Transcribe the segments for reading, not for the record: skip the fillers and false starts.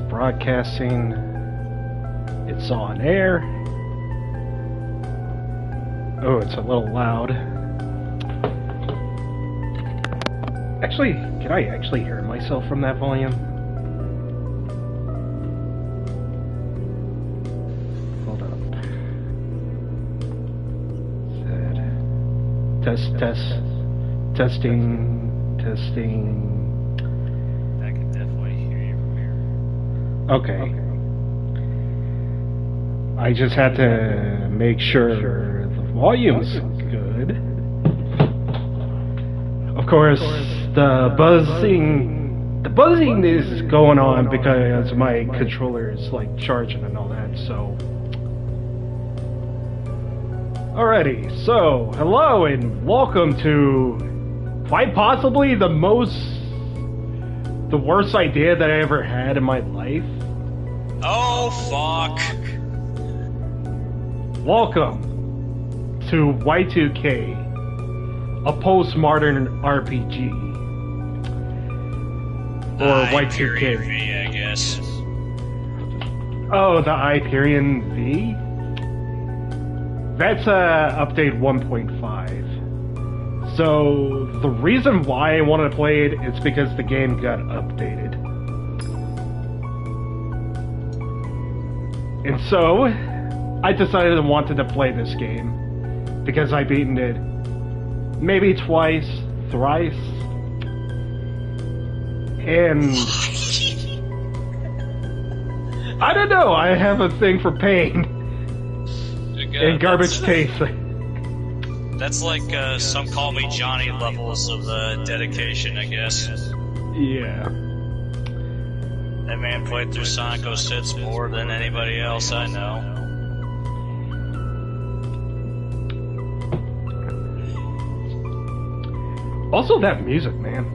broadcasting. It's on air. Oh, it's a little loud. Actually, can I actually hear myself from that volume? Hold up. Testing. I can definitely hear you from here. Okay. I just had to make sure the volume's good. Of course, the buzzing is going on because my controller is like charging and all that, so. Alrighty, so hello and welcome to quite possibly the worst idea that I ever had in my life. Oh, fuck. Welcome to Y2K, a postmodern RPG. Or Y2K. V, I guess. Oh, the Hyperion V? That's update 1.5. So, the reason why I wanted to play it is because the game got updated. And so, I decided I wanted to play this game because I've beaten it maybe twice, thrice, and I don't know, I have a thing for pain and garbage taste. That's like some call me Johnny levels of dedication, I guess. Yeah. That man played through Sonic 06 more than anybody else I know. Also, that music, man.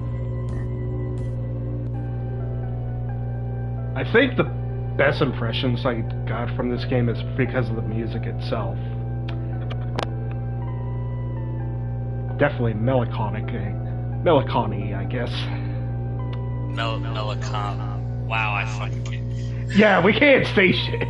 I think the best impressions I got from this game is because of the music itself. Definitely melancholic, I guess. Melancholic. Wow, I fucking can't. Yeah, we can't say shit.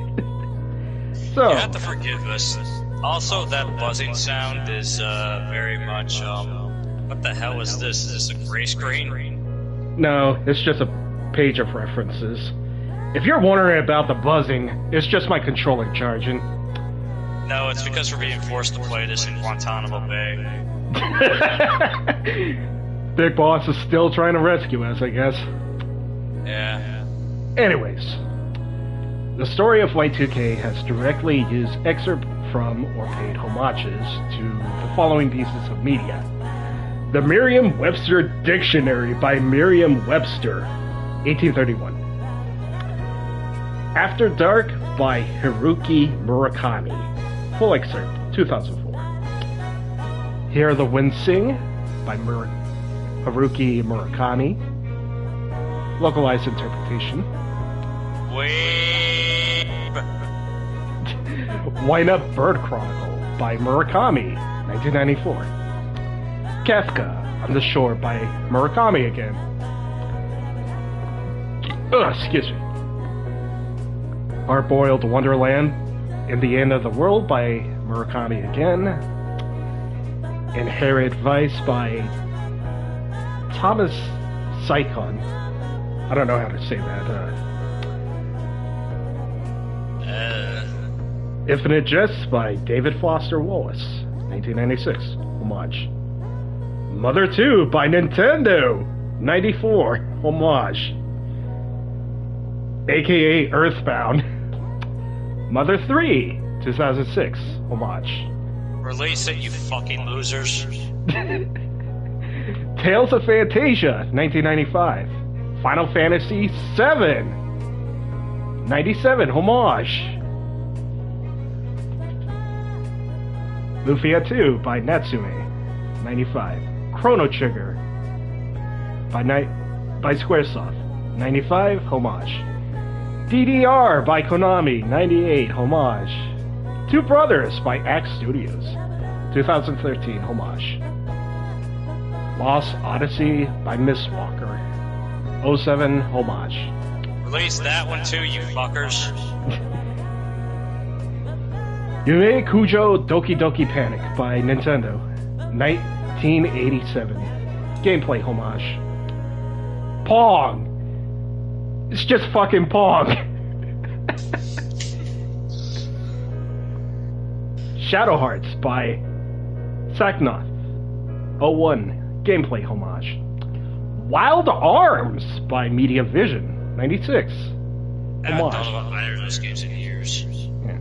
So You have to forgive us. Also, that buzzing sound is very much what the hell is this? Is this a gray screen? no, it's just a page of references. If you're wondering about the buzzing, it's just my controller charging. No, it's because we're being forced to play this in Guantanamo Bay. Big Boss is still trying to rescue us, I guess. Yeah. Anyways, the story of Y2K has directly used excerpt from or paid homages to the following pieces of media. The Merriam-Webster Dictionary by Merriam-Webster, 1831. After Dark by Haruki Murakami, full excerpt, 2004. Hear the Wind Sing by Haruki Murakami, localized interpretation. Weep. Wind Up Bird Chronicle by Murakami, 1994. Kafka on the Shore by Murakami again. Excuse me. Hard-Boiled Wonderland in the End of the World by Murakami again. Inherent Vice by Thomas Saikon. I don't know how to say that. Infinite Jest by David Foster Wallace, 1996. Homage. Mother 2 by Nintendo, 94. Homage. AKA Earthbound. Mother 3, 2006. Homage. Release it, you fucking losers. Tales of Fantasia, 1995. Final Fantasy 7, 97. Homage. Lufia 2 by Natsume, 95. Chrono Trigger by Squaresoft, 95. Homage. DDR by Konami, 98. Homage. Two Brothers by Axe Studios, 2013. Homage. Lost Odyssey by Mistwalker, 07. Homage. Release that one too, you fuckers. Yume Kujo Doki Doki Panic by Nintendo, 1987. Gameplay homage. Pong! It's just fucking Pong! Shadow Hearts by Saknoth, 01. Gameplay homage. Wild Arms by Media Vision, 96. I haven't thought about either of those games in years. Yeah.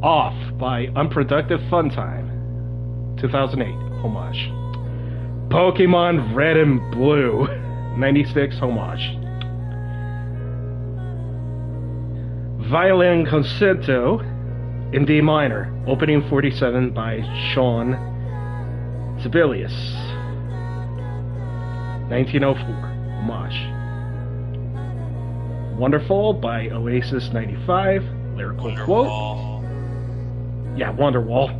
Off by Unproductive Fun Time, 2008. Homage. Pokemon Red and Blue, 96. Homage. Violin Concerto in D minor, opening 47 by Sean Sibelius, 1904. Homage. Wonderfall by Oasis, 95. Lyrical quote. Yeah, Wonderwall.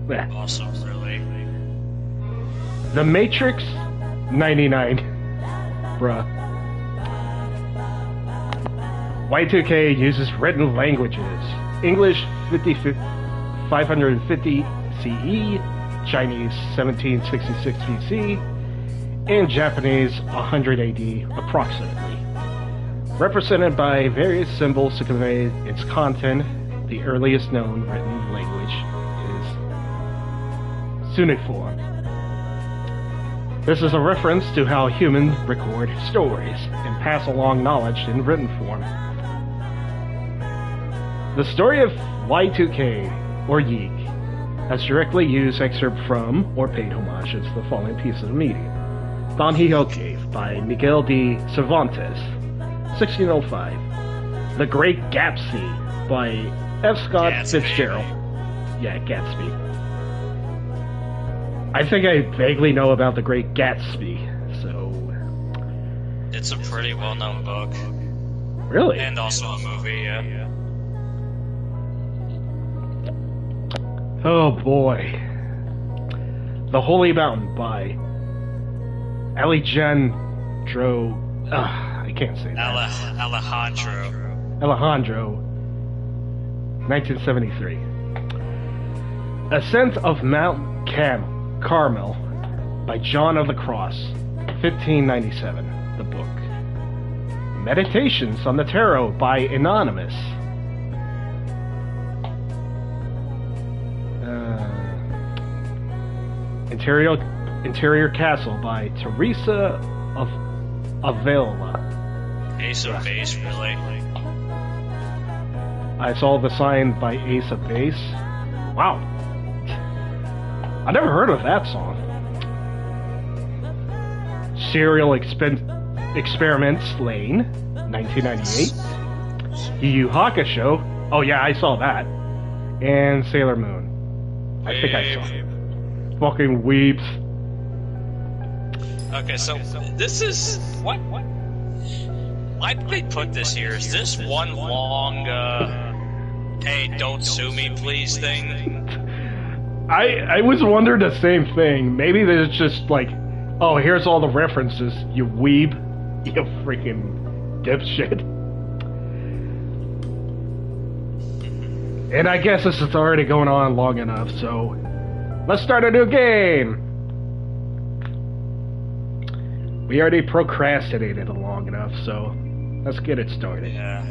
Yeah. Awesome, really. The Matrix, 99. Bruh. Y2K uses written languages. English 550 CE, Chinese 1766 BC, and Japanese 100 AD approximately. Represented by various symbols to convey its content, the earliest known written language is Cuneiform. This is a reference to how humans record stories and pass along knowledge in written form. The story of Y2K, or YiiK, has directly used excerpt from or paid homages to the following pieces of media. Don Quixote by Miguel de Cervantes, 1605. The Great Gatsby by F. Scott Fitzgerald. Yeah, Gatsby. I think I vaguely know about The Great Gatsby, so... It's a pretty well-known book. Really? And also a movie, yeah. Oh boy. The Holy Mountain by Alejandro... I can't say that. Alejandro, 1973. Ascent of Mount Carmel by John of the Cross, 1597. The book. Meditations on the Tarot by Anonymous. Interior Castle by Teresa of Avila. Ace of Base, really? I saw the sign by Ace of Base. Wow. I never heard of that song. Serial Experiments Lane, 1998. Yu Yu Hakusho. Oh yeah, I saw that. And Sailor Moon. I think I saw it. Fucking weeps. Okay, so this is what? Why did they put this here? Is this one long, hey, don't sue me, please thing? I was wondering the same thing. Maybe there's just like, oh, here's all the references, you weeb, you freaking dipshit. And I guess this is already going on long enough, so let's start a new game. We already procrastinated long enough, so let's get it started. Yeah.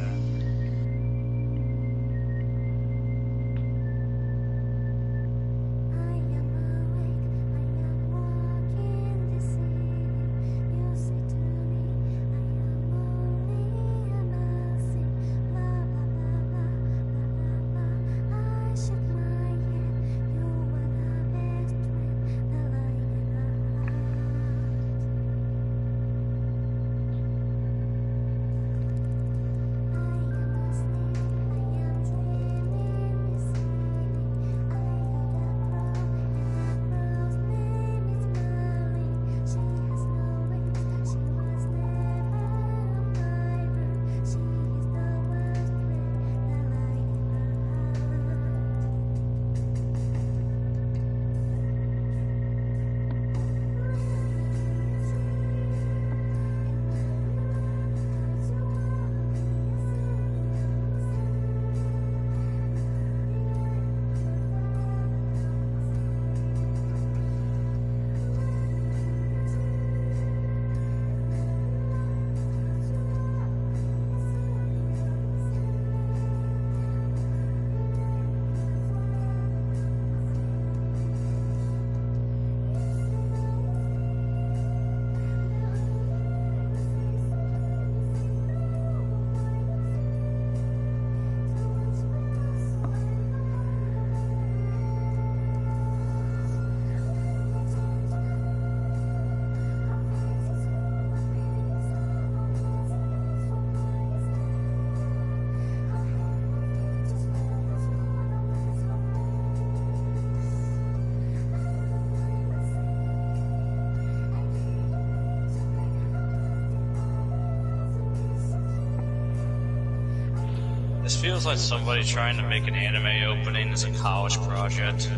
This feels like somebody trying to make an anime opening as a college project.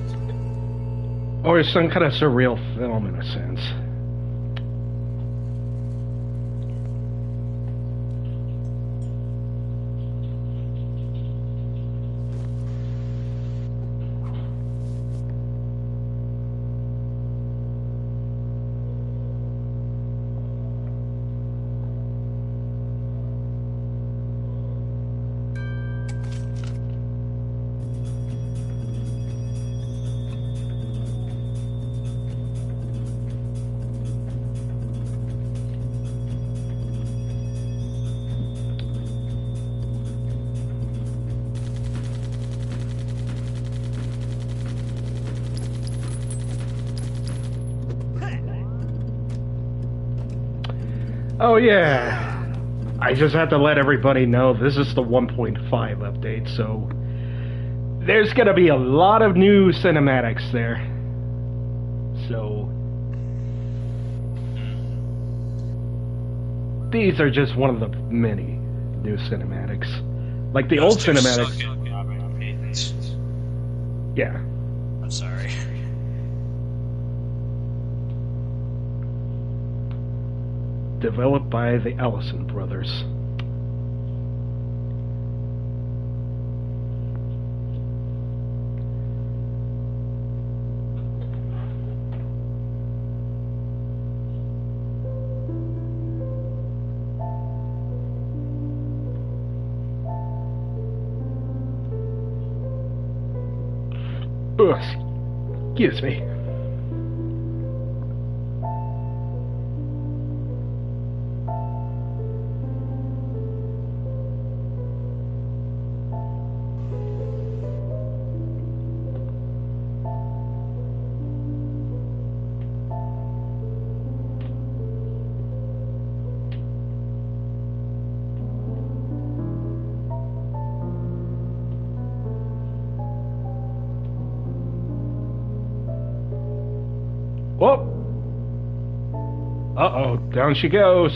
Or some kind of surreal film, in a sense. Oh yeah, I just have to let everybody know this is the 1.5 update, so there's gonna be a lot of new cinematics there. So these are just one of the many new cinematics. Like the old cinematics. Yeah. I'm sorry. Developed by the Allison brothers. Ugh, excuse me. Whoa! Uh-oh, down she goes.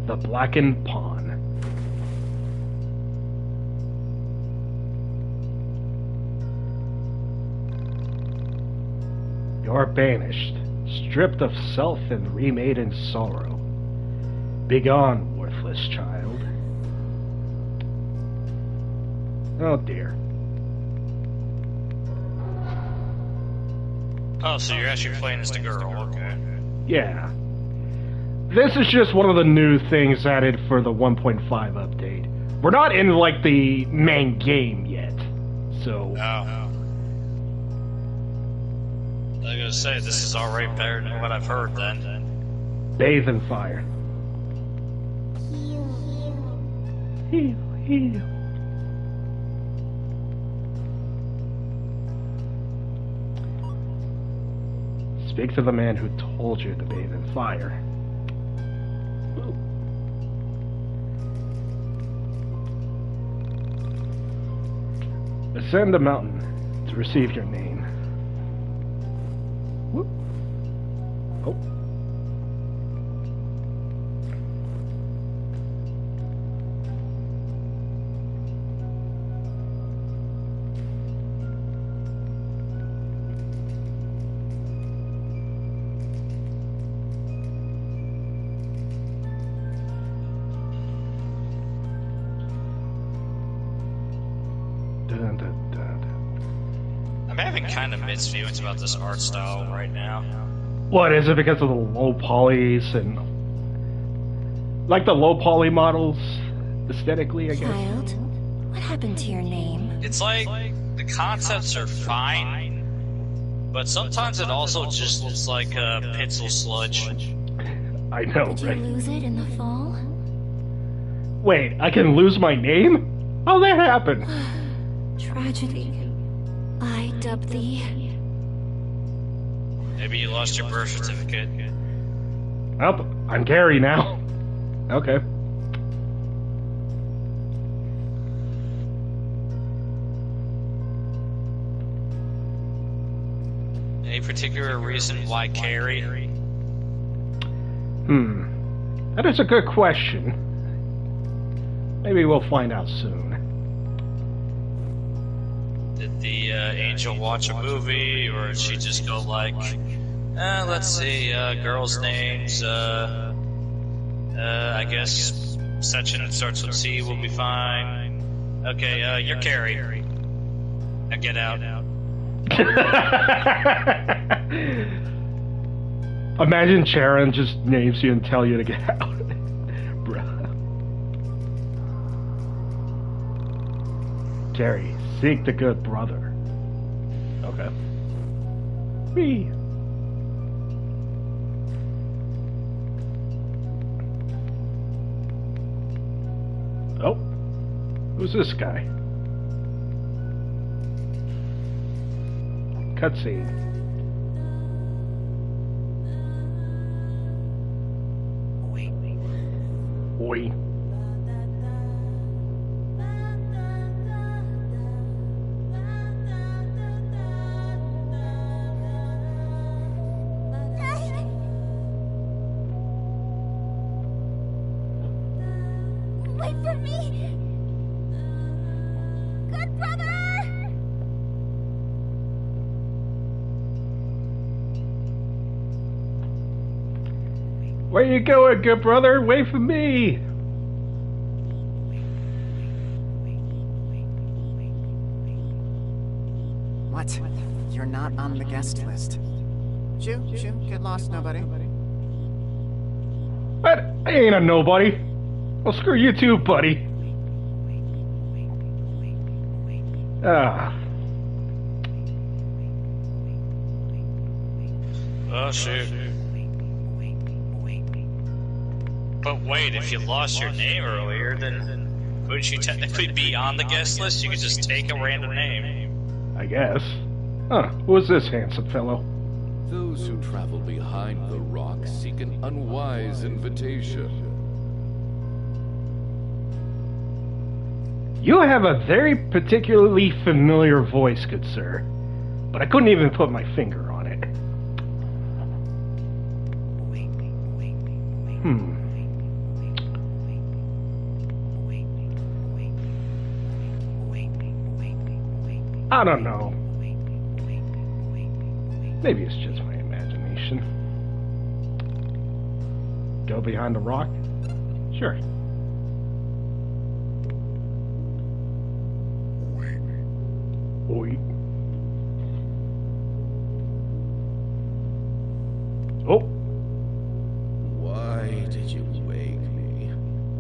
The Blackened Pawn. You're banished, stripped of self and remade in sorrow. Begone, worthless child. Oh dear. Oh, so you're actually playing as the girl, okay. Yeah. This is just one of the new things added for the 1.5 update. We're not in, like, the main game yet, so... No. I was gonna say, this is already better than what I've heard, then. Bathe in fire. Heal, heal. Speak to the man who told you to bathe in fire. Ooh. Ascend the mountain to receive your name. Whoop. Oh. I'm having kind of mixed feelings about this art style right now. What, is it because of the low polys and... like the low poly models aesthetically, I guess? Child, what happened to your name? It's like, the concepts are fine, but sometimes it also just looks like pixel sludge. I know, Did you right? lose it in the fall? Wait, I can lose my name? How'd that happen? Tragedy. I dub thee. Maybe you lost your birth certificate. Oh, I'm Gary now. Okay. Any particular reason why Carrie? That is a good question. Maybe we'll find out soon. Did the angel watch a movie, or did she just go like, let's see, girls' names, I guess section that starts with C will be fine. Okay, you're Carrie. Now get out. Imagine Sharon just names you and tell you to get out. Bruh. Carrie, seek the good brother. Okay. Me. Oh. Who's this guy? Cutscene. Oi. Wait for me! Good brother! Where you going, good brother? Wait for me! What? You're not on the guest list. Shoo, get lost, nobody. What? I ain't a nobody. Well, screw you too, buddy. Ah. Oh, shoot. But wait, if you lost your name earlier, then wouldn't you technically be on the guest list? You could just take a random name. I guess. Huh, who is this handsome fellow? Those who travel behind the rock seek an unwise invitation. You have a very particularly familiar voice, good sir. But I couldn't even put my finger on it. I don't know. Maybe it's just my imagination. Go behind the rock? Sure. Oi. Oh. Why did you wake me?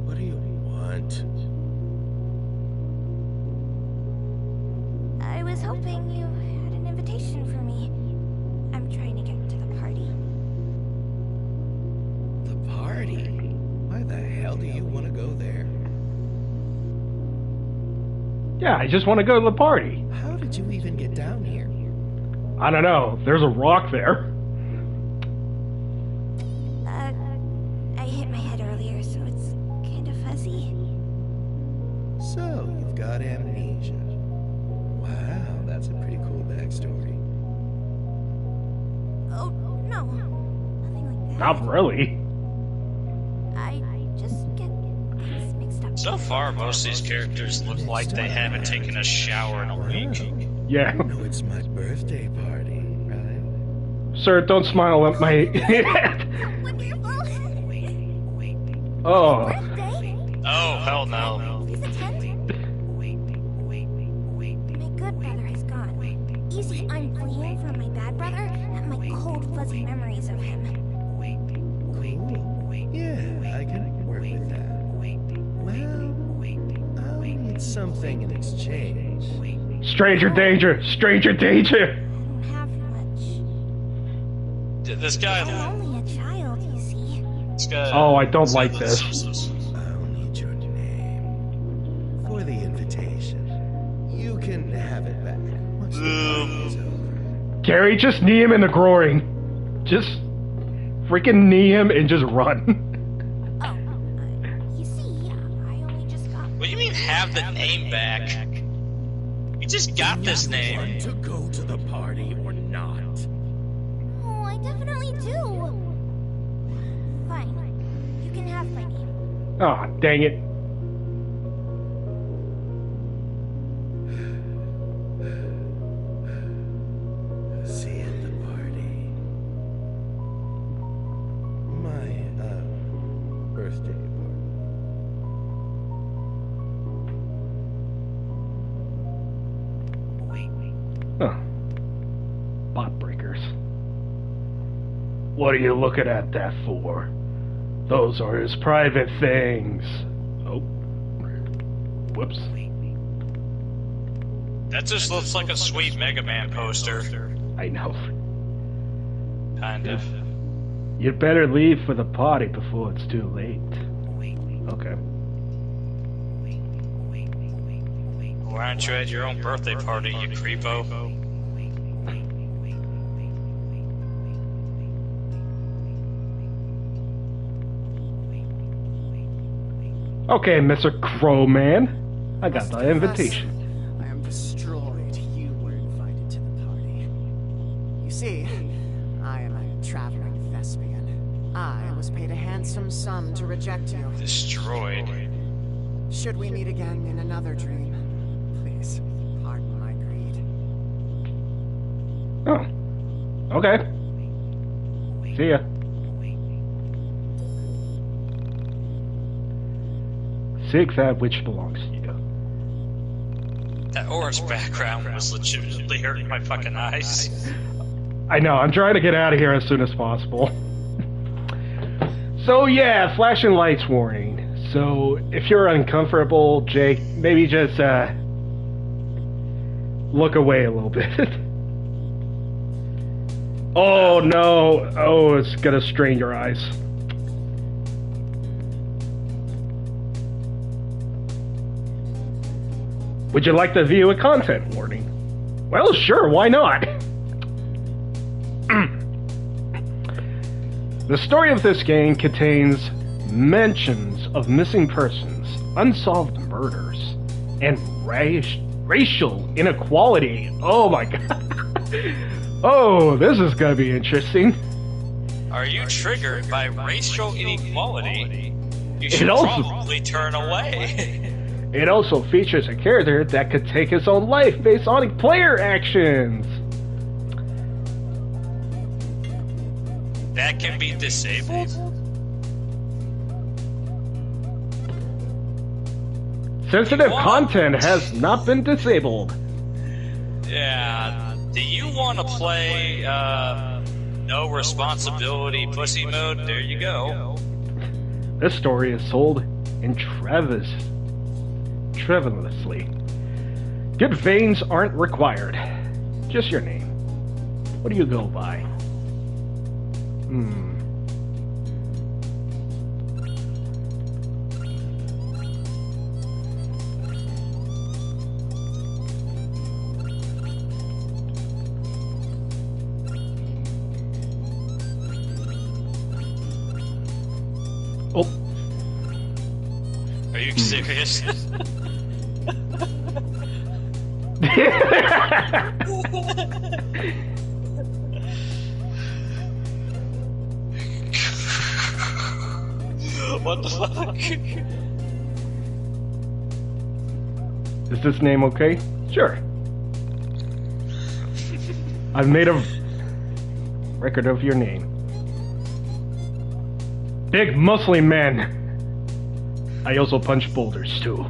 What do you want? I was hoping you had an invitation for me. I'm trying to get to the party. The party? Why the hell do you want to go there? Yeah, I just want to go to the party. How did you even get down here? I don't know. There's a rock there. I hit my head earlier, so it's kind of fuzzy. So, you've got amnesia. Wow, that's a pretty cool backstory. Oh, no. Nothing like that. Not really. I just get things mixed up. So far, most of these characters look like they haven't taken a shower in a week. Yeah. You know it's my birthday party, right? Sir, don't smile at my head. Wonderful. Oh. Birthday? Oh, hell no. Please attend. My good brother has gone. Easy, I'm fleeing from my bad brother and my cold, fuzzy memories of him. Cool. Yeah, I can work with that. Well, I'll need something in exchange. Stranger danger! Stranger danger! I don't have much. This guy. I'm only a child, you see. This guy. Oh, I don't like this. I'll need your name for the invitation. You can have it back once the party is over. Gary, just knee him in the groin. Just freaking knee him and just run. You see, I only just got... What do you mean have the name back? You just got this Want name. to go to the party or not? I definitely do. Fine. You can have my name. Aw, dang it. See you at the party. My, birthday party. Huh. Bot breakers. What are you looking at that for? Those are his private things. Oh. Whoops. That just looks like a sweet Mega Man poster. I know. Kind of. You'd better leave for the party before it's too late. Okay. Why aren't you at your own birthday party, you creepo? Okay, Mr. Crowman. I got the invitation. I am destroyed you were invited to the party. You see, I am a traveling thespian. I was paid a handsome sum to reject you. Destroyed. Should we meet again in another dream, please pardon my greed. Oh. Okay. See ya. Seek that which belongs to you. That orange background was legitimately hurting my fucking eyes. I know, I'm trying to get out of here as soon as possible. So yeah, flashing lights warning. So if you're uncomfortable, Jake, maybe just look away a little bit. Oh no, oh, it's gonna strain your eyes. Would you like to view a content warning? Well, sure, why not? The story of this game contains mentions of missing persons, unsolved murders, and racial inequality. Oh my god. Oh, this is gonna be interesting. Are you triggered by racial inequality? You should It also- probably turn away. It also features a character that could take his own life based on player actions. That can be disabled? Sensitive What? content has not been disabled. Yeah. Do you want to play, no responsibility pussy mode? There you go. This story is sold in tremendously. Good veins aren't required. Just your name. What do you go by? Oh. Are you serious? What the fuck? Is this name okay? Sure. I've made a record of your name. Big muscly man. I also punch boulders too.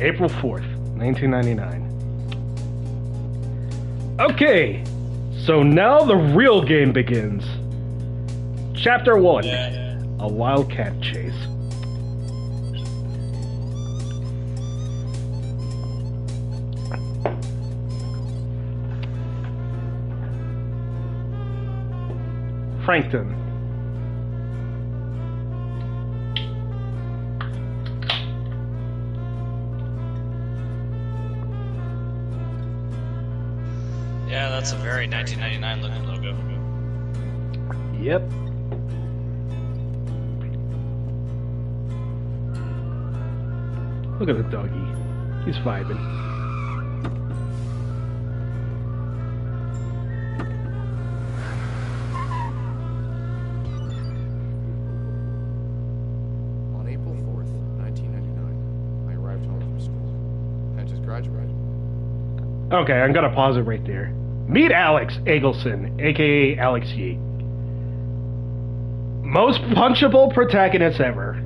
April 4th, 1999. Okay, so now the real game begins. Chapter 1, Yeah. A Wildcat Chase. Frankton. Yeah, that's a very 1999 looking logo. Yep. Look at the doggy. He's vibing. On April 4th, 1999, I arrived home from school. I just graduated. Okay, I'm gonna pause it right there. Meet Alex Eggleston, aka Alex YiiK. Most punchable protagonist ever.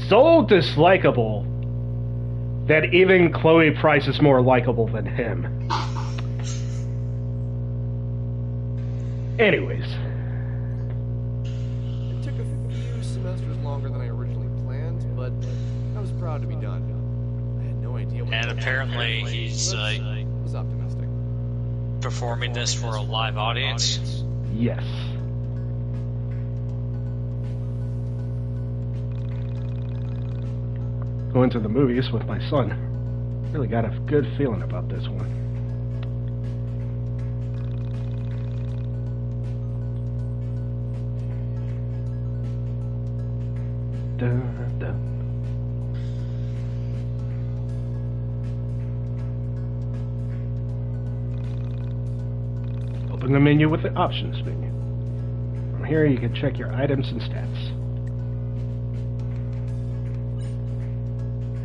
So dislikable that even Chloe Price is more likable than him. Anyways. It took a few semesters longer than I originally planned, but I was proud to be done. I had no idea what And apparently he's was optimistic. performing this for a live audience. Yes. Going to the movies with my son. Really got a good feeling about this one. Dun, dun. Open the menu with the options menu. From here you can check your items and stats.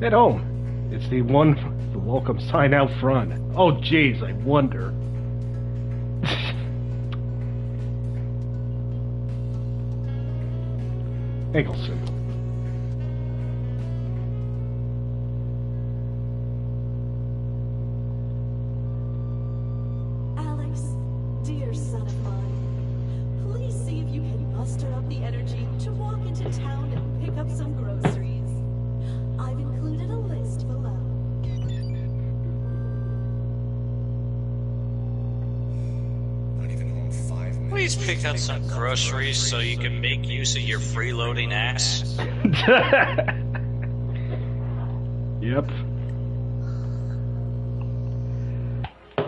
At home. It's the welcome sign out front. Oh jeez, I wonder. Eggleston. Alex, dear son of mine, please see if you can muster up the energy to walk into town and pick up some groceries. I've included a list below. Not even home 5 minutes. Please pick up some groceries so you can make use of your freeloading ass. Yep.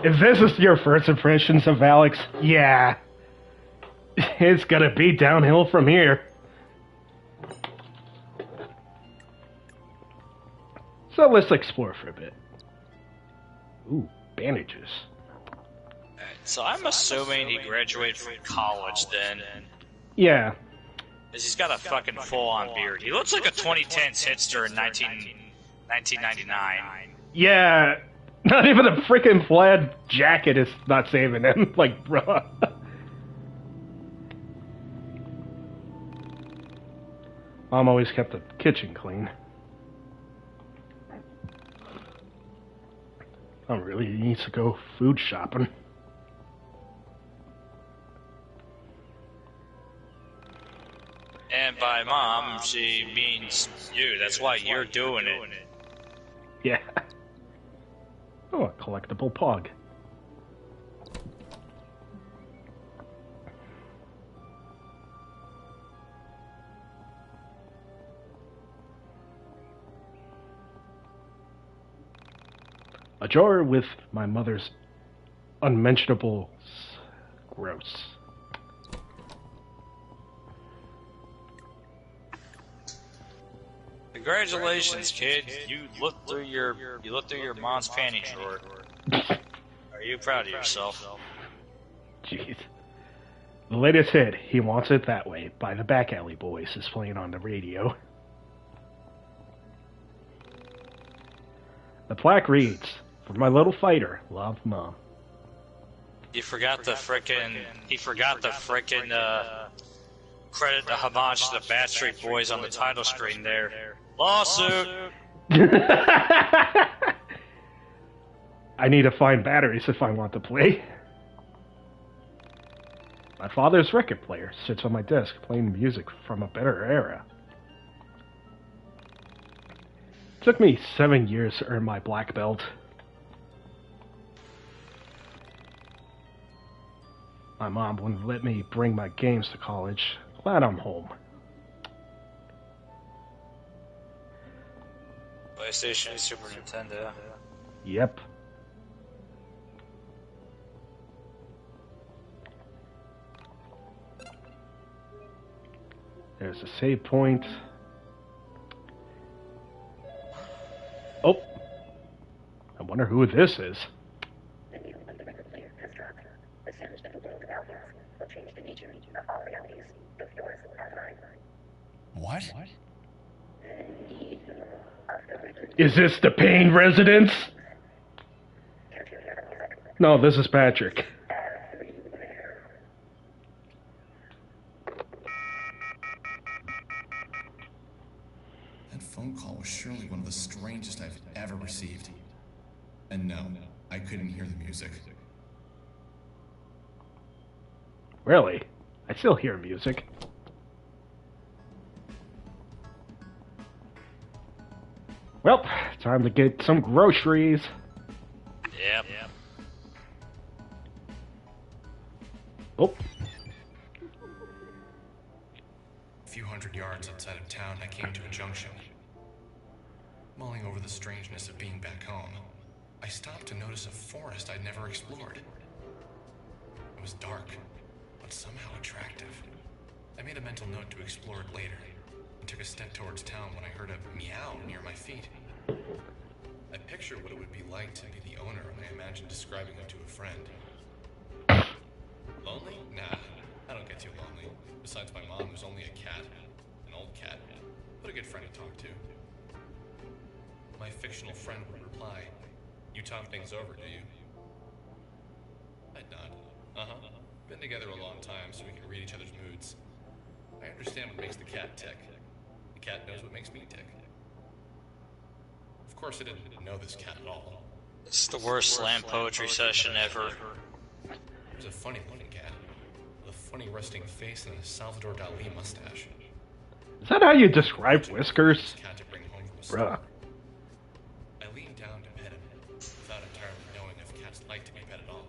If this is your first impressions of Alex, yeah. It's gonna be downhill from here. So let's explore for a bit. Ooh, bandages. So I'm assuming he graduated from college then. Yeah. 'Cause he's got a fucking full-on beard. He looks like a 2010s hipster in 1999. Yeah. Not even a freaking plaid jacket is not saving him. Like, bruh. Mom always kept the kitchen clean. Mom really needs to go food shopping. And by mom, she means you. That's why you're doing it. Yeah. Oh, a collectible pug. A jar with my mother's unmentionable gross. Congratulations, kid. You looked through your mom's panty drawer. Are you proud of yourself? Jeez. The latest hit, He Wants It That Way, by the Back Alley Boys, is playing on the radio. The plaque reads, "For my little fighter, love, Mom." He forgot the frickin' credit the homage to the Backstreet Boys on the title screen there. Lawsuit! I need to find batteries if I want to play. My father's record player sits on my desk playing music from a better era. It took me 7 years to earn my black belt. My mom wouldn't let me bring my games to college. Glad I'm home. PlayStation, Super Nintendo. Yep. There's a save point. Oh, Wonder who this is. What? Is this the Payne residence? No, this is Patrick. That phone call was surely one of the strangest I've ever received. And no, I couldn't hear the music. Really? I still hear music. Well, time to get some groceries. Yep. Oh. A few hundred yards outside of town, I came to a junction. Mulling over the strangeness of being back home, I stopped to notice a forest I'd never explored. It was dark, but somehow attractive. I made a mental note to explore it later, and took a step towards town when I heard a meow near my feet. I pictured what it would be like to be the owner, and I imagined describing it to a friend. Lonely? Nah, I don't get too lonely. Besides my mom, there's only a cat. An old cat. But a good friend to talk to. My fictional friend would reply, "You talk things over, do you?" I'd nod. Uh-huh. Been together a long time, so we can read each other's moods. I understand what makes the cat tick. The cat knows what makes me tick. Of course, I didn't know this cat at all. It's the worst slam poetry session ever. It was a funny-looking cat, with a funny resting face and a Salvador Dali mustache. Is that how you describe whiskers? Cat to bring home from a Bruh. I leaned down to pet him, without entirely knowing if cats like to be pet at all.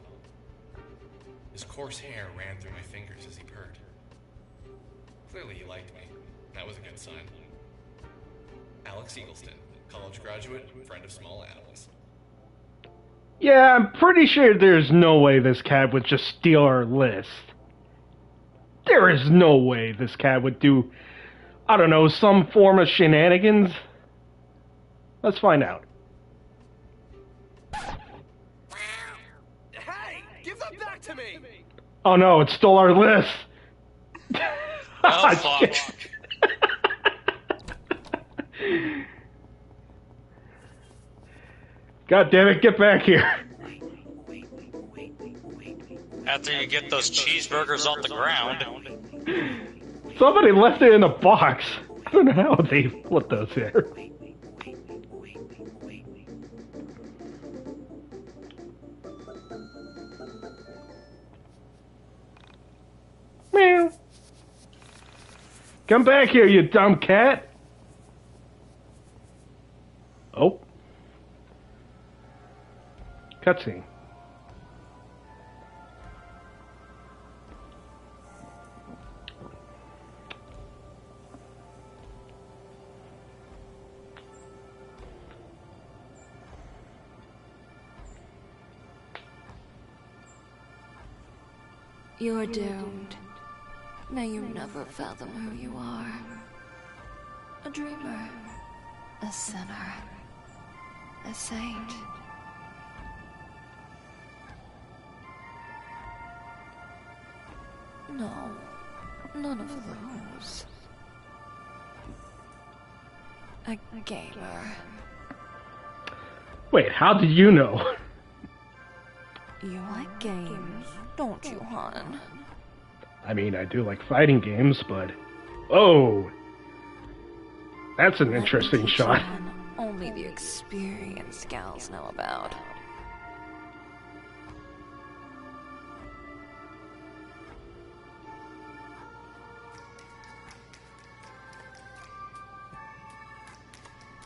His coarse hair ran through my fingers as he purred. Clearly he liked me. That was a good sign. Alex Eagleston, college graduate, friend of small animals. Yeah, I'm pretty sure there's no way this cat would just steal our list. There is no way this cat would do, I don't know, some form of shenanigans. Let's find out. Hey! Give that back to me! Oh no, it stole our list. Oh, fuck. God damn it, get back here. After you get those cheeseburgers off the ground. Somebody left it in a box. I don't know how they put those there. Meow. Come back here, you dumb cat. Oh. Cutscene. You're doomed. May you never fathom who you are. A dreamer. A sinner. A saint. No, none of those. A gamer. Wait, how did you know? You like games, don't you, hon? I mean, I do like fighting games, but... Oh! That's an interesting shot. Only the experienced gals know about.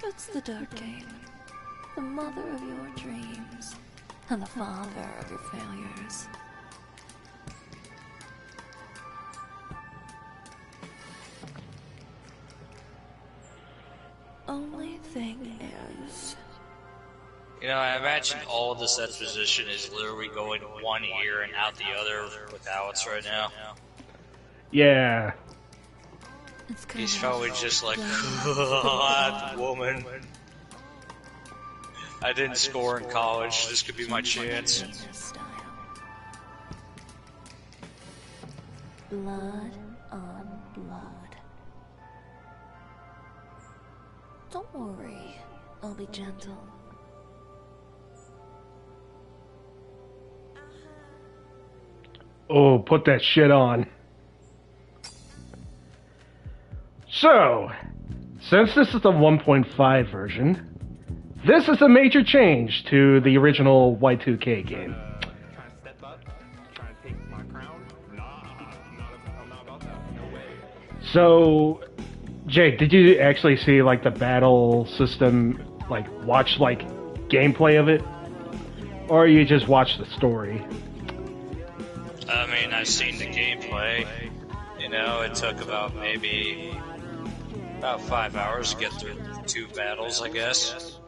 It's the dark game, the mother of your dreams, and the father of your failures. Only thing is... You know, I imagine all of this exposition is literally going one ear and out the other with Alex right now. Yeah. He's probably just like, God, woman. I didn't score in college. This could be my chance. Blood on blood. Don't worry, I'll be gentle. Oh, put that shit on. So, since this is the 1.5 version, this is a major change to the original Y2K game. So, Jake, did you actually see like the battle system, like watch like gameplay of it? Or you just watched the story? I mean, I've seen the gameplay. You know, it took about 5 hours to get through 2 battles, I guess.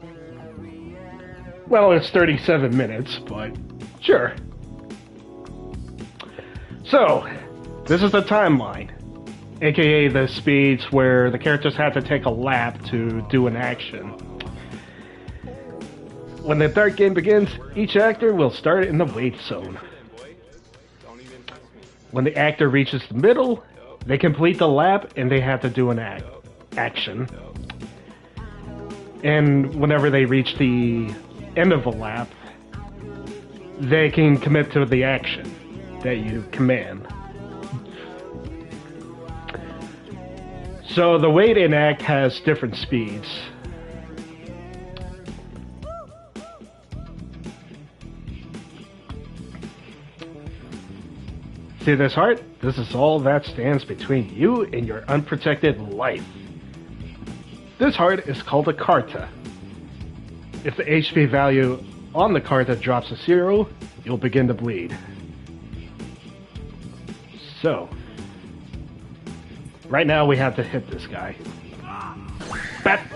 Well, it's 37 minutes, but sure. So, this is the timeline, aka the speeds where the characters have to take a lap to do an action. When the third game begins, each actor will start in the wait zone. When the actor reaches the middle, they complete the lap and they have to do an action. And whenever they reach the end of the lap, they can commit to the action that you command. So the wait and act has different speeds. See this heart? This is all that stands between you and your unprotected life. This heart is called a Carta. If the HP value on the Carta drops to 0, you'll begin to bleed. So, right now we have to hit this guy. Bat!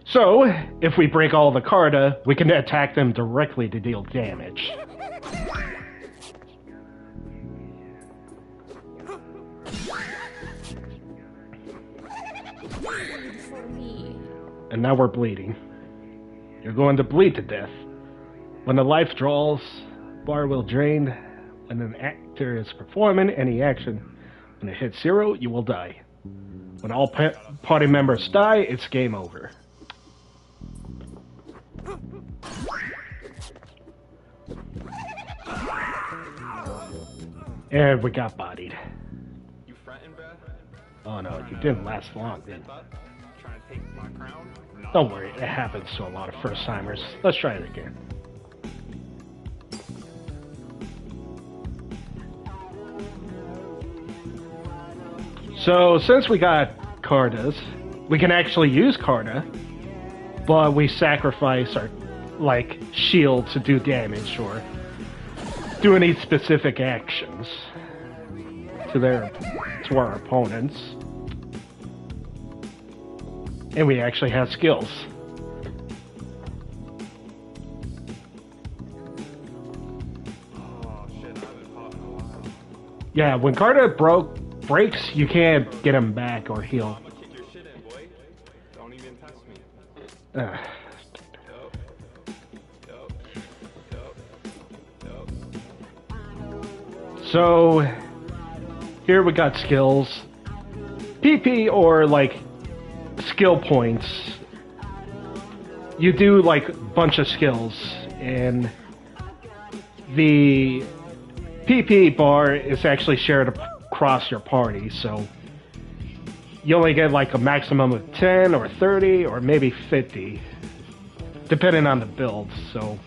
So, if we break all the Carta, we can attack them directly to deal damage. And now we're bleeding. You're going to bleed to death. When the life draws, bar will drain. When an actor is performing any action, when it hits 0, you will die. When all party members die, it's game over. And we got bodied. You fretting, Brad? Oh no, you didn't last long, then. Don't worry, it happens to a lot of first-timers. Let's try it again. So, since we got Cartas, we can actually use Carta, but we sacrifice our, like, shield to do damage or do any specific actions to our opponents. And we actually have skills. Yeah, when Carta breaks, you can't get him back or heal. So, here we got skills. PP or, like, skill points. You do, like, a bunch of skills, and the PP bar is actually shared across your party, so you only get, like, a maximum of 10 or 30 or maybe 50, depending on the build, so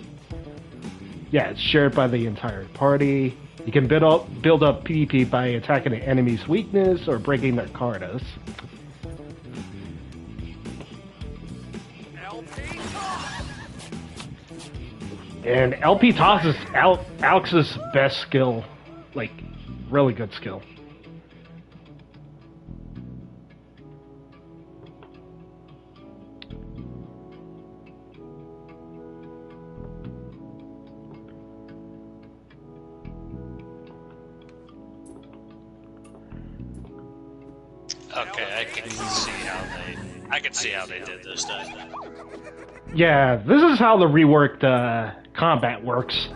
yeah, it's shared by the entire party. You can build up PP by attacking an enemy's weakness or breaking their Cartas. And LP Toss is Alex's best skill. Like, really good skill. Okay, I can see how they did this then. Yeah, this is how the reworked combat works.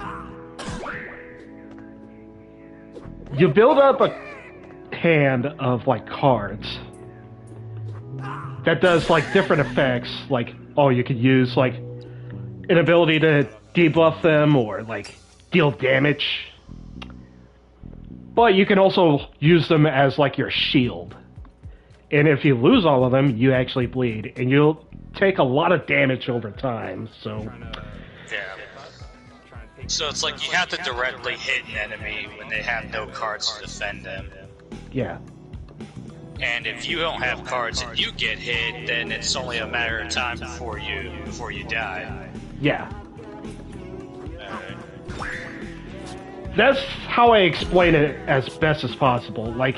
You build up a hand of like cards that does like different effects. Like, oh, you could use like an ability to debuff them or like deal damage. But you can also use them as like your shield. And if you lose all of them, you actually bleed, and you'll take a lot of damage over time. So yeah. So it's like you have to directly hit an enemy when they have no cards to defend them. yeah. And if you don't have cards and you get hit, then it's only a matter of time before you die. Yeah. That's how I explain it as best as possible. Like,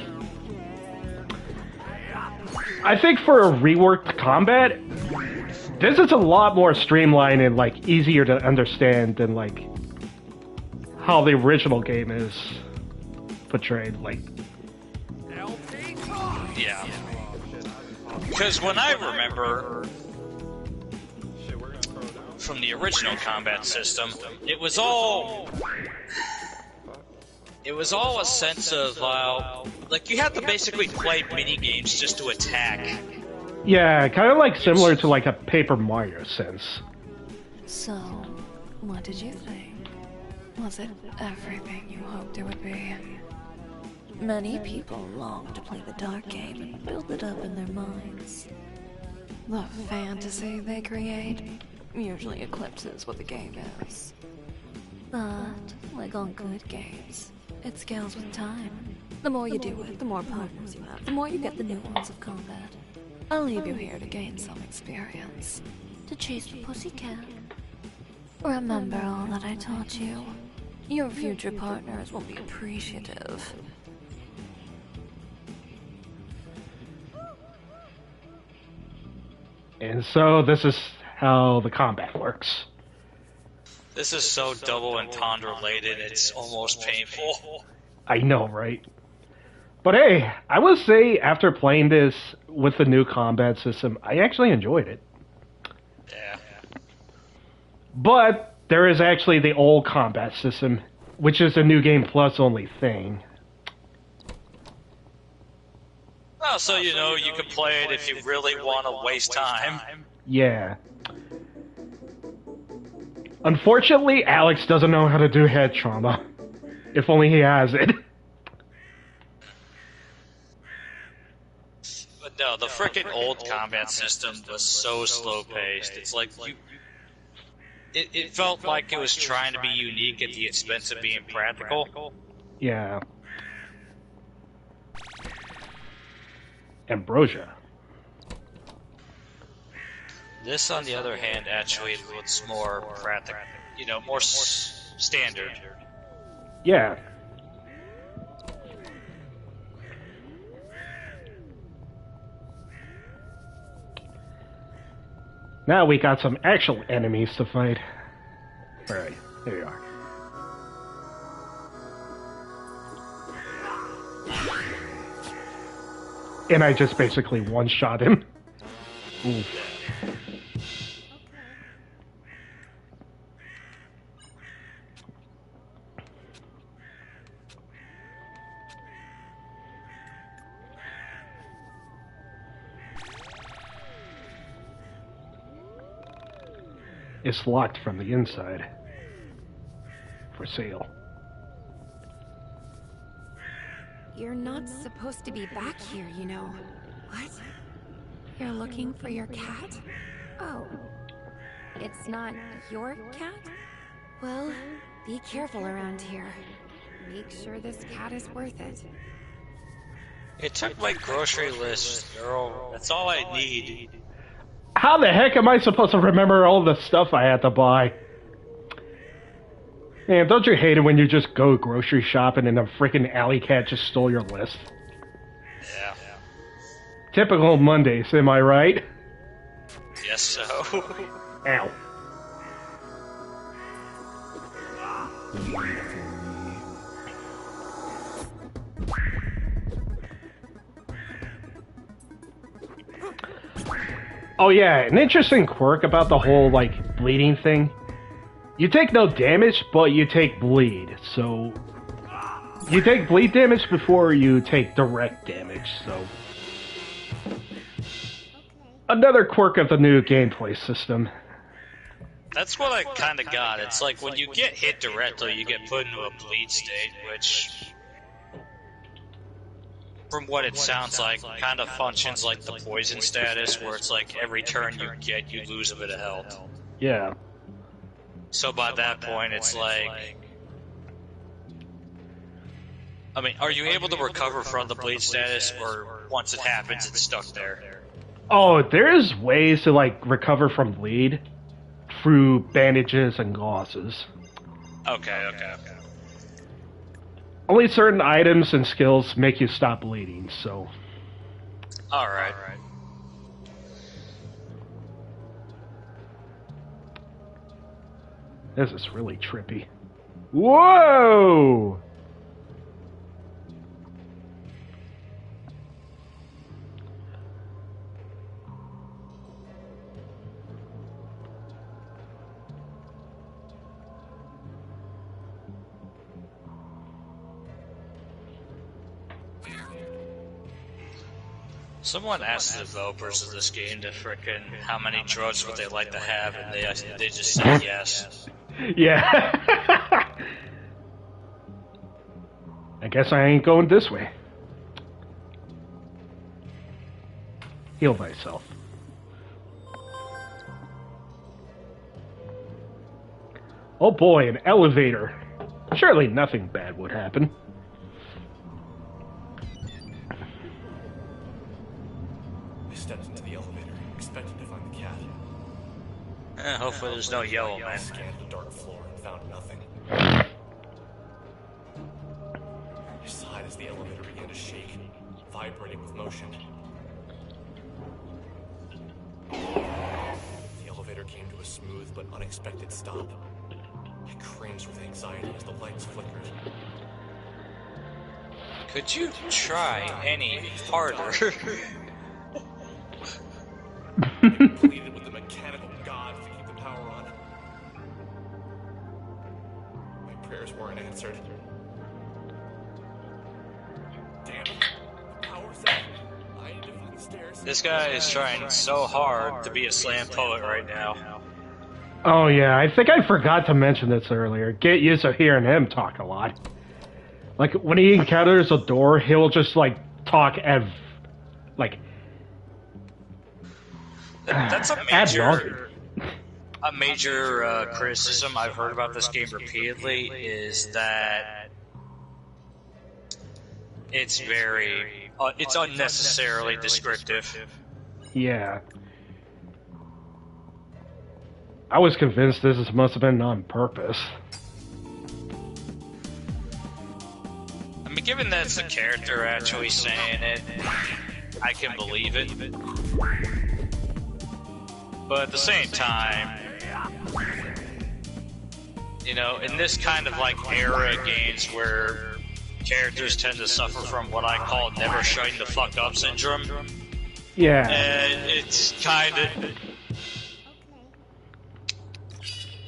I think for a reworked combat, this is a lot more streamlined and like easier to understand than like how the original game is portrayed. Like, yeah. Because when I remember from the original combat system, it was all a sense of like you have to basically play mini games just to attack. yeah, kind of like similar to like a Paper Mario sense. So, what did you think? Was it everything you hoped it would be? Many people long to play the dark game and build it up in their minds. The fantasy they create usually eclipses what the game is. But, like all good games, it scales with time. The more you do it, the more partners you have, the more you get the nuance of combat. I'll leave you here to gain some experience. To chase the pussycat. Remember all that I taught you. Your future partners will be appreciative. And so this is how the combat works. This is so double entendre related, it's almost painful. I know, right? But hey, I would say after playing this with the new combat system, I actually enjoyed it. Yeah. But there is actually the old combat system, which is a New Game Plus only thing. Oh, so you know you can play it if you really want to waste time. Yeah. Unfortunately, Alex doesn't know how to do head trauma. If only he has it. But no, the frickin' old combat system was so slow-paced. It's like it felt like it was trying to be unique at the expense of being practical. Yeah. Ambrosia. This, on the other hand, actually looks more practical, you know, more standard. Yeah. Now we got some actual enemies to fight. Alright, here you are. And I just basically one-shot him. Ooh. It's locked from the inside. For sale. You're not supposed to be back here, you know. What? You're looking for your cat? Oh. It's not your cat? Well, be careful around here. Make sure this cat is worth it. It took my grocery list, girl. That's all I need. How the heck am I supposed to remember all the stuff I had to buy? Man, don't you hate it when you just go grocery shopping and a freaking alley cat just stole your list? Yeah. Typical Mondays, am I right? Yes, so. Ow. Oh yeah, an interesting quirk about the whole, like, bleeding thing. You take no damage, but you take bleed, so... You take bleed damage before you take direct damage, so... Another quirk of the new gameplay system. That's what I kind of got. It's like when you get hit directly, you get put into a bleed state, which, from what it sounds like, kind of functions like the poison status, where it's like every turn you get, you lose a bit of health. Yeah. So by that point, it's like... I mean, are you able to recover from the bleed status, or once it happens, it's stuck there? Oh, there's ways to, like, recover from bleed through bandages and gauzes. Okay. Only certain items and skills make you stop bleeding, so... Alright. This is really trippy. Whoa! Someone asked the developers of this game to frickin' how many drugs would they like to have, and they just said yes. Yeah. I guess I ain't going this way. Heal thyself. Oh boy, an elevator. Surely nothing bad would happen. I stepped into the elevator, expecting to find the cat. Hopefully there's no yellow, I man. scanned the dark floor and found nothing. I sighed as the elevator began to shake, vibrating with motion. The elevator came to a smooth but unexpected stop. I cringed with anxiety as the lights flickered. Could you try any harder? Pleaded with the mechanical gods to keep the power on. My prayers weren't answered. Damn it. The power's out. I need to find the stairs. This guy is trying so hard to be a slam poet right now. Oh yeah, I think I forgot to mention this earlier. Get used to hearing him talk a lot. Like, when he encounters a door, he'll just, like, talk That's a major criticism I've heard about this game repeatedly is that it's very it's unnecessarily descriptive. Yeah. I was convinced this must have been on purpose. I mean, given that it's the character actually saying it, I can believe it. But at the same time, you know, in this kind of like era of games where characters tend to suffer from what I call never shutting the fuck up syndrome. Yeah. And it's kind of...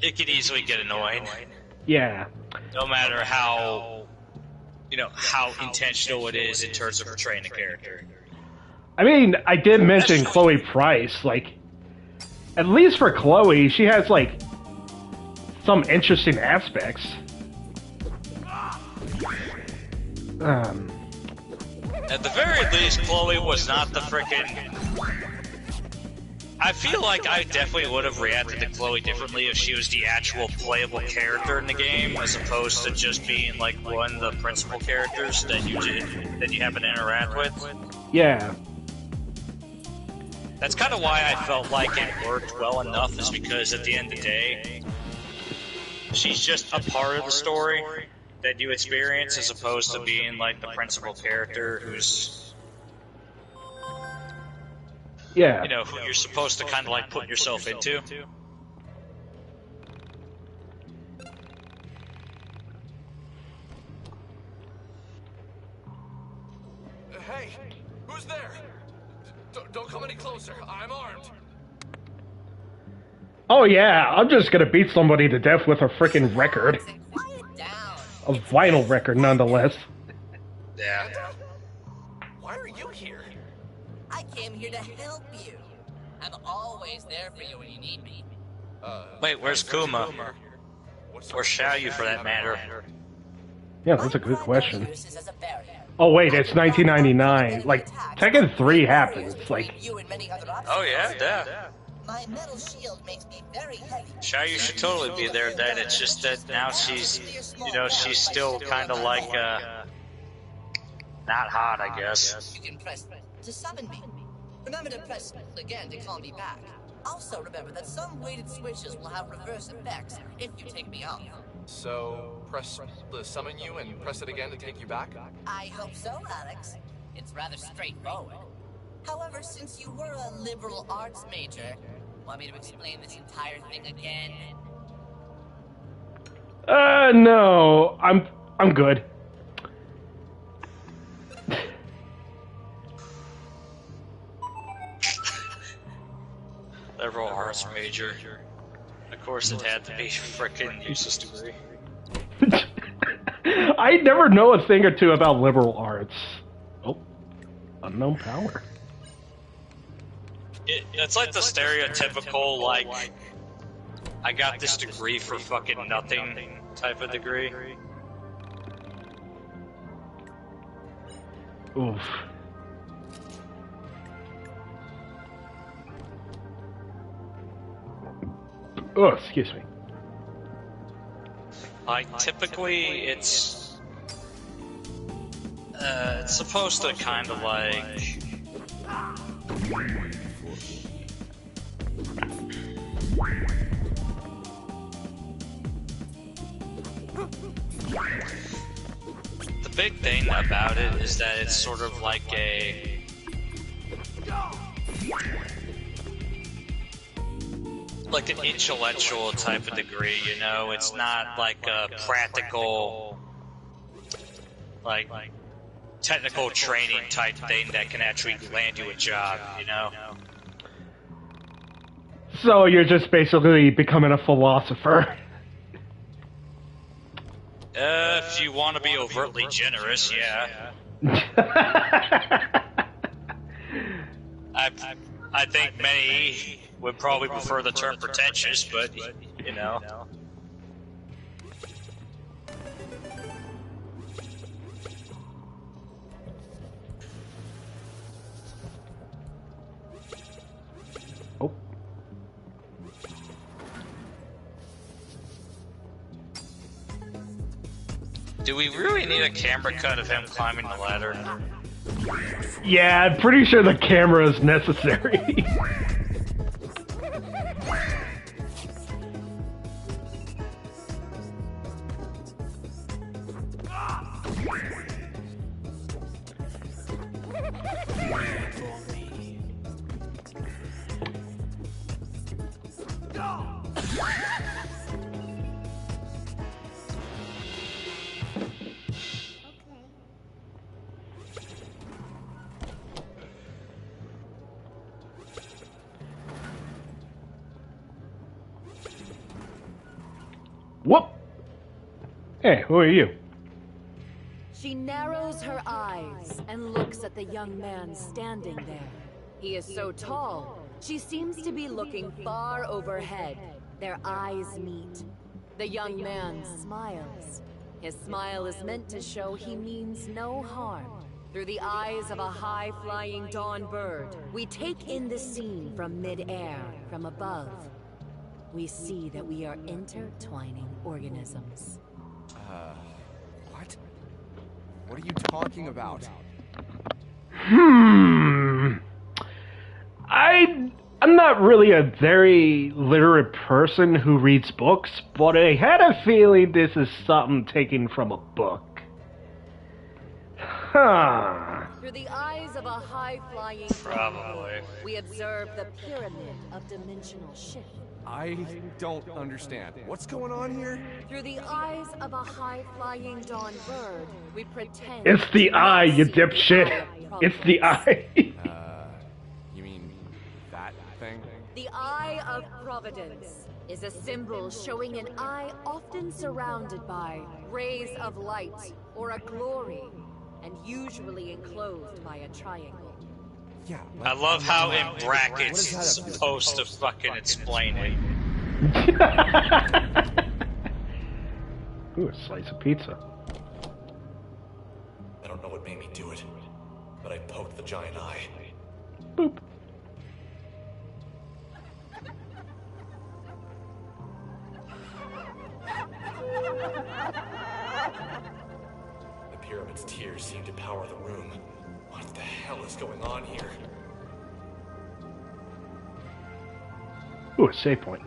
It could easily get annoying. Yeah. No matter how, you know, how intentional it is in terms of portraying a character. I mean, I did mention Chloe Price, like, at least for Chloe, she has, like, some interesting aspects. At the very least, Chloe was not the frickin'... I feel like I definitely would have reacted to Chloe differently if she was the actual playable character in the game, as opposed to just being like one of the principal characters that you happen to interact with. Yeah. That's kind of why I felt like it worked well enough, is because at the end of the day, she's just a part of the story that you experience, as opposed to being like the principal character who's... Yeah. You know, who you're supposed to kind of like put yourself into. Hey, who's there? Don't come any closer. I'm armed. Oh yeah, I'm just gonna beat somebody to death with a freaking record. A vinyl record, nonetheless. Yeah. Why are you here? I came here to help you. I'm always there for you when you need me. Wait, where's Kuma? Or Xiaoyu for that matter? Yeah, that's a good question. Oh wait, it's 1999. Like, Tekken 3 happens. Like. Oh yeah, yeah. My metal shield makes me very heavy. Xiaoyu should totally be there then. It's just that now she's, you know, she's still kind of like, not hot, I guess. You can press to summon me. Remember to press again to call me back. Also remember that some weighted switches will have reverse effects if you take me off. So, press the summon you and press it again to take you back? I hope so, Alex. It's rather straightforward. However, since you were a liberal arts major, want me to explain this entire thing again? No. I'm good. Liberal arts major. Of course it had to be frickin' useless degree. I never know a thing or two about liberal arts. Oh. Unknown power. It's like the stereotypical, like, I got this degree for fucking nothing type of degree. Oof. Oh, excuse me. Like, typically, it's supposed to kind of like... The big thing about it is that it's sort of like an intellectual type of degree, you know? It's not like a practical, like technical training type thing that can actually land you a job, you know? So you're just basically becoming a philosopher. If you want to be overtly generous, yeah. I think many would probably prefer the term pretentious, but, you know. Oh. Do we really need a camera cut of him climbing the ladder? Yeah, I'm pretty sure the camera is necessary. Whoop! Hey, who are you? She narrows her eyes and looks at the young man standing there. He is so tall, she seems to be looking far overhead. Their eyes meet. The young man smiles. His smile is meant to show he means no harm. Through the eyes of a high-flying dawn bird, we take in the scene from mid-air, from above. We see that we are intertwining organisms. What? What are you talking about? I'm not really a very literate person who reads books, but I had a feeling this is something taken from a book. Huh. Through the eyes of a high-flying Probably. we observe the pyramid of dimensional shift. I don't understand. What's going on here? Through the eyes of a high-flying dawn bird, we pretend... It's the eye, you dipshit. It's the eye. You mean that thing? The Eye of Providence is a symbol showing an eye often surrounded by rays of light or a glory, and usually enclosed by a triangle. Yeah. I love how in brackets it's supposed to fucking explain it. Ooh, a slice of pizza. I don't know what made me do it, but I poked the giant eye. Boop. The pyramid's tears seem to power the room. What the hell is going on here? Ooh, a save point.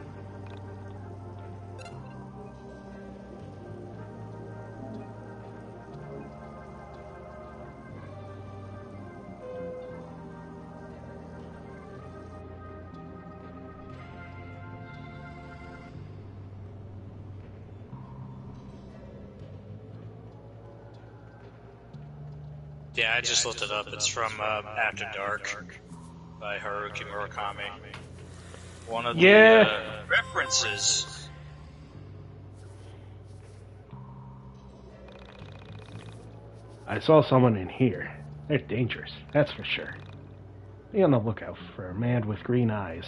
Yeah, I just looked it up. It's from After Dark by Haruki Murakami. One of the references. I saw someone in here. They're dangerous, that's for sure. Be on the lookout for a man with green eyes.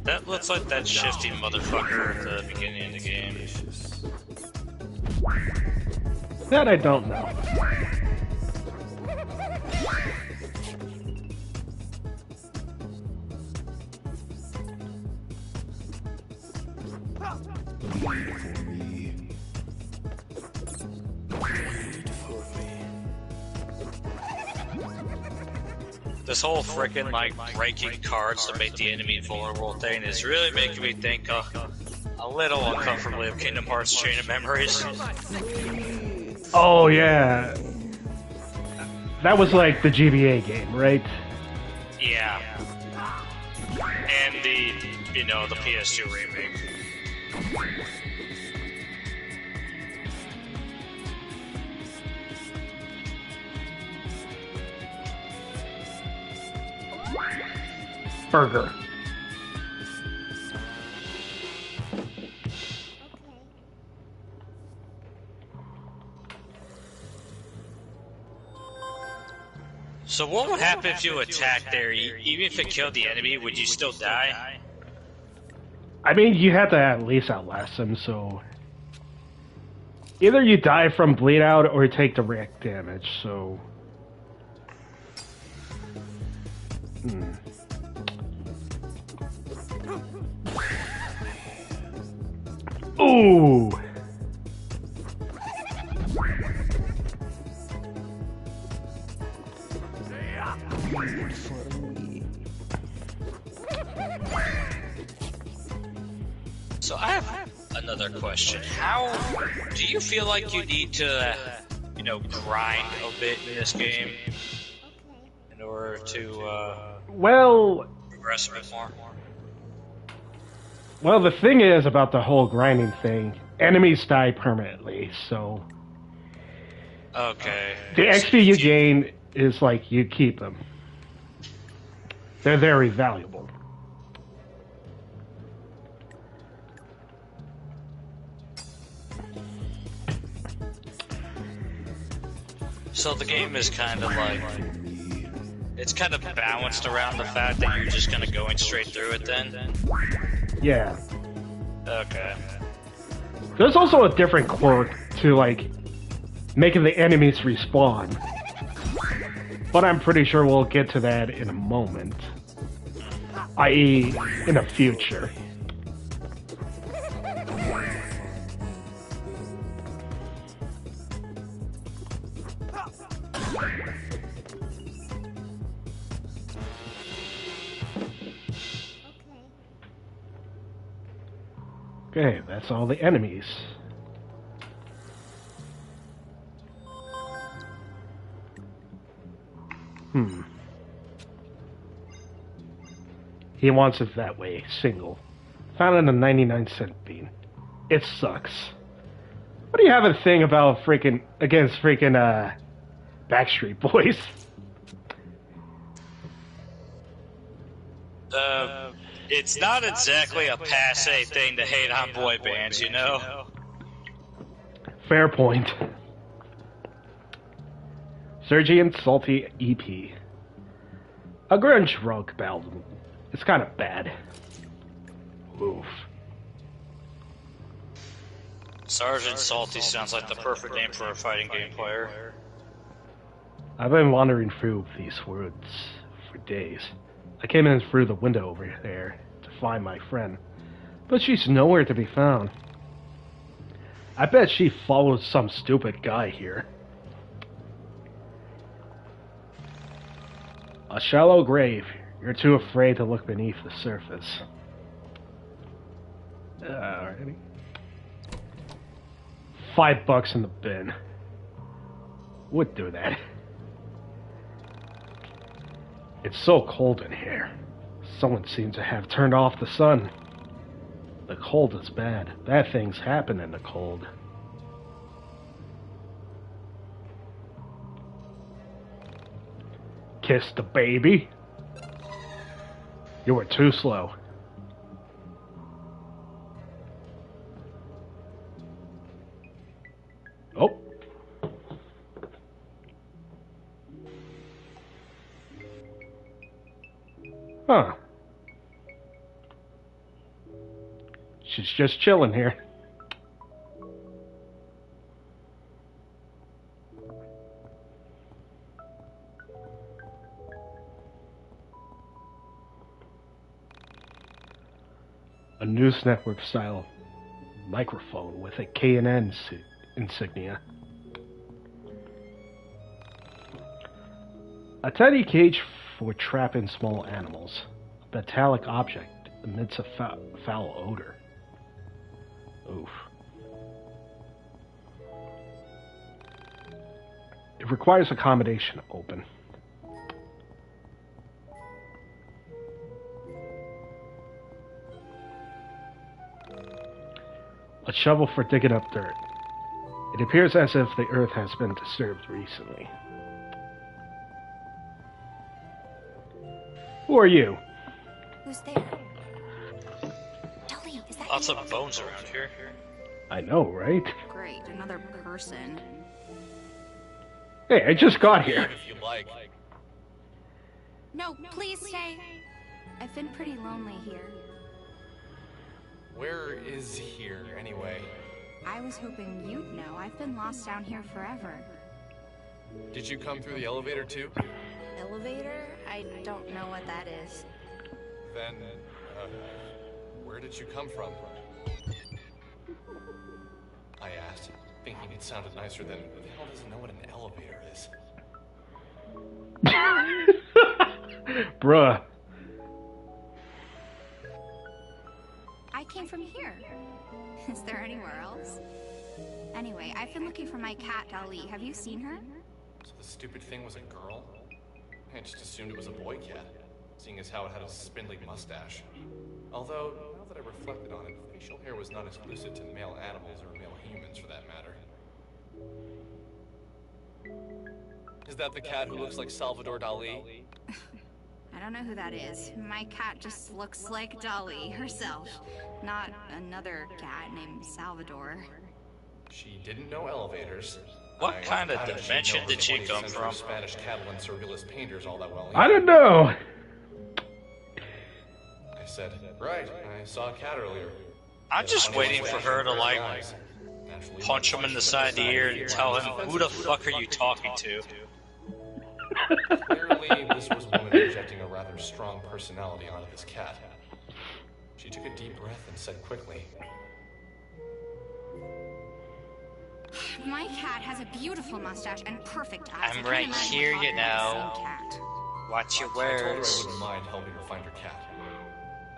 That looks like that shifty motherfucker at the beginning of the game. That I don't know. This whole frickin' like breaking cards to make the enemy vulnerable thing is really making me think a little uncomfortably of Kingdom Hearts Chain of Memories. Oh yeah. That was like the GBA game, right? Yeah. And the, you know, the PS2 remake. Burger. So what would happen if you attacked there? Even if it killed the enemy, would you still die? I mean, you have to at least outlast them, so... Either you die from bleed out or take direct damage, so... Ooh! So I have another question. How do you feel like you need to, you know, grind a bit in this game in order to Well, progress a bit more? well, the thing is about the whole grinding thing, enemies die permanently, so... Okay. The XP you gain is like you keep them. They're very valuable. So the game is kind of like, it's kind of balanced around the fact that you're just kind of going straight through it then? Yeah. Okay. There's also a different quirk to, like, making the enemies respawn. But I'm pretty sure we'll get to that in a moment. I.e., in the future. Okay, that's all the enemies. He wants it that way, single. Found in a 99-cent bean. It sucks. What do you have a thing about against Backstreet Boys. It's not exactly a passe thing to hate on boy bands, you know? Fair point. Sergi and Salty EP. A grunge rock album. It's kind of bad. Oof. Sergeant Salty sounds like the perfect name for a fighting game player. I've been wandering through these woods for days. I came in through the window over there to find my friend, but she's nowhere to be found. I bet she follows some stupid guy here. A shallow grave. You're too afraid to look beneath the surface. Alrighty. $5 in the bin. Would do that. It's so cold in here. Someone seems to have turned off the sun. The cold is bad. Bad things happen in the cold. Kiss the baby. You were too slow. Oh. Huh. She's just chilling here. A news network style microphone with a K&N insignia. A tiny cage for trapping small animals. A metallic object emits a foul odor. Oof. It requires accommodation to open. A shovel for digging up dirt. It appears as if the earth has been disturbed recently. Who are you? Who's there? Dolly, is that Lots you? of bones around here. I know, right? Great, another person. Hey, I just got here. If you like. No, please stay. I've been pretty lonely here. Where is here, anyway? I was hoping you'd know. I've been lost down here forever. Did you come through the elevator too? Elevator? I don't know what that is. Then, where did you come from? I asked, thinking it sounded nicer than, who the hell doesn't know what an elevator is? Bruh. I came from here. Is there anywhere else? Anyway, I've been looking for my cat, Dolly. Have you seen her? So the stupid thing was a girl? I just assumed it was a boy cat, seeing as how it had a spindly mustache. Although, now that I reflected on it, facial hair was not exclusive to male animals or male humans for that matter. Is that the cat who looks like Salvador Dali? I don't know who that is. My cat just looks like Dolly herself, not another cat named Salvador. She didn't know elevators. What kind of dimension did she come from? Spanish Catalan surrealist painters all that well. I don't know. I said, right, I saw a cat earlier. I'm just waiting for her to, like, punch him in the side of the ear and tell him, who the fuck are you talking to? Clearly, this was a woman projecting a rather strong personality onto this cat. She took a deep breath and said quickly, My cat has a beautiful mustache and perfect eyes. I'm right here, you know. Watch your I told her I words. wouldn't mind helping her find her cat.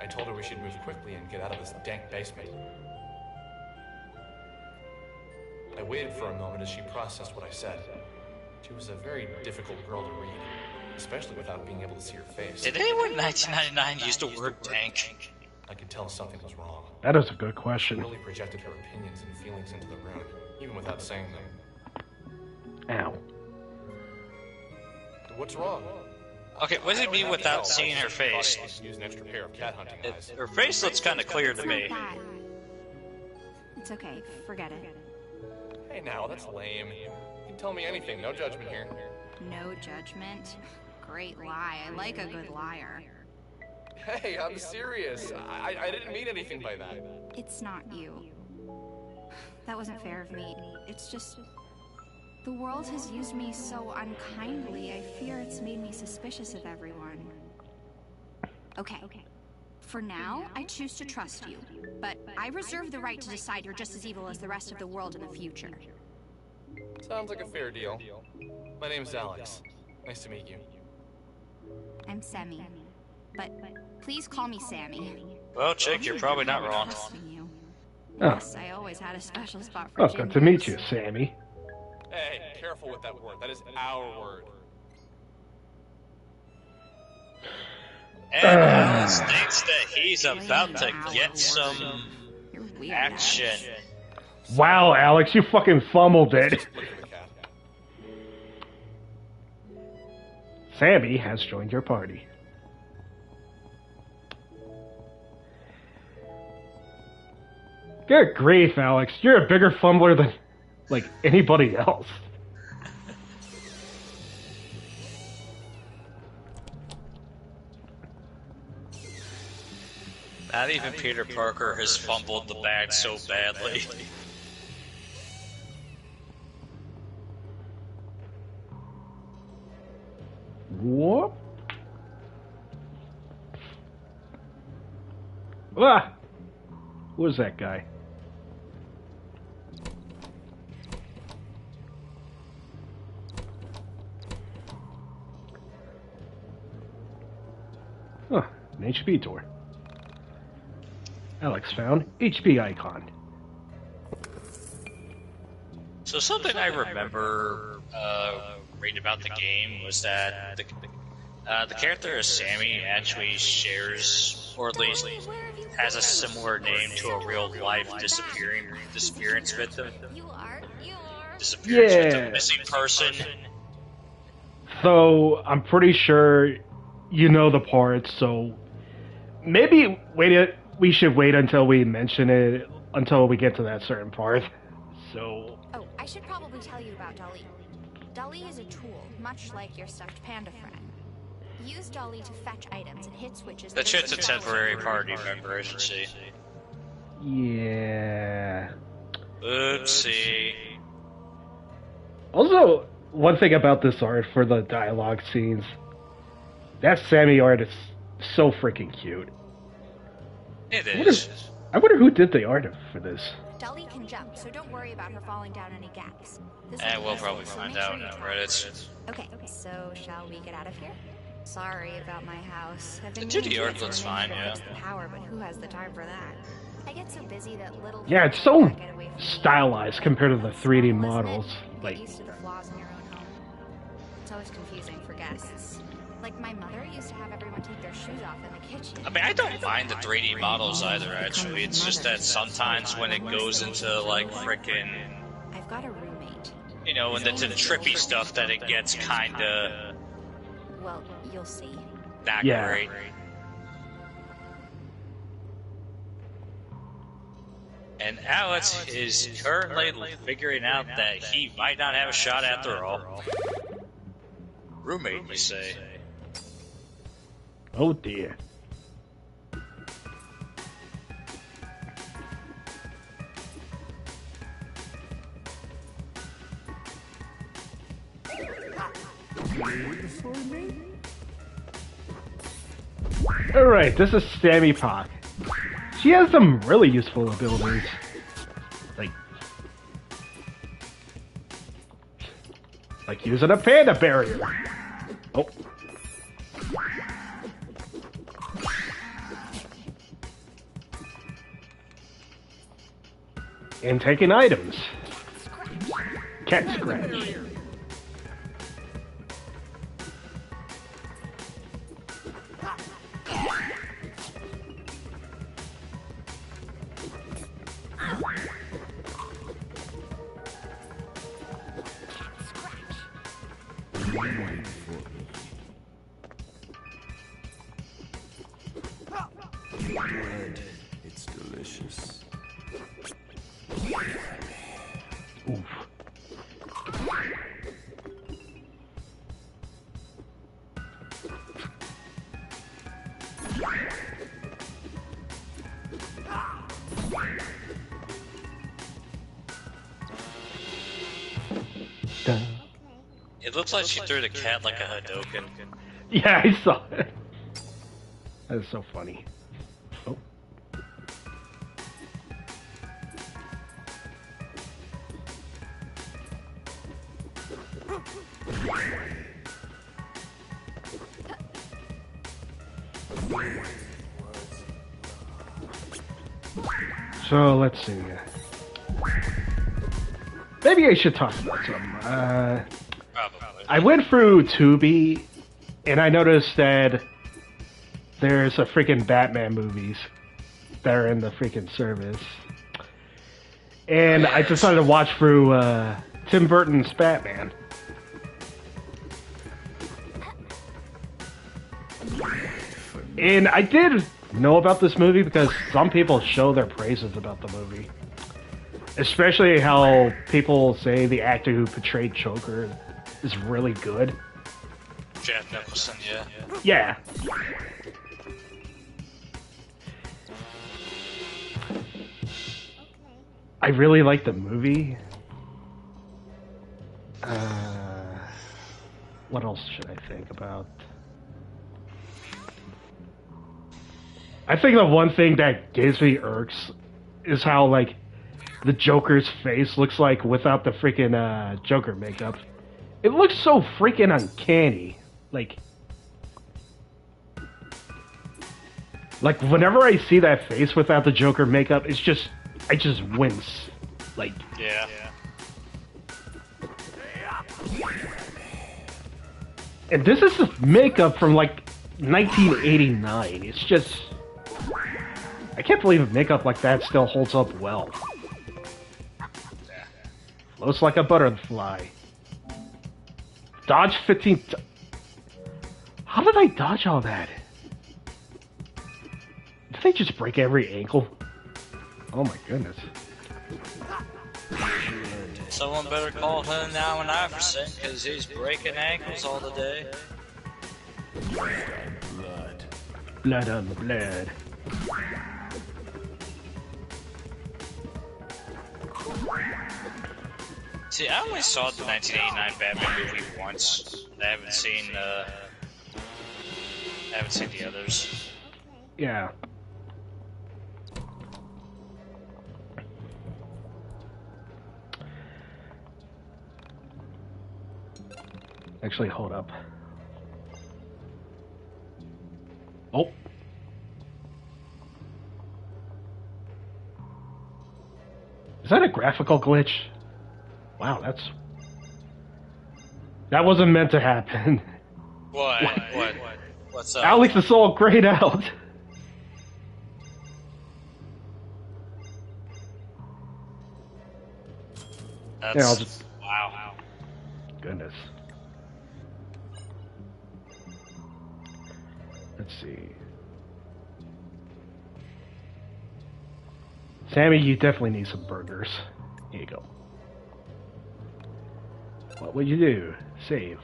I told her we should move quickly and get out of this dank basement. I waited for a moment as she processed what I said. She was a very difficult girl to read, especially without being able to see her face. Did anyone in 1999 use the word dank? I could tell something was wrong. That is a good She question. really projected her opinions and feelings into the room, even without saying them. Ow. What's wrong? Okay, what does it mean without seeing her face? Use an extra pair of cat hunting eyes. Her face looks kind of clear to me. It's okay. Forget it. Hey now, that's lame. You can tell me anything, no judgment here. No judgment. Great lie. I like a good liar. Hey, I'm serious. I didn't mean anything by that. It's not you. That wasn't fair of me. It's just... the world has used me so unkindly, I fear it's made me suspicious of everyone. Okay. For now, I choose to trust you. But I reserve the right to decide you're just as evil as the rest of the world in the future. Sounds like a fair deal. My name's Alex. Nice to meet you. I'm Semi. But please call me Sammy. Well, chick, you're probably not wrong. Yes, I always had a special spot for Oh, good to meet you, Sammy. Hey, careful with that word. That is our word. And Alice thinks that he's about to get some action. Wow, Alex, you fucking fumbled it. Sammy has joined your party. Good grief, Alex. You're a bigger fumbler than, like, anybody else. Not even Peter Parker has fumbled the bag so badly. Whoop. Ah! Who was that guy? Huh, an HP door. Alex found HP icon. So something I remember reading about the game was that the character of Sammy actually shares, or at least has a similar name to a real life disappearance victim. Disappearance victim, missing person. So I'm pretty sure you know the part. So maybe we should wait until we mention it, until we get to that certain part. So. Oh, I should probably tell you about Dolly. Dolly is a tool, much like your stuffed panda friend. Use Dolly to fetch items and hit switches. That shit's a temporary party member, I should see. Yeah. Oopsie. Also, one thing about this art for the dialogue scenes, that Sammy art is so freaking cute. It is. I wonder who did the art for this. Dolly can jump, so don't worry about her falling down any gaps. And we'll probably find out on Reddit. Okay, so shall we get out of here? Sorry about my house. The 2D art looks fine, yeah. Power, but who has the time for that? I get so busy that little. Yeah, it's so stylized compared to the 3D models. Like. Get used to the flaws in your own home. It's always confusing for guests. Like my mother used to have everyone take their shoes off in the kitchen. I mean, I don't mind the 3D models either, actually. It's just that sometimes when it goes into, like, frickin'... I've got a roommate. You know, and into trippy stuff that it gets kinda... Well, you'll see. Not great. And Alex is currently figuring out that he might not have a shot after all. Roommate, you say? Oh dear. Alright, this is Sammy Pak. She has some really useful abilities. Like using a panda barrier. Oh. And taking items. Cat scratch. Good. It's delicious. Oof. Dun. It looks like she threw the cat like a Hadoken. Yeah, I saw it. That is so funny. Oh. So let's see. Maybe I should talk about something. I went through Tubi, and I noticed that there's a freaking Batman movies that are in the freaking service. And I decided to watch through Tim Burton's Batman. And I did know about this movie because some people show their praises about the movie. Especially how people say the actor who portrayed Joker is really good. Jack Nicholson, yeah. Yeah. I really like the movie. What else should I think about? I think the one thing that gives me irks is how, like, the Joker's face looks like without the freaking Joker makeup. It looks so freaking uncanny. Like whenever I see that face without the Joker makeup, it's just, I just wince. Like, yeah. And this is the makeup from like 1989. It's just, I can't believe makeup like that still holds up well. Floats like a butterfly. Dodge 15. How did I dodge all that? Did they just break every ankle? Oh my goodness. Someone better call him now and Iverson, because he's breaking ankles all the day. Blood. Blood on the blood. See, I only saw the 1989 Batman movie once. I haven't seen the others. Yeah. Actually, hold up. Oh. Is that a graphical glitch? Wow, that wasn't meant to happen. What? What's up? Alex is all grayed out. That's, yeah, I'll just... Wow. Goodness. Let's see. Sammy, you definitely need some burgers. Here you go. What would you do? Save.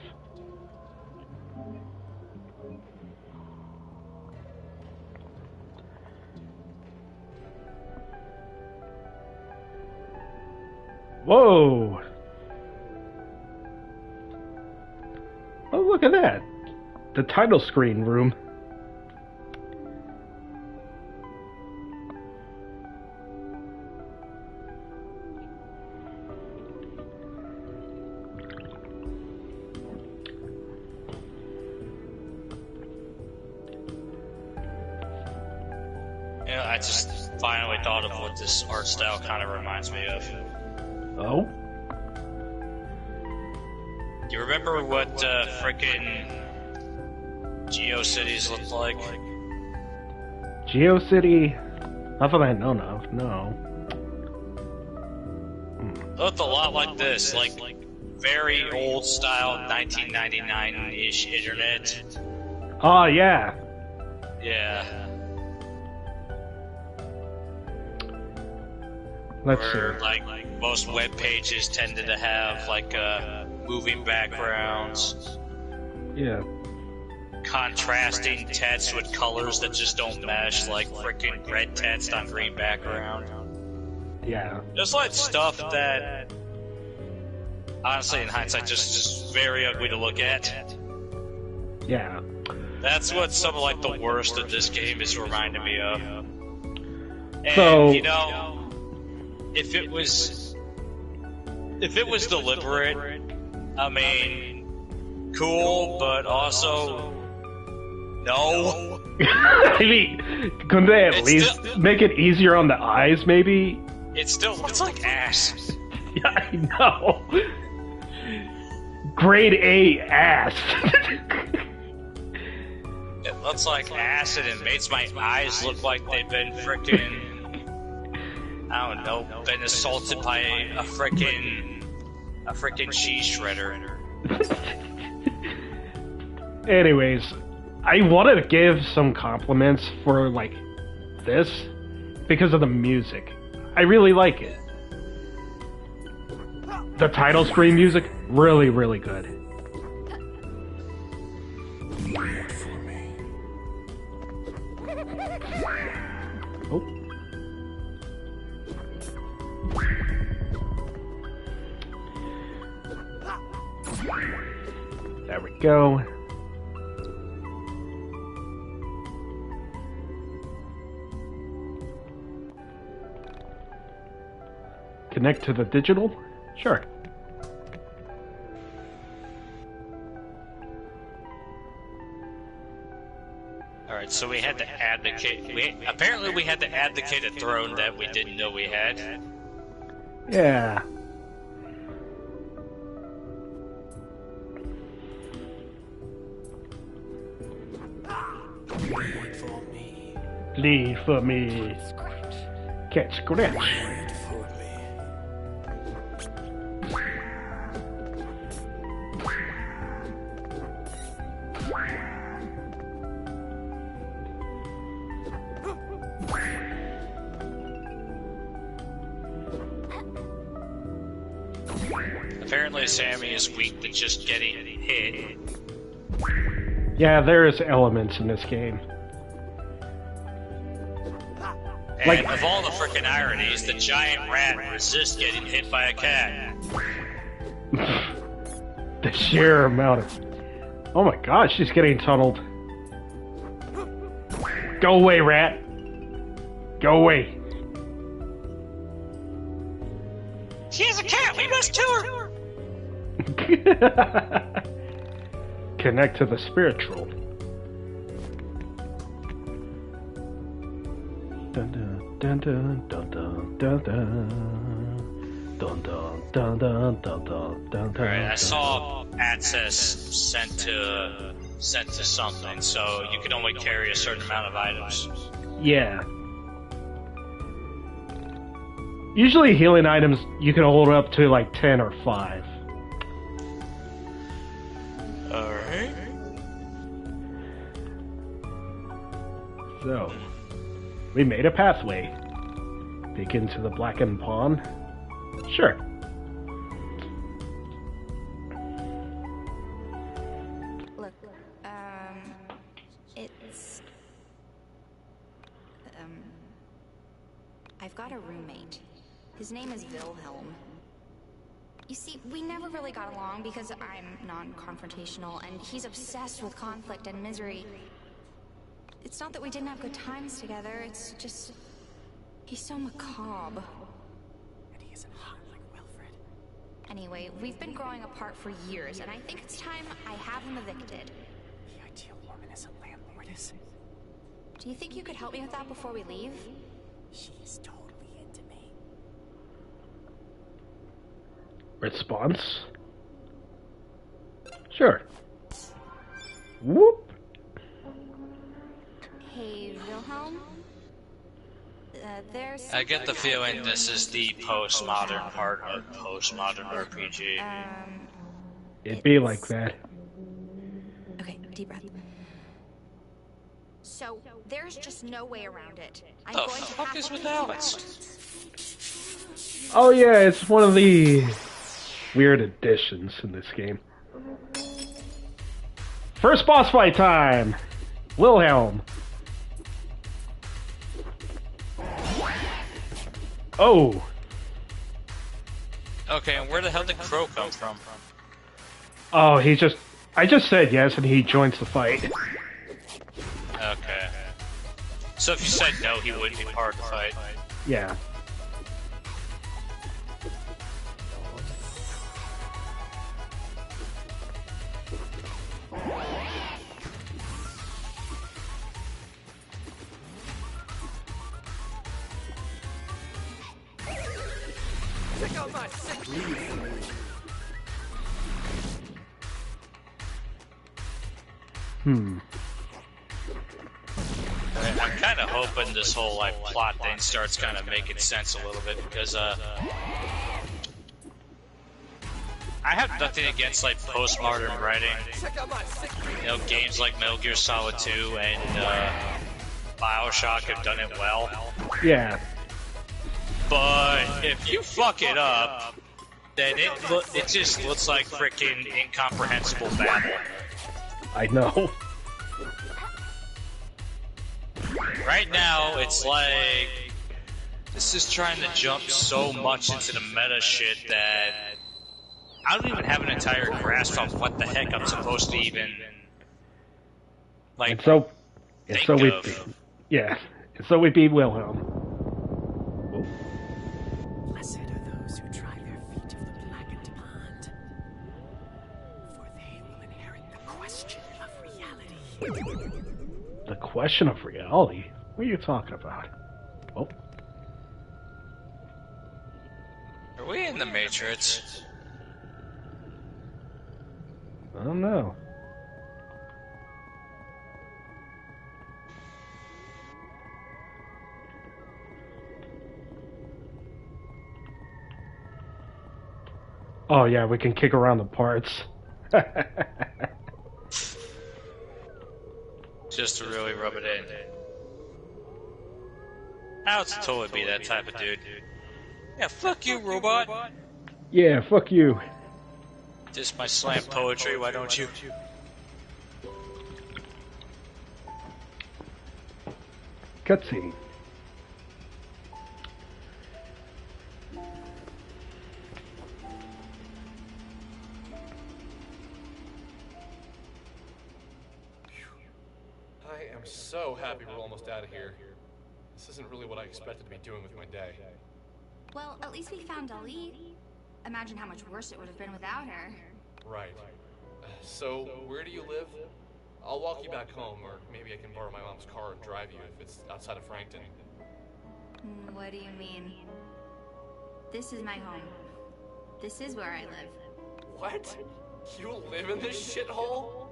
Whoa! Oh, look at that. The title screen room. I just finally thought of what this art style kind of reminds me of. Oh? You remember what frickin' GeoCities looked like? GeoCity? Not that I know of, no. It looked a lot like this, like very old style 1999-ish internet. Oh, yeah. Yeah. Let's where, see. like most web pages tended to have like moving backgrounds, Yeah. contrasting text with colors that just don't mesh, like freaking red text on green background. Yeah. Just like stuff that, honestly, in hindsight, just very ugly to look at. Yeah. That's what some of like the worst of this game is reminding me of. And So, you know, if it was deliberate, I mean, cool, but also no. I mean, couldn't they at least make it easier on the eyes, maybe? It still looks like ass. Yeah, I know. Grade A ass. It looks like acid and makes my eyes look like they've been frickin', I don't know, been assaulted by a frickin' cheese shredder. Anyways, I wanted to give some compliments for, like, this because of the music. I really like it. The title screen music, really, really good. Oh. There we go. Connect to the digital? Sure. Alright, so we had to advocate. Apparently we had to advocate a throne that we didn't know we had. Yeah. Plead for me. Can't scratch. Apparently Sammy is weak to just getting hit. Yeah, there's elements in this game. And like, of all the frickin' ironies, the giant rat resists getting hit by a cat. The sheer amount of... Oh my god, she's getting tunneled. Go away, rat. Go away. She is a cat, we must kill her! Connect to the spiritual. Dun dun dun dun dun dun dun dun dun dun dun dun dun. Alright, I saw access sent to something, so you can only carry a certain amount of items. Yeah. Usually healing items you can hold up to like 10 or 5. Alright. So, we made a pathway. Dig into the blackened pond? Sure. Look, it's... I've got a roommate. His name is Wilhelm. You see, we never really got along because I'm non-confrontational, and he's obsessed with conflict and misery. It's not that we didn't have good times together, it's just... he's so macabre. And he isn't hot like Wilfred. Anyway, we've been growing apart for years, and I think it's time I have him evicted. The ideal woman is a landlordess. Do you think you could help me with that before we leave? She's totally into me. Response? Sure. Whoop. Hey, Wilhelm? There's... I get the feeling this is the postmodern part of postmodern RPG. It'd be like that. Okay, deep breath. So, there's just no way around it. I'm The going to fuck have is to with kick you Alex? out. Oh yeah, it's one of the weird additions in this game. First boss fight time! Wilhelm. Oh! Okay, and where the hell did Crow come from? Oh, I just said yes and he joins the fight. Okay. So if you said no, he wouldn't be part of the fight. Yeah. Check out my sick. I'm kind of hoping this whole like plot thing starts kind of making sense a little bit because I have nothing against like postmodern writing. You know, games like Metal Gear Solid 2 and BioShock have done it well. Yeah. But if you fuck it up, then it just looks like freaking incomprehensible babble. I know. Right now, it's like this is trying to jump so much into the meta shit that I don't even have an entire grasp on what the heck I'm supposed to even like. And so we beat Wilhelm. Blessed are those who dry their feet of the blackened pond, for they will inherit the question of reality. The question of reality? What are you talking about? Oh. Are we in the Matrix? I don't know. Oh yeah, we can kick around the parts. Just to really rub it in. I would totally be that type of dude. Yeah, fuck you, robot. Yeah, fuck you. Just my slam poetry, why don't you? Cutscene. I am so happy we're almost out of here. This isn't really what I expected to be doing with my day. Well, at least we found Ali. Imagine how much worse it would have been without her. Right. So, where do you live? I'll walk you back home, or maybe I can borrow my mom's car and drive you if it's outside of Frankton. What do you mean? This is my home. This is where I live. What? You live in this shithole?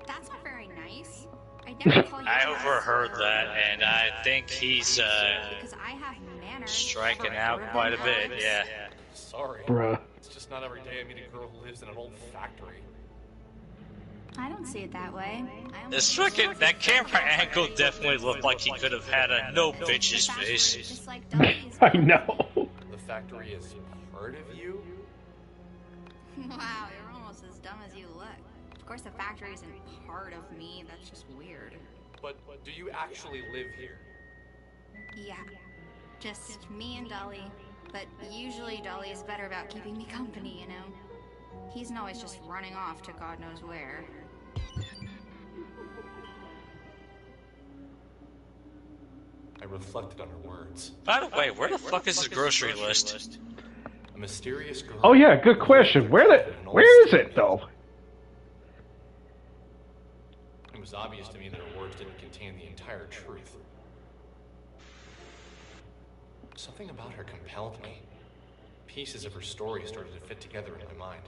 That's not very nice. I'd never call you. I overheard that, and I think he's because I have manners. striking out quite a bit. Yeah. Sorry. Bruh. It's just not every day I meet a girl who lives in an old factory. I don't see it that way. This fucking that camera angle definitely looked like he could have had a no bitches face. I know. The factory is part of you? Wow, you're almost as dumb as you look. Of course, the factory isn't part of me. That's just weird. But do you actually live here? Yeah, just me and Dolly. But usually Dolly is better about keeping me company, you know? He's not always just running off to God knows where. I reflected on her words. By the way, where the fuck is the grocery list? A mysterious girl. Oh yeah, good question. Where is it though? It was obvious to me that her words didn't contain the entire truth. Something about her compelled me. Pieces of her story started to fit together in my mind.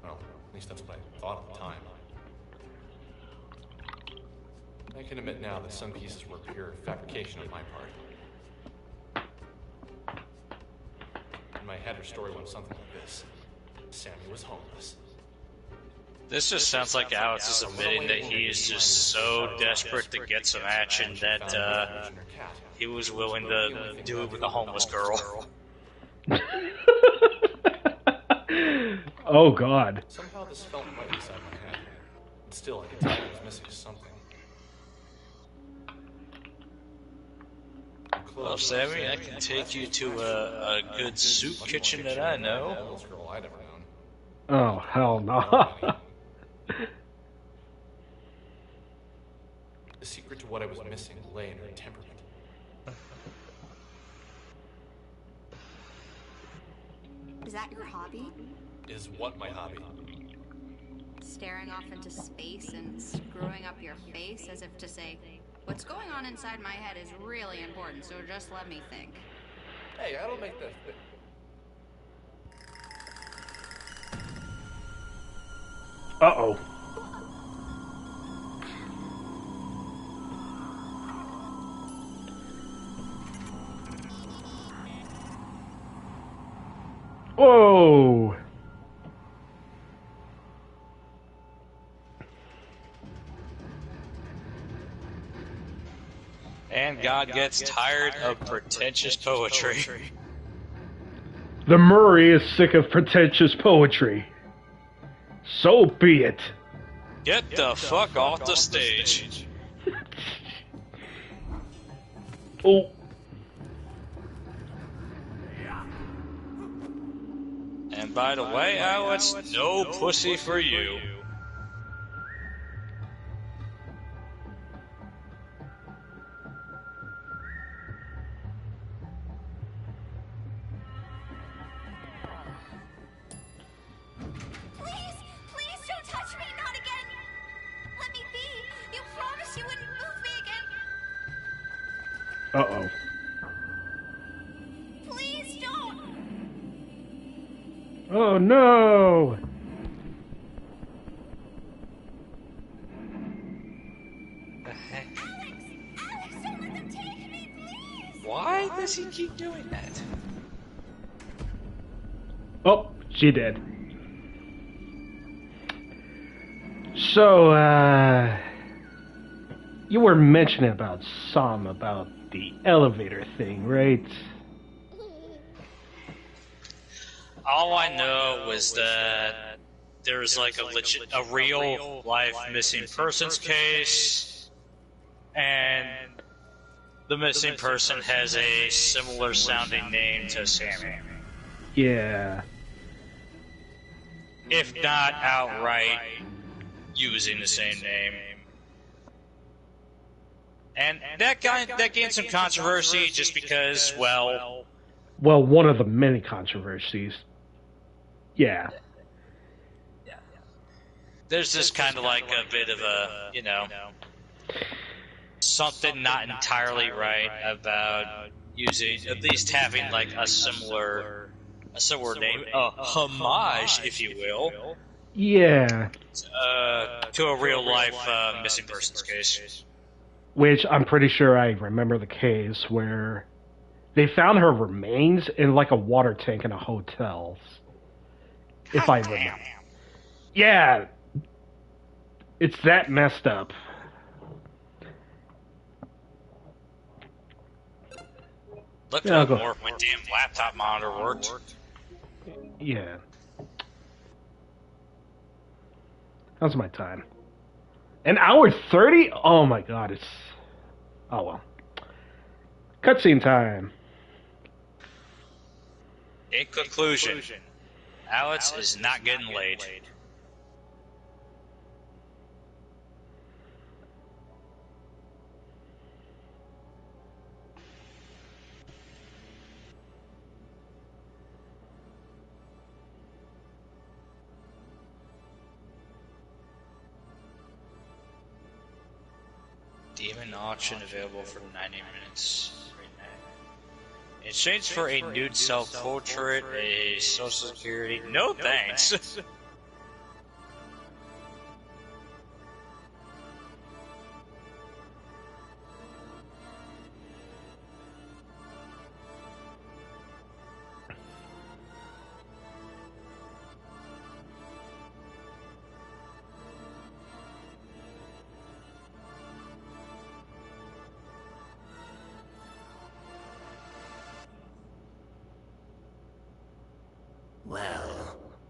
Well, at least that's what I thought at the time. I can admit now that some pieces were pure fabrication on my part. In my head, her story went something like this. Sammy was homeless. This just sounds like Alex is admitting that he is just so desperate to get some action that he was willing to do it with a homeless girl. Oh God. Somehow this felt right inside my head. And still, I could tell I was missing something. Well, Sammy, I can take you to a good soup kitchen that I know. Oh, hell no. The secret to what I was missing lay in her temperament. Is that your hobby? Is what my hobby? Staring off into space and screwing up your face as if to say, what's going on inside my head is really important, so just let me think. Hey, I don't make that fit. Uh-oh. Whoa! And God gets tired of pretentious poetry. The Murray is sick of pretentious poetry. So be it. Get the fuck off the stage. Oh. And by the way, Alex, no pussy for you. Please don't touch me, not again. Let me be. You promised you wouldn't move me again. Uh-oh. Please don't. Oh no! The heck? Alex, don't let them take me, please. Why does he keep doing that? Oh, she did. So, you were mentioning about the elevator thing, right? All I know was that there's like a real life missing persons case, and the missing person has a similar sounding name to Sammy. Yeah. If not outright using the same name. And that gained some controversy just because, well, one of the many controversies. Yeah. There's just kind of like a bit of a, something not entirely right about using, at least having like a similar name, a homage, if you will. Yeah. To a real life missing persons case. Which I'm pretty sure I remember the case where they found her remains in like a water tank in a hotel. If I remember. Yeah. It's that messed up. Look it up more if my damn laptop monitor worked. Yeah. How's my time? 1:30? Oh my god, it's... Oh well. Cutscene time. In conclusion, Alex is not getting laid. Demon auction available for 90 minutes. In exchange for a nude self-portrait, a social security. No thanks.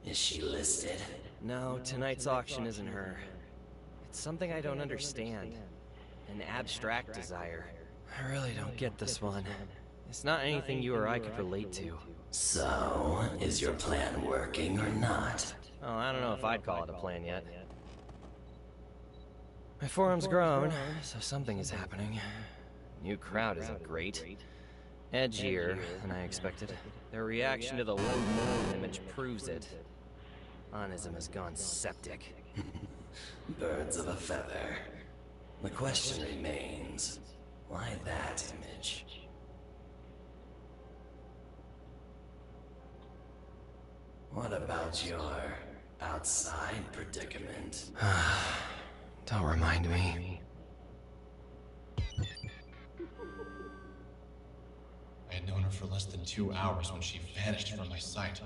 Is she listed? No, tonight's auction isn't her. It's something I don't understand. An abstract desire. I really don't get this one. It's not anything you or I could relate to. So, is your plan working or not? Oh, I don't know if I'd call it a plan yet. My forum's grown, so something is happening. New crowd isn't great. Edgier than I expected. Their reaction to the low image proves it. Onism has gone septic. Birds of a feather. The question remains, why that image? What about your outside predicament? Don't remind me. I had known her for less than 2 hours when she vanished from my sight.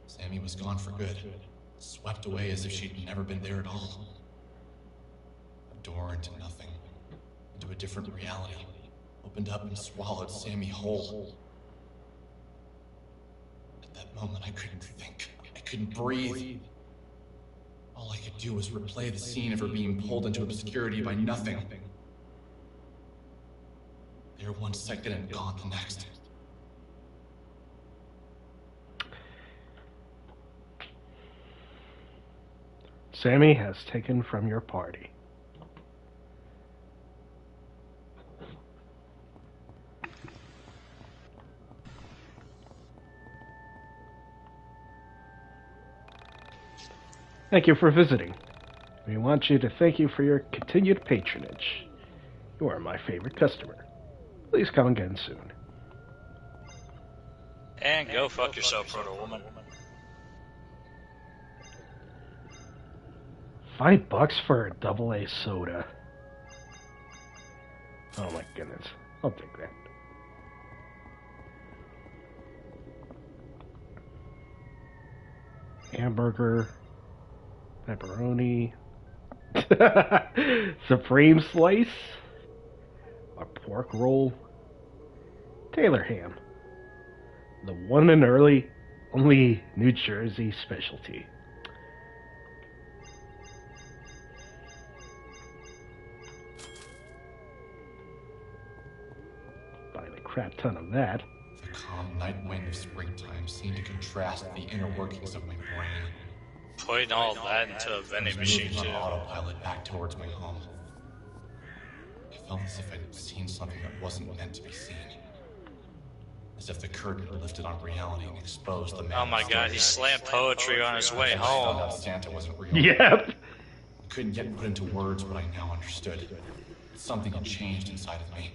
Sammy was gone for good, swept away as if she'd never been there at all. A door into nothing, into a different reality, opened up and swallowed Sammy whole. At that moment, I couldn't think. I couldn't breathe. All I could do was replay the scene of her being pulled into obscurity by nothing. There one second and gone the next. Sammy has taken from your party. Thank you for visiting. We want you to thank you for your continued patronage. You are my favorite customer. Please come again soon. And go fuck yourself, proto-woman. $5 for a AA soda. Oh my goodness. I'll take that. Hamburger. Pepperoni. Supreme slice. A pork roll. Taylor ham. The one and only New Jersey specialty. Crap ton of that. The calm night wind of springtime seemed to contrast the inner workings of my brain. Putting all that into a vending machine too. On autopilot back towards my home. I felt as if I'd seen something that wasn't meant to be seen. As if the curtain had lifted on reality and exposed the man. Oh my god, he slammed poetry on his way home. I found out Santa wasn't real. Yep. I couldn't yet put into words what I now understood. Something had changed inside of me.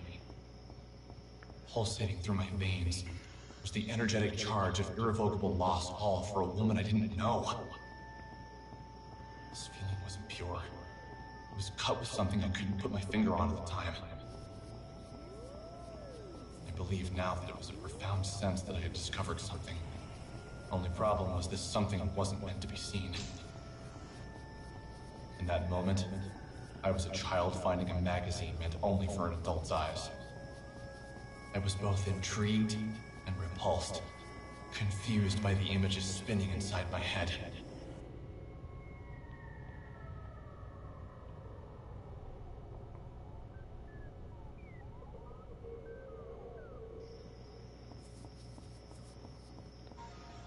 Pulsating through my veins was the energetic charge of irrevocable loss, all for a woman I didn't know. This feeling wasn't pure. It was cut with something I couldn't put my finger on at the time. I believe now that it was a profound sense that I had discovered something. Only problem was this something wasn't meant to be seen. In that moment, I was a child finding a magazine meant only for an adult's eyes. I was both intrigued and repulsed, confused by the images spinning inside my head.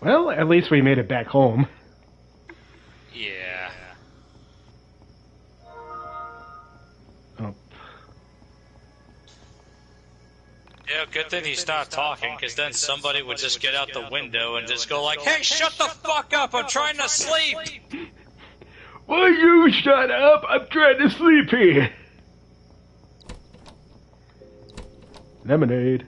Well, at least we made it back home. Yeah. Oh. Yeah, good thing he's not talking, because then somebody would just get out the window and just go like, "Hey, shut the fuck up, I'm trying to sleep!" Will you shut up? I'm trying to sleep here. Lemonade.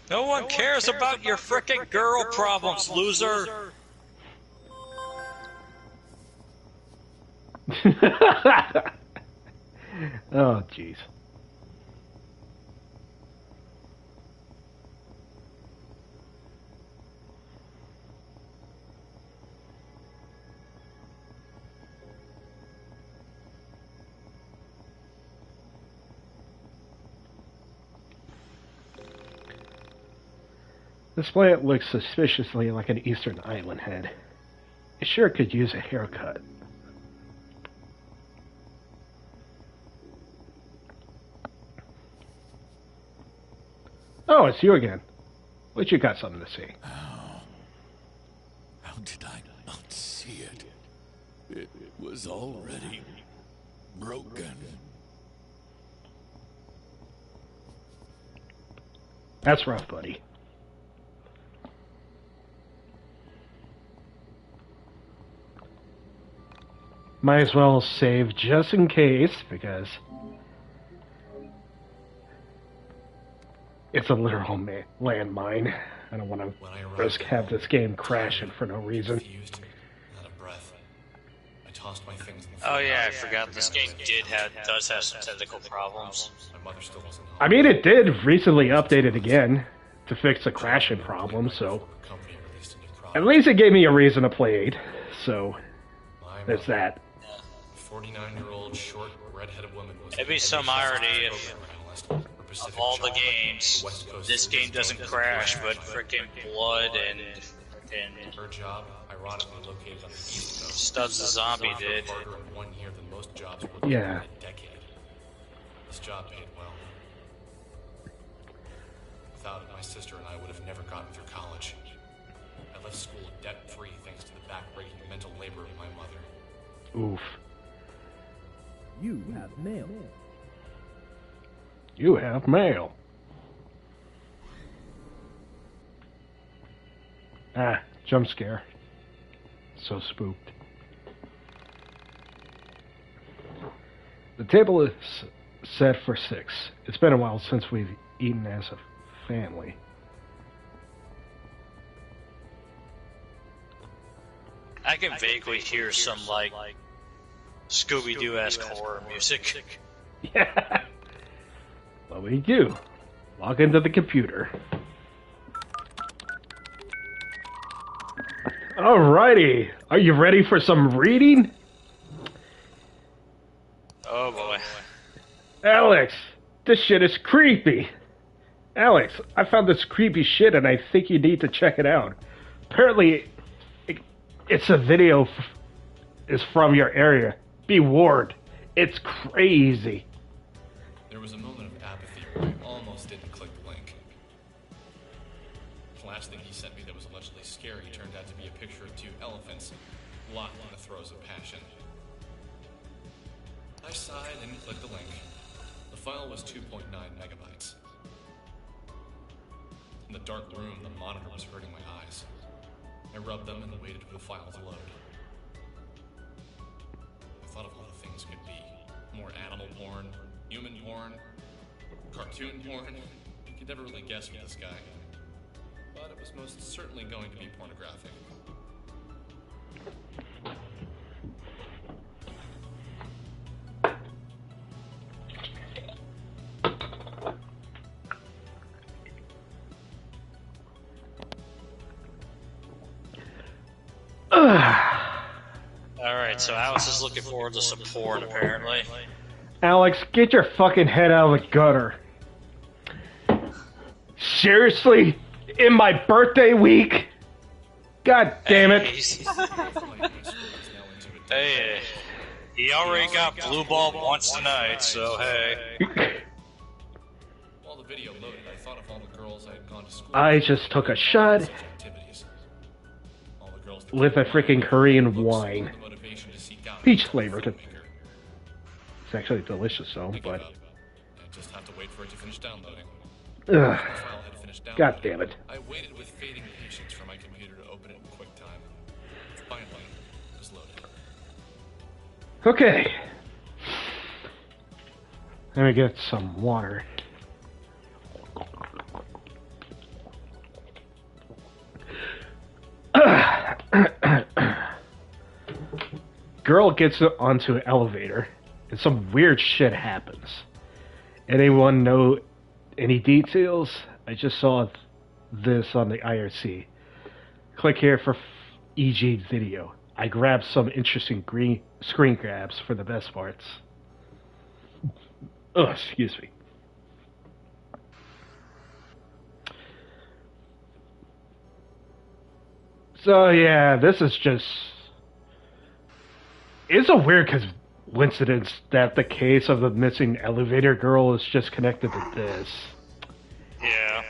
No one cares about your frickin' girl problems, loser! Oh, jeez. This plant looks suspiciously like an Eastern Island head. It sure could use a haircut. Oh, it's you again. But you got something to say. How did I not see it? It was already broken. That's rough, buddy. Might as well save just in case, because it's a literal landmine. I don't want to risk have this game crashing for no reason. Out of breath. I tossed my things in the Oh yeah, I forgot this game does have some technical problems. My mother still wasn't home. I mean, it did recently update it again to fix the crashing problem, so at least it gave me a reason to play 8. So there's that. 49-year-old short redheaded woman was. It'd be some irony if of all the games, this game doesn't crash, but frickin' Blood and frickin' her job, ironically located on the East Coast. Stubbs the Zombie did. Harder in 1 year than most jobs would Yeah. in a decade. This job paid well. Without it, my sister and I would have never gotten through college. I left school debt-free thanks to the back-breaking mental labor of my mother. Oof. You have mail. You have mail. Ah, jump scare. So spooked. The table is set for 6. It's been a while since we've eaten as a family. I can vaguely hear some, like, Scooby-Doo-esque horror music. Yeah. What do we do? Log into the computer. Alrighty. Are you ready for some reading? Oh boy. Alex, this shit is creepy. Alex, I found this creepy shit and I think you need to check it out. Apparently, it's a video is from your area. Be warned. It's crazy. There was a moment of apathy where I almost didn't click the link. The last thing he sent me that was allegedly scary turned out to be a picture of 2 elephants locked in the throes of passion. I sighed and clicked the link. The file was 2.9 megabytes. In the dark room, the monitor was hurting my eyes. I rubbed them and waited for the file to load. I thought of all the things could be. More animal porn, human porn, cartoon porn. You could never really guess with this guy. But it was most certainly going to be pornographic. Alright, so Alice is looking forward to some porn, apparently. Alex, get your fucking head out of the gutter. Seriously? In my birthday week? God damn it. Hey, he already got blue balled once tonight, so hey. While the video loaded, I thought of all the girls I had gone to school with. I just took a shot with a freaking Korean wine. Peach flavored. It's actually delicious though, but... I just have to wait for it to finish downloading. Ugh. God damn it. I waited with fading patience for my computer to open it in QuickTime. Finally, it was loaded. Okay. Let me get some water. Girl gets onto an elevator and some weird shit happens. Anyone know any details? I just saw this on the IRC. Click here for EG video. I grabbed some interesting screen grabs for the best parts. Oh, excuse me. So yeah, this is just... It's a weird coincidence that the case of the missing elevator girl is just connected to this. Yeah.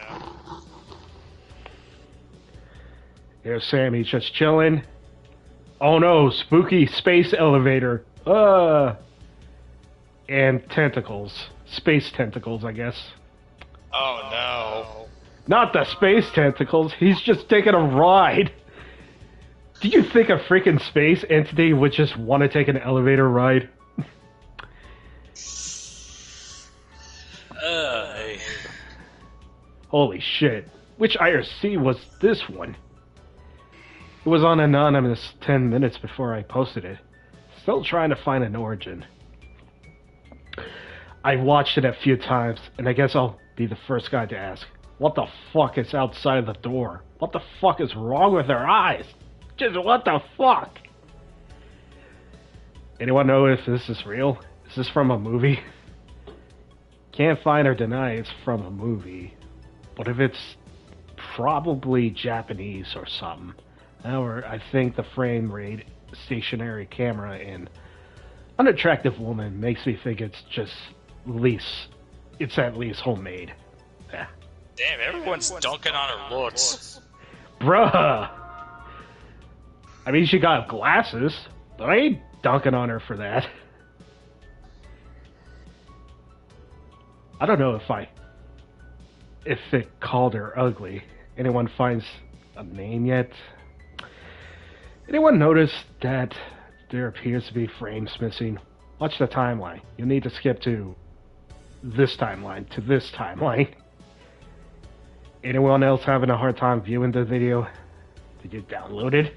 Here's Sammy just chilling. Oh no, spooky space elevator. And tentacles. Space tentacles, I guess. Oh no. Not the space tentacles, he's just taking a ride. Do you think a freaking space entity would just want to take an elevator ride? Holy shit. Which IRC was this one? It was on Anonymous 10 minutes before I posted it. Still trying to find an origin. I watched it a few times, and I guess I'll be the first guy to ask, what the fuck is outside the door? What the fuck is wrong with her eyes? Just what the fuck? Anyone know if this is real? Is this from a movie? Can't find or deny it's from a movie. But if it's probably Japanese or something. However, I think the frame rate, stationary camera, and unattractive woman makes me think it's at least homemade. Yeah. Damn, everyone's dunking on her looks. Bruh! I mean, she got glasses, but I ain't dunking on her for that. I don't know if it called her ugly. Anyone finds a name yet? Anyone notice that there appears to be frames missing? Watch the timeline. You'll need to skip to this timeline, to this timeline. Anyone else having a hard time viewing the video? Did you download it?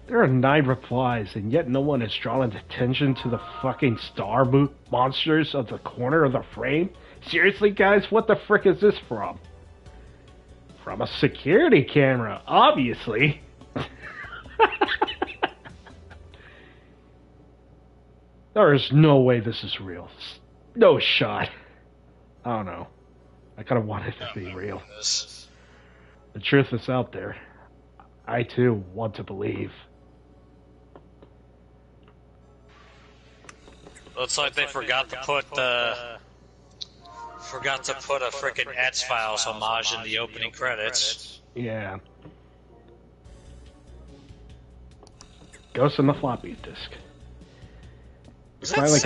There are 9 replies, and yet no one is drawing attention to the fucking star monsters of the corner of the frame? Seriously, guys, what the frick is this from? From a security camera, obviously. There is no way this is real. No shot. I don't know. I kind of want it to be real. The truth is out there. I too want to believe. Looks like they forgot to put a frickin' X-Files homage in the opening credits. Yeah. Ghost in the floppy disk. Finally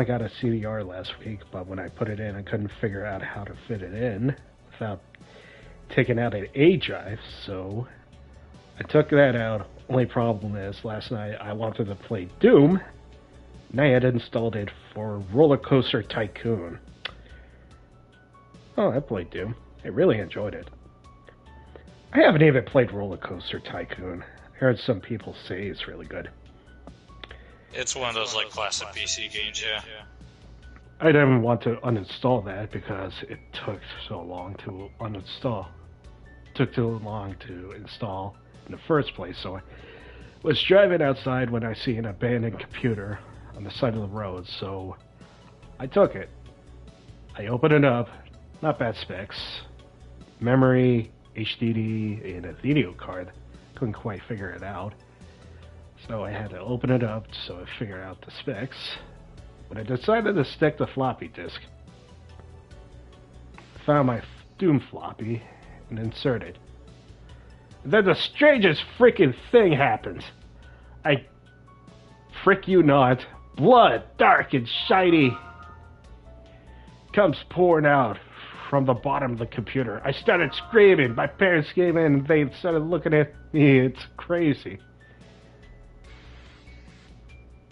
got a CDR last week, but when I put it in, I couldn't figure out how to fit it in without taking out an A drive, so I took that out. Only problem is, last night I wanted to play Doom, and I had installed it for Roller Coaster Tycoon. Oh, I played Doom. I really enjoyed it. I haven't even played Roller Coaster Tycoon. I heard some people say it's really good. It's one of those like classic PC games, yeah. I didn't want to uninstall that because it took so long to uninstall. It took too long to install in the first place, so I was driving outside when I see an abandoned computer on the side of the road, so I took it. I opened it up, not bad specs, memory, HDD, and a video card. Couldn't quite figure it out, so I had to open it up so I figured out the specs. But I decided to stick the floppy disk. Found my Doom floppy and inserted. And then the strangest freaking thing happens. I frick you not, blood, dark and shiny, comes pouring out from the bottom of the computer. I started screaming. My parents came in and they started looking at me. It's crazy.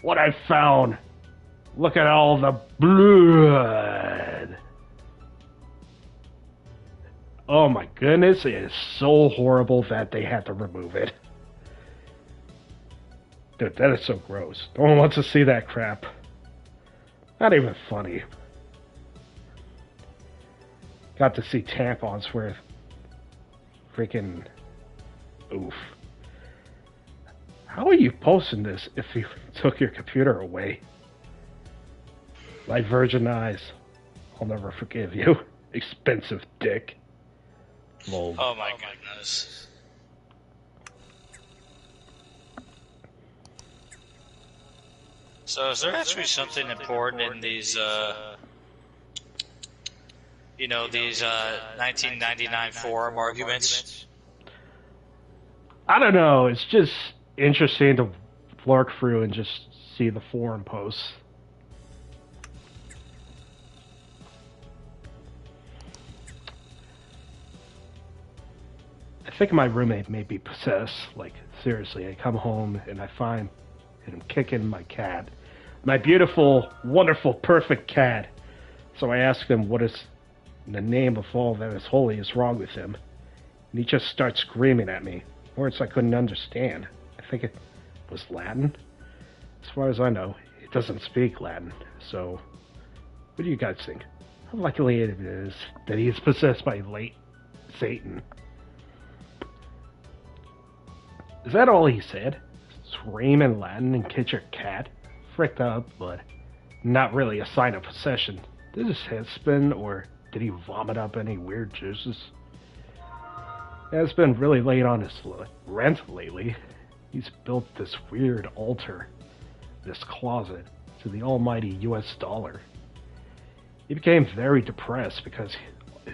What I found. Look at all the blood. Oh my goodness, it is so horrible that they had to remove it. Dude, that is so gross. No one wants to see that crap. Not even funny. Got to see tampons worth freaking oof. How are you posting this if you took your computer away? My virgin eyes, I'll never forgive you. Expensive dick. Lol. Oh my goodness. So is there actually something important in these, you know, these 1999 forum arguments? I don't know. It's just interesting to flirt through and just see the forum posts. I think my roommate may be possessed. Like, seriously, I come home and I find him kicking my cat. My beautiful, wonderful, perfect cat. So I ask him what is, in the name of all that is holy, is wrong with him. And he just starts screaming at me. Words I couldn't understand. I think it was Latin. As far as I know, it doesn't speak Latin. So, what do you guys think? How likely it is that he is possessed by late Satan? Is that all he said? Scream in Latin and kick your cat? Fricked up, but not really a sign of possession. Did his head spin, or did he vomit up any weird juices? It's been really late on his rent lately. He's built this weird altar, this closet, to the almighty US dollar. He became very depressed because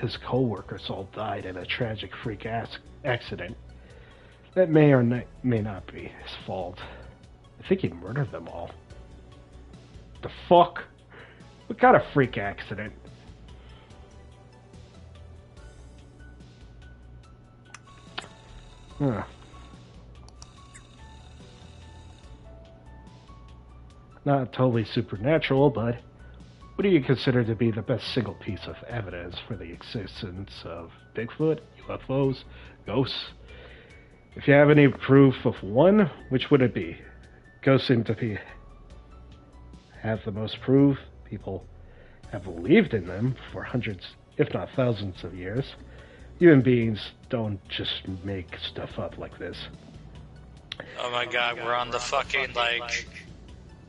his co-workers all died in a tragic freak accident. That may or may not be his fault. I think he murdered them all. The fuck? What kind of freak accident? Huh. Not totally supernatural, but what do you consider to be the best single piece of evidence for the existence of Bigfoot, UFOs, ghosts? If you have any proof of one, which would it be? Ghosts seem to have the most proof. People have believed in them for hundreds, if not thousands of years. Human beings don't just make stuff up like this. Oh my god, we're on the fucking, like,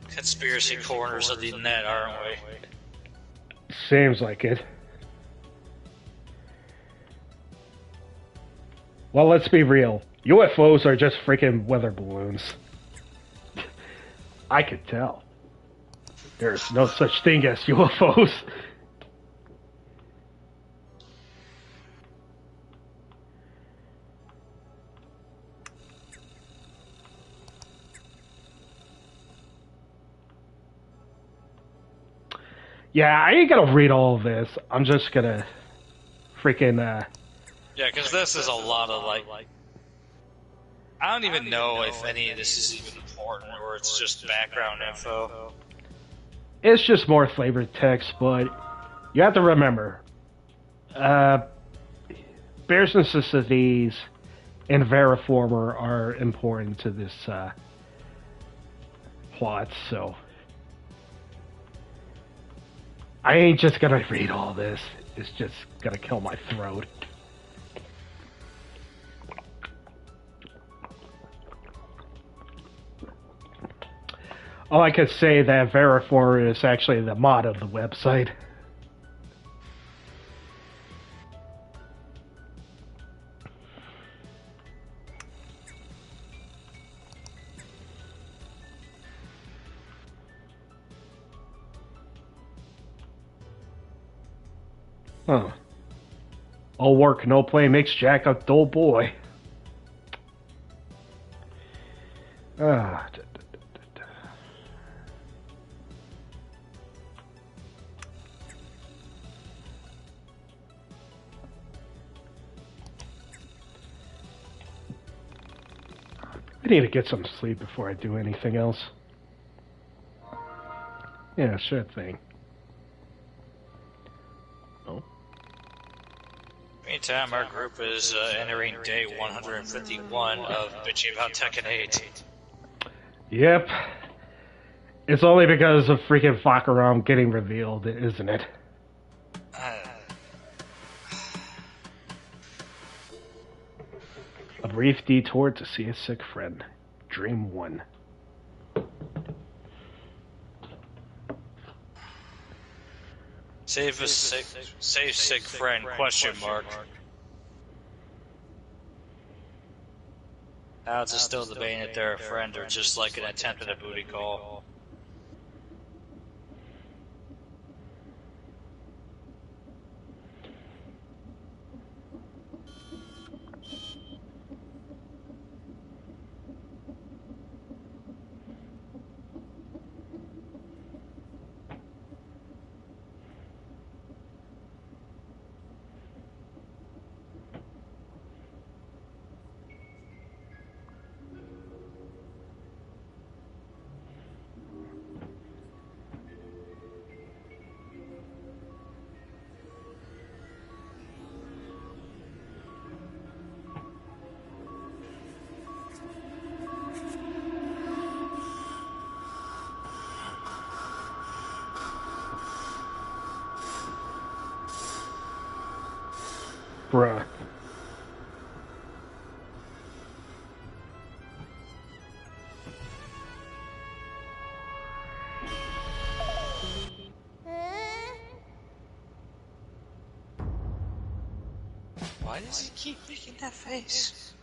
conspiracy corners of the net, aren't we? Seems like it. Well, let's be real. UFOs are just freaking weather balloons. I could tell. There's no such thing as UFOs. Yeah, I ain't gonna read all of this. I'm just gonna freaking, Yeah, because this is a lot of, like... I don't even know if any of this is even important, or it's just background info. It's just more flavored text, but you have to remember, Bears necessities and Veriformer are important to this plot, so I ain't just gonna read all this. It's just gonna kill my throat. All I could say that Veriformer is actually the mod of the website. Huh. All work, no play makes Jack a dull boy. Ah. I need to get some sleep before I do anything else. Yeah, sure thing. Oh. Meantime, our group is entering day 151 of bitching about Tekken 8. Yep. It's only because of freaking Fakaram getting revealed, isn't it? A brief detour to see a sick friend. Dream 1. Save a sick friend, question mark. Alex is still debating if they're a friend or just like an attempt at a booty call. Bruh. Why does he keep making that face?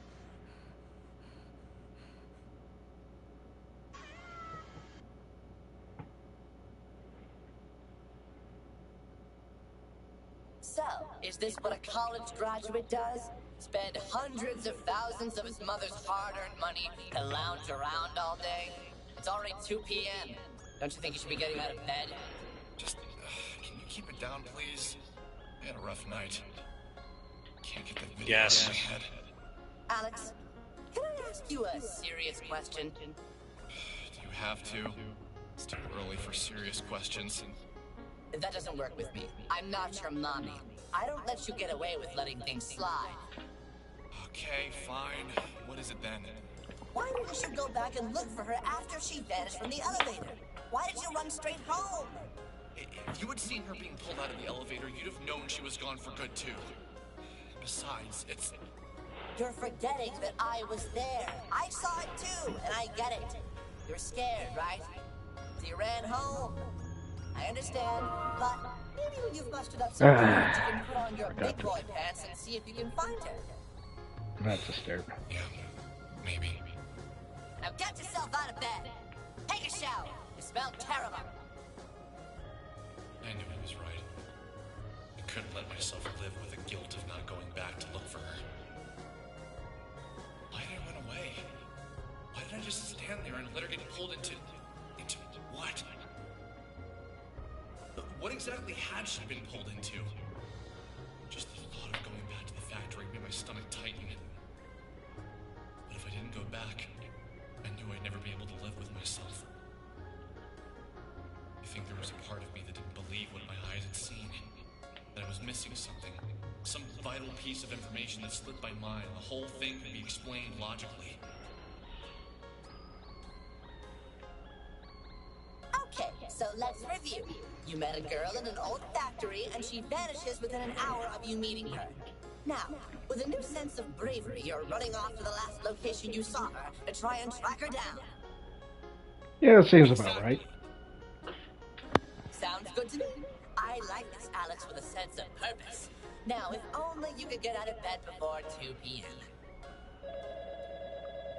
So, is this what a college graduate does? Spend hundreds of thousands of his mother's hard-earned money to lounge around all day? It's already 2 p.m. Don't you think you should be getting out of bed? Just, can you keep it down, please? I had a rough night. Can't get that video out of my head. Alex, can I ask you a serious question? Do you have to? It's too early for serious questions. That doesn't work with me. I'm not your mommy. I don't let you get away with letting things slide. Okay, fine. What is it then? Why didn't you go back and look for her after she vanished from the elevator? Why did you run straight home? If you had seen her being pulled out of the elevator, you'd have known she was gone for good, too. Besides, it's... You're forgetting that I was there. I saw it too, and I get it. You're scared, right? So you ran home. I understand, but maybe when you've mustered up some courage, you can put on your big boy pants and see if you can find her. That's disturbing. Yeah, maybe. Now get yourself out of bed. Take a shower. You smell terrible. I knew he was right. I couldn't let myself live with the guilt of not going back to look for her. Why did I run away? Why did I just stand there and let her get pulled into what? What exactly had she been pulled into? Just the thought of going back to the factory made my stomach tighten. But if I didn't go back, I knew I'd never be able to live with myself. I think there was a part of me that didn't believe what my eyes had seen. That I was missing something. Some vital piece of information that slipped my mind. The whole thing could be explained logically. Okay, so let's review. You met a girl in an old factory, and she vanishes within an hour of you meeting her. Now, with a new sense of bravery, you're running off to the last location you saw her to try and track her down. Yeah, it seems about right. Sounds good to me. I like this Alex with a sense of purpose. Now, if only you could get out of bed before 2 p.m.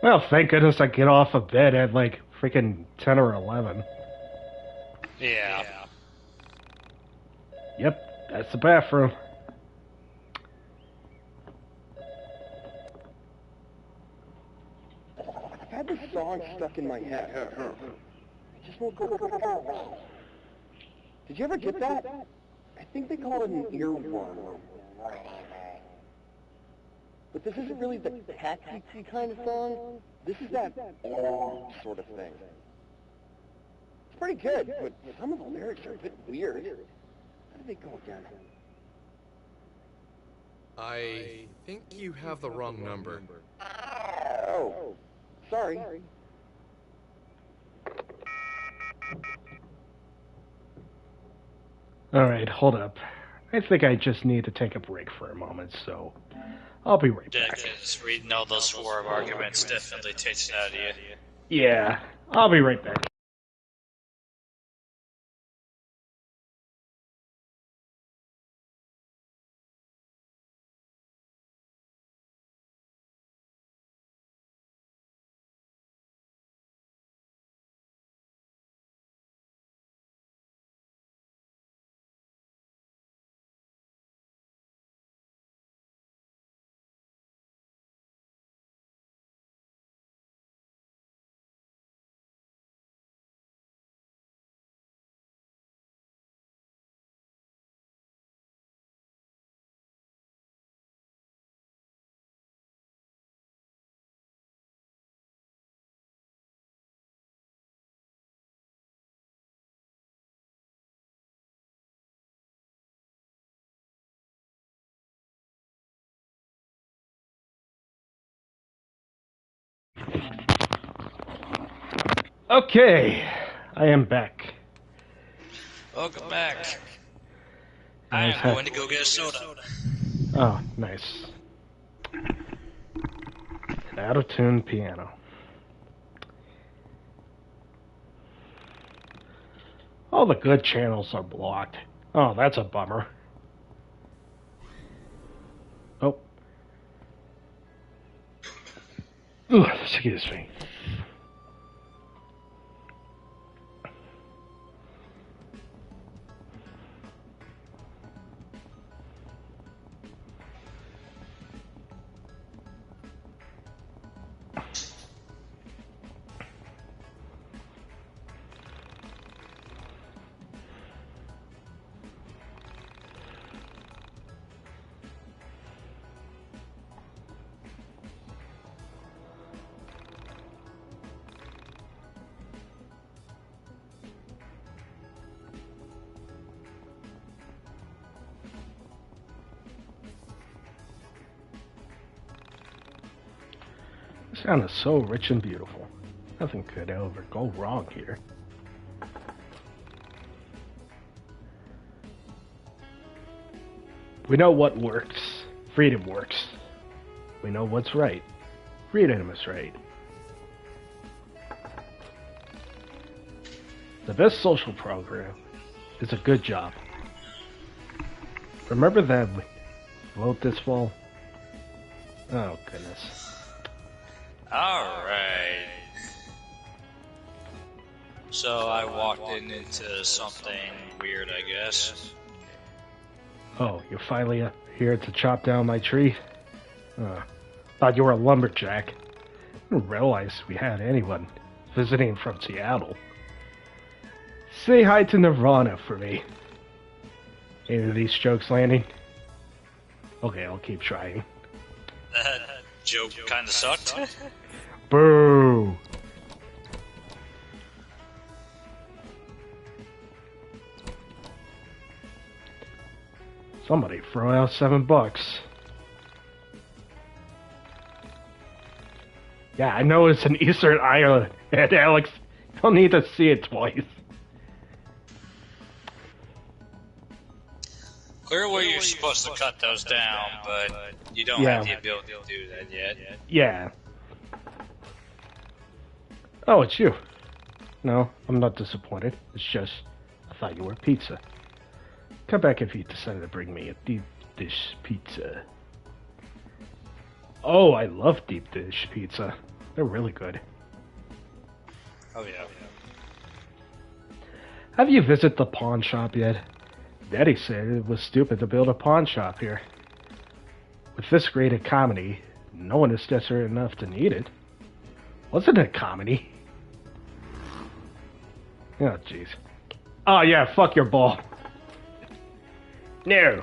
Well, thank goodness I get off of bed at like freaking 10 or 11. Yeah. Yep, that's the bathroom. I've had this song stuck in my head. I just won't go. Did you ever get that? I think they call it an earworm. But this isn't really the catchy kind of song. This is that sort of thing. It's pretty good, but some of the lyrics are a bit weird. How do they go again? I think you have the wrong number. Oh, sorry. Alright, hold up. I think I just need to take a break for a moment, so I'll be right back. Because reading all those war arguments definitely takes it out of you. Yeah, I'll be right back. Okay, I am back. Welcome back. I am going to go get a soda. Oh, nice. An out-of-tune piano. All the good channels are blocked. Oh, that's a bummer. Oh. Ugh, excuse me. This town is so rich and beautiful. Nothing could ever go wrong here. We know what works. Freedom works. We know what's right. Freedom is right. The best social program is a good job. Remember that vote this fall? Oh, goodness. Alright. So I walked into something weird, I guess. Oh, you're finally here to chop down my tree? Thought you were a lumberjack. Didn't realize we had anyone visiting from Seattle. Say hi to Nirvana for me. Any of these jokes landing? Okay, I'll keep trying. That joke kinda sucked. Boo! Somebody throw out $7. Yeah, I know it's an Eastern Island, and Alex, you don't need to see it twice. Clearly you're supposed to cut those down, but you don't have the ability to do that yet. Yeah. Oh, it's you. No, I'm not disappointed. It's just, I thought you were pizza. Come back if you decided to bring me a deep dish pizza. Oh, I love deep dish pizza. They're really good. Oh yeah. Have you visited the pawn shop yet? Daddy said it was stupid to build a pawn shop here. With this great a comedy, no one is desperate enough to need it. Wasn't it a comedy? Oh, jeez. Oh, yeah, fuck your ball. No.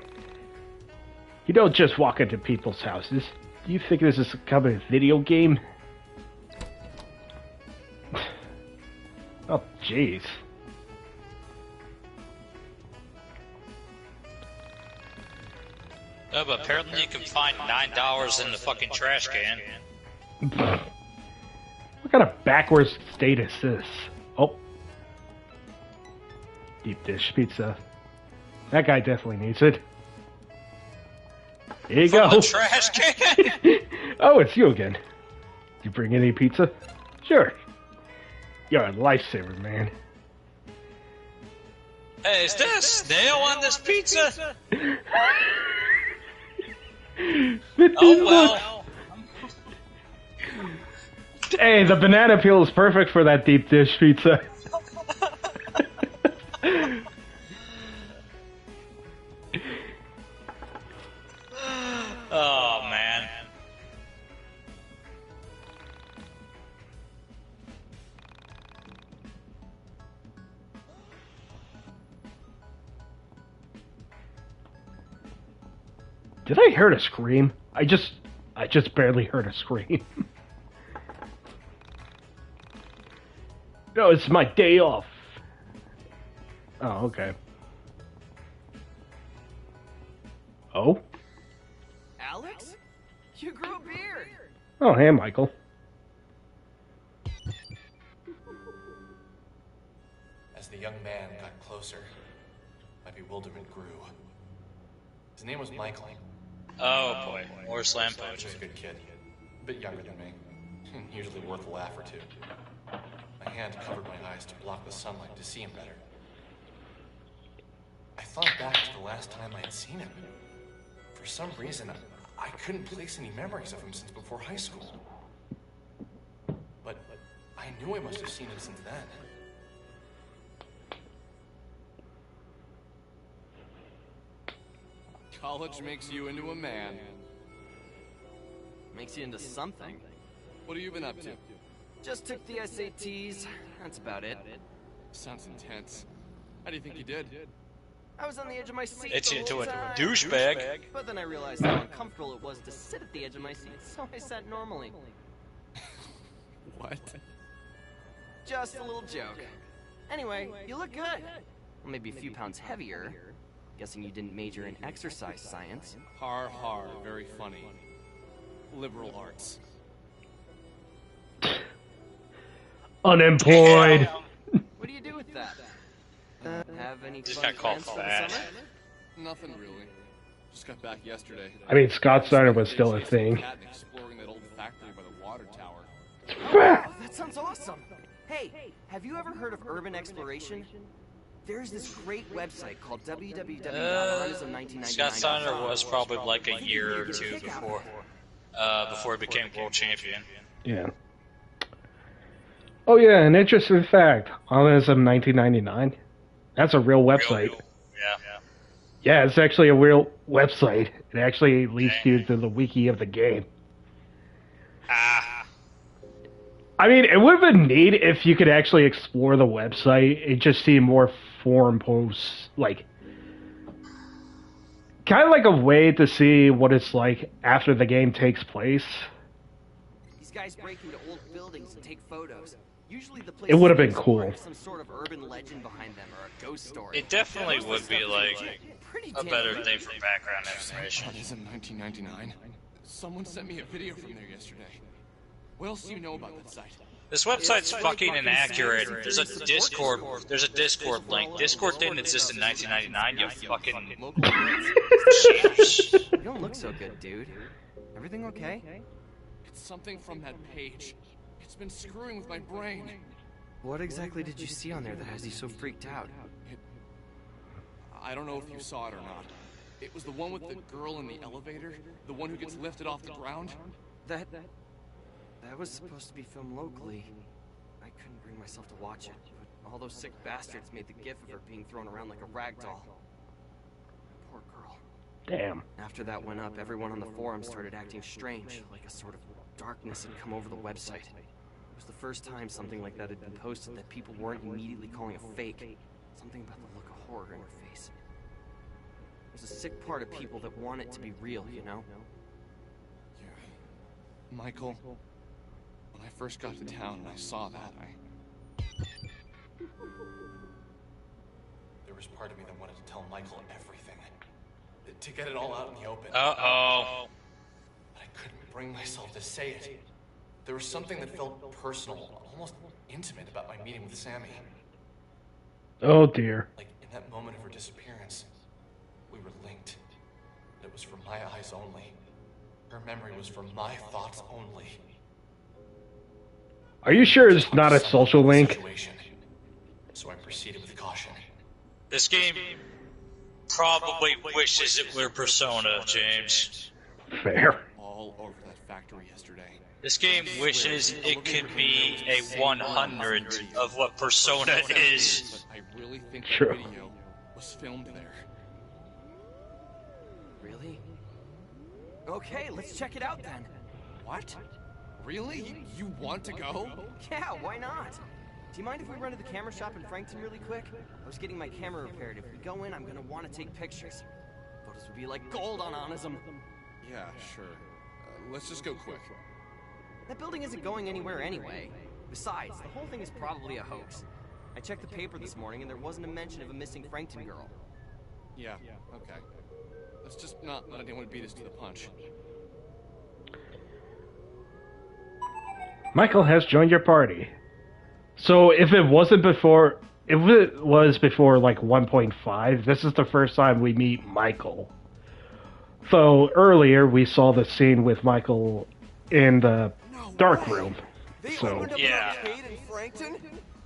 You don't just walk into people's houses. Do you think this is a kind of video game? Oh, jeez. Oh, but apparently you can find $9 in the fucking trash can. What kind of backwards state is this? Oh. Deep dish pizza. That guy definitely needs it. Here you go. The trash can? Oh, it's you again. Did you bring any pizza? Sure. You're a lifesaver, man. Hey, is there a snail on this pizza? Oh well. Hey, the banana peel is perfect for that deep dish pizza. Oh man. Did I hear a scream? I just barely heard a scream. No, it's my day off. Oh, okay. Oh? Alex? You grew a beard! Oh, hey, Michael. young man got closer, my bewilderment grew. His name was Michael. Oh boy, more slam He poetry. was a good kid, a bit younger than me, usually worth a laugh or two. My hand covered my eyes to block the sunlight to see him better. I thought back to the last time I had seen him. For some reason, I couldn't place any memories of him since before high school. But I knew I must have seen him since then. College makes you into a man. Makes you into something. What have you been up to? Just took the SATs. That's about it. Sounds intense. How do you think you did? I was on the edge of my seat. It's the into whole a time. douchebag. But then I realized how uncomfortable it was to sit at the edge of my seat, so I sat normally. What? Just a little joke. Anyway, you look good. Well, maybe a few pounds heavier. Guessing you didn't major in exercise science. Har har, very funny. Liberal arts. Unemployed. What do you do with that? Have any Just fun got called plans for the fat. summer? Nothing really. Just got back yesterday. I mean, Scott Steiner was still a thing. Cat and exploring that old factory by the water tower. Oh, that sounds awesome. Hey, have you ever heard of urban exploration? There's this great website called www.honism1999. Scott Steiner was probably like a year or two before he became world champion. Yeah. Oh yeah, an interesting fact. Honism 1999. That's a real website. Yeah. Yeah, it's actually a real website. It actually leads you to the wiki of the game. I mean, it would have been neat if you could actually explore the website and just see more forum posts, like, kind of like a way to see what it's like after the game takes place. These guys break into old buildings and take photos. Usually the place It would have been cool. some sort of urban legend behind them or a ghost story. It definitely would be like a better damn thing for background information. Honism 1999? Someone sent me a video from there yesterday. What else do you know about that site? This website's fucking inaccurate. There's a Discord link. Discord didn't exist in 1999, you fucking... You don't look so good, dude. Everything okay? It's something from that page. It's been screwing with my brain. What exactly did you see on there that has you so freaked out? I don't know if you saw it or not. It was the one with the girl in the elevator, the one who gets lifted off the ground. That was supposed to be filmed locally. I couldn't bring myself to watch it, but all those sick bastards made the gif of her being thrown around like a rag doll. Poor girl. Damn. After that went up, everyone on the forum started acting strange, like a sort of darkness had come over the website. It was the first time something like that had been posted that people weren't immediately calling a fake. Something about the look of horror in her face. There's a sick part of people that want it to be real, you know? Yeah. Michael, when I first got to town and I saw that, There was part of me that wanted to tell Michael everything. To get it all out in the open. Uh-oh. But I couldn't bring myself to say it. There was something that felt personal, almost intimate about my meeting with Sammy. Oh dear. Like, in that moment of her disappearance, we were linked. It was from my eyes only. Her memory was from my thoughts only. Are you sure it's not a social link? So I proceeded with caution. This game probably wishes it were Persona, James. Fair. all over that factory yesterday. This game wishes it could be a 100 of what Persona is. But I really think Sure. the video was filmed there. Really? Okay, let's check it out then. What? Really? You want to go? Yeah, why not? Do you mind if we run to the camera shop in Frankton really quick? I was getting my camera repaired. If we go in, I'm gonna want to take pictures. Photos would be like gold on Honism. Yeah, sure. Let's just go quick. That building isn't going anywhere anyway. Besides, the whole thing is probably a hoax. I checked the paper this morning and there wasn't a mention of a missing Frankton girl. Yeah, okay. Let's just not let anyone beat us to the punch. Michael has joined your party. So if it wasn't before was before like 1.5. This is the first time we meet Michael. So earlier we saw the scene with Michael in the dark room. So yeah.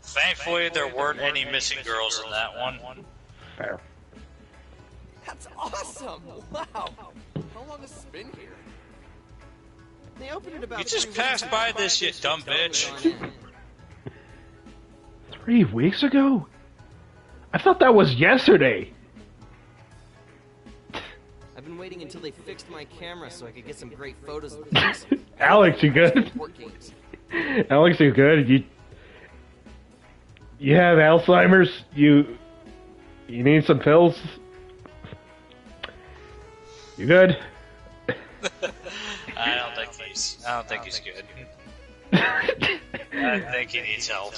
Thankfully, there weren't any missing girls in that one. Fair. That's awesome! Wow! How long has this been here? They opened it about You just passed by this, you dumb bitch. 3 weeks ago? I thought that was yesterday. I've been waiting until they fixed my camera so I could get some great photos of things. Alex, you good? Alex, you good? You have Alzheimer's? You need some pills? You good? I don't think he's good. I think he needs help.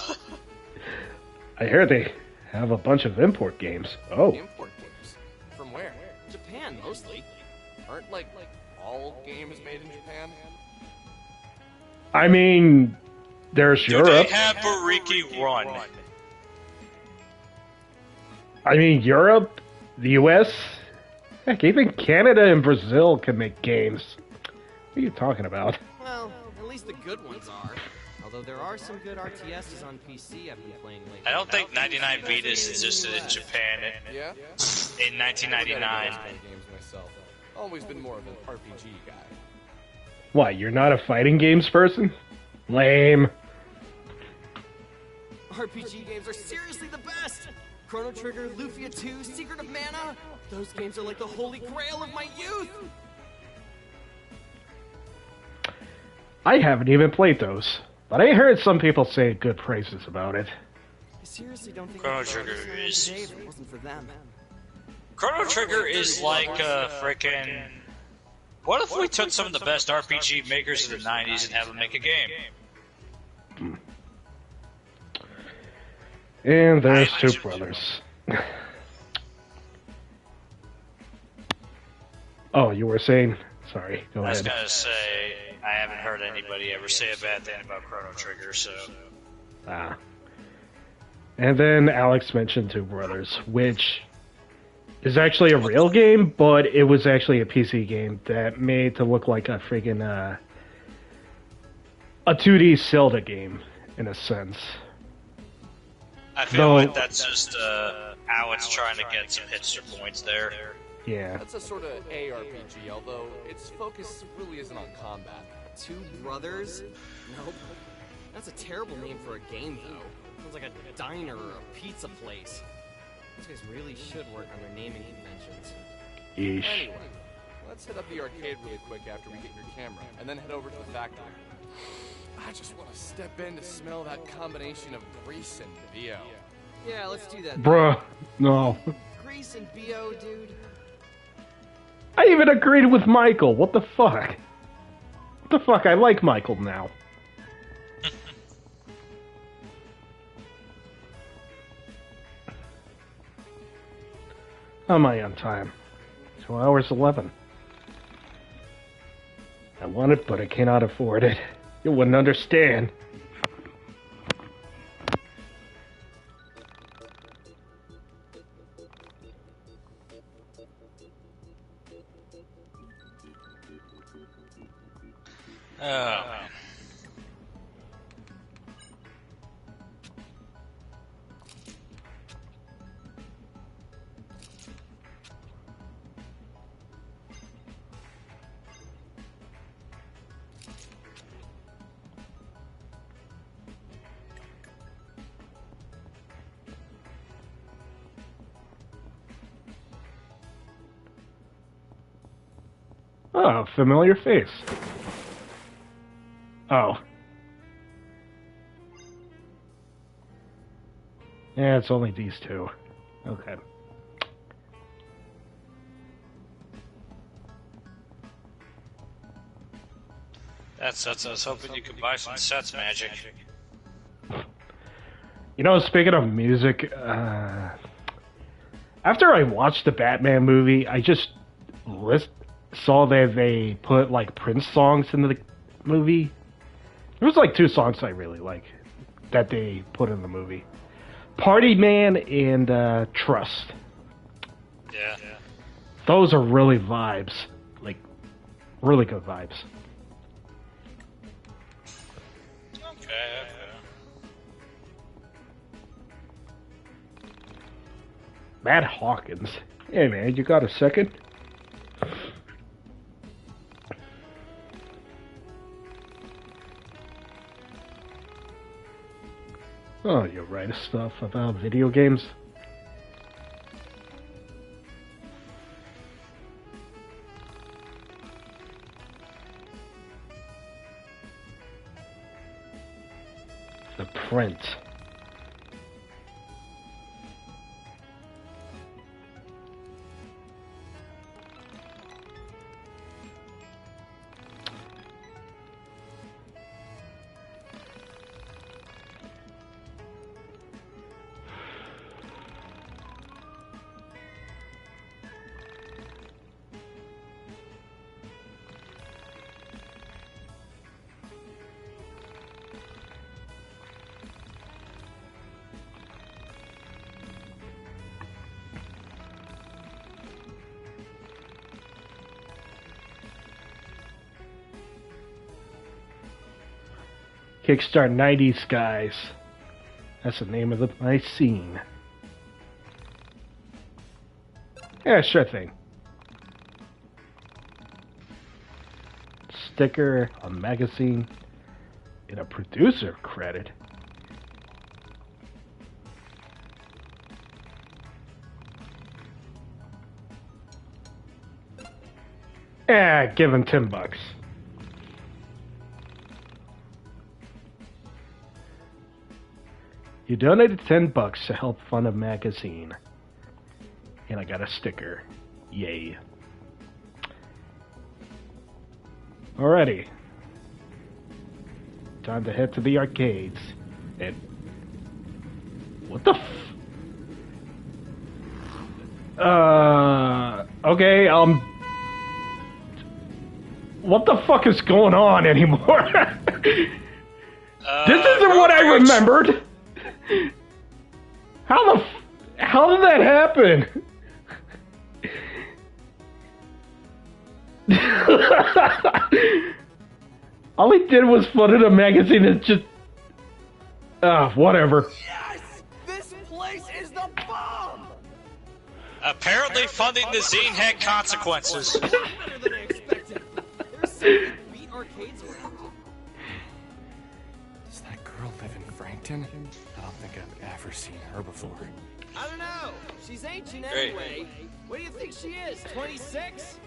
I hear they have a bunch of import games. Oh. Import games? From where? Japan, mostly. Aren't, like all games made in Japan? I mean, there's Do Europe. they have Bariki Run? I mean, Europe, the US, heck, even Canada and Brazil can make games. What are you talking about? Well, at least the good ones are. Although there are some good RTSs on PC I've been playing lately. I don't think 99 Betas existed in Japan in 1999. Games myself. Always been more of an RPG guy. What, you're not a fighting games person? Lame. RPG games are seriously the best! Chrono Trigger, Lufia 2, Secret of Mana! Those games are like the holy grail of my youth! I haven't even played those, but I heard some people say good praises about it. I seriously don't think Chrono Trigger is... if it wasn't for them. Chrono Trigger is like a frickin'... What if we took some of the best RPG makers of the 90s and have them make a game? And there's two brothers. Oh, you were saying? Sorry, go I was ahead. gonna say, I haven't heard anybody ever say a bad thing about Chrono Trigger, so... Ah. And then Alex mentioned Two Brothers, which is actually a real game, but it was actually a PC game that made to look like a friggin' a 2D Zelda game, in a sense. I feel like that's just Alex trying to get some hipster points there. Yeah. That's a sort of ARPG, although its focus really isn't on combat. Two Brothers? Nope. That's a terrible name for a game, though. Sounds like a diner or a pizza place. These guys really should work on their naming conventions. Yeesh. Anyway, let's hit up the arcade really quick after we get your camera, and then head over to the factory. I just want to step in to smell that combination of grease and BO. Yeah, let's do that. Bruh, no. Grease and BO, dude. I even agreed with Michael. What the fuck? What the fuck? I like Michael now. How am I on time? 2 hours 11. I want it, but I cannot afford it. You wouldn't understand. Oh, familiar face. Oh. Yeah, it's only these two. Okay. That's I was hoping you could buy some sets, Magic. You know, speaking of music, after I watched the Batman movie, I just saw that they put like Prince songs into the movie. There was like 2 songs I really like that they put in the movie. Party Man and Trust. Yeah. Those are really vibes. Like, really good vibes. Okay. Matt Hawkins. Hey man, you got a second? Oh, you write stuff about video games? The print. Kickstart 90s guys. That's the name of my scene. Yeah, sure thing. Sticker, a magazine, and a producer credit. Yeah, give him $10. You donated $10 to help fund a magazine. And I got a sticker. Yay. Alrighty. Time to head to the arcades. And... what the okay, what the fuck is going on anymore? This isn't what I remembered! How did that happen? All he did was put in a magazine and just... whatever. Yes! This place is the bomb! Apparently funding the zine had consequences. Better than I expected. There's so many beat arcades around. Does that girl live in Frankton? I don't think I've ever seen her before. I don't know. She's ancient anyway. What do you think she is? 26?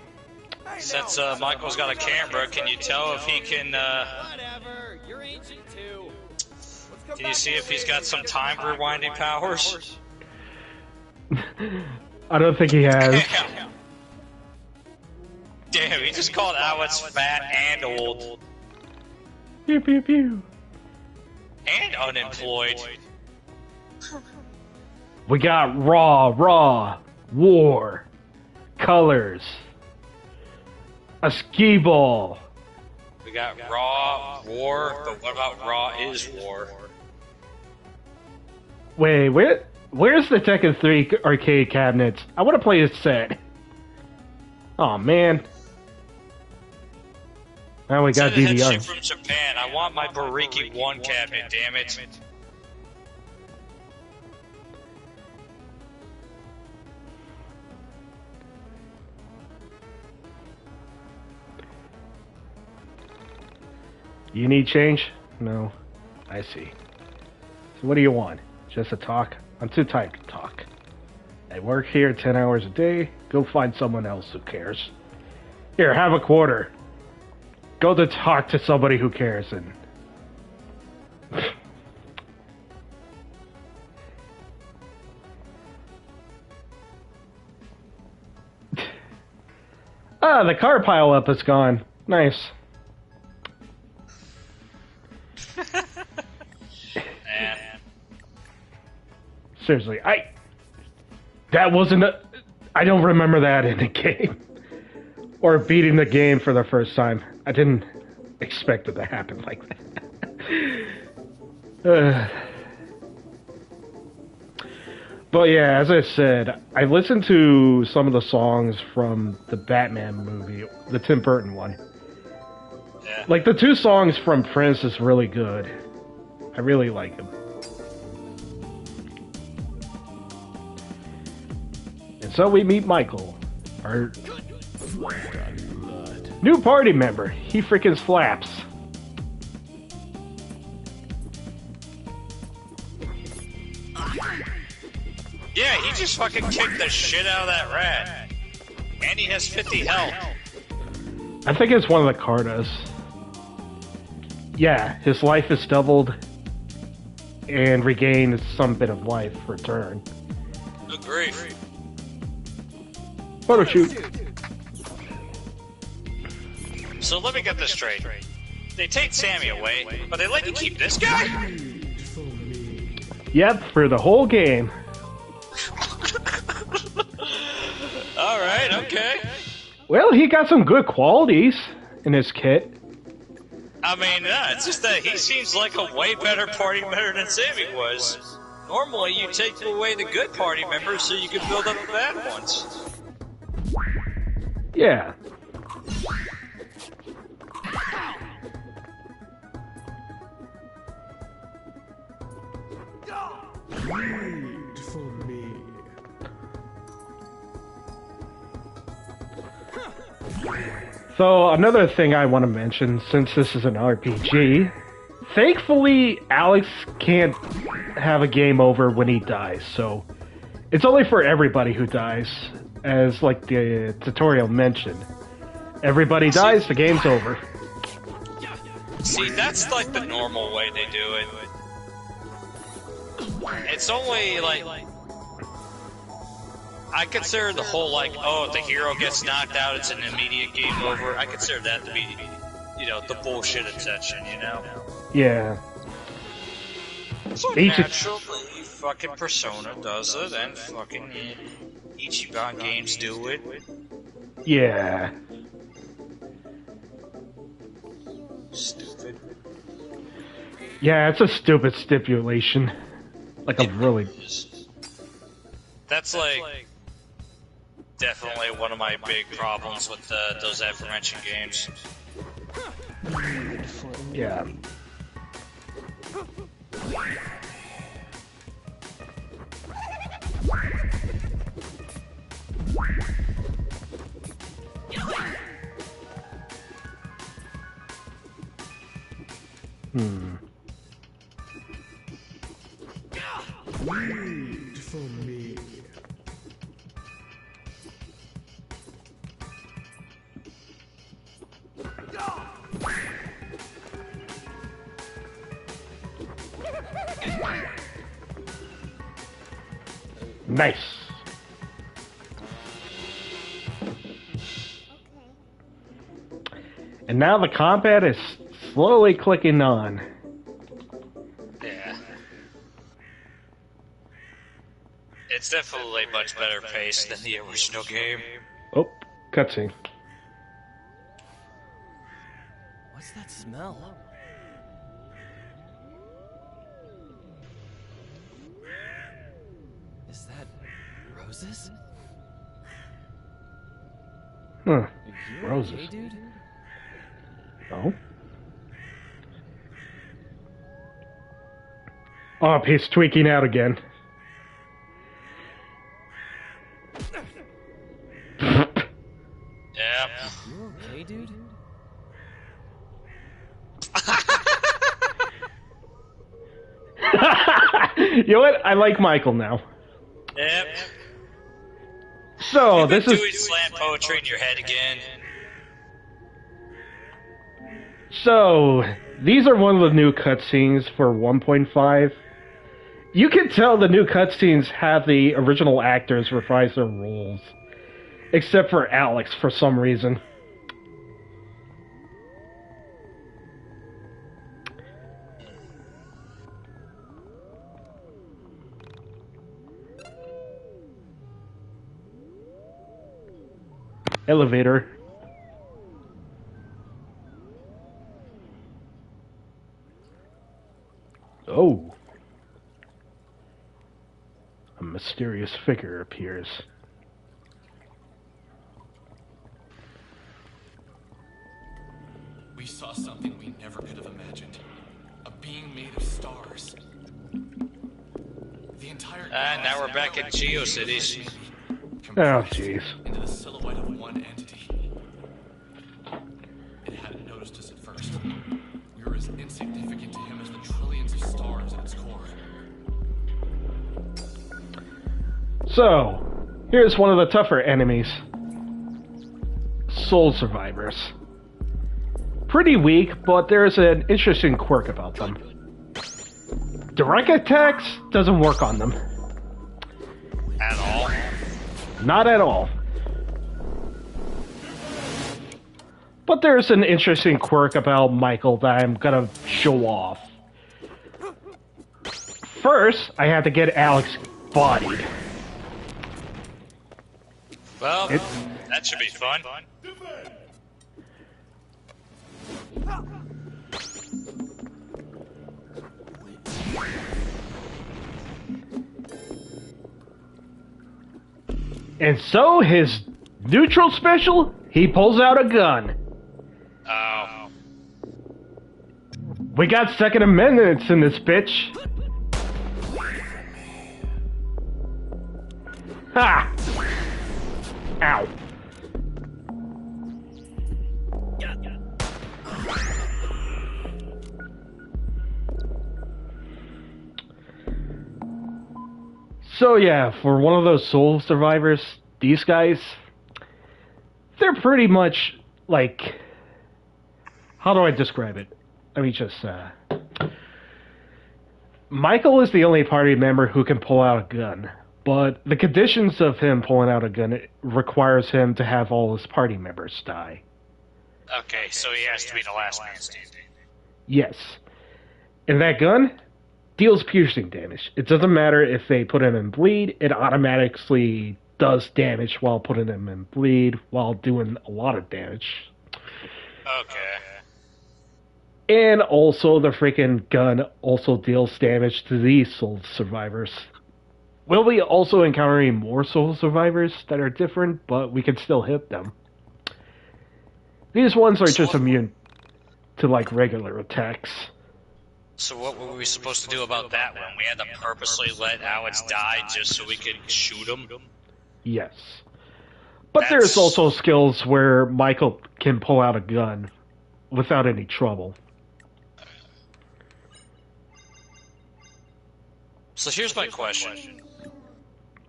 Since Michael's got a camera, can you tell if he can? Whatever. You're ancient too. Can you see if he's got some time rewinding powers? I don't think he has. Damn, he just called Alex fat and old. Pew pew pew. And unemployed. We got raw, war, colors, a skee ball. We got raw, war, but what about raw is war? Wait, where's the Tekken 3 arcade cabinets? I want to play this set. Oh man. Now we got DDR. From Japan. I want my Bariki 1 cabinet, damn it. You need change? No. I see. So what do you want? Just a talk? I'm too tired to talk. I work here 10 hours a day. Go find someone else who cares. Here, have a quarter. Go to talk to somebody who cares and... the car pile-up is gone. Nice. Seriously, that wasn't I don't remember that in the game. Or beating the game for the first time. I didn't expect it to happen like that. But yeah, as I said, I listened to some of the songs from the Batman movie, the Tim Burton one. Yeah. Like, the 2 songs from Prince is really good. I really like them. And so we meet Michael, our new party member. He freaking slaps. Yeah, he just fucking kicked the shit out of that rat. And he has 50 health. I think it's one of the Cartas. Yeah, his life is doubled and regained some bit of life return. Good grief. Photo shoot. So let me get this straight. They take Sammy away, but they let you keep this guy? Yep, for the whole game. Alright, okay. Well, he got some good qualities in his kit. I mean, it's just that he seems like a way better party member than Sammy was. Normally, you take away the good party members so you can build up the bad ones. Yeah. Read for me. So, another thing I want to mention, since this is an RPG, thankfully, Alex can't have a game over when he dies, so it's only for everybody who dies, as like the tutorial mentioned. Everybody dies, the game's over. See, that's like the normal way they do it. It's only like... I consider the whole like, oh, if the hero gets knocked out, it's an immediate game over. I consider that to be, you know, the bullshit exception, you know? Yeah. So naturally, fucking Persona does it, and fucking Ichiban games do it. Yeah. Stupid. Yeah, it's a stupid stipulation. Like a really... That's like... definitely one of my big problems with those aforementioned games. Yeah. Read for me. Nice. And now the combat is slowly clicking on. Yeah. It's definitely much better paced than the original game. Oh, cutscene. What's that smell? Is that roses? Huh. You Roses. okay, dude? Oh. Oh, he's tweaking out again. Yeah. You okay, dude? You know what? I like Michael now. Yep. So, You've been this is... doing slam poetry in your head again. So, these are one of the new cutscenes for 1.5. You can tell the new cutscenes have the original actors reprise their roles. Except for Alex, for some reason. Elevator. Oh. A mysterious mysterious figure appears. We saw something we never could have imagined. A being made of stars. The entire now we're back in GeoCities. Oh, jeez. Into the silhouette of one entity. It hadn't noticed us at first. We were as insignificant to him as the trillions of stars at its core. So, here's one of the tougher enemies. Soul survivors. Pretty weak, but there's an interesting quirk about them. Direct attacks doesn't work on them. At all? Not at all. But there's an interesting quirk about Michael that I'm gonna show off. First, I have to get Alex bodied. Well, that should be fun. And so, his neutral special, he pulls out a gun. Oh. We got Second Amendments in this bitch. Ha! Ow. So yeah, for one of those soul survivors, these guys, they're pretty much like, how do I describe it? Let me just, Michael is the only party member who can pull out a gun, but the conditions of him pulling out a gun requires him to have all his party members die. Okay, so he has to be the last man standing. Yes. And that gun deals piercing damage. It doesn't matter if they put him in bleed, it automatically does damage while putting him in bleed, while doing a lot of damage. Okay. And also, the freaking gun also deals damage to these soul survivors. We'll be also encountering more soul survivors that are different, but we can still hit them. These ones are just immune to, like, regular attacks. So what were we supposed to do about that one? We had to purposely let Alex die just so we could shoot him? Yes. But there's also skills where Michael can pull out a gun without any trouble. So here's my question.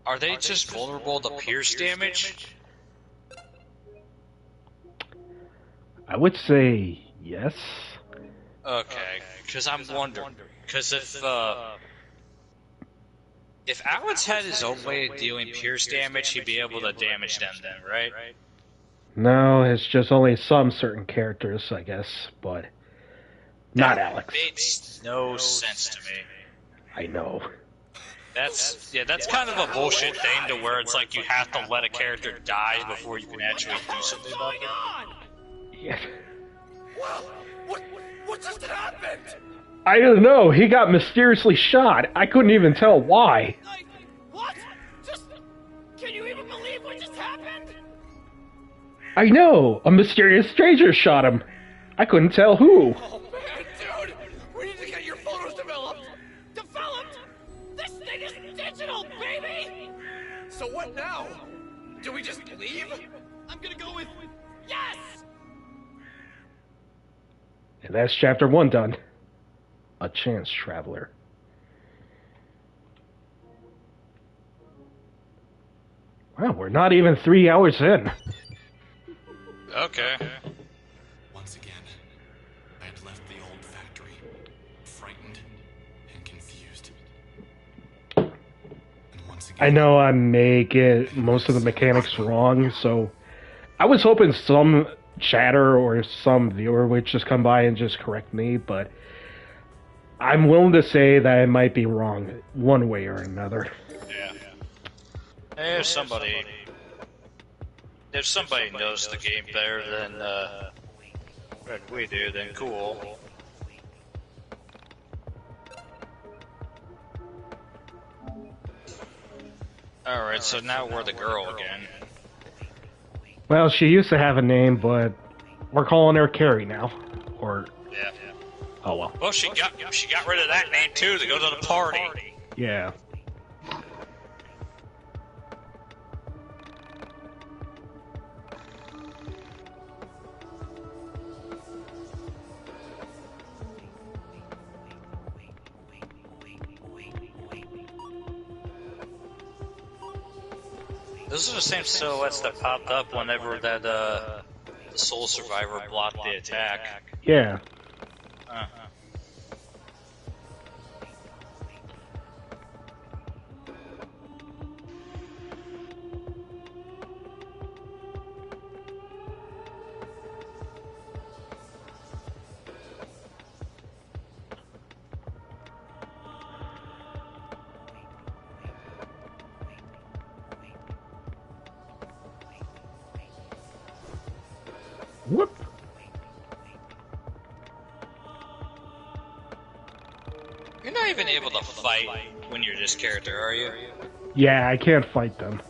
Are they just vulnerable to pierce damage? I would say yes. Okay, because I'm wondering. Because if Alex had his own way of dealing pierce damage, he'd be able to damage them then, right? No, it's just only some certain characters, I guess, but not Alex. Makes no sense to me. I know. That's kind of a bullshit thing to where it's like you have to let a character die before you can actually do something about it. Yeah. What just happened? I don't know. He got mysteriously shot. I couldn't even tell why. What? Can you even believe what just happened? I know. A mysterious stranger shot him. I couldn't tell who. Oh man, dude! We need to get your photos developed! Developed? This thing is digital, baby! So what now? Do we just leave? I'm gonna go with... Yes! And that's chapter 1 done. A Chance Traveler. Wow, we're not even 3 hours in. Okay. Once again, I had left the old factory, frightened and confused. And once again, I know I may get most of the mechanics wrong, so I was hoping some chatter or some viewer would just come by and just correct me, but I'm willing to say that I might be wrong one way or another. Yeah. If somebody knows the game better than we do, then cool. Alright, so now we're the girl again. Well, she used to have a name, but we're calling her Carrie now. Or Yeah. oh well. Well, she got rid of that name too to go to the party. Yeah. Those are the same silhouettes that popped up whenever that the Soul Survivor blocked the attack. Yeah. Whoop. You're not even able to fight when you're this character, are you? Yeah, I can't fight them.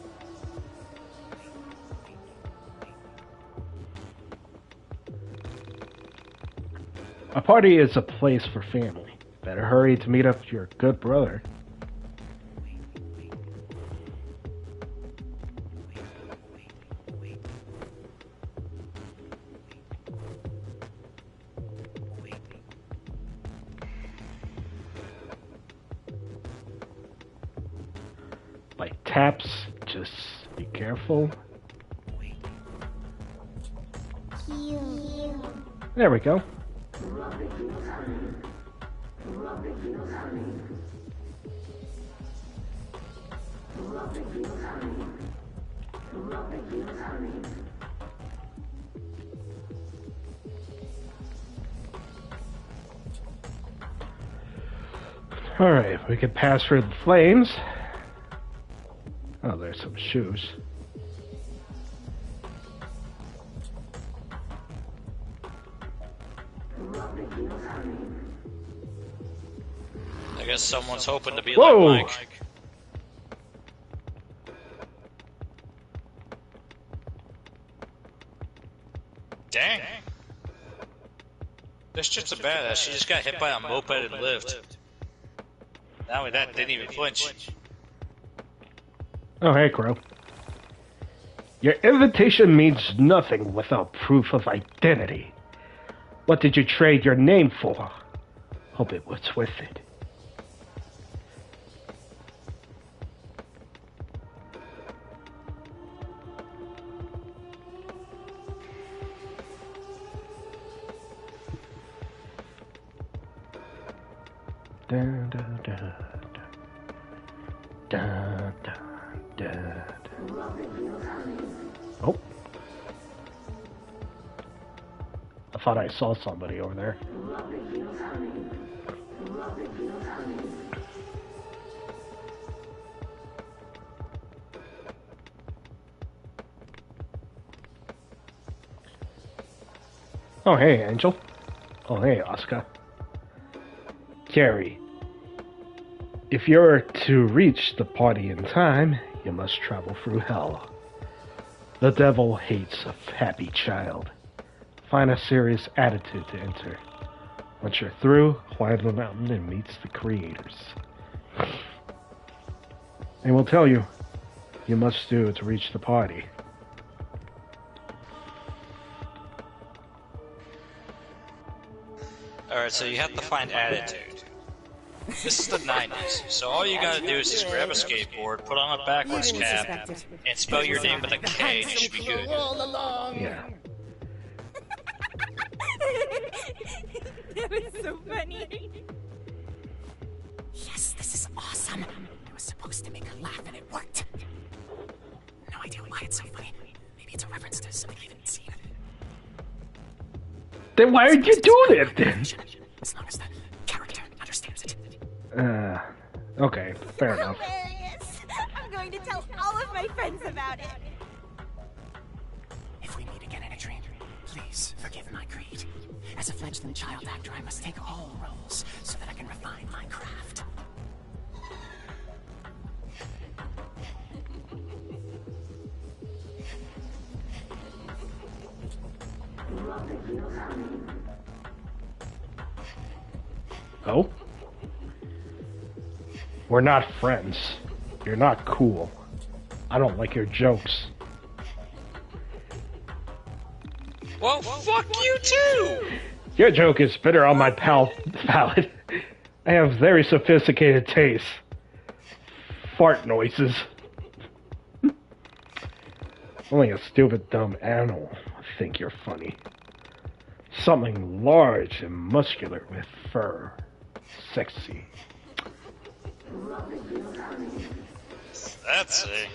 A party is a place for family. Better hurry to meet up with your good brother. Like taps, just be careful. There we go. Alright, we can pass through the flames. Oh, there's some shoes. I guess someone's hoping to be Whoa! like Mike. Dang. This shit's a badass. She just got hit by a moped and lived. Not only that, didn't even flinch. Oh, hey, Crow. Your invitation means nothing without proof of identity. What did you trade your name for? Hope it was worth it. Da, da, da, da, da, da, da. Oh. I thought I saw somebody over there. Oh, hey, Angel. Oh, hey, Oscar. Carrie, if you're to reach the party in time, you must travel through hell. The devil hates a happy child. Find a serious attitude to enter. Once you're through, climb the mountain and meet the creators. They will tell you must do to reach the party. Alright, so you have to find attitude. This is the 90s, so all you gotta do is just grab a skateboard, put on a backwards cap, and spell your name with a K, and you should be good. Yeah. That was so funny. Yes, this is awesome. I was supposed to make her laugh and it worked. No idea why it's so funny. Maybe it's a reference to something I haven't seen. Then why aren't you doing it then? As long as the character understands it. Okay, fair enough. Hilarious. I'm going to tell all of my friends about it. If we meet again in a dream, please forgive my creed. As a fledgling child actor, I must take all roles so that I can refine my craft. Oh? We're not friends. You're not cool. I don't like your jokes. Well, fuck you too! Your joke is bitter on my palate. I have very sophisticated tastes. Fart noises. Only a stupid, dumb animal would think you're funny. Something large and muscular with fur. Sexy. That's it.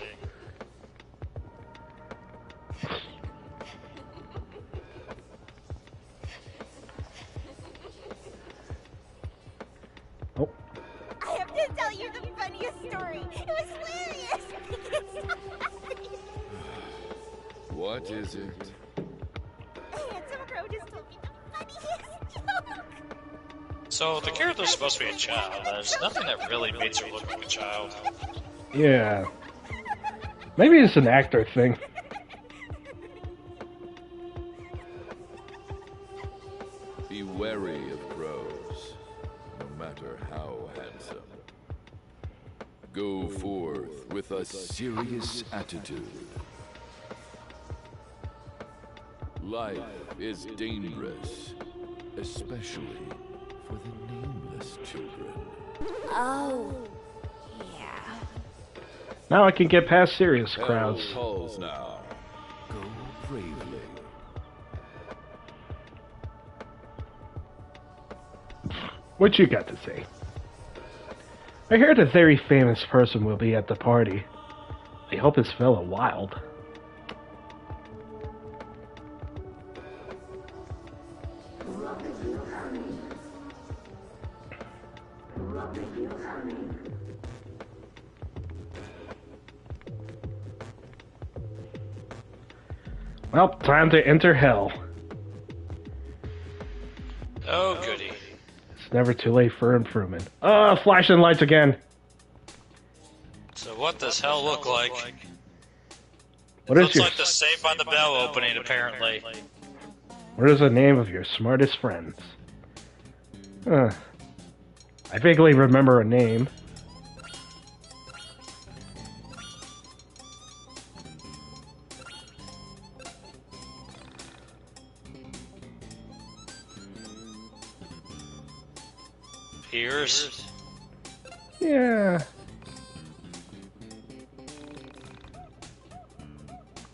Oh. I have to tell you the funniest story. It was hilarious. What is it? Handsome Crow just told me the funniest joke. So, the character's supposed to be a child. There's nothing that really makes her look like a child. Yeah. Maybe it's an actor thing. Be wary of crows, no matter how handsome. Go forth with a serious attitude. Life is dangerous, especially for the nameless children. Oh, yeah. Now I can get past serious crowds. Hell calls now. Go bravely. What you got to say? I heard a very famous person will be at the party. I hope this fella wild. Well, time to enter hell. Oh, goody. It's never too late for improvement. Flashing lights again. So what does hell look like? What is Looks your like the Saved by the Bell opening, apparently. What is the name of your smartest friends? I vaguely remember a name. Piers? Yeah.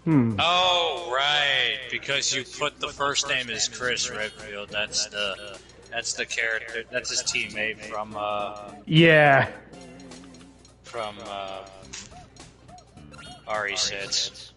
Oh, right. Because you put the first name as Chris Redfield. That's the character. That's his teammate from Yeah. RE6.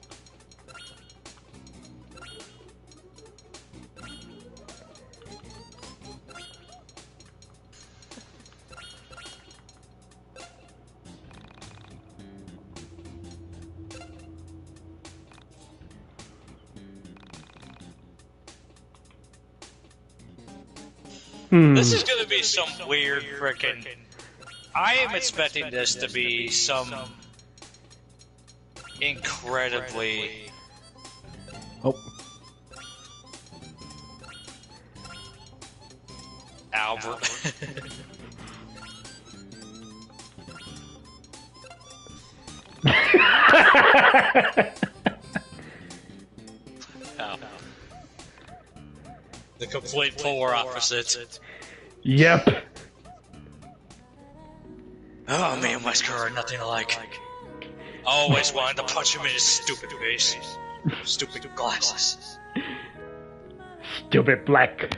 This is gonna be some weird frickin'. I am expecting this to be some incredibly. Oh. Albert. The complete polar opposite. Yep. Oh, me and Wesker are nothing alike. Always wanted to punch him in his stupid face. Stupid glasses. Stupid black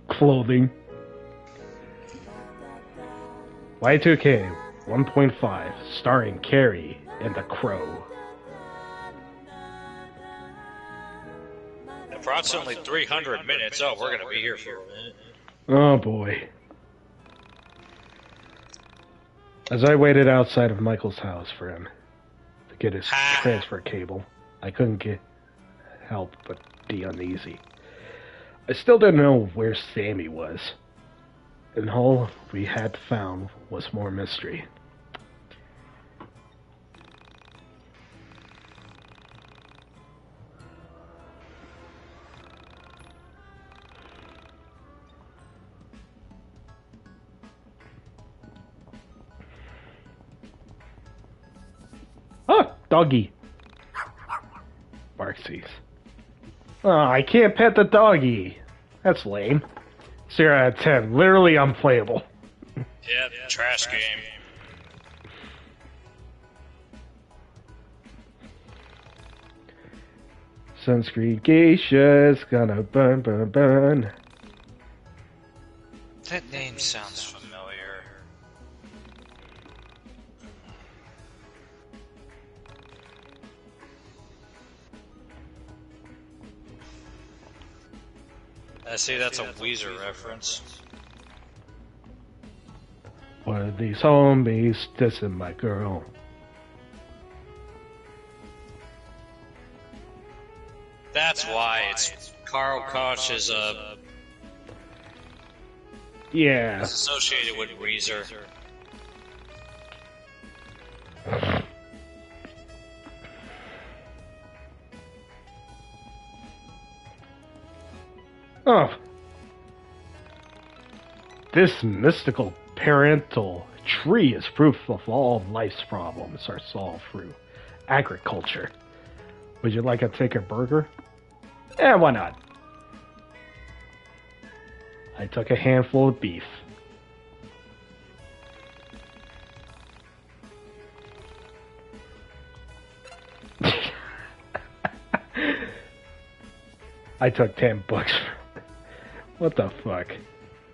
clothing. Y2K 1.5, starring Carrie and the Crow. Approximately 300 minutes. Oh, we're gonna be here for a minute. Oh boy. As I waited outside of Michael's house for him to get his transfer cable, I couldn't help but be uneasy. I still didn't know where Sammy was, and all we had found was more mystery. Doggy. Barksies. Oh, I can't pet the doggy. That's lame. 0 out of 10. Literally unplayable. Yep, trash game. Sunscreen geisha's gonna burn, burn, burn. That name sounds familiar. I see that's a Weezer reference. What are these zombies dissing my girl? That's why it's Carl Koch is Yeah. associated with Weezer. Oh. This mystical parental tree is proof of all of life's problems are solved through agriculture. Would you like to take a burger? Eh, why not? I took a handful of beef. I took 10 bucks. What the fuck?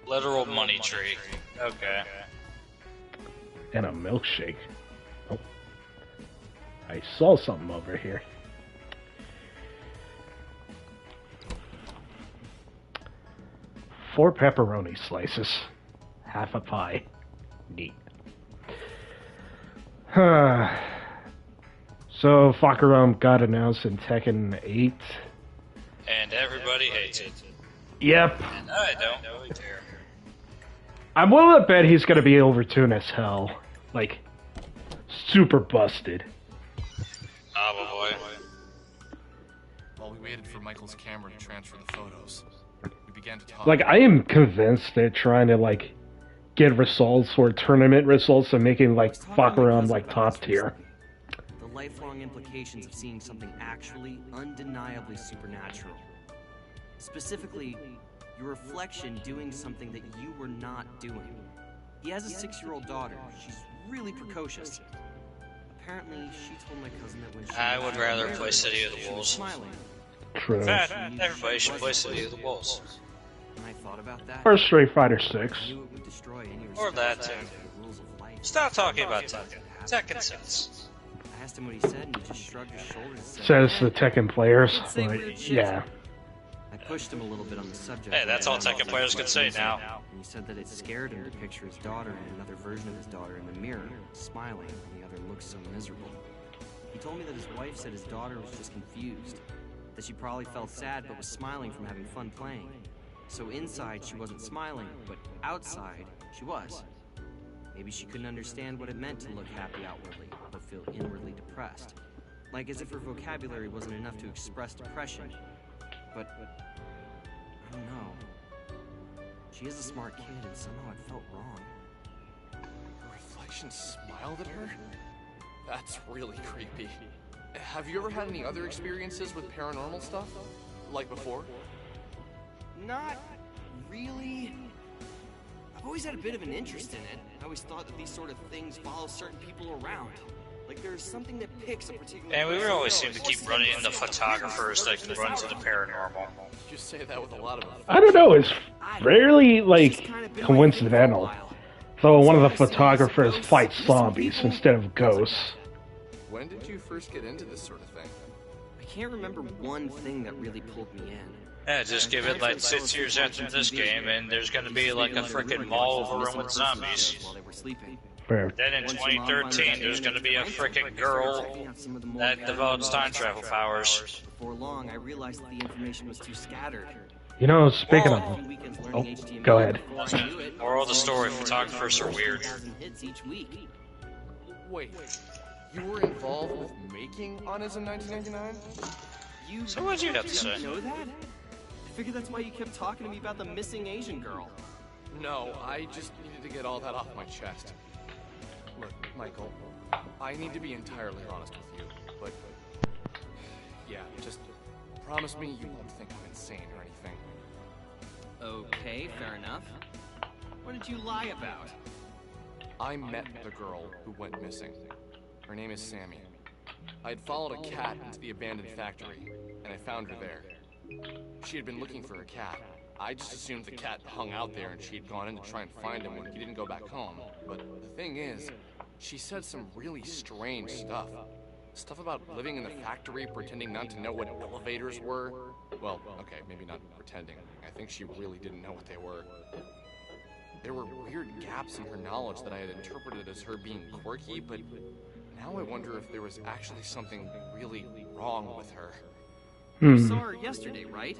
Literal money tree. Okay. And a milkshake. Oh. I saw something over here. Four pepperoni slices. Half a pie. Neat. So, Fakaram got announced in Tekken 8. And everybody hates it. Yep. And I don't really care. I'm willing to bet he's gonna be overtuned as hell. Like, super busted. Probably. While we waited for Michael's camera to transfer the photos, we began to talk. Like, I am convinced they're trying to, like, get results or tournament results and making, like, Fakaram, like, top tier. The lifelong implications of seeing something actually, undeniably supernatural. Specifically, your reflection doing something that you were not doing. He has a 6-year-old daughter. She's really precocious. Apparently, she told my cousin that when she I would rather play City of the she was Wolves. smiling. True. In fact, everybody should play City of the Wolves. When I thought about that, Or Street Fighter 6. I knew it would destroy any Or respect that too. for the rules of life. Stop talking about Tekken. Tekken sense. I asked him what he said, and he just shrugged his shoulders and Says the Tekken players. Don't say Like, weird shit. yeah. I pushed him a little bit on the subject. Hey, that's all Tekken players can say now. And he said that it scared him to picture his daughter and another version of his daughter in the mirror, smiling, and the other looked so miserable. He told me that his wife said his daughter was just confused, that she probably felt sad but was smiling from having fun playing. So inside she wasn't smiling, but outside she was. Maybe she couldn't understand what it meant to look happy outwardly, but feel inwardly depressed. Like as if her vocabulary wasn't enough to express depression. But I don't know. She is a smart kid, and somehow it felt wrong. Her reflection smiled at her? That's really creepy. Have you ever had any other experiences with paranormal stuff? Like before? Not really. I've always had a bit of an interest in it. I always thought that these sort of things follow certain people around. Like there's something that picks a particular... And we always seem to keep running into photographers that can run to the paranormal. You say that with a lot of... I don't know, it's rarely, like, coincidental. So one of the photographers fights zombies instead of ghosts. When did you first get into this sort of thing? I can't remember one thing that really pulled me in. Yeah, just give it like 6 years after this game, and there's gonna be like a frickin' mall overrun with zombies. While they were sleeping. Fair. Then in 2013, there's gonna be a frickin' girl that develops time travel powers. Before long, I realized that the information was too scattered. You know, speaking of... Oh, go ahead. Moral of the story, photographers are weird. Wait, you were involved with making Honest in 1999? So what'd you have to say? Know that? I figured that's why you kept talking to me about the missing Asian girl. No, I just needed to get all that off my chest. Look, Michael, I need to be entirely honest with you. but yeah, just promise me you won't think I'm insane or anything. Okay, fair enough. What did you lie about? I met the girl who went missing. Her name is Sammy. I had followed a cat into the abandoned factory, and I found her there. She had been looking for a cat. I just assumed the cat hung out there and she had gone in to try and find him when he didn't go back home. But the thing is, she said some really strange stuff. Stuff about living in the factory, pretending not to know what elevators were. Well, okay, maybe not pretending. I think she really didn't know what they were. There were weird gaps in her knowledge that I had interpreted as her being quirky, but now I wonder if there was actually something really wrong with her. You saw her yesterday, right?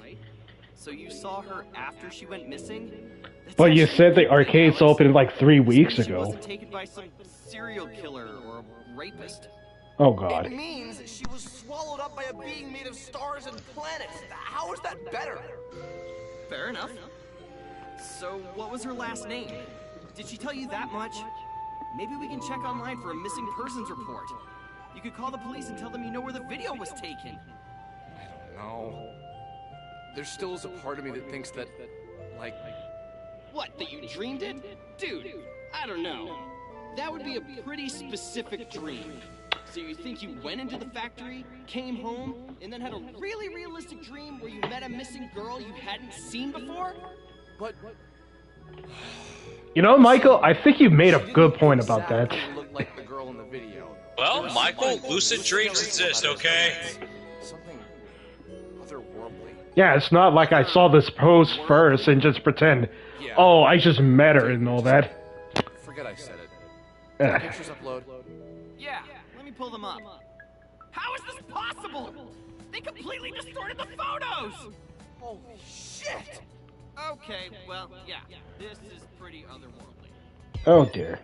So you saw her after she went missing? But you said the arcade's opened like 3 weeks She ago. wasn't taken by some serial killer or a rapist. Oh god. It means she was swallowed up by a being made of stars and planets. How is that better? Fair enough. So what was her last name? Did she tell you that much? Maybe we can check online for a missing persons report. You could call the police and tell them you know where the video was taken. No. There still is a part of me that thinks that, like... What, that you dreamed it? Dude, I don't know. That would be a pretty specific dream. So you think you went into the factory, came home, and then had a really realistic dream where you met a missing girl you hadn't seen before? But... You know, Michael, I think you made a good point about that. Looked like the girl in the video. Well, Michael, lucid dreams exist, okay? Something otherworldly. Yeah, it's not like I saw this post first and just pretend, oh, I just met her and all that. Forget I said it. Eh. Pictures upload. Yeah, let me pull them up. How is this possible? They completely distorted the photos! Holy shit! Okay, well, yeah, this is pretty otherworldly. Oh dear.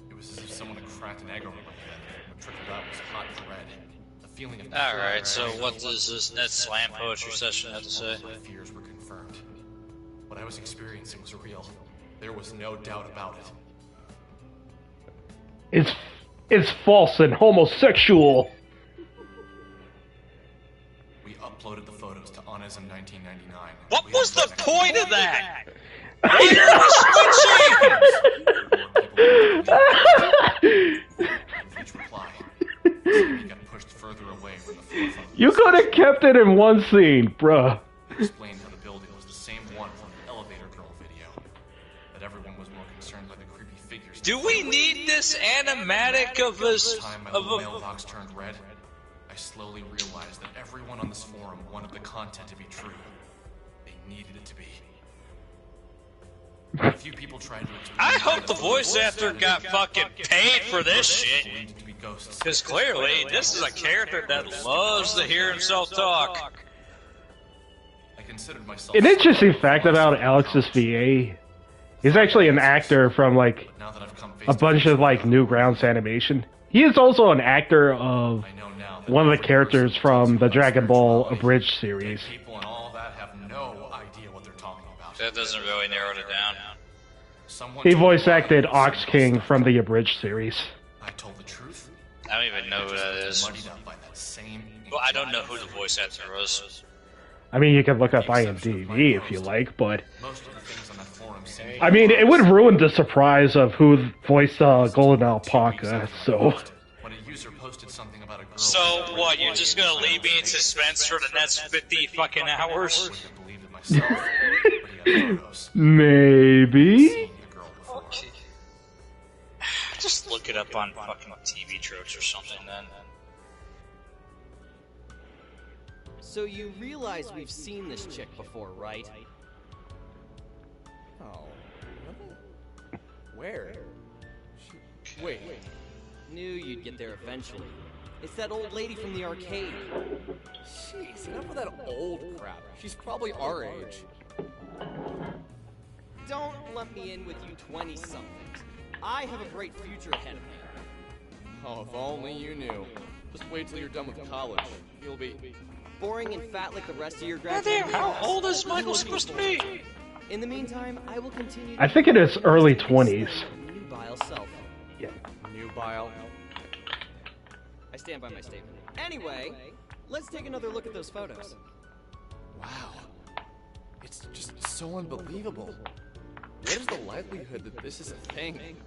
It was as if someone had cracked an egg over my head. What trickled out was hot dread. The feeling of... Alright, so what does this net slam poetry session have to say? My fears were confirmed. What I was experiencing was real. There was no doubt about it. It's false and homosexual. We uploaded the photos to Onism 1999. What was the point of that? Each reply, Sammy got pushed further away from the forefront. You could have kept it in one scene, bruh. Explained how the building was the same one from the elevator girl video. That everyone was more concerned by the creepy figures. Do we need this animatic of this? Time my little mailbox turned red, I slowly realized that everyone on this forum wanted the content to be true. They needed it to be. A few people tried to explain. I hope the voice actor got fucking paid for this shit. Because clearly, this is a character that loves to hear himself talk. I considered myself An interesting fact about Alex's VA, he's actually an actor from like a bunch of like Newgrounds animation. He is also an actor of one of the characters from the Dragon Ball Abridged series. people and all that have no idea what they're talking about. That doesn't really narrow it down. He voice acted Ox King from the Abridged series. I told the truth. I don't even know who that is. Muddied up by that same Well, I don't know who the voice actor was. I mean, you can look up IMDb if you like, but most of the things on that forum seem I mean, it would ruin the surprise of who voiced Golden Alpaca. So. when a user posted something about a girl. So what? You're just gonna leave me in suspense for the next 50 fucking hours? Maybe. Okay. Just look it up on fucking TV tropes or something then. So you realize we've seen this chick before, right? Oh, where? Wait. Knew you'd get there eventually. It's that old lady from the arcade. Jeez, enough of that old crap. She's probably our age. Don't lump me in with you 20-somethings. I have a bright future ahead of me. Oh, if only you knew. Just wait till you're done with college. You'll be boring and fat like the rest of your God graduates. damn, how old is Michael supposed to be? In the meantime, I will continue. I think it is early 20s. Nubile self. Yeah. Nubile. stand by my statement. Anyway, let's take another look at those photos. Wow. It's just so unbelievable. What is the likelihood that this is a thing?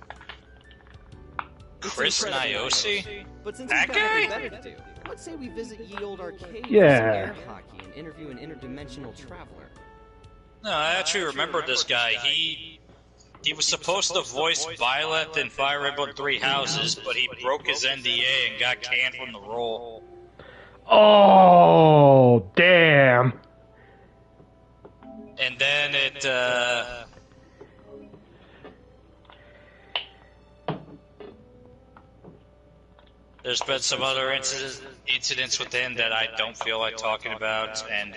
Chris Niosi? But since That we've got nothing guy? better to do, let's say we visit Ye Old Arcade for some Yeah. air hockey and interview an interdimensional traveler. No, I actually remember this guy. He was supposed to voice Violet in Fire Emblem Three Houses, but he broke his NDA and got canned from the role. Oh, damn. And then there's been some other incidents with him that I don't feel like talking about, and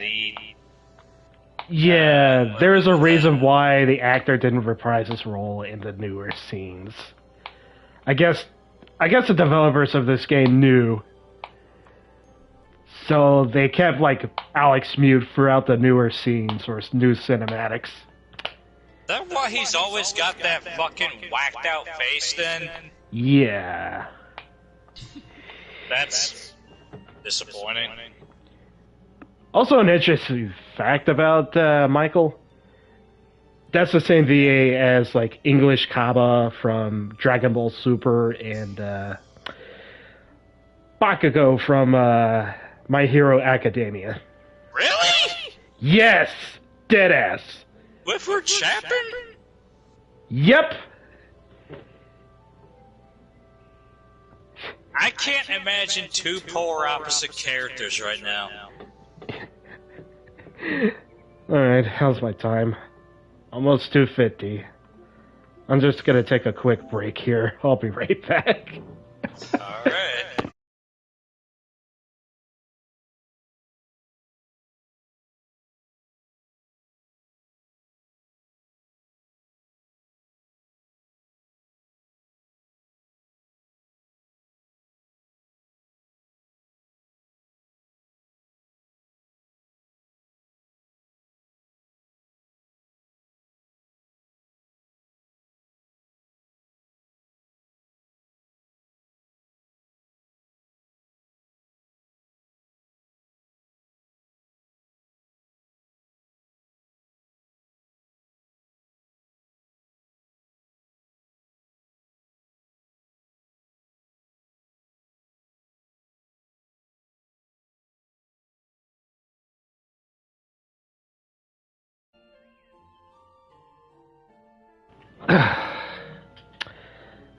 Yeah, there's a reason why the actor didn't reprise his role in the newer scenes. I guess the developers of this game knew. So they kept, like, Alex mute throughout the newer scenes or new cinematics. That why he's always got that fucking whacked out face then? Yeah. That's disappointing. Also, an interesting fact about Michael. That's the same VA as, like, English Kaba from Dragon Ball Super and Bakugo from My Hero Academia. Really? Yes! Deadass. Clifford Chapman? Yep! I can't imagine two polar opposite characters right now. Alright, how's my time? Almost 2:50. I'm just gonna take a quick break here. I'll be right back. Alright.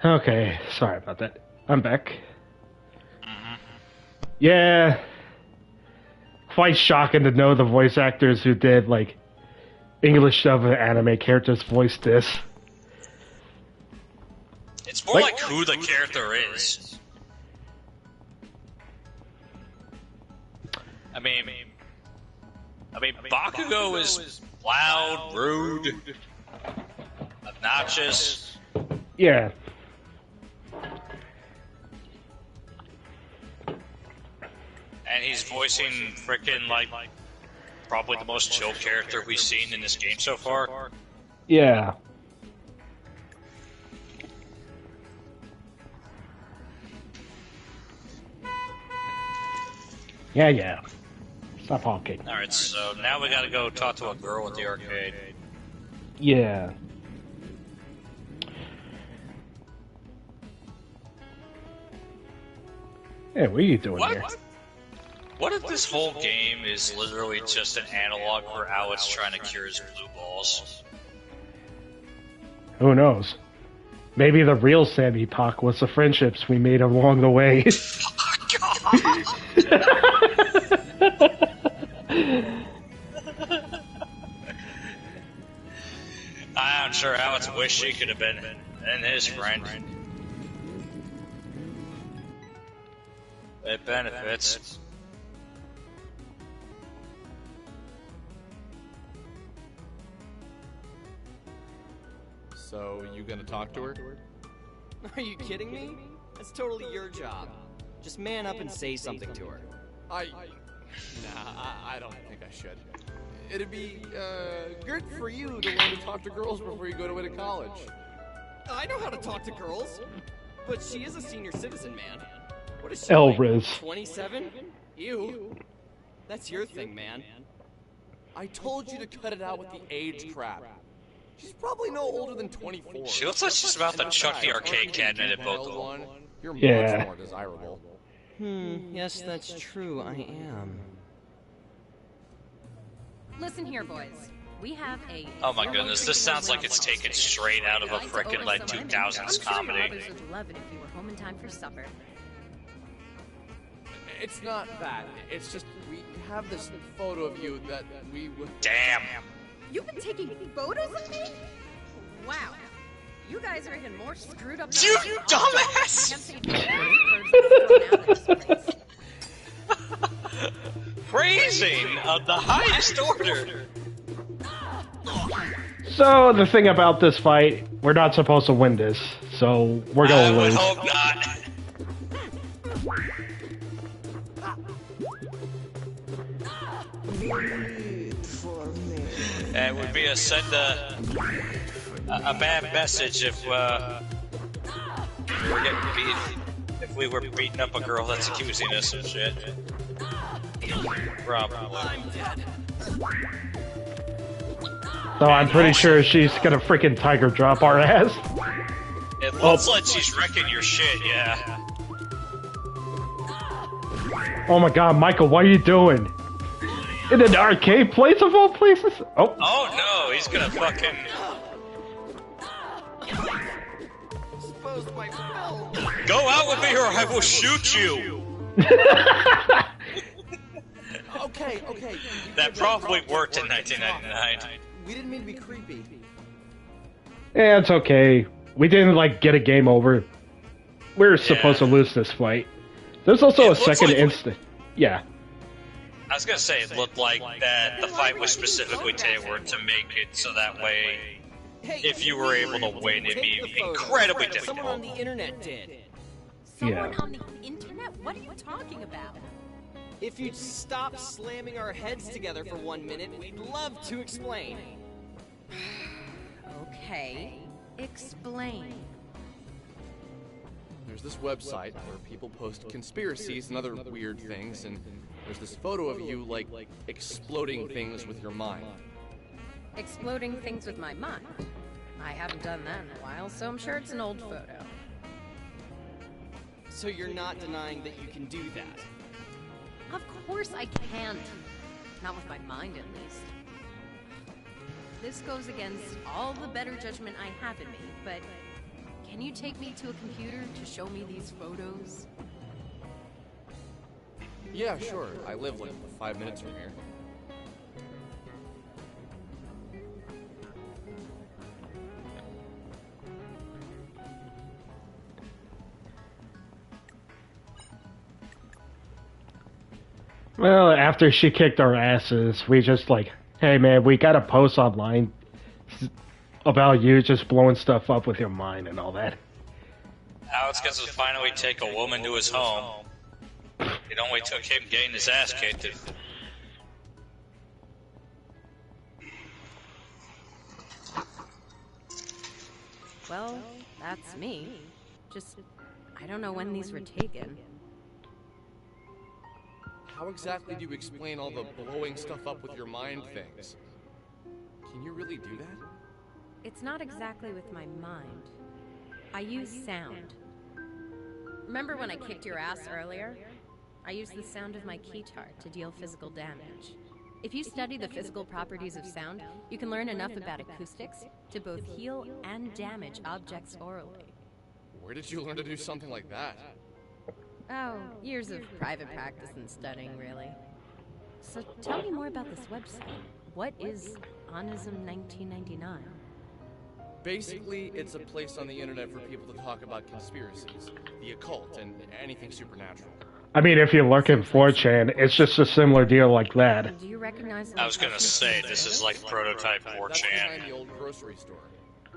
Okay, sorry about that. I'm back. Yeah. Quite shocking to know the voice actors who did, like, English dub of anime characters voiced this. It's more like who the character is. I mean, Bakugo is loud, rude, obnoxious. Yeah. And he's voicing frickin' like probably the most chill character we've seen in this game so far. Yeah. Yeah. Stop honking. Alright, so now we gotta go talk to a girl at the arcade. Yeah. Hey, what are you doing here? What if this whole game is literally just an analog for Alex trying to cure his blue balls? Who knows? Maybe the real Sammy Pak was the friendships we made along the way. I'm sure Alex wished she could have been his friend. It benefits. So, you gonna talk to her? Are you kidding me? That's totally your job. Just man up and say something to her. Nah, I don't think I should. It'd be, good for you to learn to talk to girls before you go away to college. I know how to talk to girls, but she is a senior citizen, man. What is she, Elriz. 27? Ew. That's your thing, man. I told you to cut it out with the age crap. She's probably no older than 24. She looks like she's about to chuck the arcade cabinet at both of them. You're Yeah. much more desirable. Yes, that's true, I am. Listen here, boys. We have a... Oh my goodness, this sounds like it's taken straight out of a frickin' like 2000s comedy. I'm sure your mothers would love it if you were home in time for supper. It's not that. It's just we have this photo of you that we would... Damn. You've been taking photos of me? Wow. You guys are even more screwed up than You dumbass! Phrasing of the highest order. So the thing about this fight, we're not supposed to win this, so we're gonna I would lose. hope not. It would be a send a bad message if we're getting beat. If we were beating up a girl that's accusing us of shit. Probably. So I'm pretty sure she's gonna freaking tiger drop our ass. It looks like she's wrecking your shit, yeah. Oh my god, Michael, what are you doing? In an arcade place of all places? Oh. Oh no, he's gonna fucking... Go out with me or I will shoot you! Okay. That probably worked in 1999. We didn't mean to be creepy. Yeah, it's okay. We didn't, like, get a game over. We're supposed to lose this fight. There's also a second instant. Yeah. I was gonna say, it looked like that the fight was specifically tailored to make it so that way, if you were able to win, it'd be incredibly difficult. Someone on the internet did. Someone on the internet? What are you talking about? If you'd stop slamming our heads together for 1 minute, we'd love to explain. Okay, explain. There's this website where people post conspiracies and other weird things, and there's this photo of you, like, exploding things with your mind. Exploding things with my mind. I haven't done that in a while, so I'm sure it's an old photo. So you're not denying that you can do that? Of course I can't. Not with my mind, at least. This goes against all the better judgment I have in me, but can you take me to a computer to show me these photos? Yeah, sure. I live, like, 5 minutes from here. Well, after she kicked our asses, we just like, hey man, we got a post online about you just blowing stuff up with your mind and all that. Alex gets to finally take a woman to his home. It only took him getting his ass kicked. Well, that's me. Just, I don't know when these were taken. How exactly do you explain all the blowing stuff up with your mind things? Can you really do that? It's not exactly with my mind. I use sound. Remember when I kicked your ass earlier? I used the sound of my keytar to deal physical damage. If you study the physical properties of sound, you can learn enough about acoustics to both heal and damage objects orally. Where did you learn to do something like that? Oh, years of private practice and studying, really. So tell me more about this website. What is Onism 1999? Basically, it's a place on the internet for people to talk about conspiracies, the occult, and anything supernatural. I mean, if you look in 4chan, it's just a similar deal like that. Do you recognize? I was gonna say, this is like prototype That's 4chan. behind the old grocery store.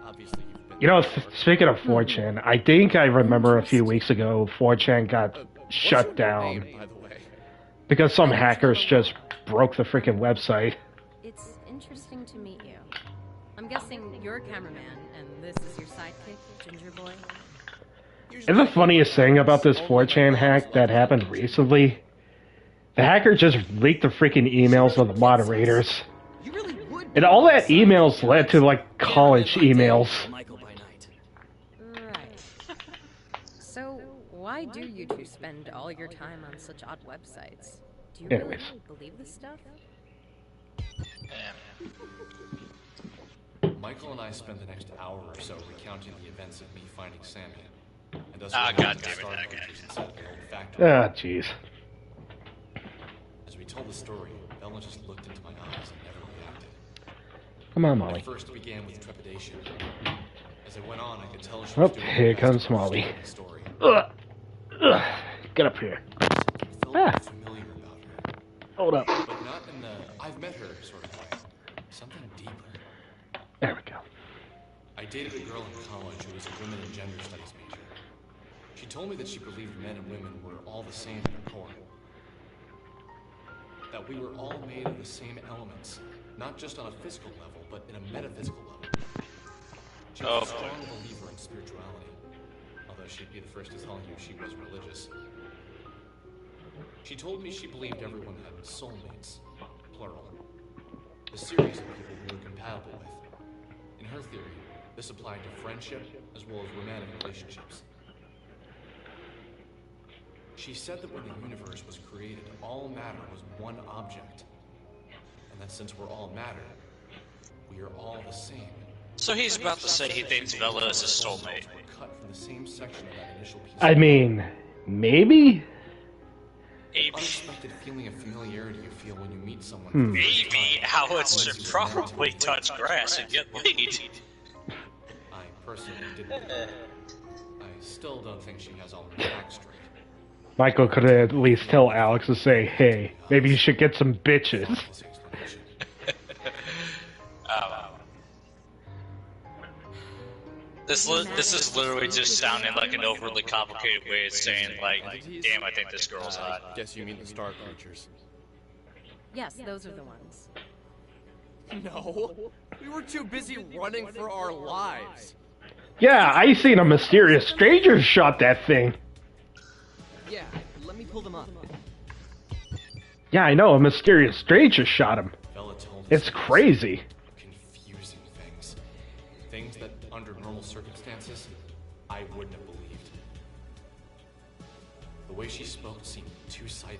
Obviously, you've been You know, speaking of 4chan, I think I remember a few weeks ago 4chan got shut down by the way. because some hackers just broke the freaking website. It's interesting to meet you. I'm guessing you're a cameraman, and this is your sidekick, Ginger Boy? And the funniest thing about this 4chan hack that happened recently, the hacker just leaked the freaking emails of the moderators. And all that emails led to, like, college emails. Right. So, why do you two spend all your time on such odd websites? Do you really believe this stuff? Michael and I spent the next hour or so recounting the events of me finding Sammy. And us God damn it, again. Ah, jeez. As we told the story, Bella just looked into my eyes and never reacted. Come on, Molly. It first began with trepidation. As it went on, I could tell she Oh, was doing here her best comes to Molly. understand the story. Get up here. Ah. Familiar about her. Hold up. But not in the I've met her sort of way. Something deeper. There we go. I dated a girl in college who was a women and gender studies major. She told me that she believed men and women were all the same at their core. That we were all made of the same elements, not just on a physical level, but in a metaphysical level. She was a strong believer in spirituality, although she'd be the first to tell you she was religious. She told me she believed everyone had soulmates, plural. A series of people we were compatible with. In her theory, this applied to friendship as well as romantic relationships. She said that when the universe was created, all matter was one object. And that since we're all matter, we are all the same. So he's about to say he thinks Bella is his soulmate. Cut from the same section of that initial piece. I mean, maybe? The unexpected feeling of familiarity you feel when you meet someone. Maybe Alex should probably touch grass and get laid. I personally didn't. I still don't think she has all her facts straight. Michael could at least tell Alex to say, hey, maybe you should get some bitches. This is literally just sounding like an overly complicated way of saying, like, damn, I think this girl's hot. Guess you mean the star creatures. Yes, those are the ones. No, we were too busy running for our lives. Yeah, I seen a mysterious stranger shot that thing. Yeah, let me pull them up. Yeah, I know, a mysterious stranger shot him. It's crazy. Confusing things. Things that, under normal circumstances, I wouldn't have believed. The way she spoke seemed two-sided.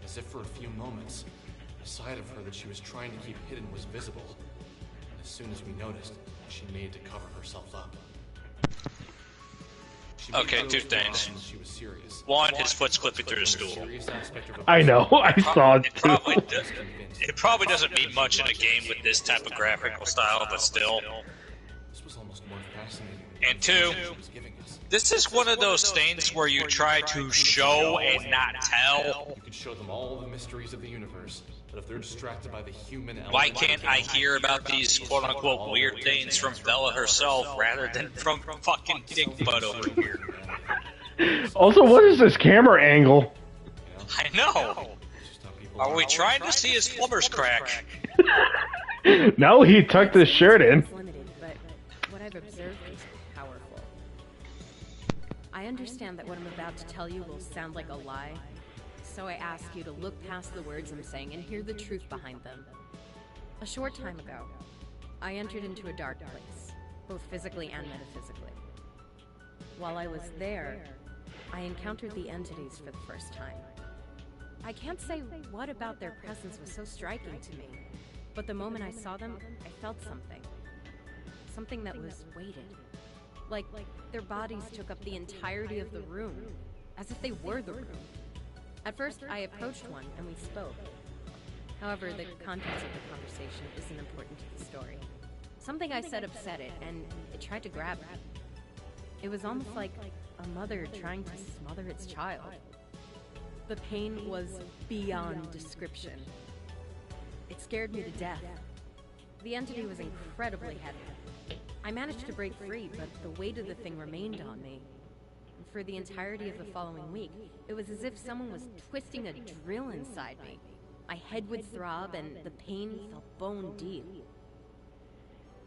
As if for a few moments, a side of her that she was trying to keep hidden was visible. And as soon as we noticed, she made to cover herself up. Okay, two things. One, his foot's clipping through the stool. I know, I saw it too. It probably doesn't mean much in a game with this type of graphical style, but still. And two, this is one of those things where you try to show and not tell. You could show them all the mysteries of the universe, but if they're distracted by the human element... Why can't I hear about these quote-unquote weird things from Bella herself rather than from fucking Dick Butt over here? Also, what is this camera angle? I know! Are we trying to see his plumber's crack? No, he tucked his shirt in. Limited, but what I've observed is powerful. I understand that what I'm about to tell you will sound like a lie, so I ask you to look past the words I'm saying and hear the truth behind them. A short time ago, I entered into a dark place, both physically and metaphysically. While I was there, I encountered the entities for the first time. I can't say what about their presence was so striking to me, but the moment I saw them, I felt something. Something that was weighted. Like their bodies took up the entirety of the room, as if they were the room. At first, I approached one and we spoke. However, the contents of the conversation isn't important to the story. Something I said upset it, and it tried to grab me. It was almost like a mother trying to smother its child. The pain was beyond description. It scared me to death. The entity was incredibly heavy. I managed to break free, but the weight of the thing remained on me. For the entirety of the following week, it was as if someone was twisting a drill inside me. My head would throb, and the pain felt bone deep.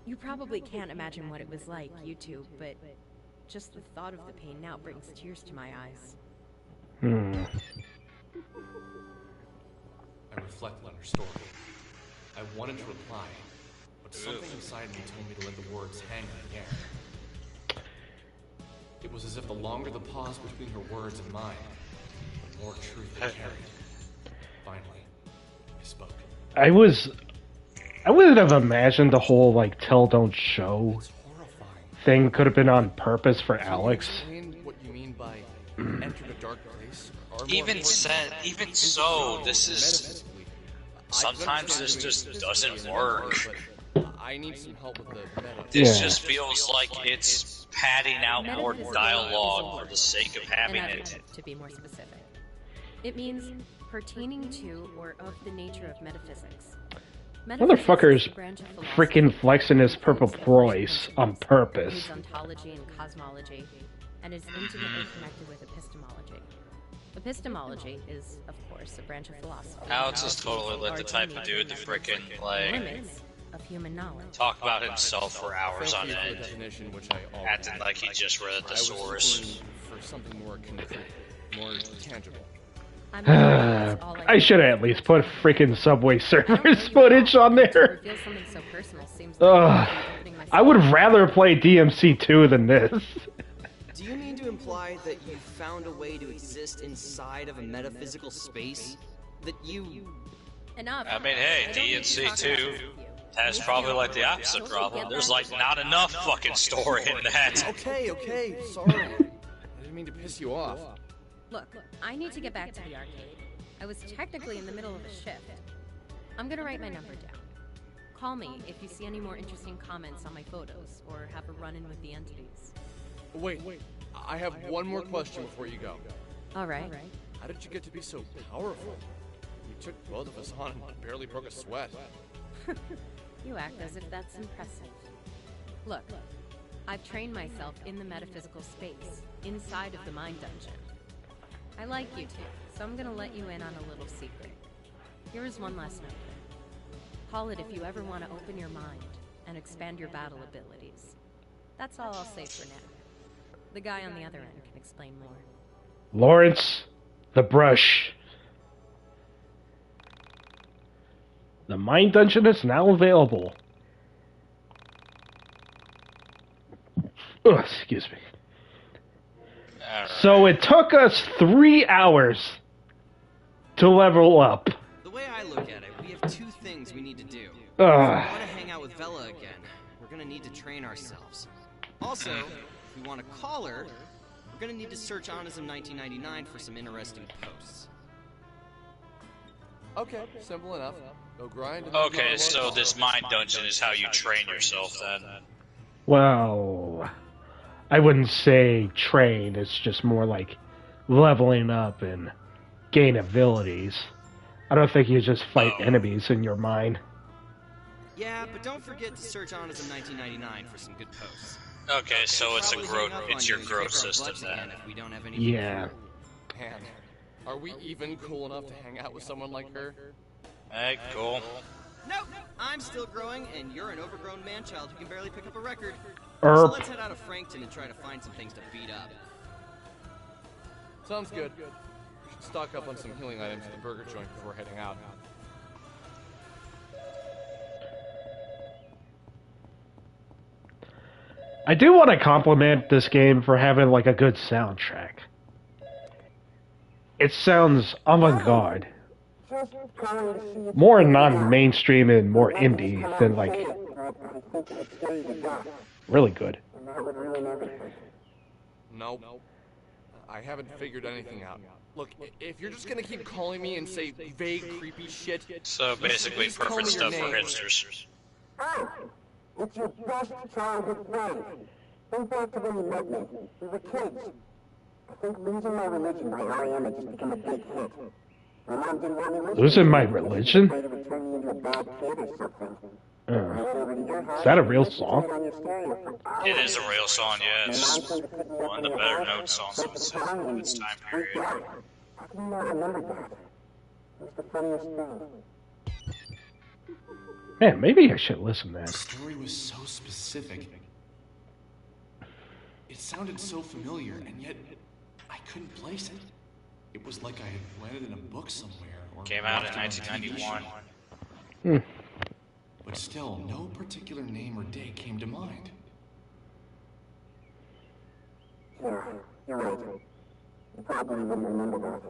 You probably can't imagine what it was like, you two, but Just the thought of the pain now brings tears to my eyes. I reflected on her story. I wanted to reply, but something inside me told me to let the words hang in the air. It was as if the longer the pause between her words and mine, the more truth it carried. Finally, I spoke. I wouldn't have imagined the whole, like, tell, don't show thing could have been on purpose for Alex. What you mean by enter a dark place? Even so, this is... Sometimes this just doesn't work. I need some help with the meta. This just feels like it's padding out more dialogue for the sake of having it. To be more specific, it means pertaining to or of the nature of metaphysics. Motherfucker's freaking flexing his purple voice on purpose. Ontology and cosmology, and is intimately connected with epistemology. Epistemology is, of course, a branch of philosophy. Alex is totally like the type of dude to frickin' like limits of human knowledge. Talk about himself for hours on end, acting like he just read the source. For something more concrete, more tangible. I should have at least put freaking Subway Surfers footage on there. I would rather play DMC2 than this. Do you mean to imply that you found a way to exist inside of a metaphysical space? That you... Enough. I mean, hey, DMC2 has probably like the opposite problem. There's like not enough fucking story in that. Okay, sorry. I didn't mean to piss you off. Look, I need to get back to the arcade. I was technically in the middle of a shift. I'm gonna write my number down. Call me if you see any more interesting comments on my photos, or have a run-in with the entities. Wait, I have one more question before you go. Alright. How did you get to be so powerful? You took both of us on and barely broke a sweat. You act as if that's impressive. Look, I've trained myself in the metaphysical space, inside of the mind dungeon. I like you two, so I'm gonna let you in on a little secret. Here is one last note. Call it if you ever want to open your mind and expand your battle abilities. That's all I'll say for now. The guy on the other end can explain more. Lawrence, the brush. The Mind Dungeon is now available. Ugh, excuse me. Right. So it took us 3 hours to level up. The way I look at it, we have two things we need to do. If we want to hang out with Vela again, we're gonna need to train ourselves. Also, if we want to call her, we're gonna need to search Onism 1999 for some interesting posts. Okay, simple enough. Go grind. Okay, so this mind dungeon is how you train yourself then. Well, I wouldn't say train, it's just more like leveling up and gain abilities. I don't think you just fight enemies in your mind. Yeah, but don't forget to search Onism 1999 for some good posts. Okay, so it's your growth system then. Yeah. Man, are we even cool enough to hang out with someone like her? Hey, cool. Nope, I'm still growing, and you're an overgrown man-child who can barely pick up a record. Erp. So let's head out of Frankton and try to find some things to beat up. Sounds good. We should stock up on some healing items at the burger joint before heading out. I do want to compliment this game for having like a good soundtrack. It sounds avant-garde. More non-mainstream and more indie than like really good. Nope. I haven't figured anything out. Look, if you're just gonna keep calling me and say vague, creepy shit... So basically perfect stuff for hipsters. It's your best childhood friend. Think back to when you met me. We were kids. I think Losing My Religion by R.E.M. had just become a big hit. My mom didn't want me listening. Losing My Religion? Afraid it would turn me into a bad kid or something. Is that a real song? It is a real song, yeah. It's one of the better known songs of its time period. How can you not remember that? It was the funniest thing. Man, maybe I should listen to that. The story was so specific. It sounded so familiar, and yet I couldn't place it. It was like I had read it in a book somewhere, or Came out in watched it on a TV 1991. show. But still, no particular name or date came to mind. Yeah, you're right. You probably wouldn't remember that.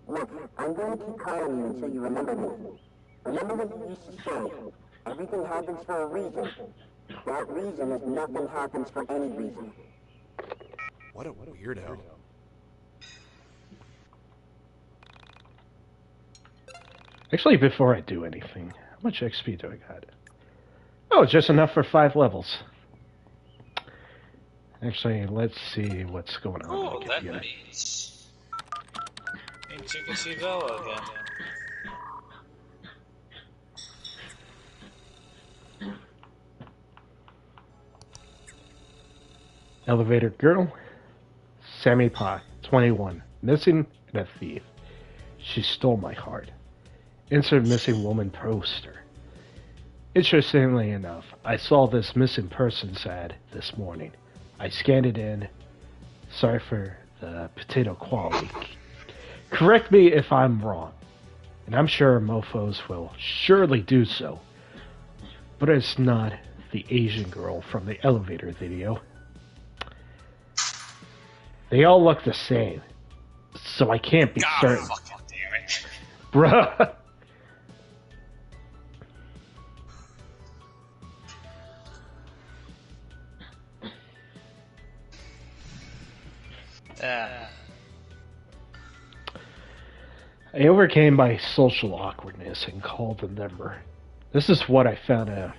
Look, I'm going to keep calling you until you remember me. Remember what you used to say. Everything happens for a reason. That reason is nothing happens for any reason. What a weirdo. Actually, before I do anything, how much XP do I got? Oh, just enough for 5 levels. Actually, let's see what's going on. Oh, that means you can see Bella again. Elevator girl, Sammy Pie, 21, missing and a thief. She stole my heart. Insert missing woman poster. Interestingly enough, I saw this missing persons ad this morning. I scanned it in. Sorry for the potato quality. Correct me if I'm wrong, and I'm sure mofos will surely do so. But it's not the Asian girl from the elevator video. They all look the same, so I can't be certain. Fucking damn it. Bruh. I overcame my social awkwardness and called the number. This is what I found out.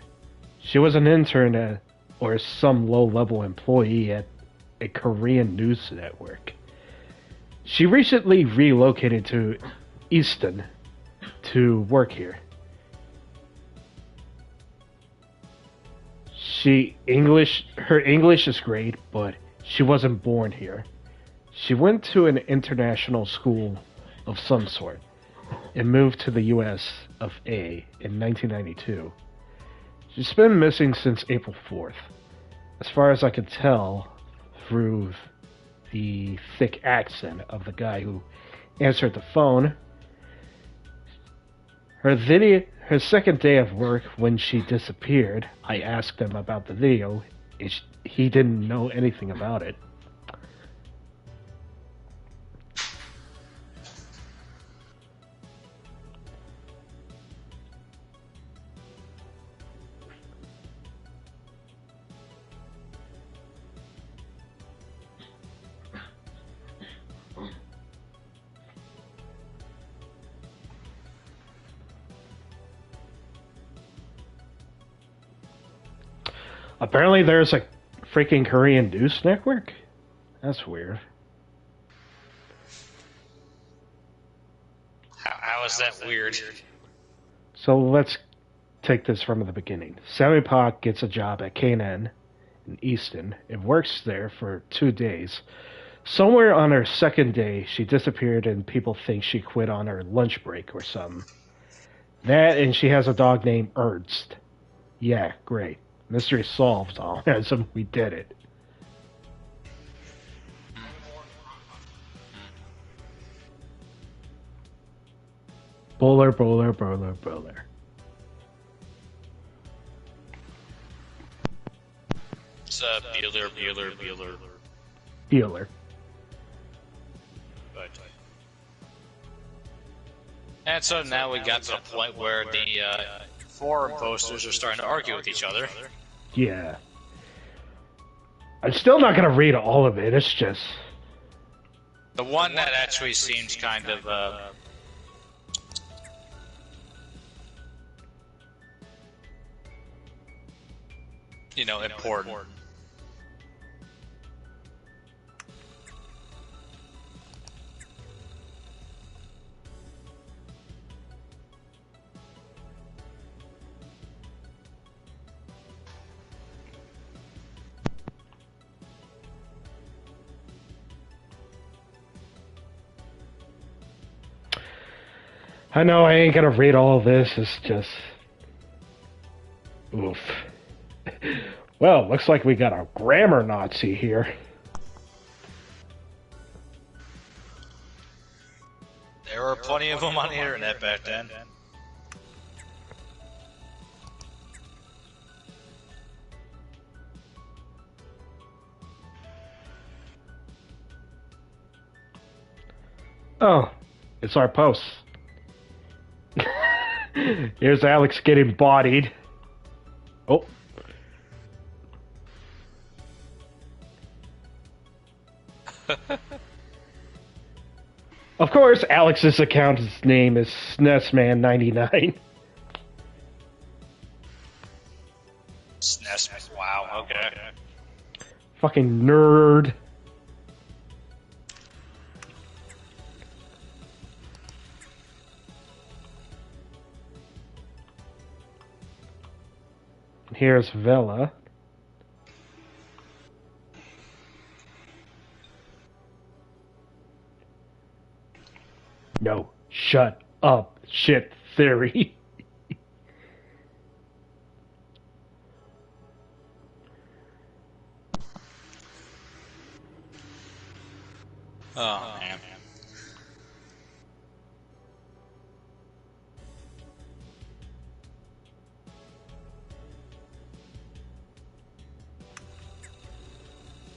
She was an intern or some low-level employee at a Korean news network. She recently relocated to Easton to work here. Her English is great, but she wasn't born here. She went to an international school of some sort and moved to the US of A in 1992. She's been missing since April 4th. As far as I could tell through the thick accent of the guy who answered the phone, her second day of work when she disappeared, I asked him about the video. He didn't know anything about it. Apparently there's a freaking Korean news network? That's weird. How is that weird? So let's take this from the beginning. Sammy Park gets a job at K&N in Easton and works there for 2 days. Somewhere on her second day, she disappeared and people think she quit on her lunch break or something. That and she has a dog named Ernst. Yeah, great. Mystery solved, all. We did it. Bowler, bowler, bowler, bowler. It's Bueller. Bueller. Right. And so now we got to the point where the forum posters are starting to argue with each other. Yeah. I'm still not going to read all of it. It's just... The one that actually seems kind of, important. I know I ain't gonna read all of this, it's just... Oof. Well, looks like we got a grammar Nazi here. There were plenty of them on the internet back then. Oh, it's our post. Here's Alex getting bodied. Oh. Of course, Alex's account's name is SNESman99. SNES, wow, okay. Fucking nerd. Here's Vela. No, shut up, shit theory. Oh, man.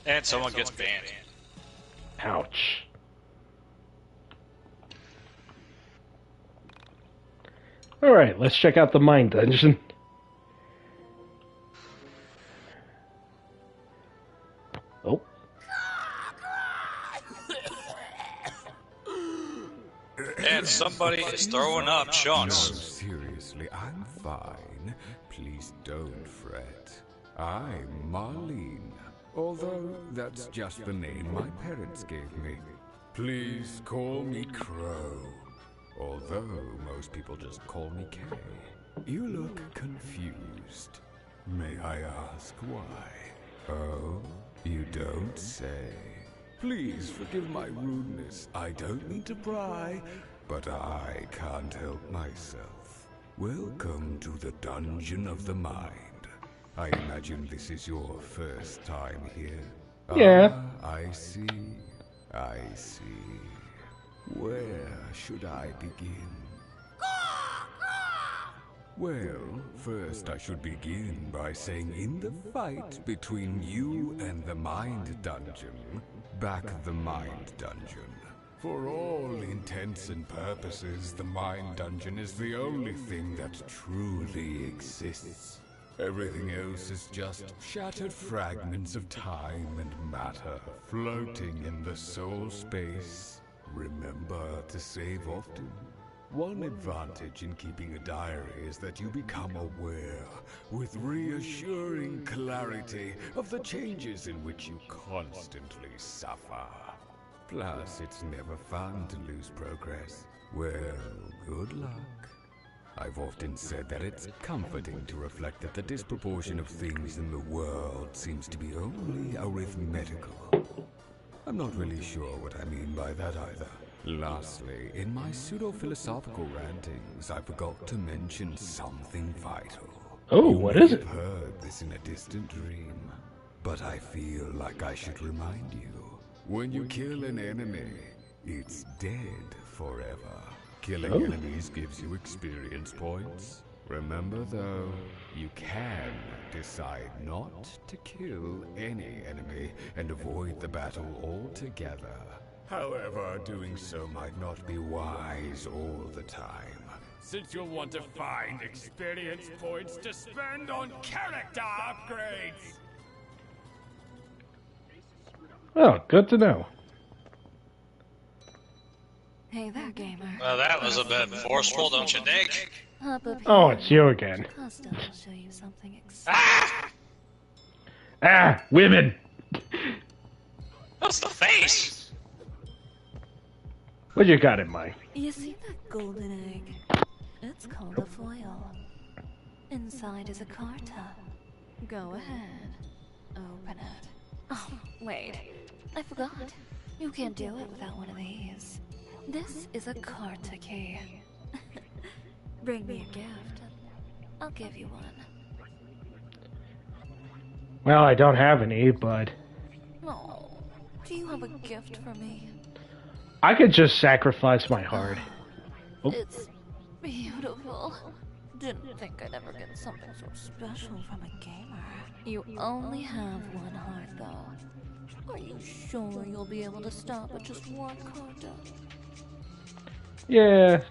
And someone gets banned. Ouch. Alright, let's check out the mine dungeon. Oh. And somebody is throwing up chunks. No, seriously, I'm fine. Please don't fret. I'm Marlene. Although that's just the name my parents gave me. Please call me Crow. Although most people just call me Kay. You look confused. May I ask why? Oh, you don't say. Please forgive my rudeness. I don't mean to pry, but I can't help myself. Welcome to the Dungeon of the Mind. I imagine this is your first time here. Yeah. I see. I see. Where should I begin? Well, first I should begin by saying in the fight between you and the Mind Dungeon, back the Mind Dungeon. For all intents and purposes, the Mind Dungeon is the only thing that truly exists. Everything else is just shattered fragments of time and matter floating in the soul space. Remember to save often. One advantage in keeping a diary is that you become aware, with reassuring clarity, of the changes in which you constantly suffer. Plus, it's never fun to lose progress. Well, good luck. I've often said that it's comforting to reflect that the disproportion of things in the world seems to be only arithmetical. I'm not really sure what I mean by that either. Lastly, in my pseudo-philosophical rantings, I forgot to mention something vital. Oh, what is it? I've heard this in a distant dream, but I feel like I should remind you. When you kill an enemy, it's dead forever. Killing enemies gives you experience points. Remember though, you can decide not to kill any enemy and avoid the battle altogether. However, doing so might not be wise all the time, since you'll want to find experience points to spend on character upgrades! Oh, good to know. Hey there, gamer. Well, that was a bit forceful, don't you think? Oh, it's you again. Costa will show you something exciting. Ah, women! What's the face? What you got in mind? You see that golden egg? It's called a foil. Inside is a carta. Go ahead. Open it. Oh, wait. I forgot. You can't do it without one of these. This is a carta key. Bring me a gift. I'll give you one. Well, I don't have any, but Oh, do you have a gift for me? I could just sacrifice my heart. Oh. It's beautiful. Didn't think I'd ever get something so special from a gamer. You only have one heart, though. Are you sure you'll be able to stop at just one Carta? Yeah.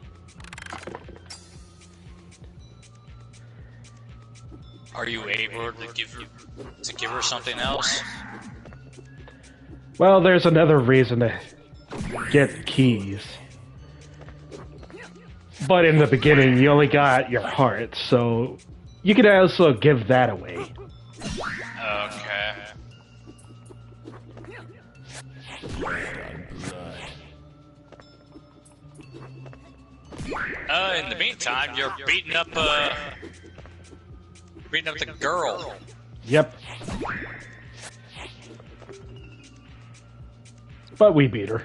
Are you able to give her something else? Well, there's another reason to get keys. But in the beginning, you only got your heart, so you could also give that away. Okay. In the meantime, you're beating up the girl. Yep. But we beat her.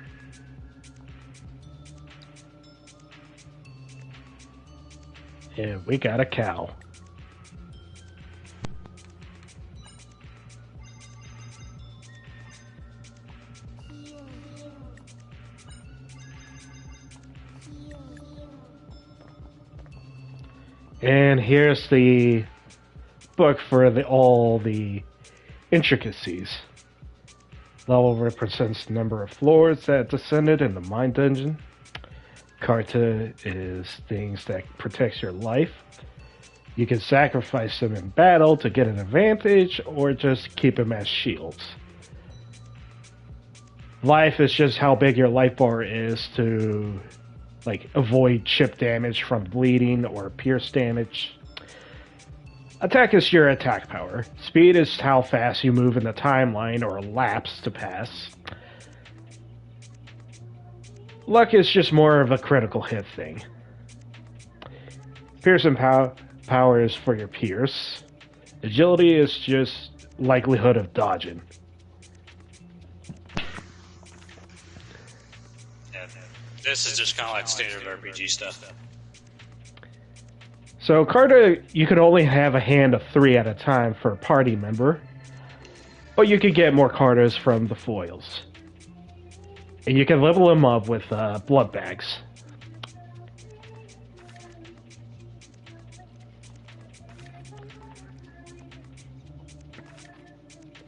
And we got a cow. And here's the book for all the intricacies. Level represents the number of floors that descended in the mine dungeon. Carta is things that protects your life. You can sacrifice them in battle to get an advantage, or just keep them as shields. Life is just how big your life bar is to avoid chip damage from bleeding or pierce damage. Attack is your attack power. Speed is how fast you move in the timeline or laps to pass. Luck is just more of a critical hit thing. Pierce and power is for your pierce. Agility is just likelihood of dodging. Yeah, this is just kind of like standard RPG stuff. So Carta, you can only have a hand of 3 at a time for a party member, but you can get more Cartas from the foils. And you can level them up with blood bags.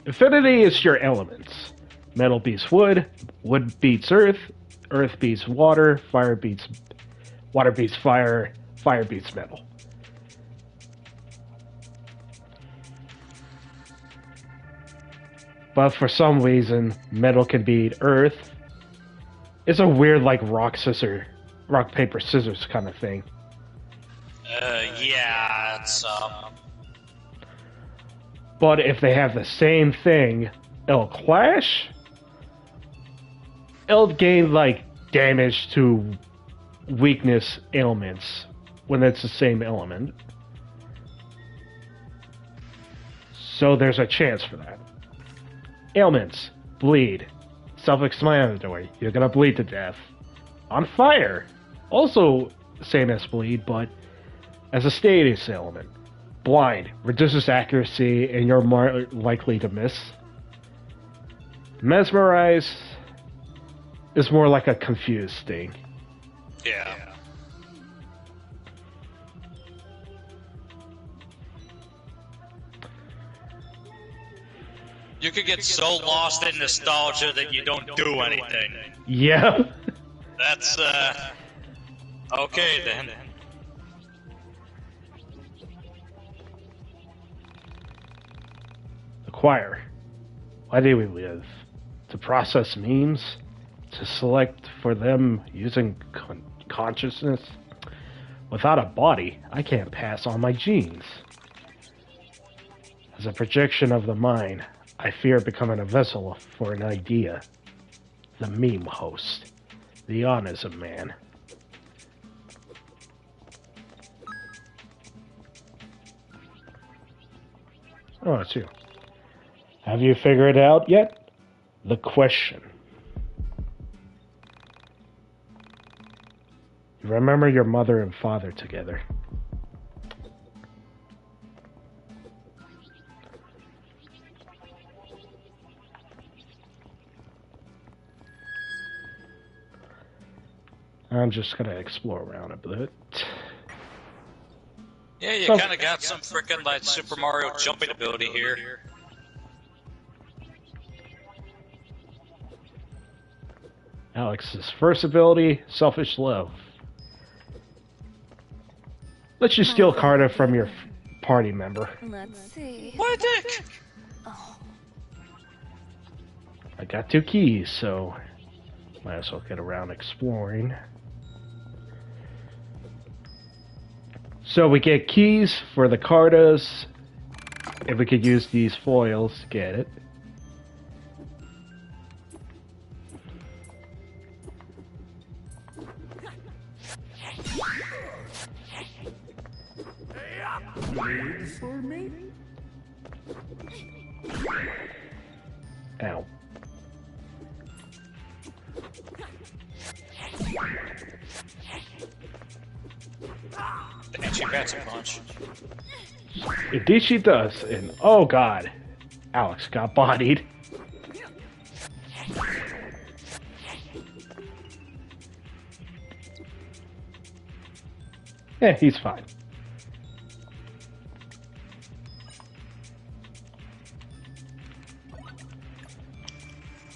Affinity is your elements. Metal beats wood, wood beats earth, earth beats water, water beats fire, fire beats metal. But for some reason, metal can beat earth. It's a weird, rock, paper, scissors kind of thing. Yeah, it's, But if they have the same thing, it'll clash. It'll gain, damage to weakness ailments when it's the same element. So there's a chance for that. Ailments. Bleed. Self-explanatory. You're gonna bleed to death. On fire. Also same as bleed, but as a status element. Blind. Reduces accuracy and you're more likely to miss. Mesmerize is more like a confused thing. Yeah. You could get so lost in nostalgia that you don't do anything. Yeah. That's, okay then. Acquire. Why do we live? To process memes? To select for them using consciousness? Without a body, I can't pass on my genes. As a projection of the mind, I fear becoming a vessel for an idea. The meme host. The Onism man. Oh, it's you. Have you figured it out yet? The question. Remember your mother and father together. I'm just gonna explore around a bit. Yeah, you kind of got some frickin' like Super Mario jumping ability here. Alex's first ability, Selfish Love. Lets you steal Carter from your party member. Let's see. What dick? Oh. I got 2 keys, so might as well get around exploring. So we get keys for the Cartas. If we could use these foils to get it. For me? Ow. And she bats a punch. Indeed she does, and oh god, Alex got bodied. Yeah, he's fine.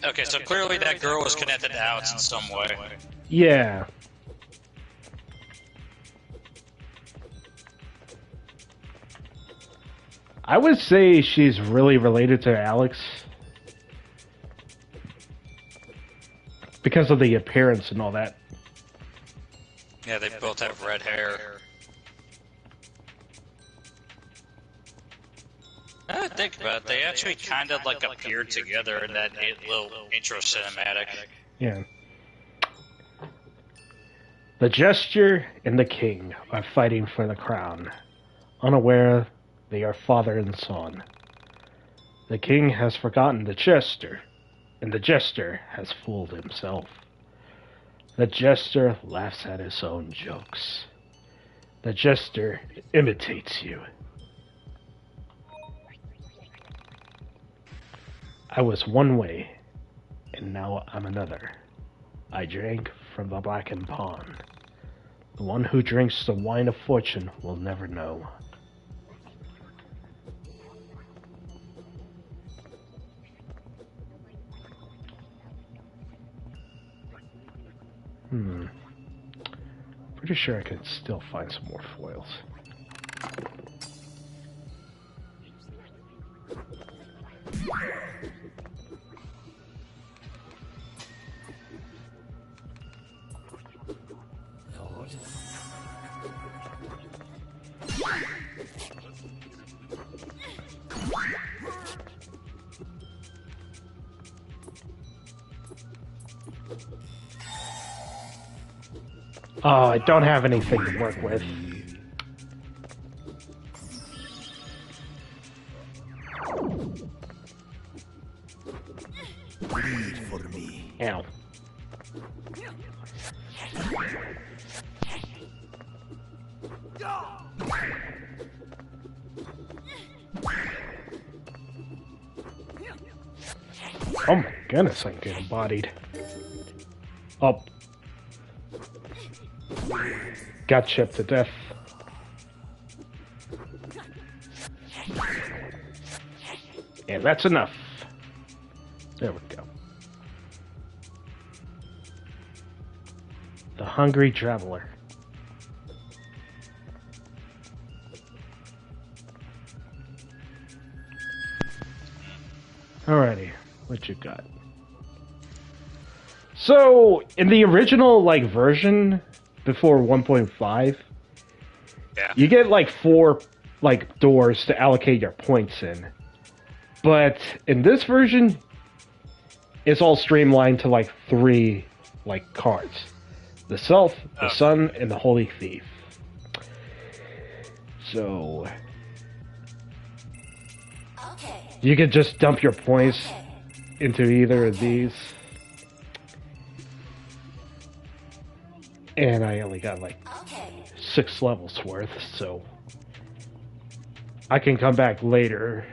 Okay, so clearly that girl was connected to Alex in some way. Yeah. I would say she's really related to Alex. Because of the appearance and all that. Yeah, they both have red hair. I think about it, they actually kind of like appeared together in that little intro cinematic. Yeah. The Jester and the King are fighting for the crown. Unaware they are father and son. The King has forgotten the Jester, and the Jester has fooled himself. The Jester laughs at his own jokes. The Jester imitates you. I was one way, and now I'm another. I drank from the blackened pond. The one who drinks the wine of fortune will never know. Pretty sure I could still find some more foils. Oh, I don't have anything to work with. Bleed for me. Ow. Oh my goodness, I'm getting bodied. Up. Got chipped to death. And that's enough. There we go. The Hungry Traveler. Alrighty, what you got? So, in the original, version, before 1.5, you get, 4, doors to allocate your points in. But, in this version, it's all streamlined to, 3, cards. The Self, the Sun, and the Holy Thief. So... you could just dump your points into either of these. And I only got 6 levels worth, so I can come back later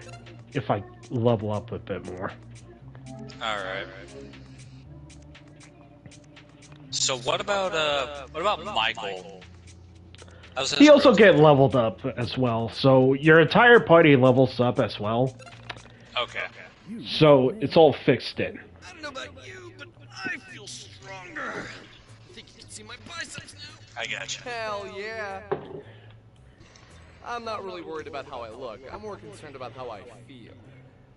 if I level up a bit more. Alright. So what about Michael? He also get leveled up as well, so your entire party levels up as well. Okay. So it's all fixed in. I don't know about you, but I feel stronger. I think you can see my biceps now. I gotcha. Hell yeah. I'm not really worried about how I look. I'm more concerned about how I feel.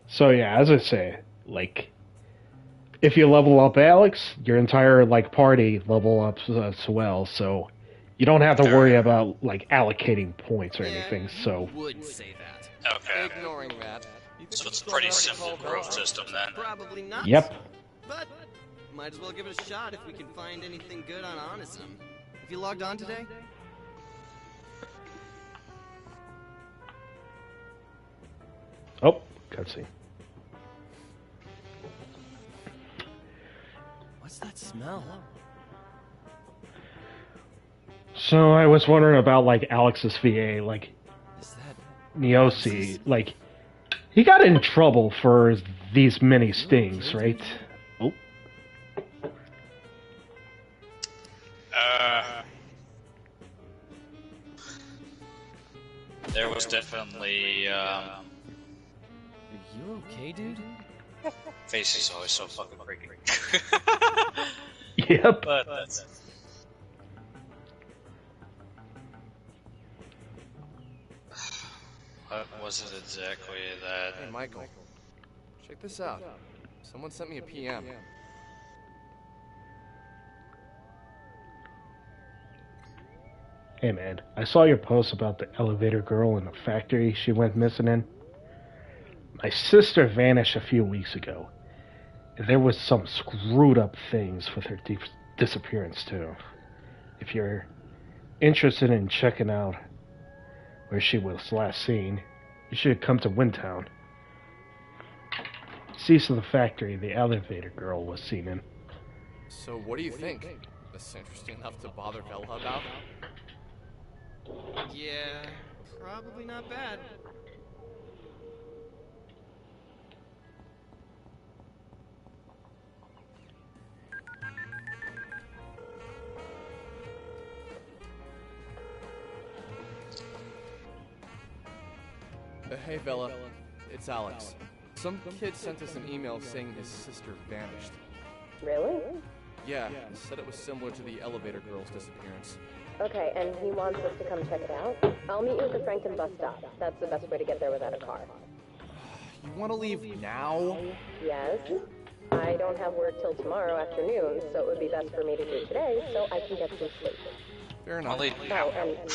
So yeah, as I say, like, if you level up Alex, your entire party level up as well. So you don't have to worry about allocating points or anything. So Would say that. Okay. Ignoring that. So it's a pretty simple growth system then. Probably not. Yep. But might as well give it a shot if we can find anything good on Onism. Have you logged on today? Oh, cutscene. What's that smell? So I was wondering about Alex's VA, Neosi, he got in trouble for these many stings, right? Oh. There was definitely, Are you okay, dude? Face is always so fucking freaking. Yep. But that's... What was it exactly that... Hey, Michael. Check this out. Someone sent me a PM. Hey man, I saw your post about the elevator girl in the factory she went missing in. My sister vanished a few weeks ago. And there was some screwed up things with her disappearance too. If you're interested in checking out where she was last seen, you should come to Windtown. Cease of the factory the elevator girl was seen in. So what do you think? This interesting enough to bother Velha about? Yeah, probably not bad. Hey, Vela. It's Alex. Some kid sent us an email saying his sister vanished. Really? Yeah, said it was similar to the elevator girl's disappearance. Okay, and he wants us to come check it out? I'll meet you at the Frankton bus stop. That's the best way to get there without a car. You want to leave now? Yes. I don't have work till tomorrow afternoon, so it would be best for me to do it today so I can get some sleep. Fair enough. Oh, and Alice.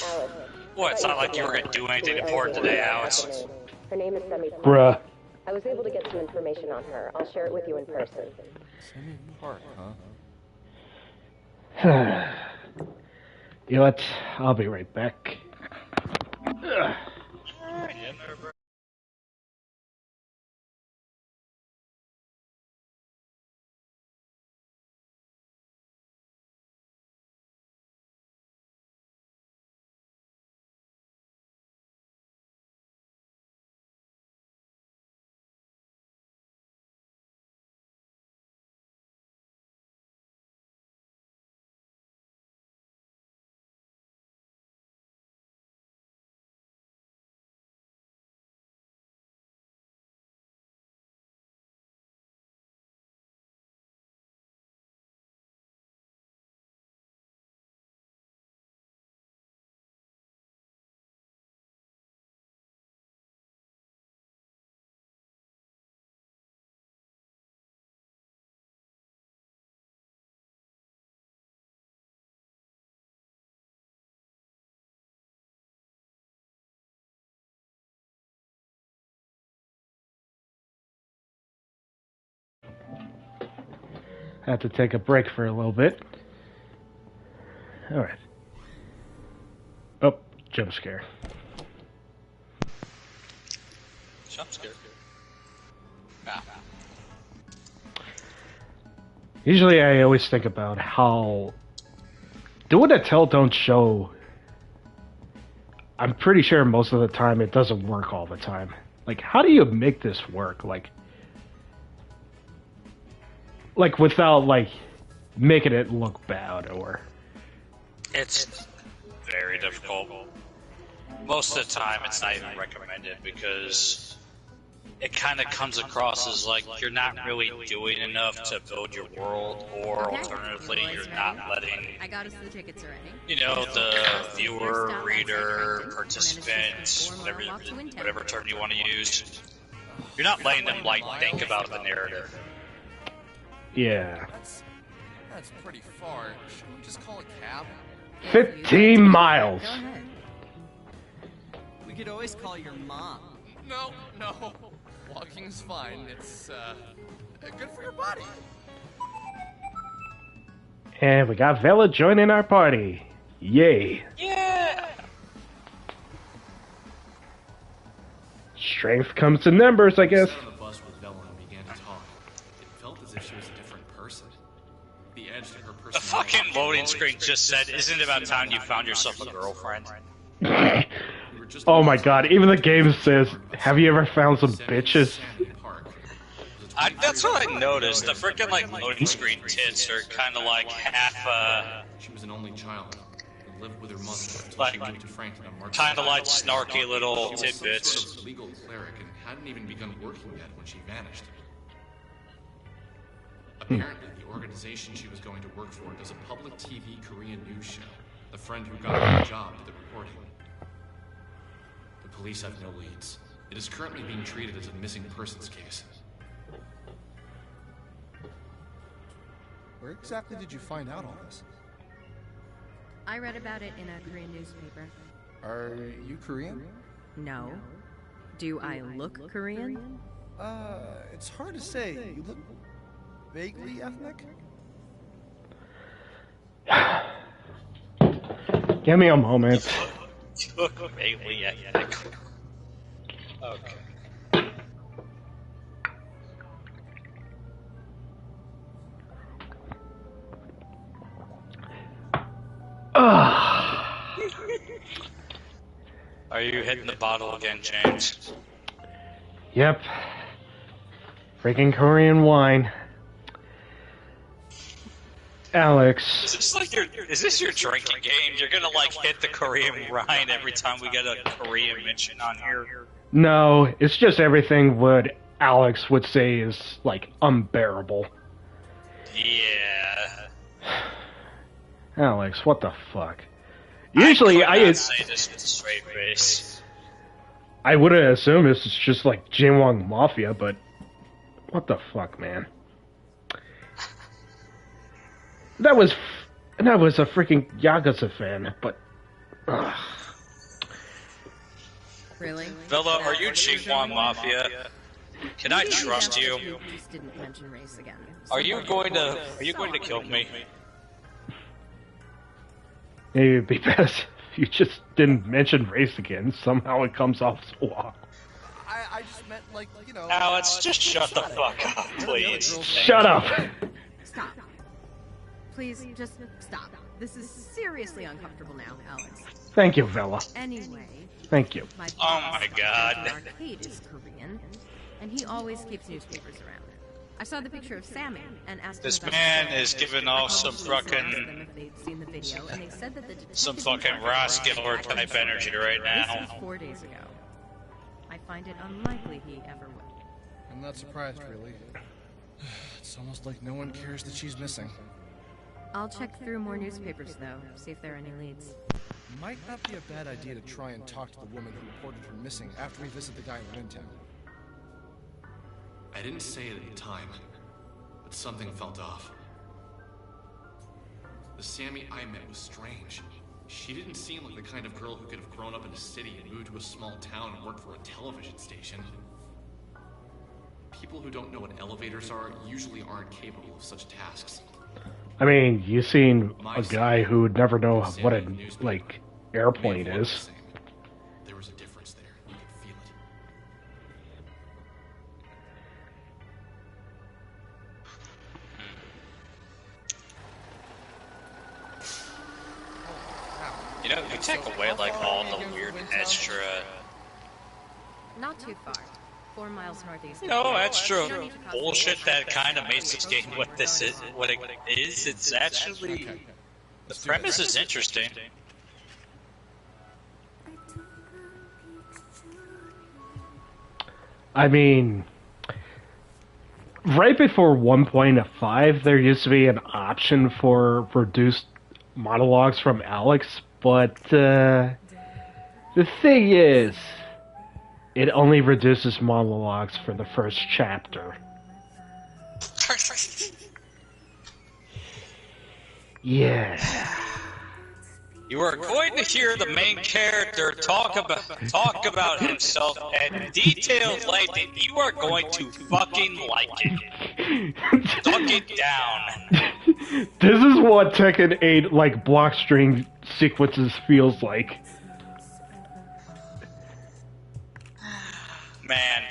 Well, it's not like you were going to do anything important today, Alex. Her name is Semi Park. Bruh. I was able to get some information on her. I'll share it with you in person. Semi Park, huh? You know what? I'll be right back. Had to take a break for a little bit. Alright. Oh, jump scare. Jump scare. Ah. Usually I always think about how doing a tell don't show, I'm pretty sure most of the time it doesn't work all the time. Like, how do you make this work? Like without making it look bad, or... It's very difficult. Most of the time, it's not even recommended because it kind of comes across as like you're not really doing enough to build your world, or alternatively, you're not letting, I got us the tickets already. you know, the viewer, reader, participant, whatever term you want to use, you're not letting them like think about the narrative. Yeah. That's pretty far. Shouldn't we just call a cab? 15 miles. Go ahead. We could always call your mom. No. Walking's fine. It's, good for your body. And we got Vela joining our party. Yay. Yeah! Strength comes in numbers, I guess. I sat on the bus with Vela and began to talk. It felt as if she was a different person. The edge to her personality. The fucking loading screen just said, "Isn't it about time you found yourself a girlfriend?" Oh my god, even the game says, have you ever found some bitches? That's what I noticed. The freaking like loading screen tits are kind of like half, She was an only child who lived with her mother until like, she moved to Frankton on March. kind of like snarky little She was some tidbits. sort of legal cleric and hadn't even begun working yet when she vanished. Apparently, the organization she was going to work for does a public TV Korean news show. The friend who got her the job did the reporting. The police have no leads. It is currently being treated as a missing persons case. Where exactly did you find out all this? I read about it in a Korean newspaper. Are you Korean? No. Do I look Korean? It's hard to say. You look vaguely ethnic? Give me a moment. Look vaguely ethnic. Okay. Are you hitting the bottle again, James? Yep. Freaking Korean wine. Alex. Is this your drinking game? You're gonna like hit the Korean wine every time we get a Korean mention on here. No, it's just everything what Alex would say is, like, unbearable. Yeah. Alex, what the fuck? Usually I could not say this with a straight face. I would assume it's just like Jinwon Mafia, but what the fuck, man? That was a freaking Yakuza fan, but ugh. Really? Vela, are you Jinwon Mafia? Can I trust you? Just didn't mention race again. Are you going to kill me? Maybe it'd be best if you just didn't mention race again. Somehow it comes off so awkward. I just meant, like, you know... Alex, just shut the fuck up, please. Shut up! Stop. Please, just stop. This is seriously uncomfortable now, Alex. Thank you, Vela. Anyway... Thank you. Oh my god. The arcade is Korean, and he always keeps newspapers around. I saw the picture of Sammy and asked This him about man is giving off some fucking rascal type energy right This now. was 4 days ago. I find it unlikely he ever would. I'm not surprised, really. It's almost like no one cares that she's missing. I'll check through more newspapers, though, see if there are any leads. Might not be a bad idea to try and talk to the woman who reported her missing after we visit the guy in Windtown. I didn't say it at the time, but something felt off. The Sammy I met was strange. She didn't seem like the kind of girl who could have grown up in a city and moved to a small town and worked for a television station. People who don't know what elevators are usually aren't capable of such tasks. I mean, you seen a guy who would never know what a, like, airplane is. There was a difference there. You could feel it. You know, you take away like all the weird extra. Not too far. 4 miles northeast. You know, that's true. Bullshit that kind of makes this game what this is, what it is. It's actually the premise is interesting. I mean, right before 1.5, there used to be an option for reduced monologues from Alex, but the thing is, it only reduces monologues for the first chapter. Yeah. You are going to hear the main character talk about himself at detailed length, and you are going to fucking like it. Suck it down. This is what Tekken 8 like block string sequences feels like. Man.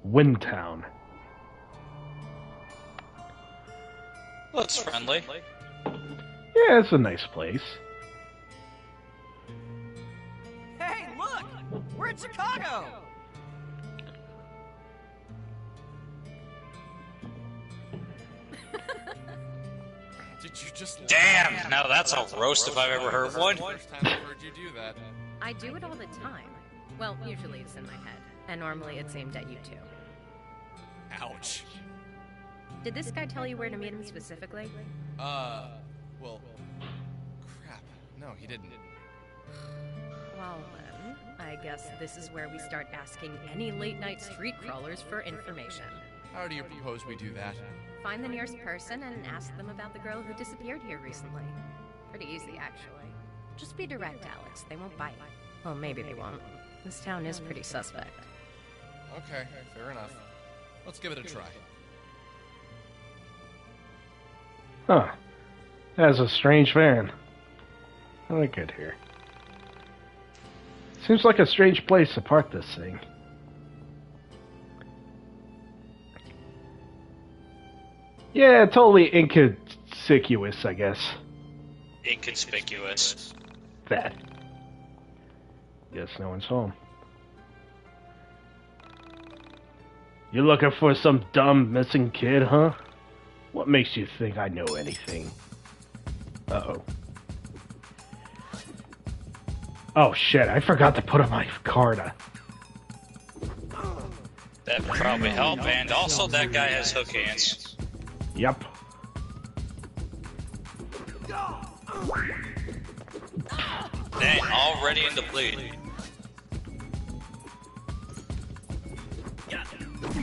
Windtown. Looks friendly. Yeah, it's a nice place. Hey, look! We're in Chicago! Did you just... Damn! Now that's a roast if I've ever heard one. First time I've heard you do that. I do it all the time. Well, usually it's in my head, and normally it's aimed at you too. Ouch. Did this guy tell you where to meet him specifically? Well... Crap. No, he didn't. Well then, I guess this is where we start asking any late-night street crawlers for information. How do you propose we do that? Find the nearest person and ask them about the girl who disappeared here recently. Pretty easy, actually. Just be direct, Alex. They won't bite. Well, maybe they won't. This town is pretty suspect. Okay, fair enough. Let's give it a try. Huh. That's a strange van. I like it here. Seems like a strange place to park this thing. Yeah, totally inconspicuous, I guess. Inconspicuous. That. Guess no one's home. You looking for some dumb missing kid, huh? What makes you think I know anything? Uh-oh. Oh shit, I forgot to put on my card. That would probably help, and also that guy has hook hands. Yep. Dang, already in the bleed.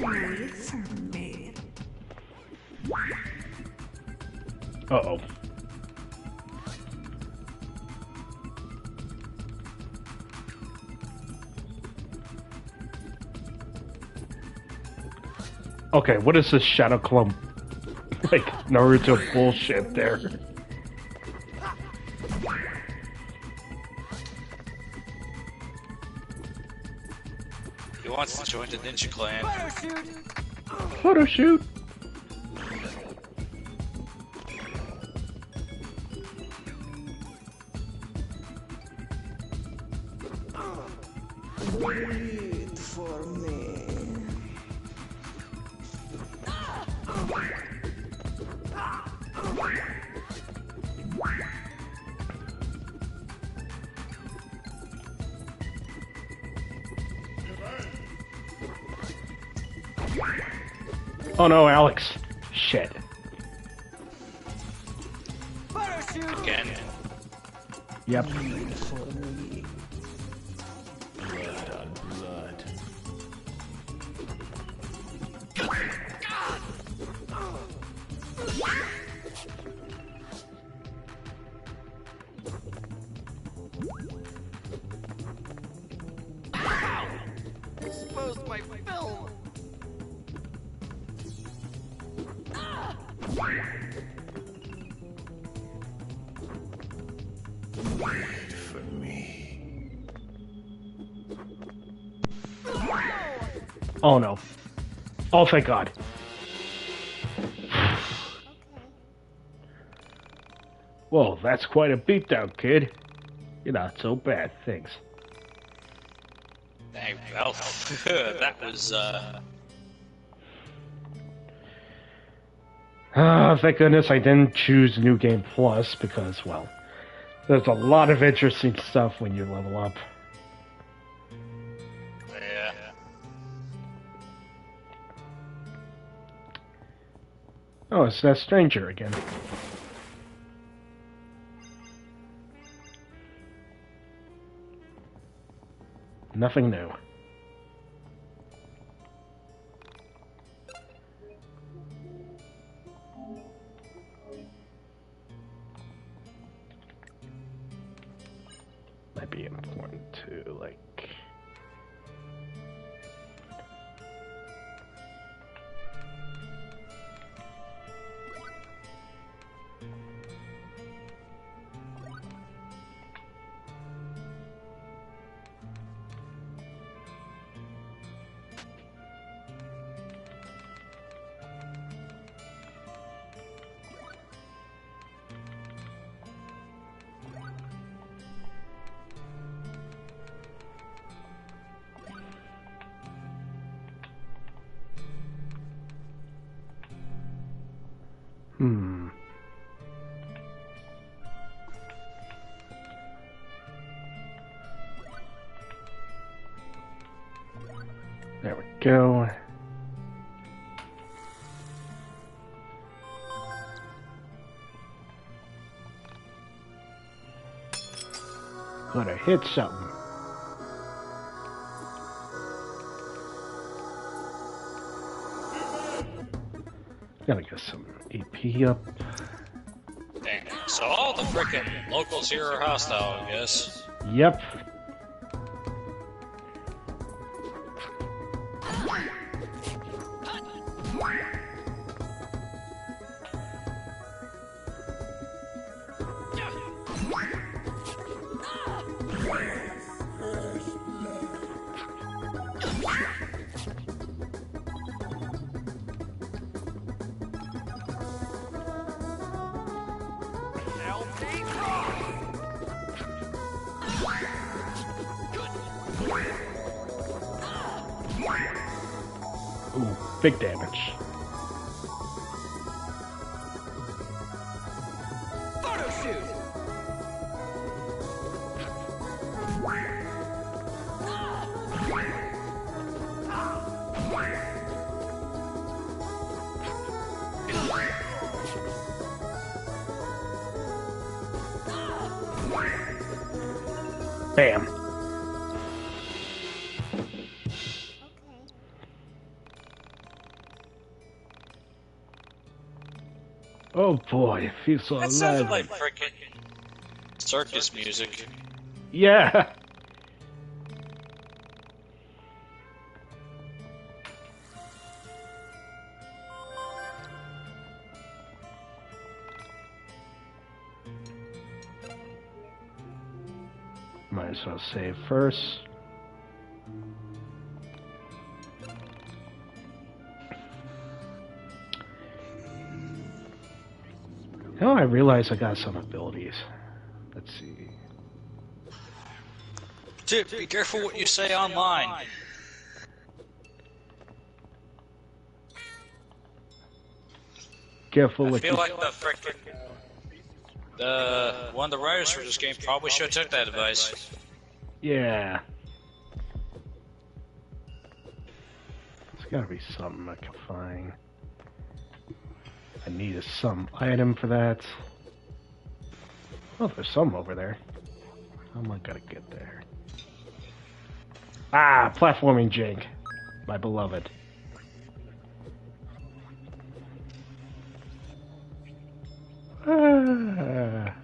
Wait for me. Uh-oh. Okay, what is this Shadow Clone? Like, Naruto bullshit there. He wants to join the Ninja Clan. Photo shoot! Wait for me. Oh no, Alex. Shit. Again. Yep. Wait for me. Blood on blood. Exposed my film! Wait for me. Oh no. Oh, thank God. Whoa, that's quite a beatdown, kid. You're not so bad, thanks. Dang, well, that was, Thank goodness I didn't choose New Game Plus because, well, there's a lot of interesting stuff when you level up. Yeah. Oh, it's that stranger again. Nothing new. Might be important to, like... There we go. Gotta hit something. Gotta get some AP up. Dang. So all the frickin' locals here are hostile, I guess. Yep. Ooh, big damage. Photo shoot! Bam. Oh boy, it feels so That sounded alive. like frickin' circus music. Yeah. Might as well save first. Oh, I realize I got some abilities. Let's see. Dude, be careful what you say online. Careful I with feel you. like the frickin' one of the writers for this game probably should have took that advice. Yeah. There's gotta be something I can find. I need some item for that. Oh, there's some over there. How am I gonna get there? Ah, platforming jank. My beloved. Ah.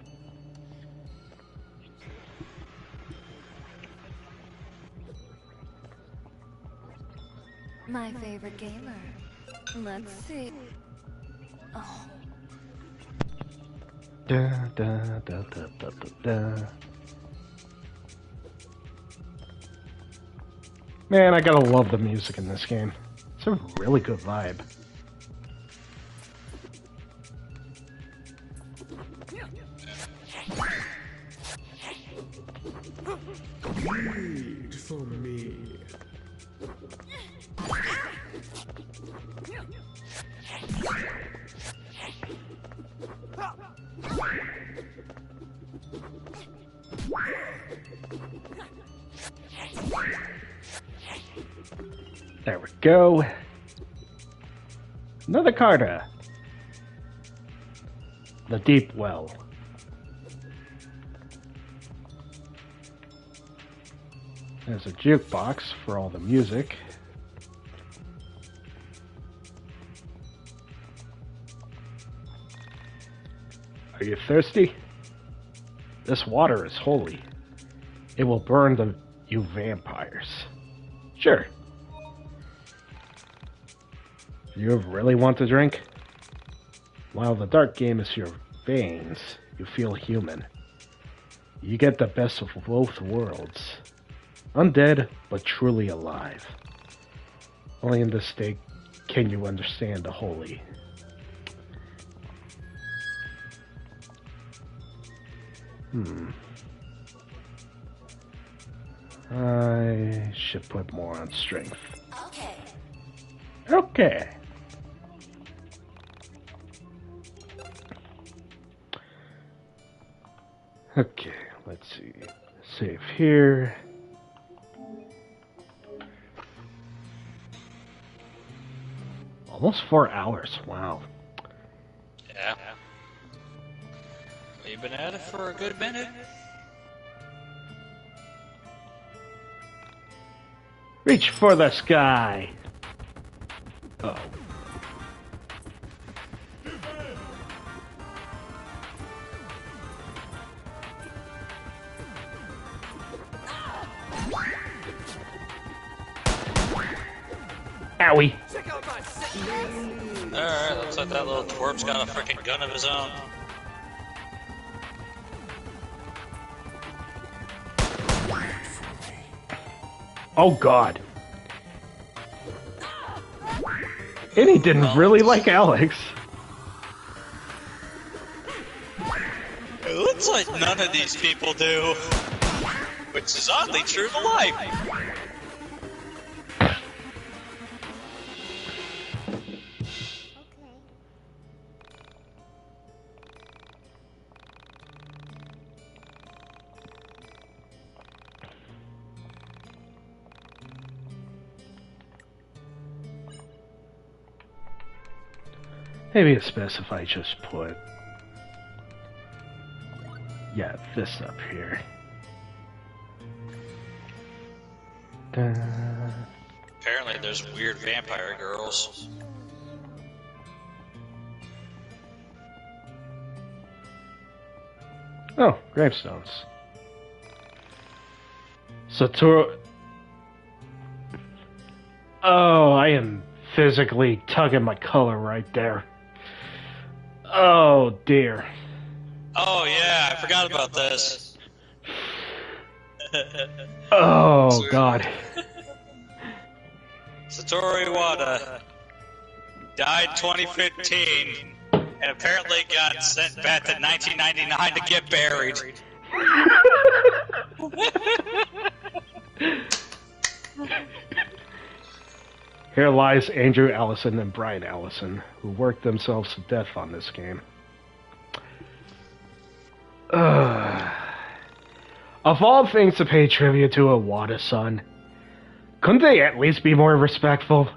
My favorite gamer. Let's see. Oh. Da, da, da, da, da, da. Man, I gotta love the music in this game. It's a really good vibe. Wait for me. There we go. Another Carta. The Deep Well. There's a jukebox for all the music. Are you thirsty? This water is holy. It will burn you vampires. Sure. You really want to drink? While the dark game is your veins, you feel human. You get the best of both worlds. Undead, but truly alive. Only in this state can you understand the holy. I should put more on strength. Okay. Okay, let's see. Save here. Almost 4 hours, wow. Yeah. We've been at it for a good minute. Reach for the sky! Uh oh. Owie. Alright, looks like that little twerp's got a freaking gun of his own. Oh god. And he didn't really like Alex. It looks like none of these people do. Which is oddly true to life. Maybe it's best if I just put, yeah, this up here. Apparently there's weird vampire girls. Oh, gravestones. Satoru. Oh, I am physically tugging my color right there. Oh dear. Oh yeah, I forgot about this. Oh god. Satoru Iwata died 2015 and apparently got sent back to 1999 to get buried. Here lies Andrew Allison and Brian Allison, who worked themselves to death on this game. Of all things to pay tribute to Iwata-san, couldn't they at least be more respectful?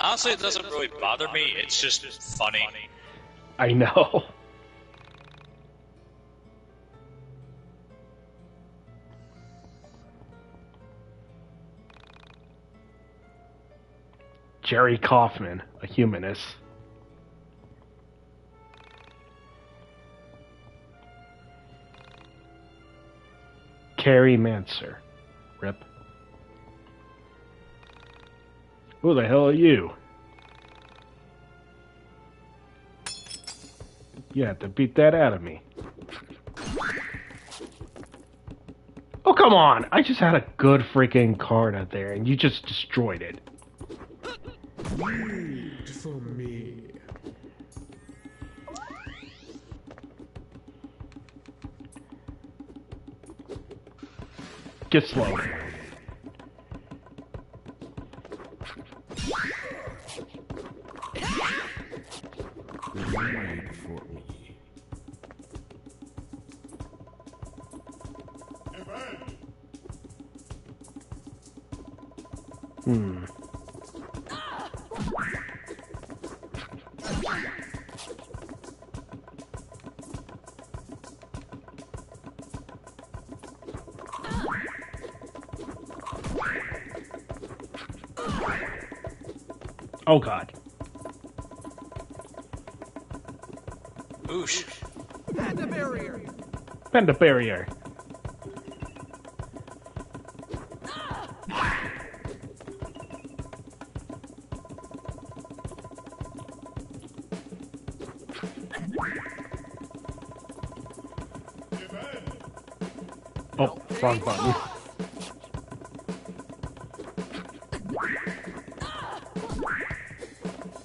Honestly, it doesn't really bother me, it's just funny. I know. Jerry Kaufman, a humanist. Carrie Manser. Rip. Who the hell are you? You have to beat that out of me. Oh, come on! I just had a good freaking card out there, and you just destroyed it. Wait for me. Get slow. Wait for me. Hmm. Oh god. Oosh. Panda barrier. Panda barrier. Oh, wrong button.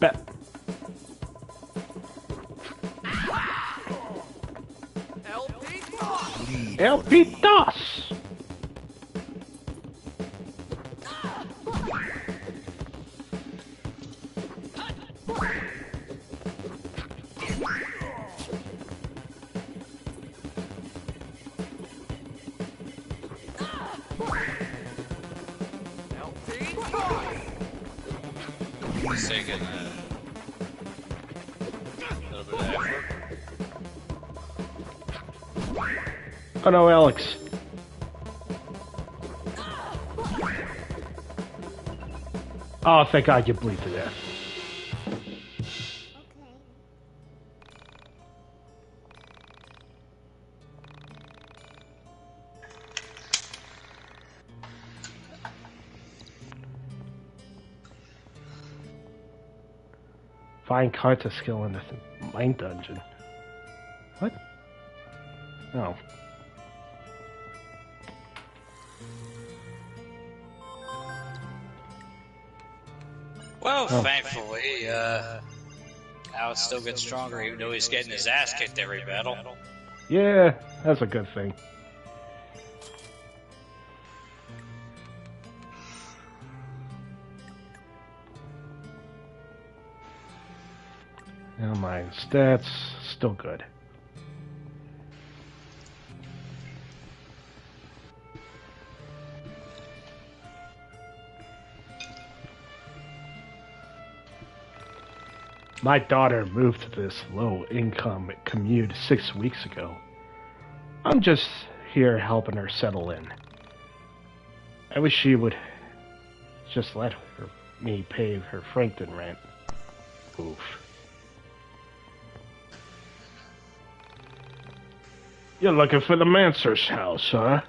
Bet. LP DOS! Just taking a little bit of effort. Oh no, Alex. Oh, thank God you bleed to death. Find Karta skill in the mine dungeon. What? Oh. Well, Oh. thankfully, Alex still gets stronger even though he's getting his ass kicked every battle. Yeah, that's a good thing. Now my stats, still good. My daughter moved to this low-income commune 6 weeks ago. I'm just here helping her settle in. I wish she would just let me pay her Frankton rent. Oof. You're looking for the Mancer's house, huh?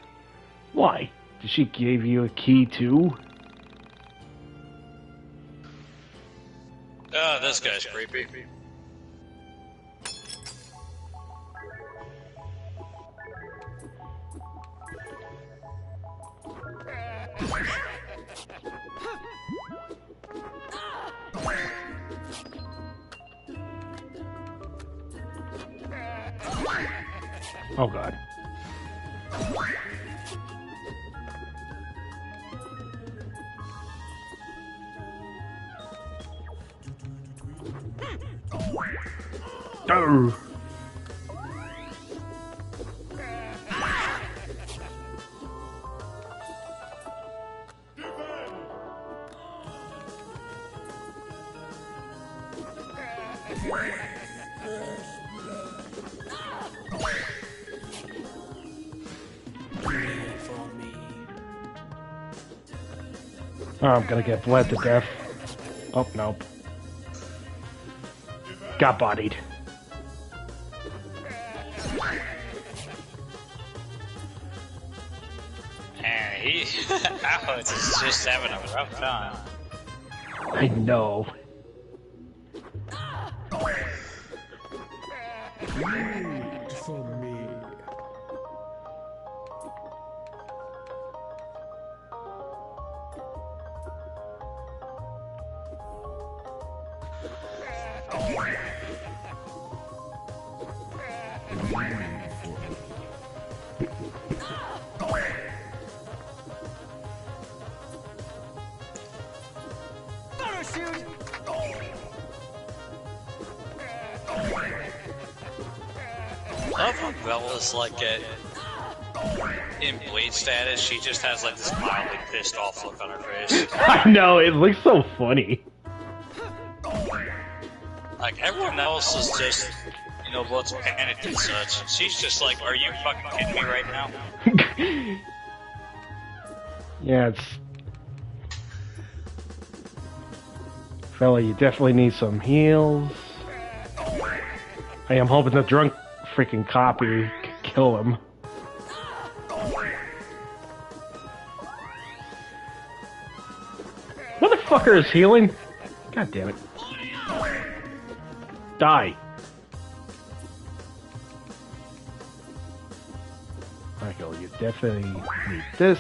Why? Did she give you a key too? Oh, this guy's creepy. Oh god. Oh. Oh, I'm gonna get bled to death. Oh, nope. Got bodied. Man, Alex is just having a rough time. I know. Wait for me. Love when Bella's like in Blade status, she just has like this mildly pissed off look on her face. I know, it looks so funny. Like everyone else is just, you know, what's panicked and such. She's just like, are you fucking kidding me right now? Yeah, it's... Fella, you definitely need some heals. I am hoping the drunk freaking copy can kill him. Motherfucker is healing? God damn it. Die. Michael, you definitely need this.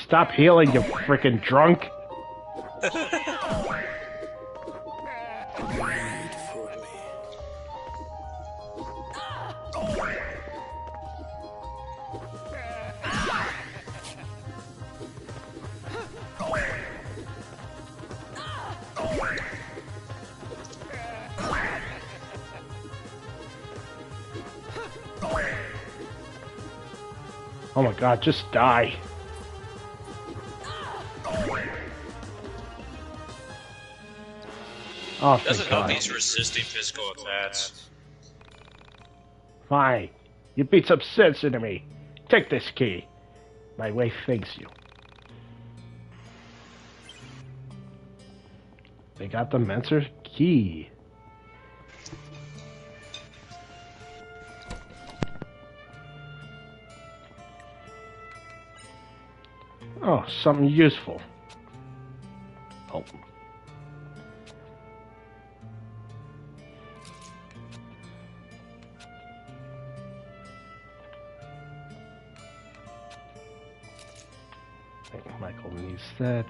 Stop healing, you freaking drunk. Oh my god, just die. Oh, Doesn't thank help God. he's resisting physical attacks. Fine. You beat some sense into me. Take this key. My wife thanks you. They got the Mentor key. Oh, something useful. Oh. I think Michael needs that.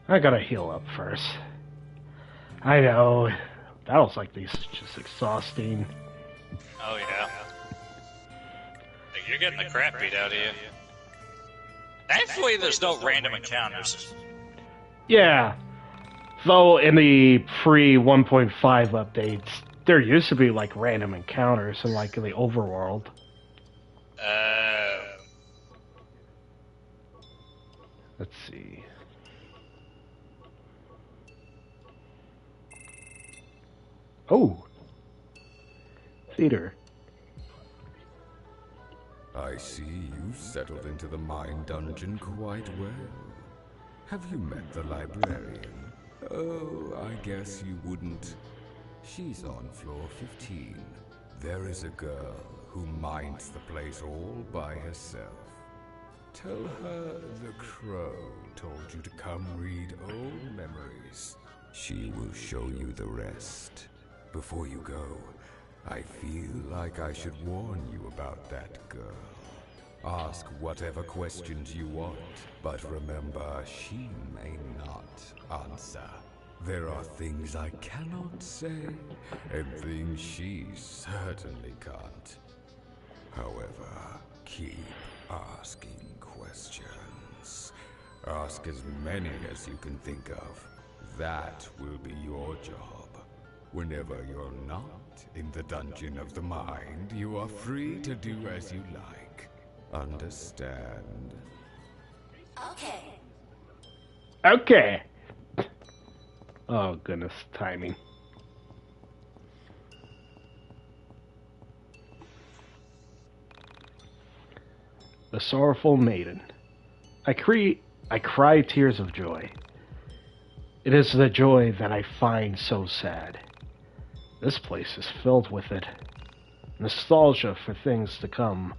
I gotta heal up first. I know. Battles like these is just exhausting. Oh yeah. Like, you're getting the crap beat out of you. Thankfully, there's no random encounters. Yeah. Though in the pre 1.5 updates, there used to be like random encounters in like the overworld. Let's see. Oh. Theater. I see you've settled into the mine dungeon quite well. Have you met the librarian? Oh, I guess you wouldn't. She's on floor 15. There is a girl who minds the place all by herself. Tell her the crow told you to come read old memories. She will show you the rest. Before you go, I feel like I should warn you about that girl. Ask whatever questions you want, but remember, she may not answer. There are things I cannot say, and things she certainly can't. However, keep asking questions. Ask as many as you can think of. That will be your job. Whenever you're not in the dungeon of the mind, you are free to do as you like. Understand? Okay. Okay. Oh goodness, timing. The sorrowful maiden. I cry tears of joy. It is the joy that I find so sad. This place is filled with it. Nostalgia for things to come.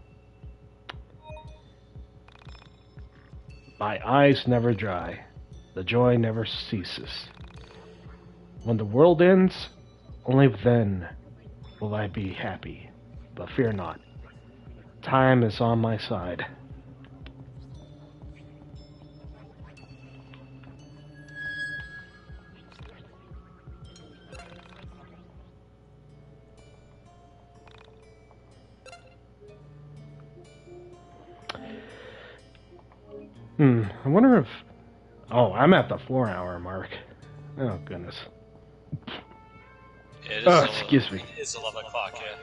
My eyes never dry. the joy never ceases. When the world ends, only then will I be happy. But fear not, time is on my side. I wonder if... Oh, I'm at the 4-hour mark. Oh, goodness. Excuse me. It's 11 o'clock, yeah.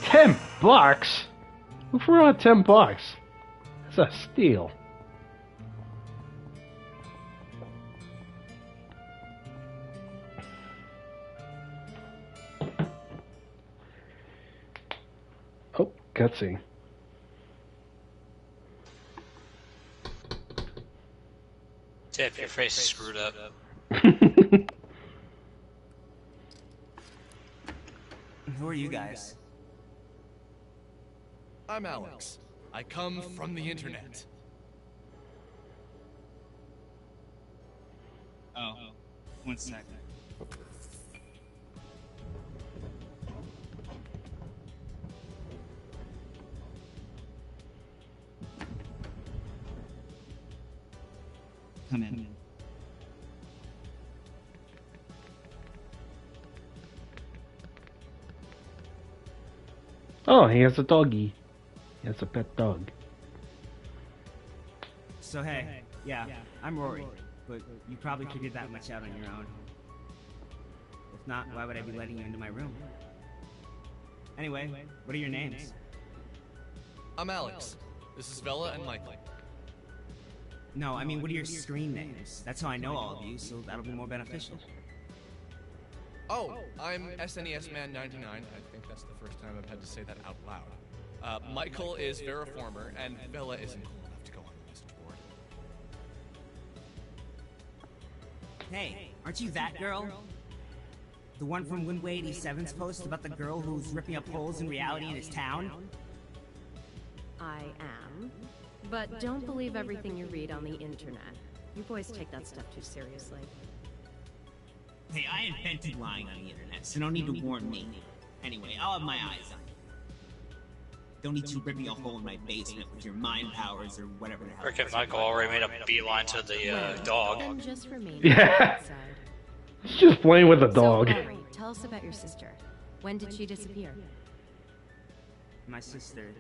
$10? Who threw out $10? That's a steal. Oh, cutscene. Tip, your face is screwed up. Who are you guys? I'm Alex. I come from the internet. Oh, one sec. Come in. Oh, he has a doggy. He has a pet dog. So hey, yeah, I'm Rory, but you probably figured that much out on your own. If not, why would I be letting you into my room? Anyway, what are your names? I'm Alex. This is Bella and Michael. No, I mean, what are your screen names? That's how I know all of you, so that'll be more beneficial. Oh, I'm SNES Man 99. I think that's the first time I've had to say that out loud. Michael is Veriformer, and Bella isn't cool enough to go on the message board. Hey, aren't you that girl? The one from Windway 87's post about the girl who's ripping up holes in reality in his town? I am. But don't believe everything you read on the internet. You boys take that stuff too seriously. Hey, I invented lying on the internet, so no need to warn me. Anyway, I'll have my eyes on you. Don't need you ripping a hole in my basement with your mind powers or whatever the hell. Frickin' Michael already made a beeline to the dog. Then just remain Yeah. outside. He's just playing with a dog. So, Rory, tell us about your sister. When did she disappear? My sister,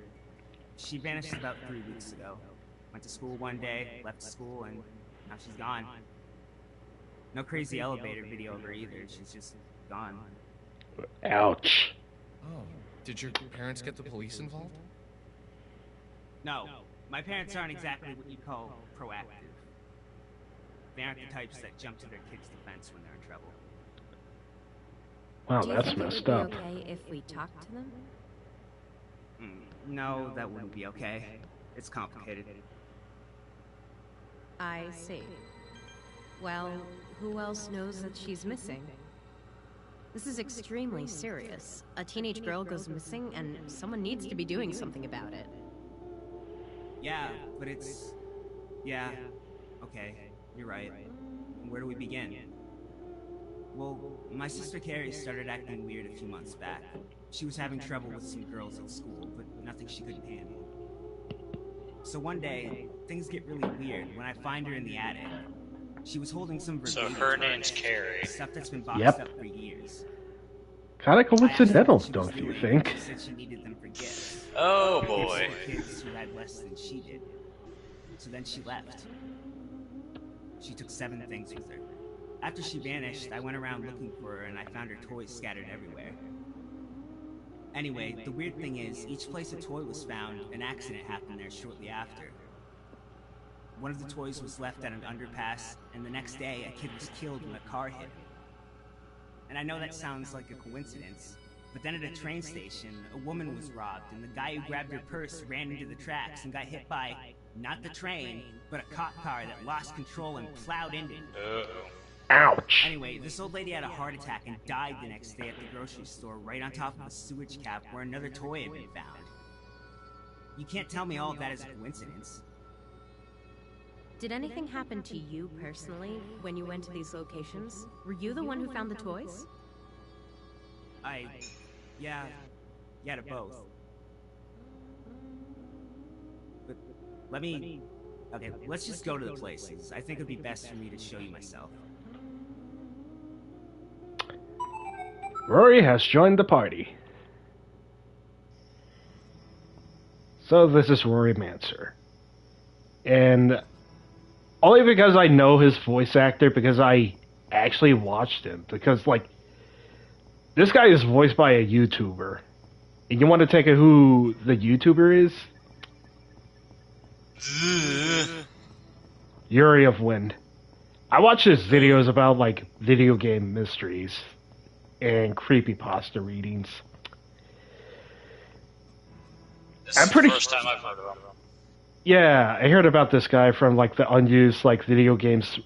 she vanished about 3 weeks ago. Went to school one day, left school, and now she's gone. No crazy elevator video of her either, she's just gone. Ouch. Oh, did your parents get the police involved? No, my parents aren't exactly what you call proactive. They aren't the types that jump to their kids' defense when they're in trouble. Wow, Do you that's think messed it would up. be okay if we talked to them? No, that wouldn't be okay. It's complicated. I see. Well, who else knows that she's missing? This is extremely serious. A teenage girl goes missing, and someone needs to be doing something about it. Yeah, but it's... Yeah, okay, you're right. Where do we begin? Well, my sister Carrie started acting weird a few months back. She was having trouble with some girls at school, but nothing she couldn't handle. So one day, things get really weird when I find her in the attic. She was holding some So her name's Carrie. Stuff that's been boxed Yep. up for years. Kinda coincidental, I asked her what don't she you was think? doing. She said she needed them for gifts. Oh, Gifts boy. for kids who had less than she did. So then she left. She took 7 things with her. After she vanished, I went around looking for her and I found her toys scattered everywhere. Anyway, the weird thing is, each place a toy was found, an accident happened there shortly after. One of the toys was left at an underpass, and the next day, a kid was killed when a car hit him. And I know that sounds like a coincidence, but then at a train station, a woman was robbed, and the guy who grabbed her purse ran into the tracks and got hit by, not the train, but a cop car that lost control and plowed into him. Ouch. Anyway, this old lady had a heart attack and died the next day at the grocery store right on top of a sewage cap where another toy had been found. You can't tell me all of that is a coincidence. Did anything happen to you personally when you went to these locations? Were you the one who found the toys? Yeah, to both. But okay, let's just go to the places. I think it'd be best for me to show you myself. Rory has joined the party. So this is Rory Manser. And only because I know his voice actor, because I actually watched him. Because, like, this guy is voiced by a YouTuber. And you want to take who the YouTuber is? Yuri of Wind. I watch his videos about, like, video game mysteries and creepypasta readings. This is the first time I've heard of him. Yeah, I heard about this guy from, like, the unused, like, video games.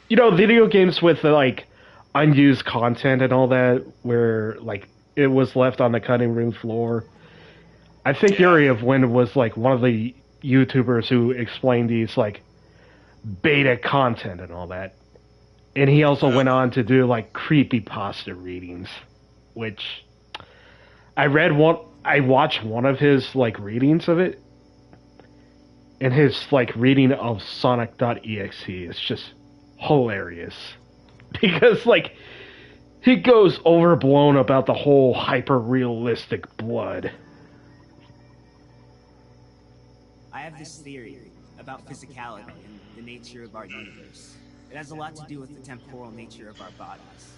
You know, video games with, like, unused content and all that, where, like, it was left on the cutting room floor. I think Yuri of Wind was, like, one of the YouTubers who explained these, like, beta content and all that. And he also went on to do, like, creepypasta readings, which I watched one of his, like, readings of it, and his, like, reading of Sonic.exe is just hilarious. Because, like, he goes overblown about the whole hyper-realistic blood. I have this theory about physicality and the nature of our universe. It has a lot to do with the temporal nature of our bodies.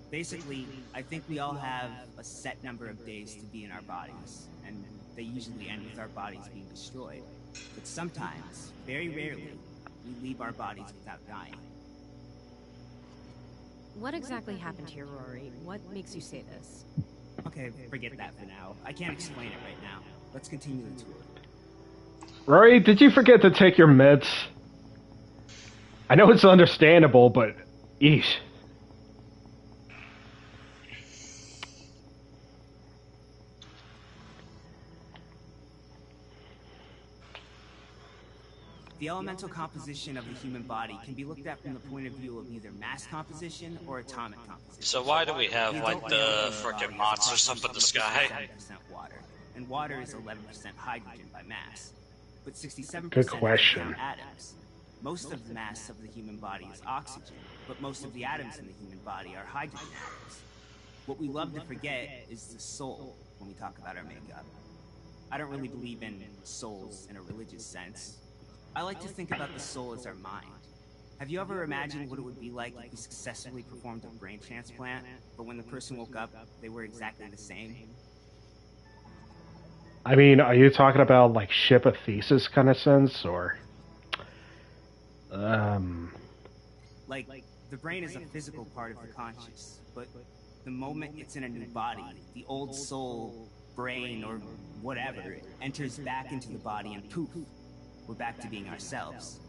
Basically, I think we all have a set number of days to be in our bodies, and they usually end with our bodies being destroyed. But sometimes, very rarely, we leave our bodies without dying. What exactly happened here, Rory? What makes you say this? Okay, forget that for now. I can't explain it right now. Let's continue the tour. Rory, did you forget to take your meds? I know it's understandable, but eesh. The elemental composition of the human body can be looked at from the point of view of either mass composition or atomic composition. So why do we have, like, the frickin' monsters up in the sky? 7% water, and water is 11% hydrogen by mass. But 67% Good question. are atoms. Most of the mass of the human body is oxygen, but most of the atoms in the human body are hydrogen atoms. What we love to forget is the soul when we talk about our makeup. I don't really believe in souls in a religious sense. I like to think about the soul as our mind. Have you ever imagined what it would be like if we successfully performed a brain transplant, but when the person woke up, they were exactly the same? I mean, are you talking about, like, ship of thesis kind of sense, or... Like, the brain is a physical part of the conscious, but the moment it's in a new body, the old soul, brain, or whatever, enters back into the body and poof, we're back to being ourselves.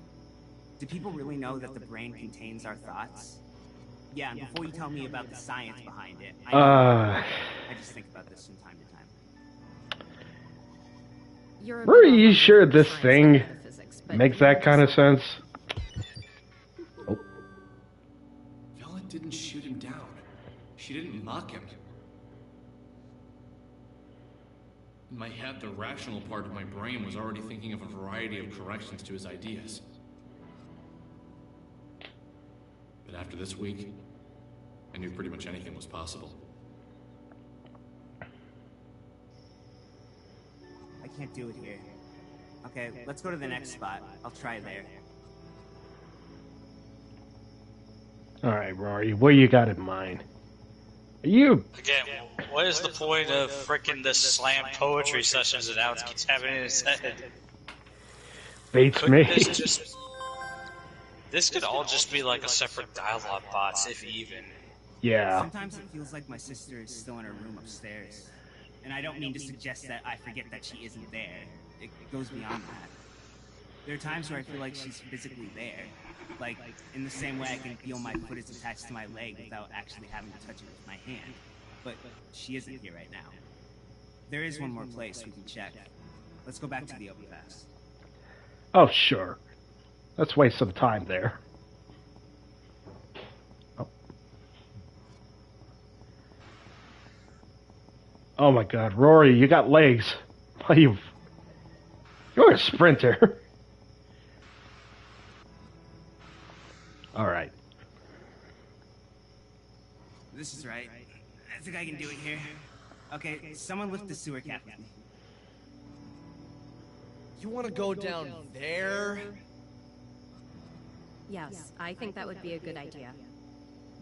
Do people really know that the brain contains our thoughts? Yeah, and before you tell me about the science behind it, I just think about this from time to time. Are you sure this thing makes that kind of sense? Oh. Vela didn't shoot him down. She didn't mock him. In my head, the rational part of my brain was already thinking of a variety of corrections to his ideas. But after this week, I knew pretty much anything was possible. I can't do it here. Okay, let's go to the next spot. I'll try there. Alright, Rory, what you got in mind? You... Again, what is the point of frickin' this slam poetry sessions that Alex keeps having in his head? Beats me. This could all just be like a separate dialogue box, if even. Yeah. Sometimes it feels like my sister is still in her room upstairs. And I don't mean to suggest that I forget that she isn't there. It goes beyond that. There are times where I feel like she's physically there. Like, in the same way I can feel my foot is attached to my leg without actually having to touch it with my hand. But she isn't here right now. There is one more place we can check. Let's go back to the overpass. Oh, sure. Let's waste some time there. Oh, oh my god, Rory, you got legs. You're a sprinter. Alright. This is right. I think I can do it here. Okay, someone lift the sewer cap with me. You want to go down there? Yes, I think that would be a good idea.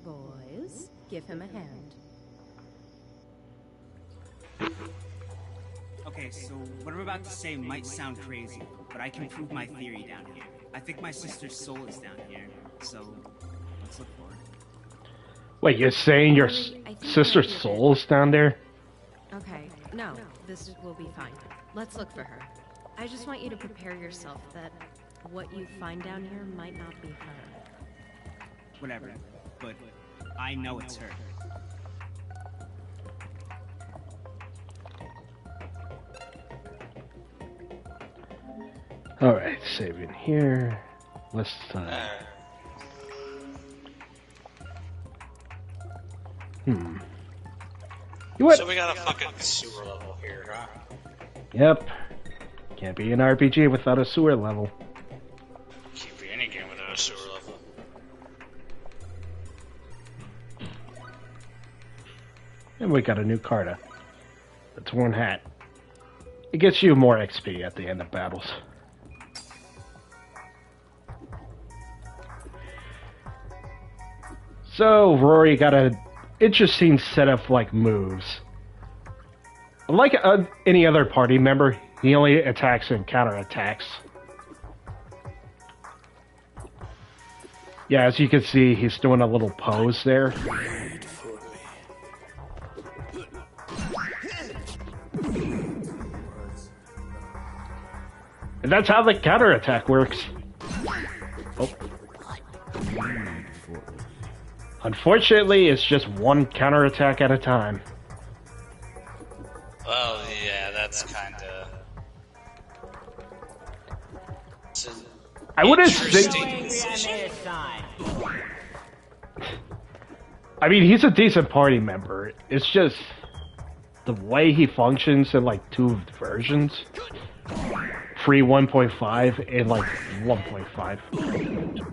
Boys, give him a hand. Okay, so what I'm about to say might sound crazy, but I can prove my theory down here. I think my sister's soul is down here, so let's look for it. Wait, you're saying your sister's soul is down there? Okay, no, this will be fine. Let's look for her. I just want you to prepare yourself that what you find down here might not be her. Whatever, but I know it's her. Alright, save in here. Let's So we got a fucking sewer level here, huh? Yep. Can't be an RPG without a sewer level. Can't be any game without a sewer level. And we got a new Carta. The Torn Hat. It gets you more XP at the end of battles. So, Rory got an interesting set of, moves. Like any other party member, he only attacks and counterattacks. Yeah, as you can see, he's doing a little pose there. And that's how the counterattack works. Oh. Unfortunately, it's just one counterattack at a time. Well, yeah, that's kind of... I wouldn't think... I mean, he's a decent party member. It's just the way he functions in, two versions. Free 1.5 and, 1.5.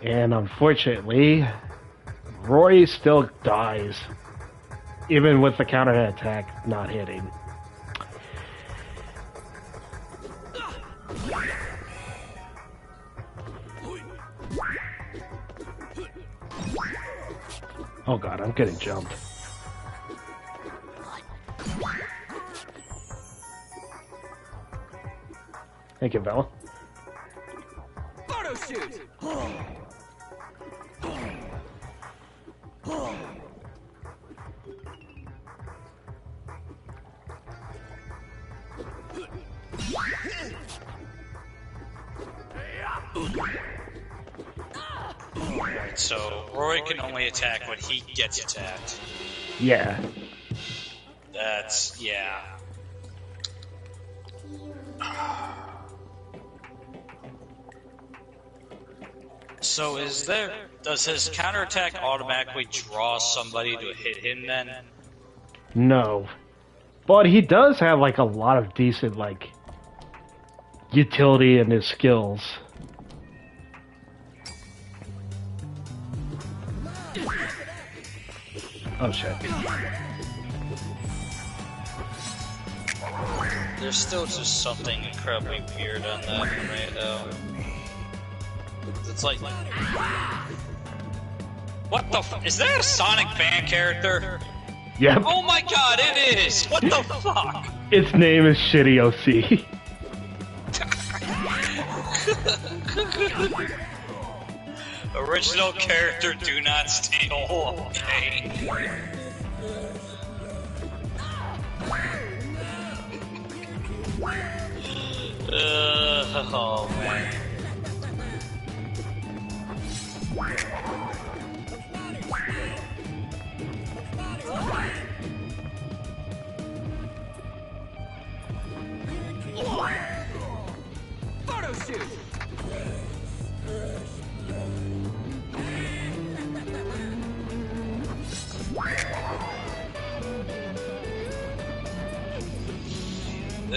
And unfortunately, Roy still dies, even with the counterattack not hitting. Oh god, I'm getting jumped. Thank you, Bella. Photo shoot! Right, so Roy can only attack when he gets attacked. Yeah. That's... yeah. So does his counterattack automatically draw somebody to hit him then? No. But he does have, a lot of decent, utility in his skills. Oh shit. There's still just something incredibly weird on that one, right, though. It's like... What the f- is that a Sonic fan character? Yep. Oh my god, it is! What the fuck? Its name is Shitty OC. Original character, do not steal. Okay. Oh man.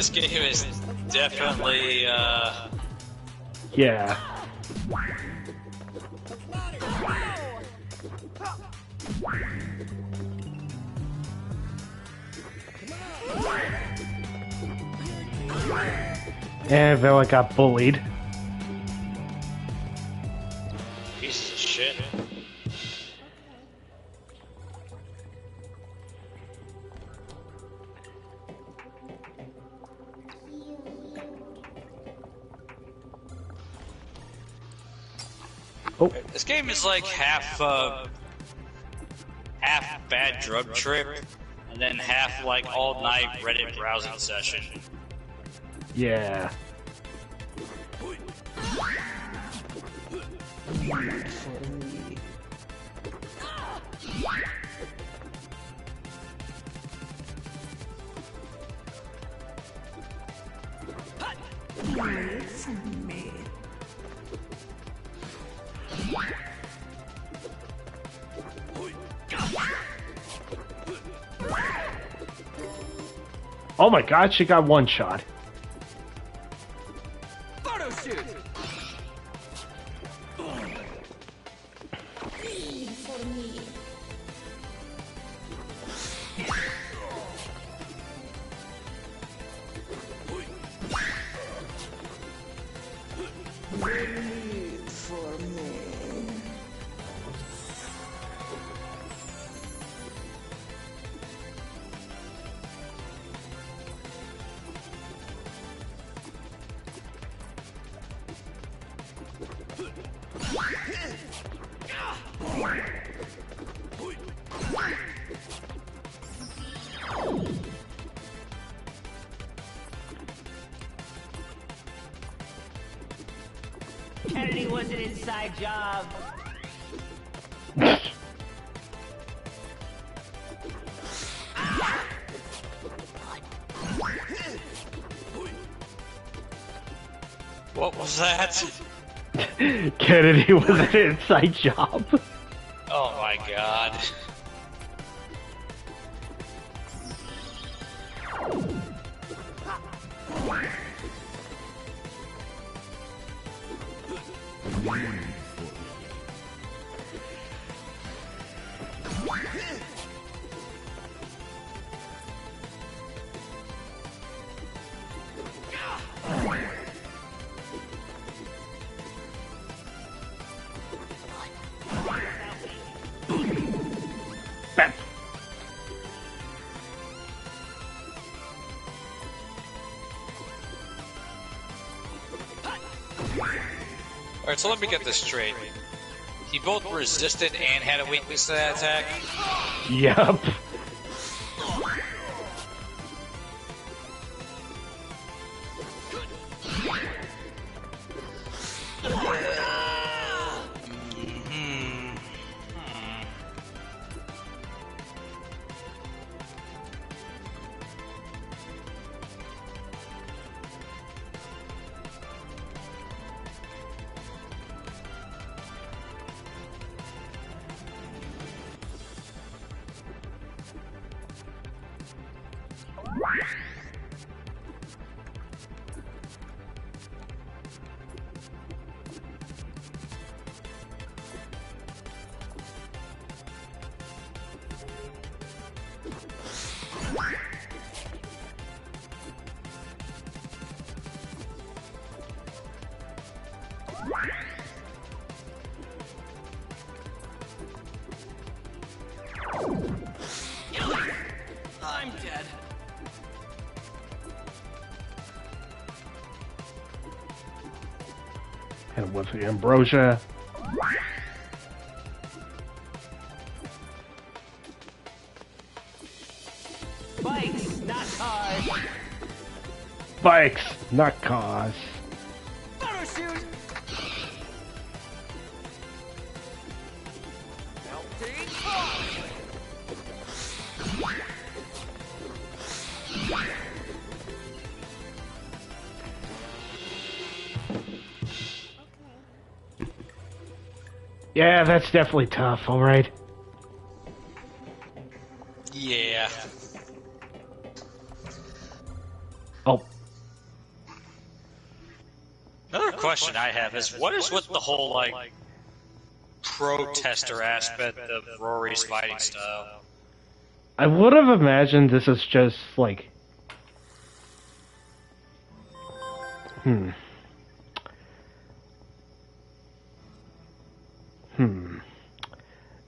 This game is definitely, Yeah. And Vela got bullied. piece of shit. Oh. This game is like half bad drug trip, and then half like all night Reddit browsing session. Yeah. Oh my god, she got one shot. Photo shoot! Kennedy was an inside job. What was that? Kennedy was an inside job. Oh my god. Alright, so let me get this straight. He both resisted and had a weakness to that attack? Yup. I'm dead. And with the ambrosia. Bikes, not cars. Bikes, not cars. Photo shoot! Yeah, that's definitely tough, alright. Yeah. Oh, Another question I have is, what is with the whole, like, protester aspect of Rory's fighting style? I would have imagined this is just, like...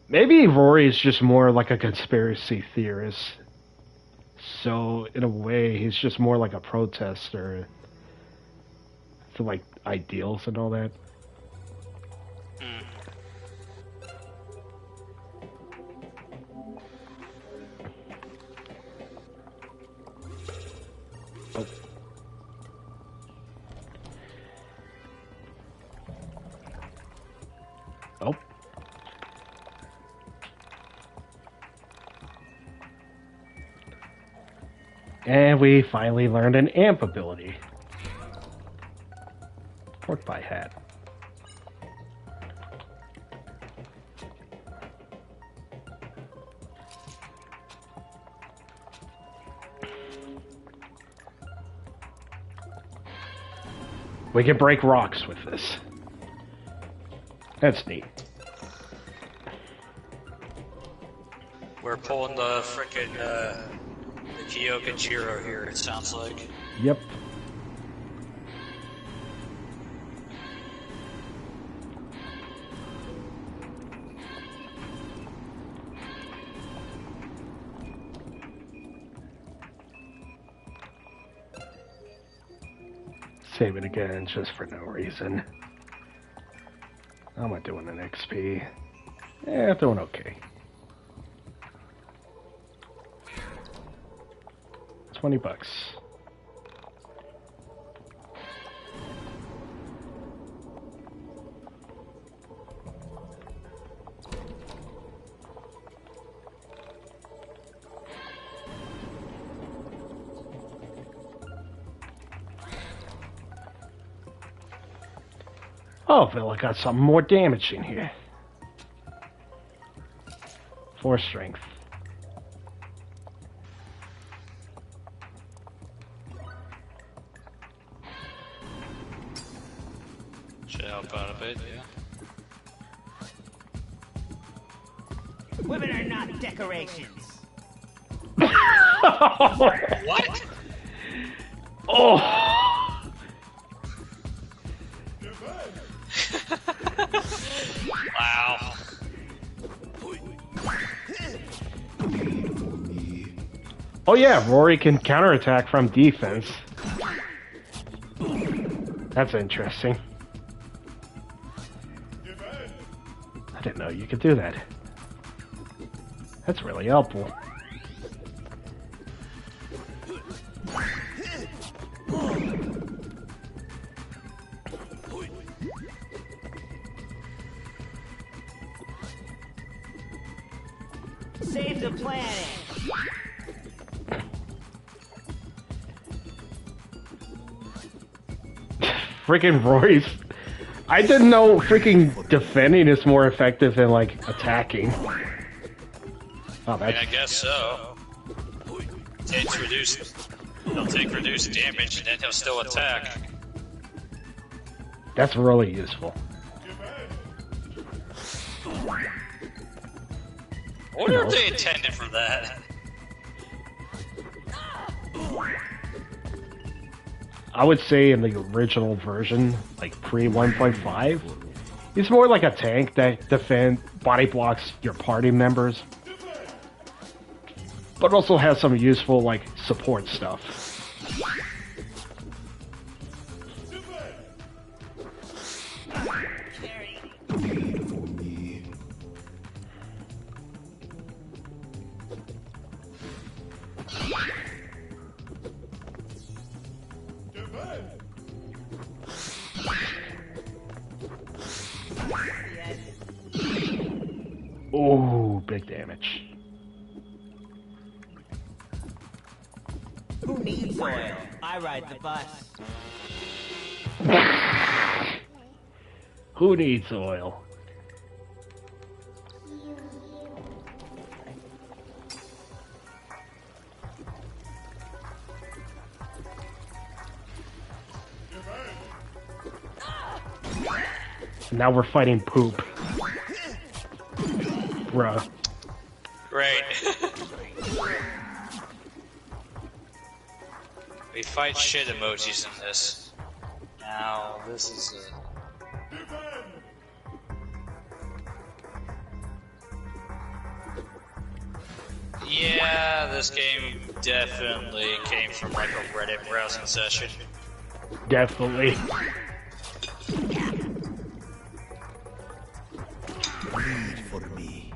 Maybe Rory's just more like a conspiracy theorist. So, in a way, he's just more like a protester for, like, ideals and all that. Oh. Oh. And we finally learned an amp ability. Pork pie hat. We can break rocks with this. That's neat. We're pulling the frickin' the Kyoka Jiro here, it sounds like. Yep. Save it again just for no reason. How am I doing in XP? Yeah, doing okay. 20 bucks. Oh, Phil, I got something more damage in here. 4 strength. Should help out a bit, yeah. Women are not decorations. What? Oh! Wow. Oh yeah, Rory can counterattack from defense. That's interesting. I didn't know you could do that. That's really helpful. Save the planet. Freaking Royce. I didn't know freaking defending is more effective than, like, attacking. Oh, that's... I guess so. He'll take reduced damage and then he'll still attack. That's really useful. I wonder if they intended for that. I would say in the original version, like pre 1.5, it's more like a tank that body blocks your party members, but also has some useful, like, support stuff. Oh, big damage. Who needs oil? I ride the bus. Who needs oil? Now we're fighting poop. Bruh. Right. We fight shit emojis in this. Now, this is it. Yeah, this game definitely came from like a Reddit browsing session. Definitely. Read for me.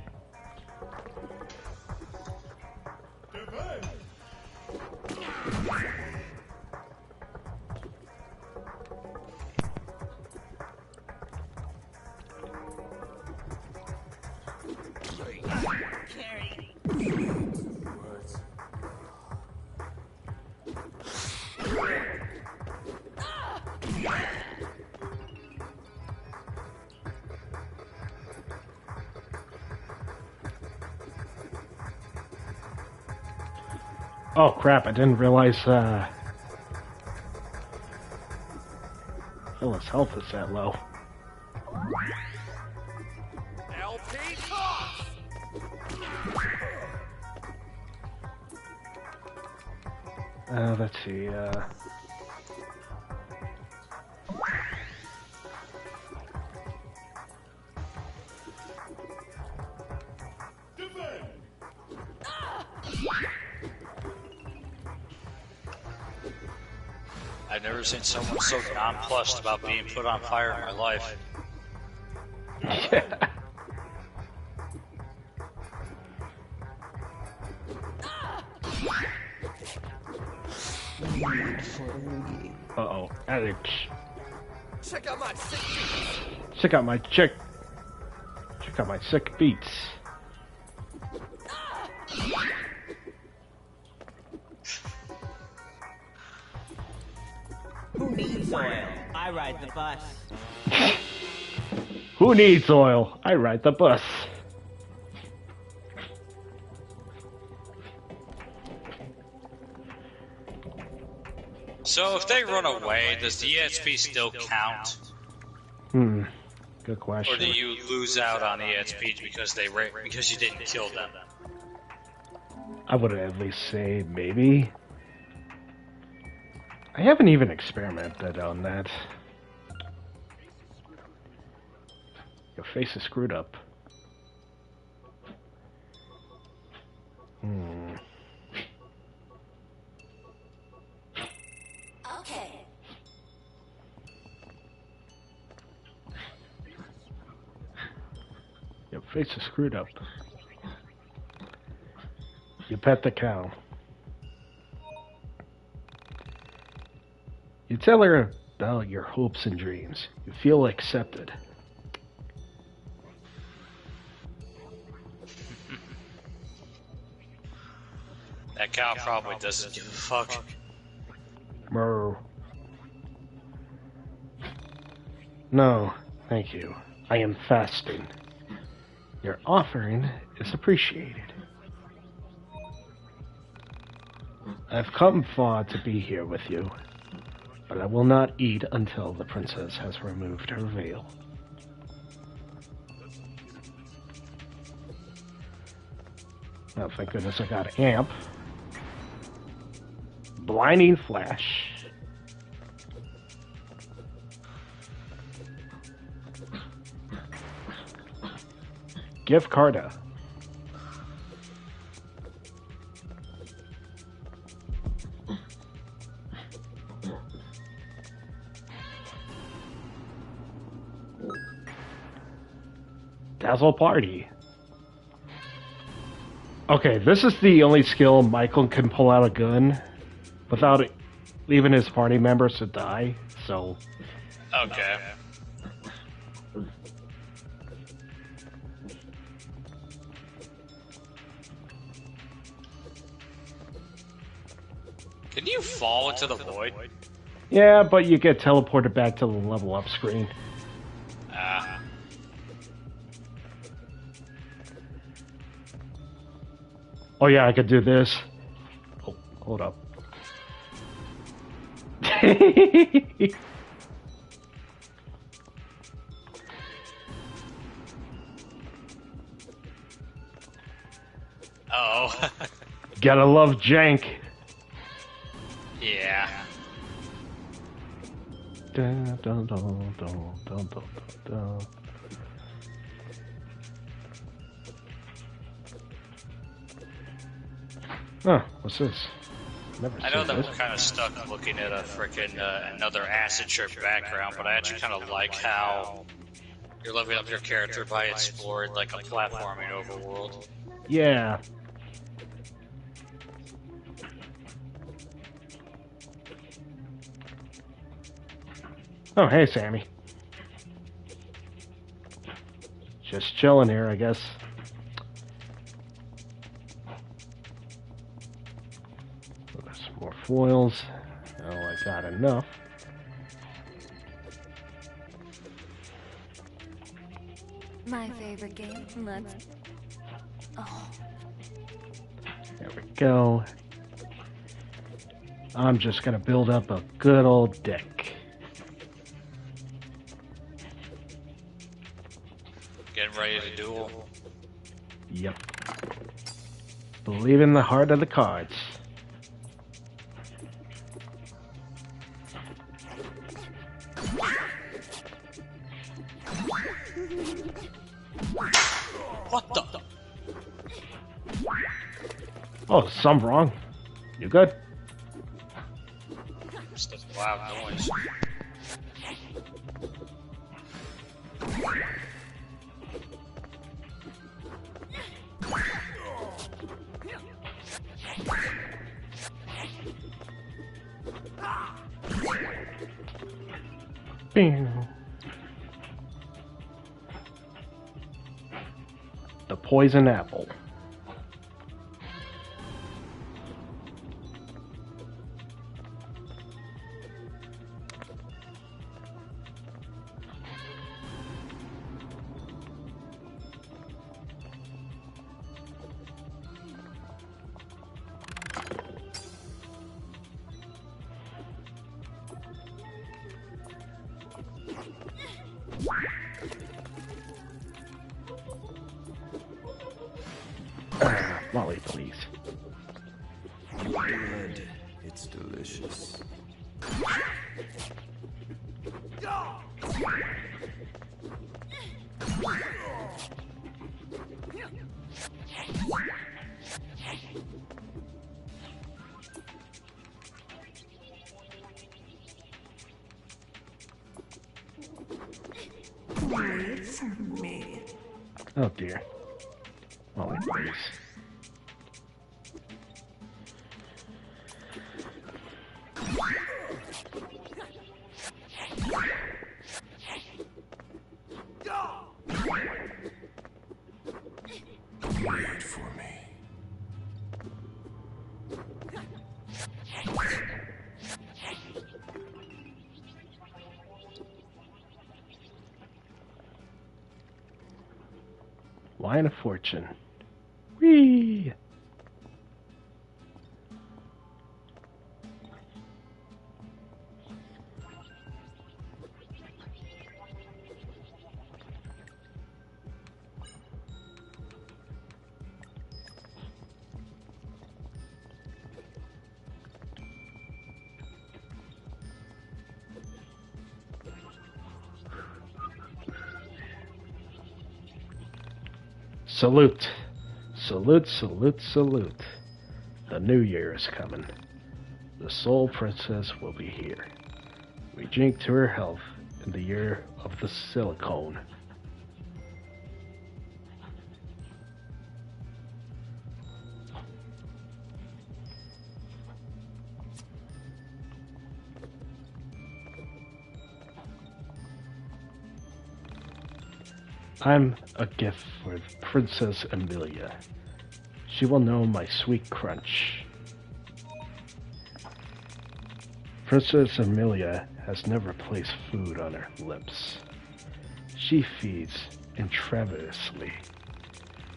Oh crap, I didn't realize Phyllis' health is that low. LP toss! Let's see, I've never seen someone so nonplussed about being put on fire in my life. Uh-oh, Alex. Check out my sick beats! Check out my check out my sick beats. Who needs oil? I ride the bus. Who needs oil? I ride the bus. So if they run away, does the EXP still count? Good question. Or do you lose out on EXP because because you didn't kill them? I would at least say maybe. I haven't even experimented on that. Your face is screwed up. Okay. Your face is screwed up. You pet the cow. You tell her about your hopes and dreams. You feel accepted. That cow probably doesn't give a fuck. Moo. No, thank you. I am fasting. Your offering is appreciated. I've come far to be here with you, but I will not eat until the princess has removed her veil. Oh, thank goodness I got amp. Blinding flash. Gift carda. Dazzle party. Okay, this is the only skill Michael can pull out a gun without leaving his party members to die, so... Okay. Can you fall into the void? Yeah, but you get teleported back to the level up screen. Ah. Oh yeah, I could do this. Oh, hold up. Oh. Gotta love jank. Yeah. Dun, dun, dun, dun, dun, dun, dun. Huh, what's this? Never I know seen that this. we're kind of stuck looking at a frickin' another acid trip background, but I actually kind of like how you're leveling up your character by exploring like a platforming overworld. Yeah. Oh, hey, Sammy. Just chilling here, I guess. There's some more foils. Oh, I got enough. My favorite game. Let's. Oh. There we go. I'm just gonna build up a good old deck. Getting ready to duel. Yep. Believe in the heart of the cards. What the? Oh, something wrong. You good? Just a loud noise. The poison apple. Molly, please. Blood. It's delicious. Wait for me. Oh dear. Molly, please. Wait for me. Line of Fortune. Whee! Salute. Salute, salute, salute. The new year is coming. The Soul Princess will be here. We drink to her health in the year of the silicone. I'm a gift for Princess Amelia. She will know my sweet crunch. Princess Amelia has never placed food on her lips. She feeds intravenously.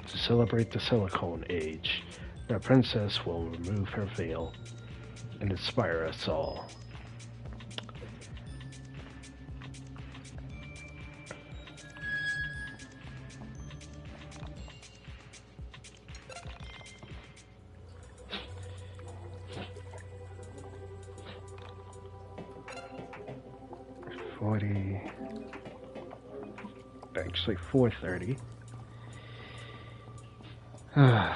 To celebrate the silicone age, the princess will remove her veil and inspire us all. actually 4:30. I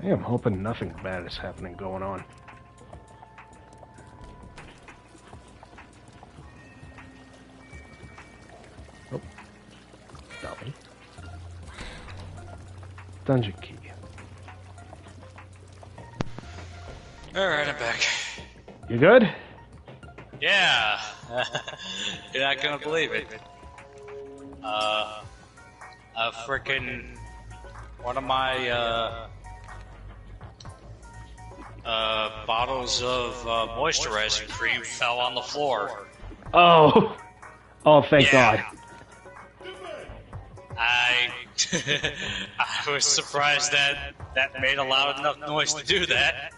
am hoping nothing bad is happening going on. Oh, Dolly. Dungeon key. Alright, I'm back. You good? Yeah. You're not gonna believe it. A frickin' one of my bottles of moisturizing cream fell on the floor. Oh, oh, thank God. I was surprised that made a loud enough noise to do that.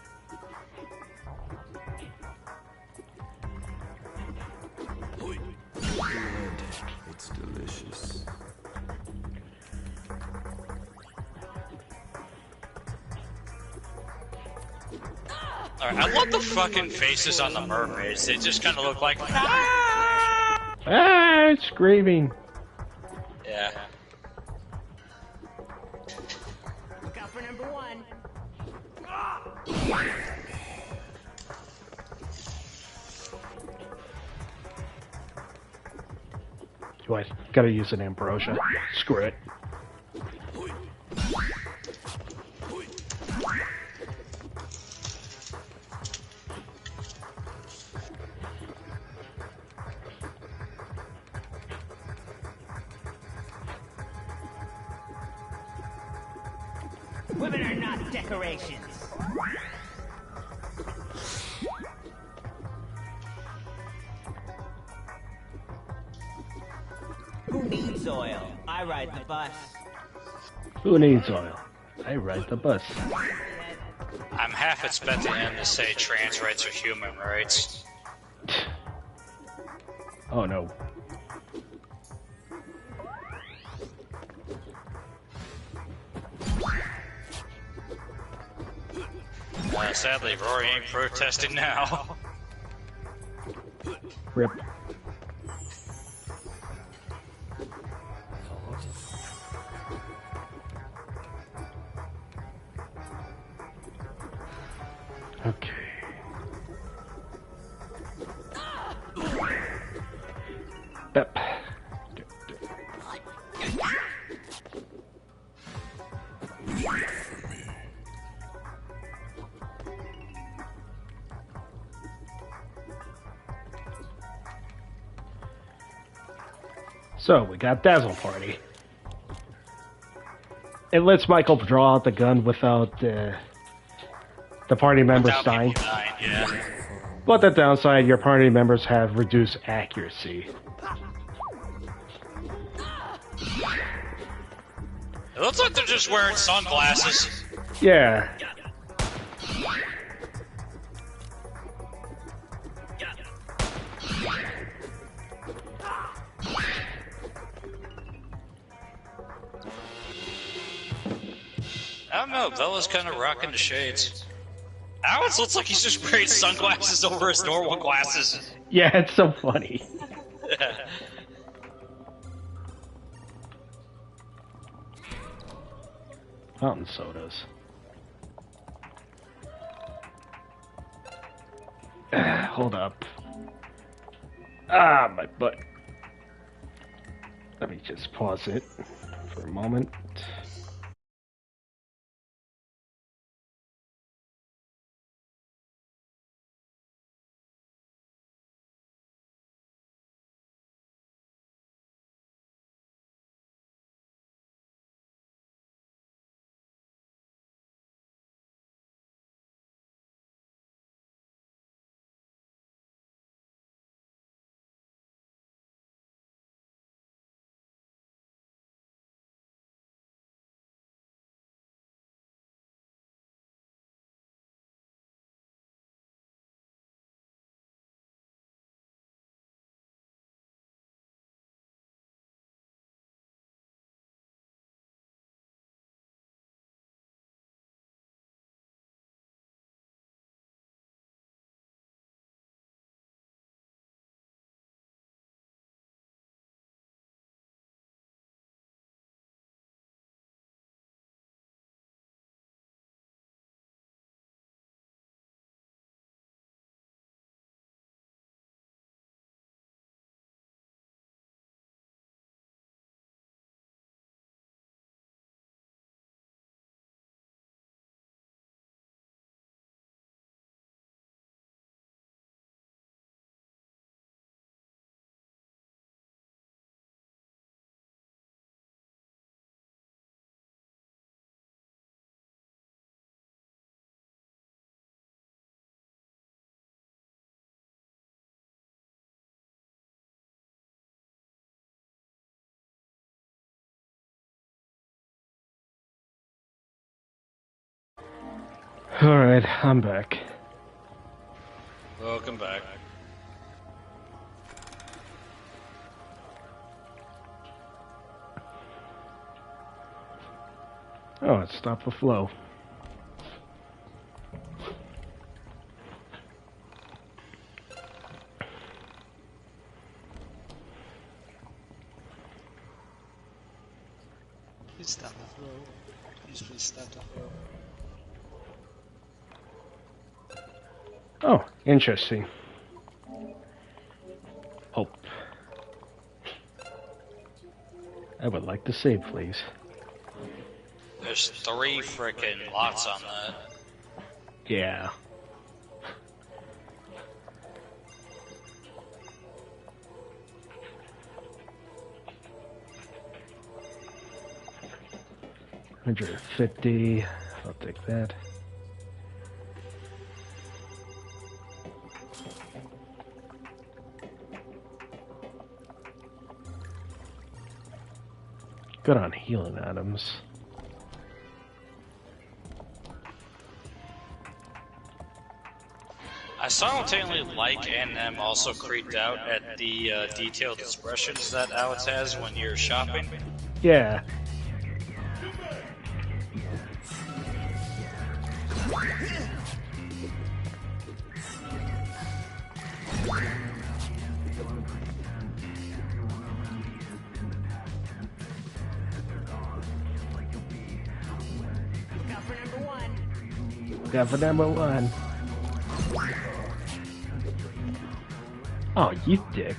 It's delicious. Alright, I love the fucking faces on the mermaids. They just kind of look like. Ah, it's screaming. Yeah. Look out for number one. Do I gotta use an ambrosia? Screw it. Women are not decorations. Who needs oil? I ride the bus. Who needs oil? I ride the bus. I'm half expecting him to say trans rights are human rights. Oh no. Sadly, Rory ain't protesting now. Rip. Okay. Yep. So, we got Dazzle Party. It lets Michael draw out the gun without the party members dying. Yeah. But the downside, your party members have reduced accuracy. It looks like they're just wearing sunglasses. Yeah. I don't know, Bella's kind of rocking the shades. Alex looks like he's just wearing sunglasses over his normal glasses. Yeah, it's so funny. Fountain sodas. Hold up. Ah, my butt. Let me just pause it for a moment. Alright, I'm back. Welcome back. Oh, it stopped the flow. Please stop the flow. Please stop the flow. Oh, interesting. Oh. I would like to save, please. There's 3 frickin' lots on that. Yeah. $150. I'll take that. Good on healing items. I simultaneously like and am also creeped out at the detailed expressions that Alex has when you're shopping. Yeah. Got for number 1. Oh, you dick.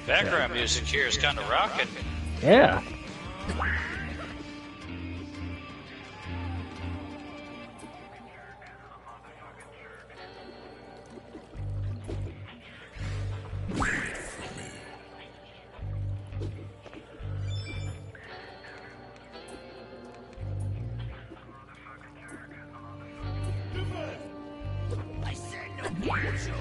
Background music here is kind of rocking. Yeah. I said no anchovies.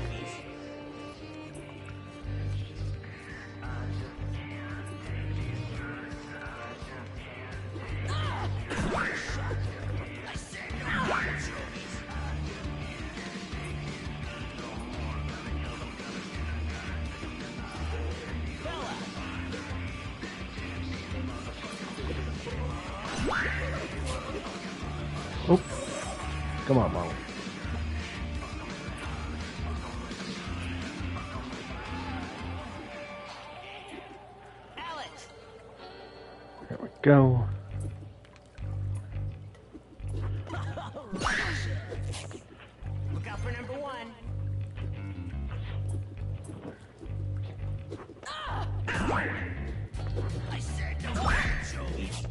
Oh. Come on, Molly. There we go. Look out for number 1. I said no anchovies.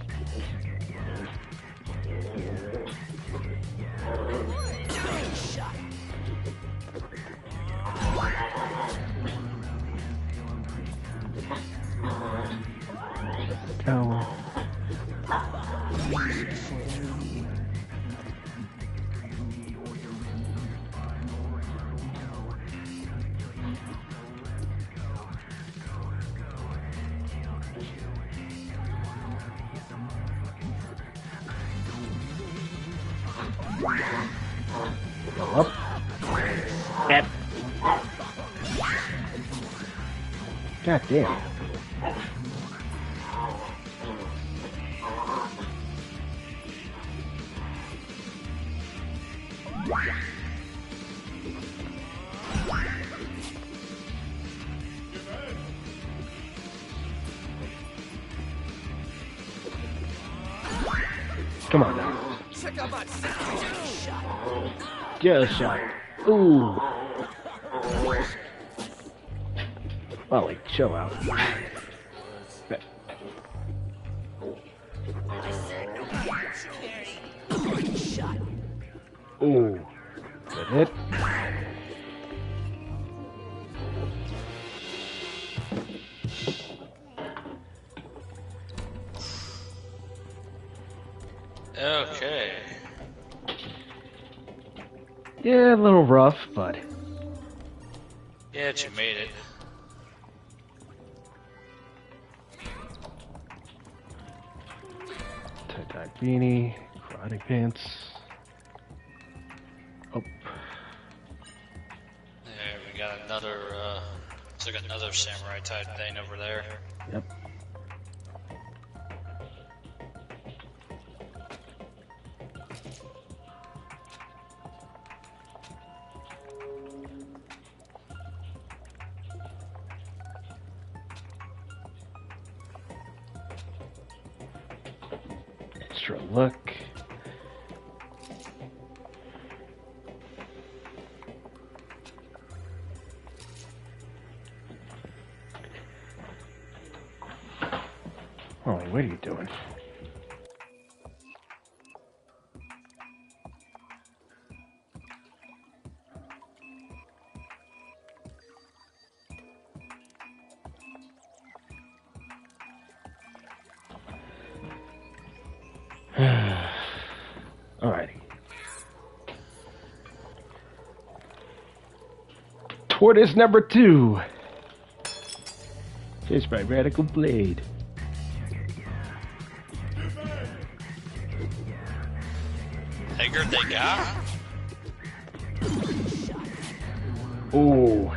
Shot. Go. Go up. Yep. God damn. Come on now. Check out my shot. Just shot. Ooh. Molly, chill out. Ooh. Good hit. Okay. Yeah, a little rough, but... Yeah, you made it. Tie-dye beanie, karate pants. Oh. There, we got another, looks like another samurai type thing over there. Yep. Extra look. Oh, what are you doing? Alrighty. Tortoise number 2. Chased by Radical Blade. Tiger they got? Ooh.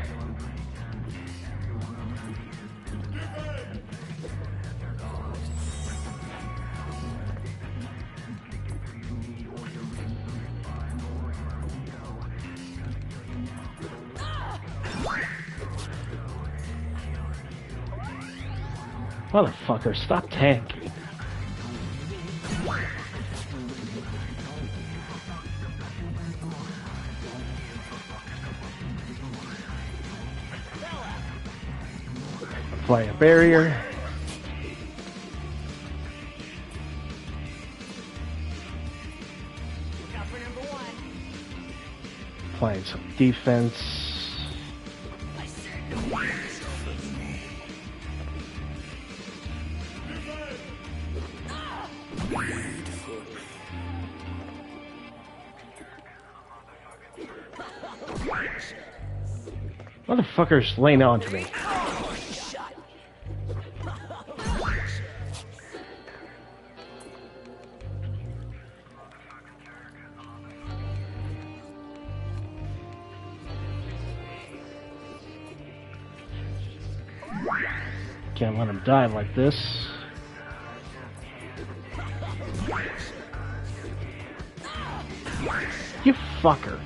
Motherfucker, stop tanking. Apply a barrier. Applying some defense. Motherfucker's laying onto me. Can't let him die like this. You fucker.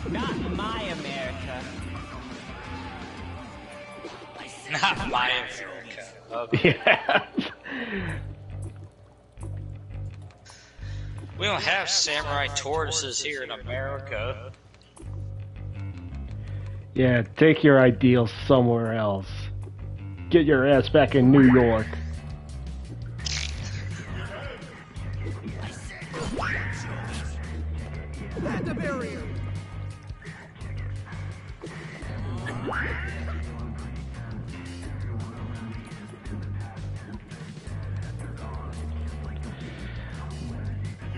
Not my America. Not my America. Okay. Yeah. We don't have samurai tortoises here in America. Yeah, take your ideals somewhere else. Get your ass back in New York. At the barrier.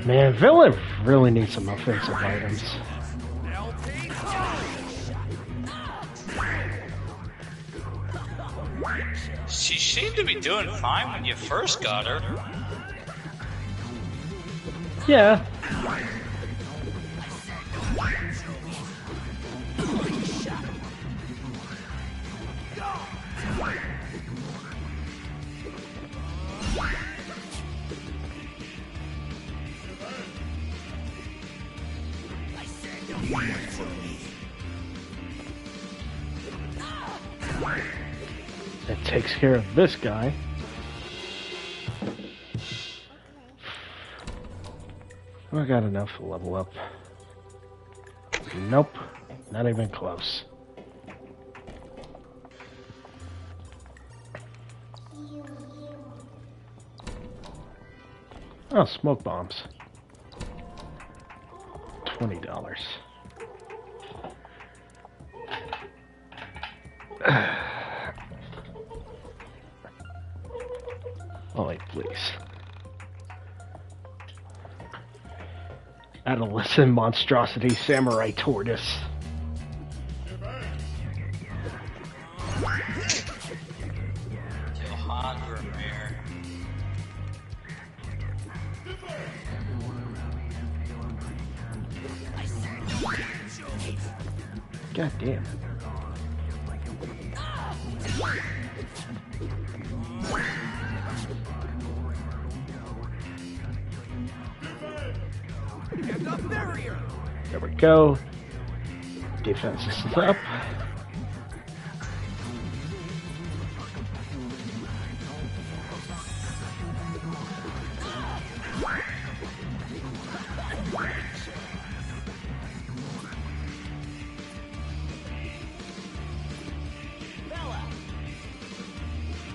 Man, villain really needs some offensive items. She seemed to be doing fine when you first got her. Yeah. That takes care of this guy. I got enough to level up. Nope, not even close. Oh, smoke bombs. $20. Ollie, please. Adolescent monstrosity samurai tortoise. God damn. There we go. Defense is up.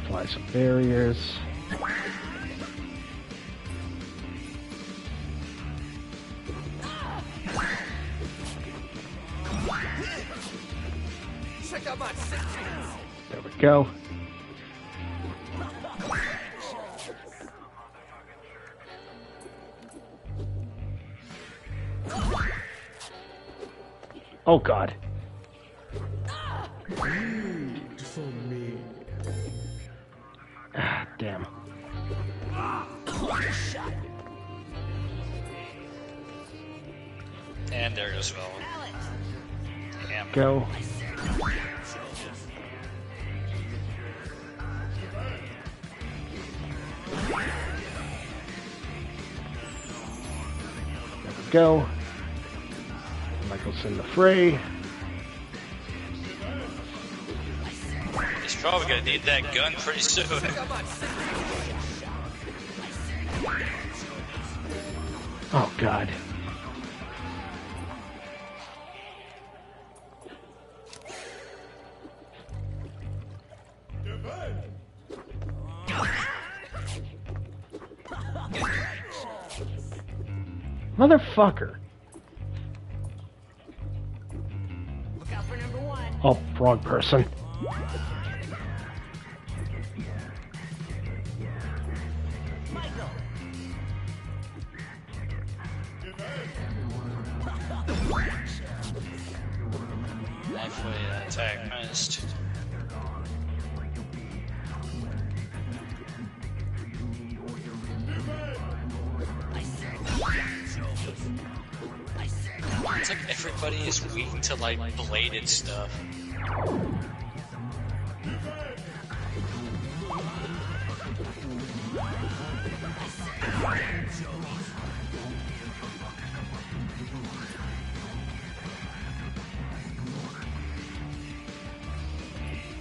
Apply some barriers. There we go. Oh God. For me. Ah, damn. And there goes Vela. Damn. Go. There we go. Michael's in the fray. He's probably gonna need that gun pretty soon. Oh God. Motherfucker. Look out for number 1. Oh, wrong person. Michael. Thankfully, that attack missed. It's like everybody is weak to like bladed stuff.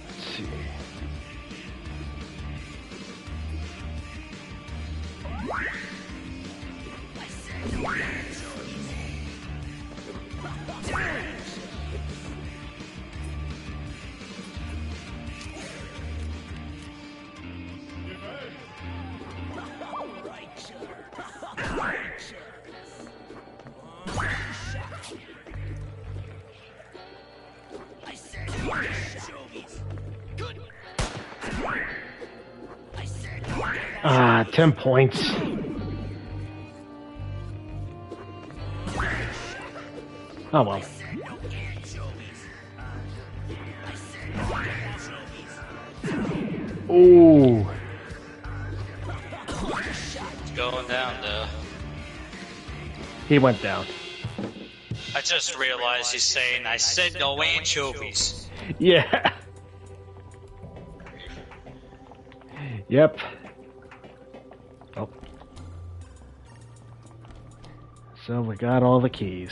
Let's see. Ah, 10 points. Oh well. Ooh. It's going down though. He went down. I just realized he's saying, I said no anchovies. Yeah. Yep. Oh. So we got all the keys.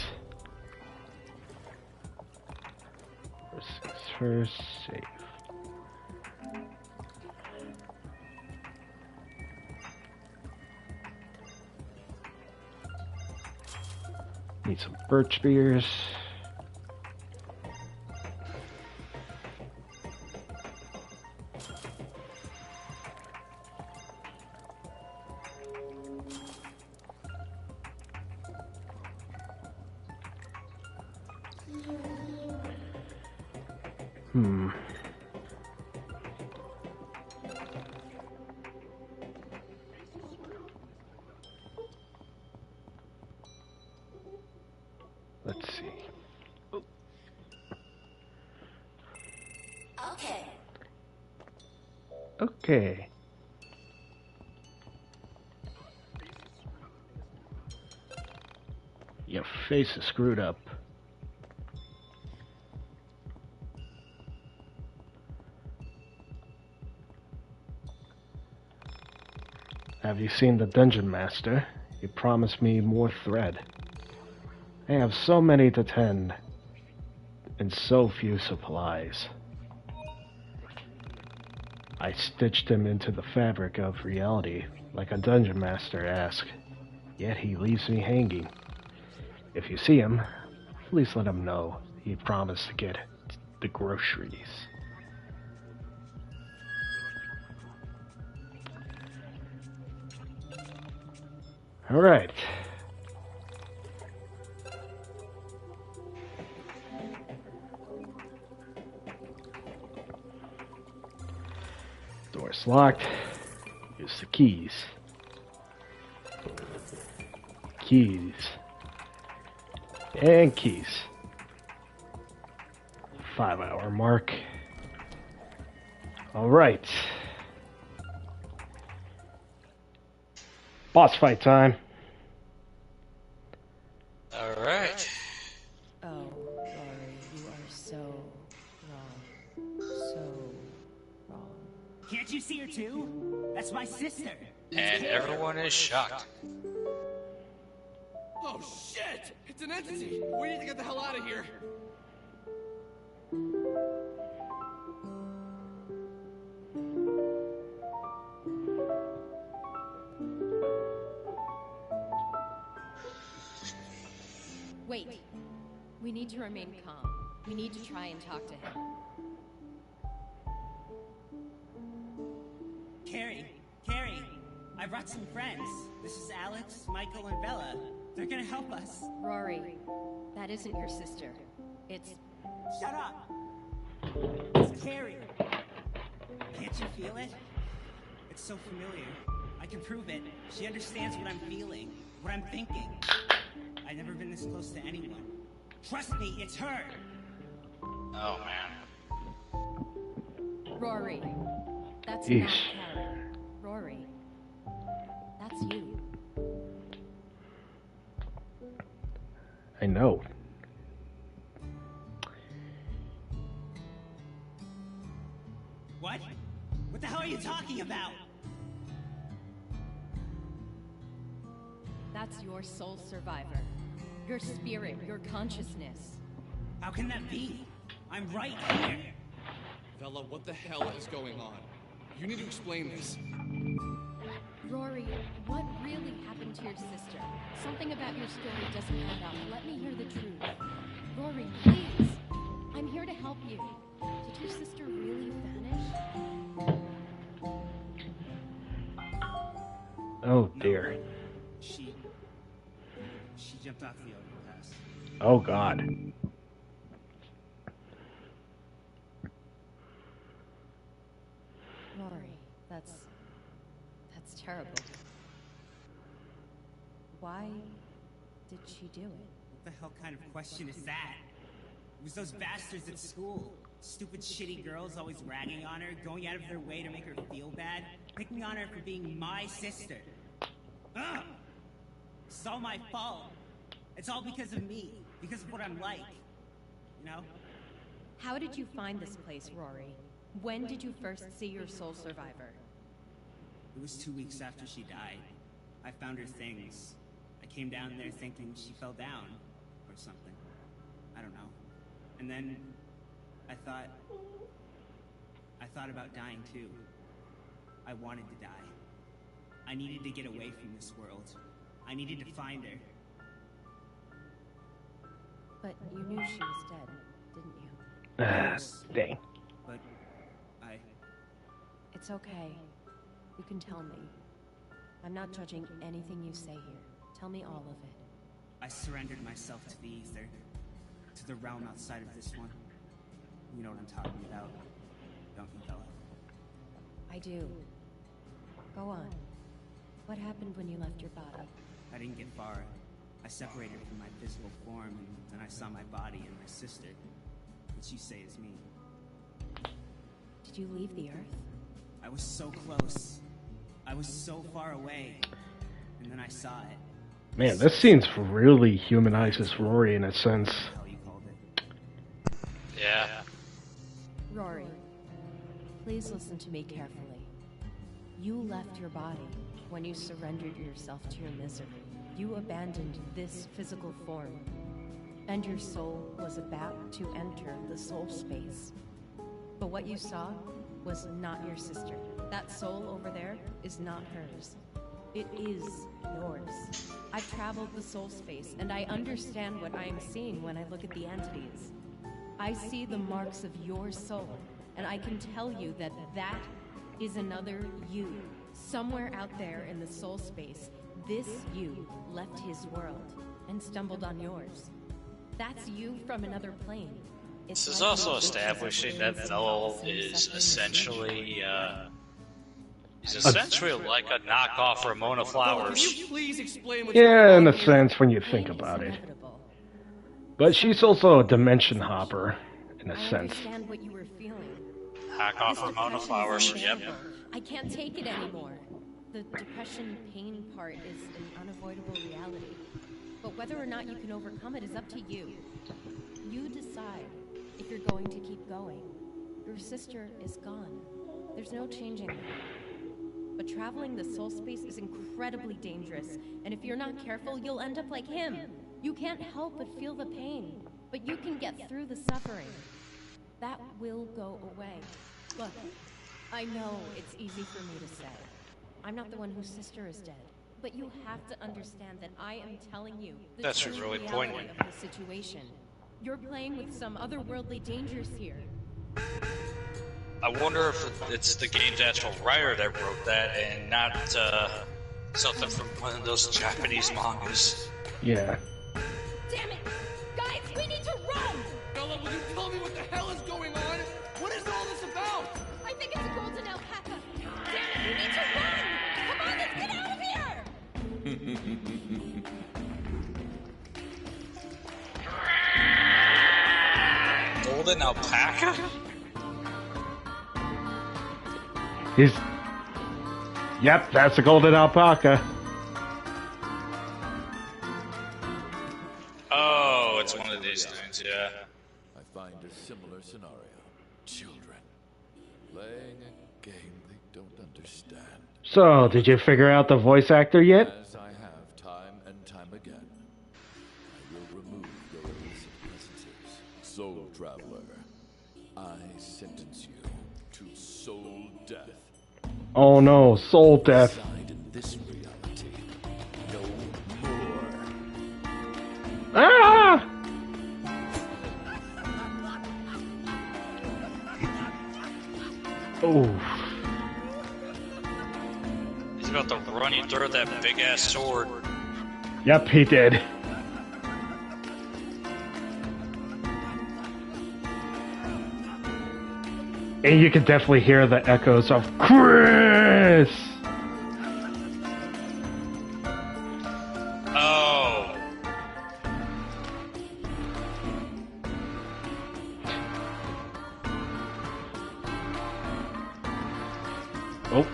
First save. Need some birch spears. Let's see. Okay. Okay. Your face is screwed up. Have you seen the Dungeon Master? He promised me more thread. I have so many to tend, and so few supplies. I stitched him into the fabric of reality, like a Dungeon Master asked, yet he leaves me hanging. If you see him, please let him know he promised to get the groceries. Alright. Door's locked. Use the keys. Keys. And keys. 5-hour mark. Alright. Boss fight time. Alright. Oh, Rory, you are so wrong. So wrong. Can't you see her too? That's my sister. And everyone is shocked. Oh shit! It's an entity! We need to get the hell out of here! Wait. We need to remain calm. We need to try and talk to him. Carrie, I brought some friends. This is Alex, Michael, and Bella. They're gonna help us. Rory, that isn't your sister. It's... Shut up! It's Carrie. Can't you feel it? It's so familiar. I can prove it. She understands what I'm feeling, what I'm thinking. I've never been this close to anyone. Trust me, it's her! Oh, man. Rory. That's Yeesh. not Carrie. Rory. That's you. I know. What? What the hell are you talking about? That's your soul survivor. Your spirit, your consciousness. How can that be? I'm right here. Bella, what the hell is going on? You need to explain this. Rory, what really happened to your sister? Something about your story doesn't add up. Let me hear the truth. Rory, please. I'm here to help you. Did your sister really vanish? Oh dear. She jumped off the overpass. Oh god. Rory, that's terrible. Why did she do it? What the hell kind of question is that? It was those bastards at school. Stupid, shitty girls always ragging on her, going out of their way to make her feel bad, picking on her for being my sister. Ugh! It's all my fault. It's all because of me, because of what I'm like. You know? How did you find this place, Rory? When did you first see your soul survivor? It was 2 weeks after she died. I found her things. I came down there thinking she fell down, or something. I don't know. And then, I thought about dying too. I wanted to die. I needed to get away from this world. I needed to find her. But you knew she was dead, didn't you? Dang. But I... It's okay. You can tell me. I'm not judging anything you say here. Tell me all of it. I surrendered myself to the ether. To the realm outside of this one. You know what I'm talking about, don't you, Bella? I do. Go on. What happened when you left your body? I didn't get far. I separated from my physical form, and then I saw my body and my sister, which you say is me. Did you leave the Earth? I was so close. I was so far away. And then I saw it. Man, this scene's really humanizes Rory in a sense. Yeah. Rory, please listen to me carefully. You left your body when you surrendered yourself to your misery. You abandoned this physical form, and your soul was about to enter the soul space. But what you saw was not your sister. That soul over there is not hers. It is yours. I've traveled the soul space, and I understand what I am seeing when I look at the entities. I see the marks of your soul, and I can tell you that that is another you. Somewhere out there in the soul space, this you left his world and stumbled on yours. That's you from another plane. This is also establishing that Bella is essentially, like a knockoff Ramona Flowers. Can you please explain what Yeah, in a sense when you think about it. But she's also a dimension hopper, in a sense. I understand what you were feeling. Knockoff Ramona Flowers, yep. I can't take it anymore. The depression pain part is an unavoidable reality. But whether or not you can overcome it is up to you. You decide if you're going to keep going. Your sister is gone. There's no changing that. But traveling the soul space is incredibly dangerous, and if you're not careful, you'll end up like him. You can't help but feel the pain, but you can get through the suffering. That will go away. Look, I know it's easy for me to say. I'm not the one whose sister is dead, but you have to understand that I am telling you the That's true really reality poignant. of the situation. You're playing with some otherworldly dangers here. I wonder if it's the game's actual writer that wrote that and not something from one of those Japanese mangas. Yeah. Damn it! Guys, we need to run! Bella, will you tell me what the hell is going on? What is all this about? I think it's a golden alpaca. Damn it, we need to run! Come on, let's get out of here! Golden alpaca? Yep, that's a golden alpaca. Oh, it's one of these things, yeah. I find a similar scenario. Children playing a game they don't understand. So, did you figure out the voice actor yet? As I have time and time again, I will remove your illicit presences. Soul Traveler, I sentence you to soul death. Oh no, soul death. Reside in this reality. No more. Ah! Oh. He's about to run you through that big ass sword. Yep, he did. And you can definitely hear the echoes of Chris! Oh. Oh.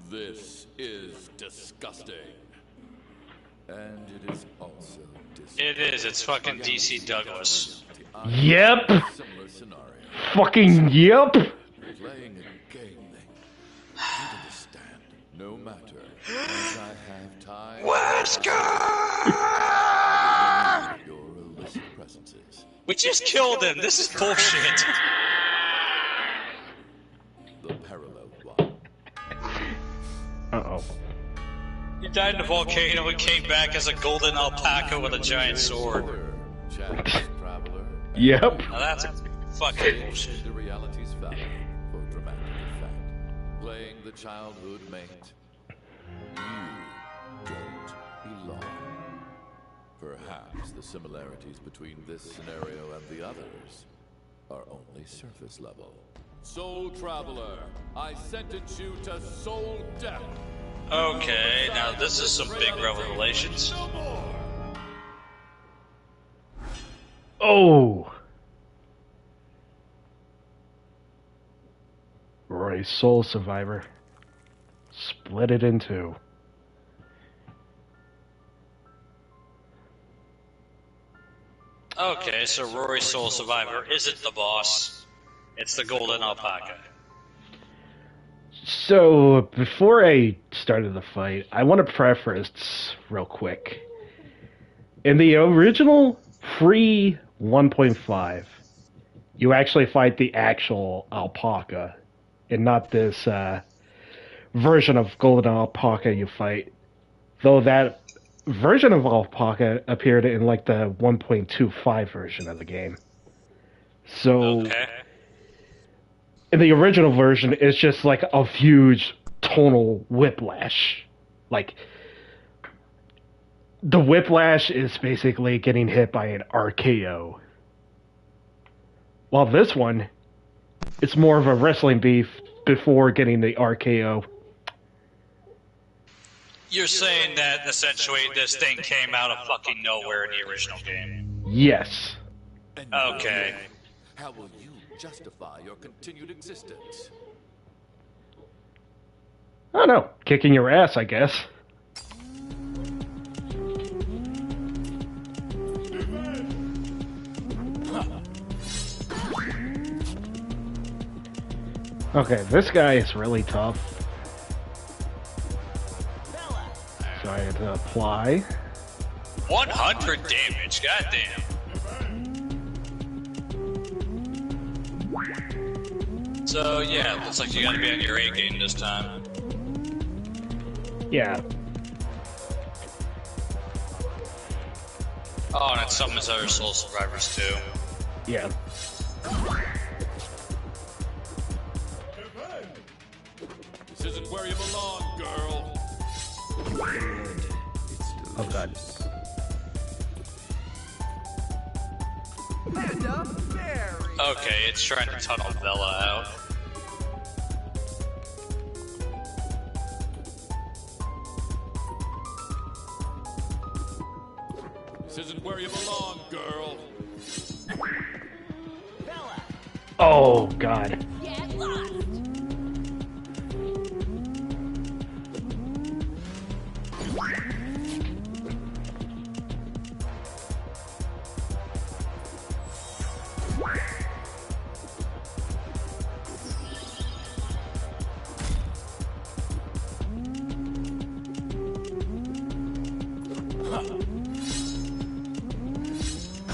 This is disgusting. And it is also It is, it's fucking DC Douglas. Yep! similar scenario. Fucking yep! Playing a game they don't understand. No matter. As I have time. Wesker! Your illicit presences. We just killed him. This is bullshit. The parallel one. Uh-oh. He died in a volcano and came back as a golden alpaca with a giant sword. Yep. Now that's a fucking bullshit. The reality's valid for dramatic effect. Playing the childhood mate. You don't belong. Perhaps the similarities between this scenario and the others are only surface level. Soul Traveler, I sentence you to soul death. Okay, now this is some big revelations. Oh! Roy's Soul Survivor. Split it in two. Okay, so Rory's Soul Survivor isn't the boss. It's the golden alpaca. So, before I started the fight, I want to preface real quick. In the original free 1.5, you actually fight the actual alpaca, and not this version of golden alpaca you fight. Though that version of alpaca appeared in like the 1.25 version of the game. So, in the original version, it's just like a huge tonal whiplash. Like, the whiplash is basically getting hit by an RKO. While this one, it's more of a wrestling beef before getting the RKO. You're saying that essentially this thing came out of fucking nowhere in the original game? Yes. Okay. How will you justify your continued existence? I don't know. Kicking your ass, I guess. Okay, this guy is really tough. So I had to apply. 100 damage, goddamn. So yeah, looks like you gotta be on your A game this time. Yeah. Oh, and it summons other soul survivors too. Yeah. This isn't where you belong, girl. Oh god. Okay, it's trying to tunnel Bella out. This isn't where you belong, girl. Oh god. Get lost!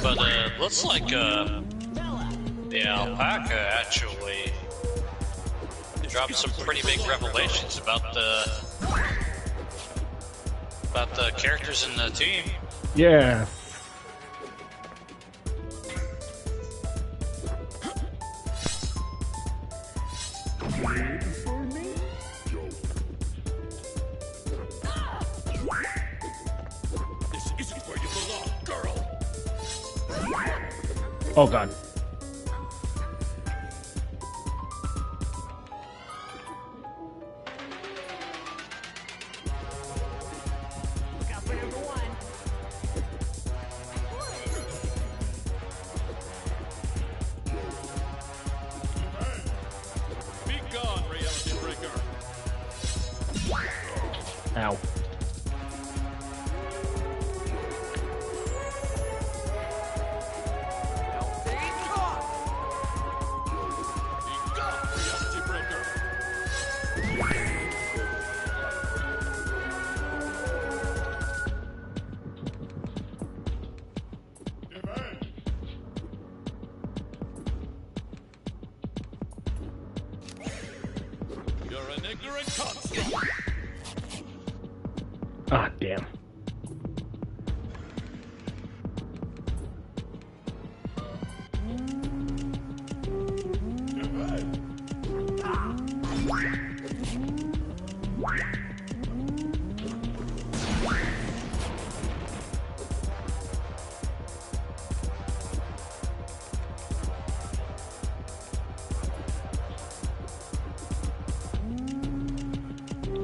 But looks like the alpaca actually dropped some pretty big revelations about the characters in the team. Yeah. This isn't where you belong, girl. Oh god. Be gone, reality breaker. Ow. You're an ignorant cunt. Ah, damn.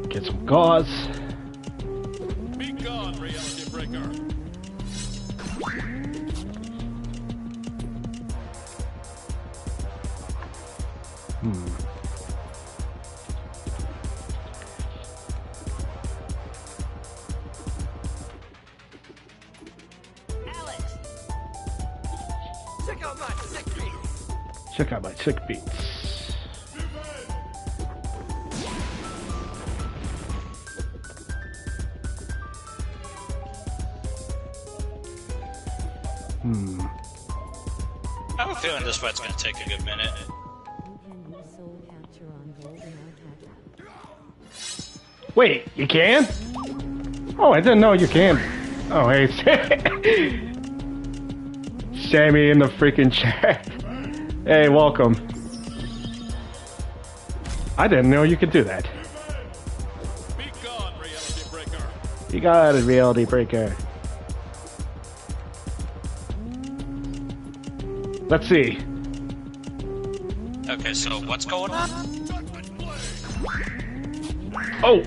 Get some gauze. Be gone, reality breaker. Check out my sick beats. Check out my sick beats. I have a feeling this fight's gonna take a good minute. Wait, you can? Oh, I didn't know you can. Oh, hey, Sammy in the freaking chat. Hey, welcome. I didn't know you could do that. Be gone, reality breaker. You got it, reality breaker. Let's see. Okay, so what's going on? Oh!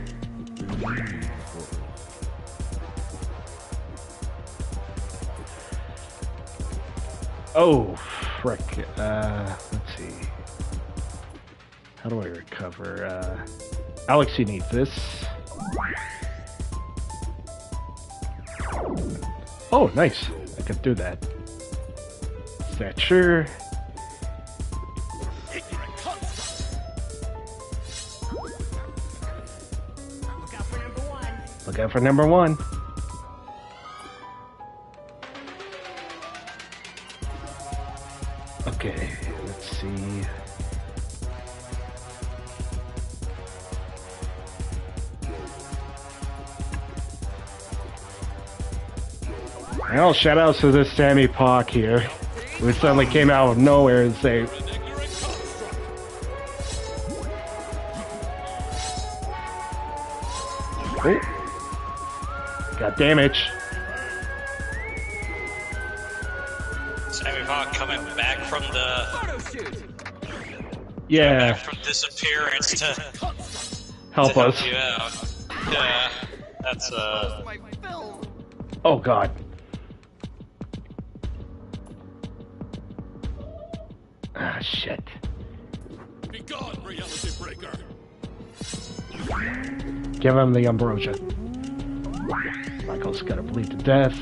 Oh, frick. Let's see. How do I recover? Alex, you need this. Oh, nice. I could do that. Stature. Look out for number one. Okay, let's see. Well, shout outs to this Sammy Park here, who suddenly came out of nowhere and say, oh, got damage. Sammy Park coming back from the from disappearance to help to us. help you out. Yeah, that's Oh God. Ah, shit. Be gone, reality breaker. Give him the ambrosia. Michael's gotta bleed to death.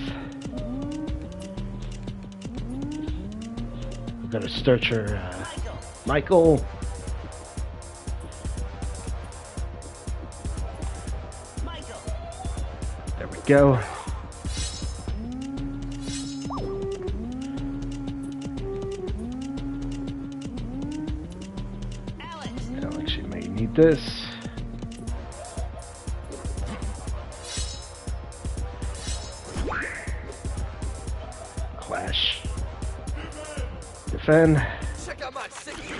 We're gonna search her, Michael. There we go. Alex, you may need this. Clash. Defend. Check out my sick beats.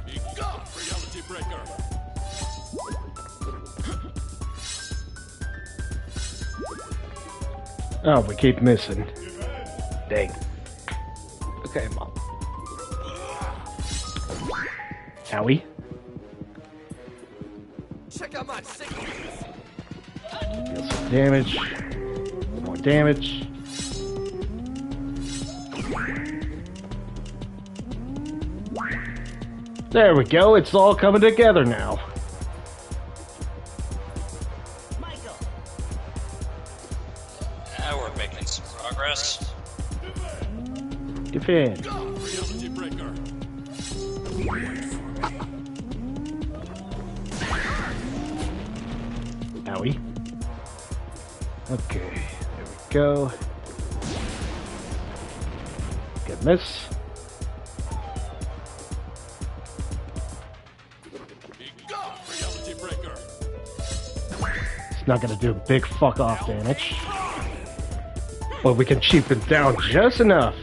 Be gone, reality breaker. Oh, we keep missing. Dang. Okay, Mom. Howie. Check out my sick beats. Deal some damage. More damage. There we go. It's all coming together now. we're making some progress. Defend. Reality breaker. Owie. Okay, there we go. Good miss. not gonna do big fuck off damage. But we can cheap it down just enough.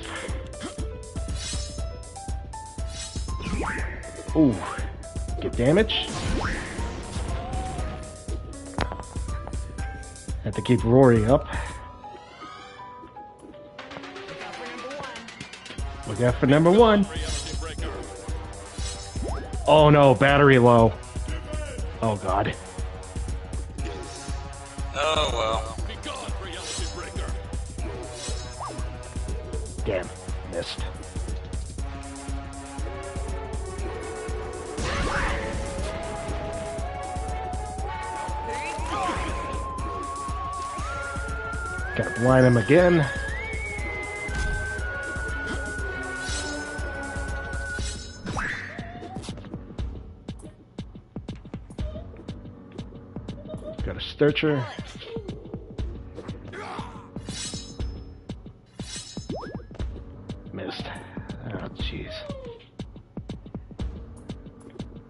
Ooh. Get damage. Have to keep Rory up. Look out for number one. Oh no, battery low. Oh god. Oh well. Damn, missed. Gotta blind him again. Got a Sturcher. Missed. Oh, jeez.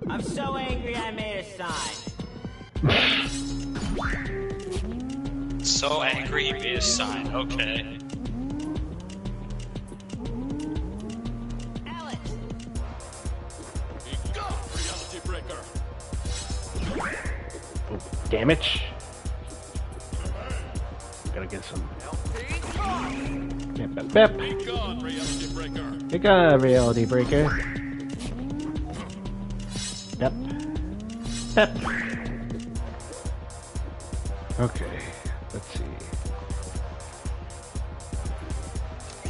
I'm so angry I made a sign. So angry he made a sign. Okay. Alex! Reality breaker. Oh, damage. Gotta get some. Bep, bep, bep. Be gone, reality breaker. Be gone, reality breaker. Yep. Yep. Okay, let's see.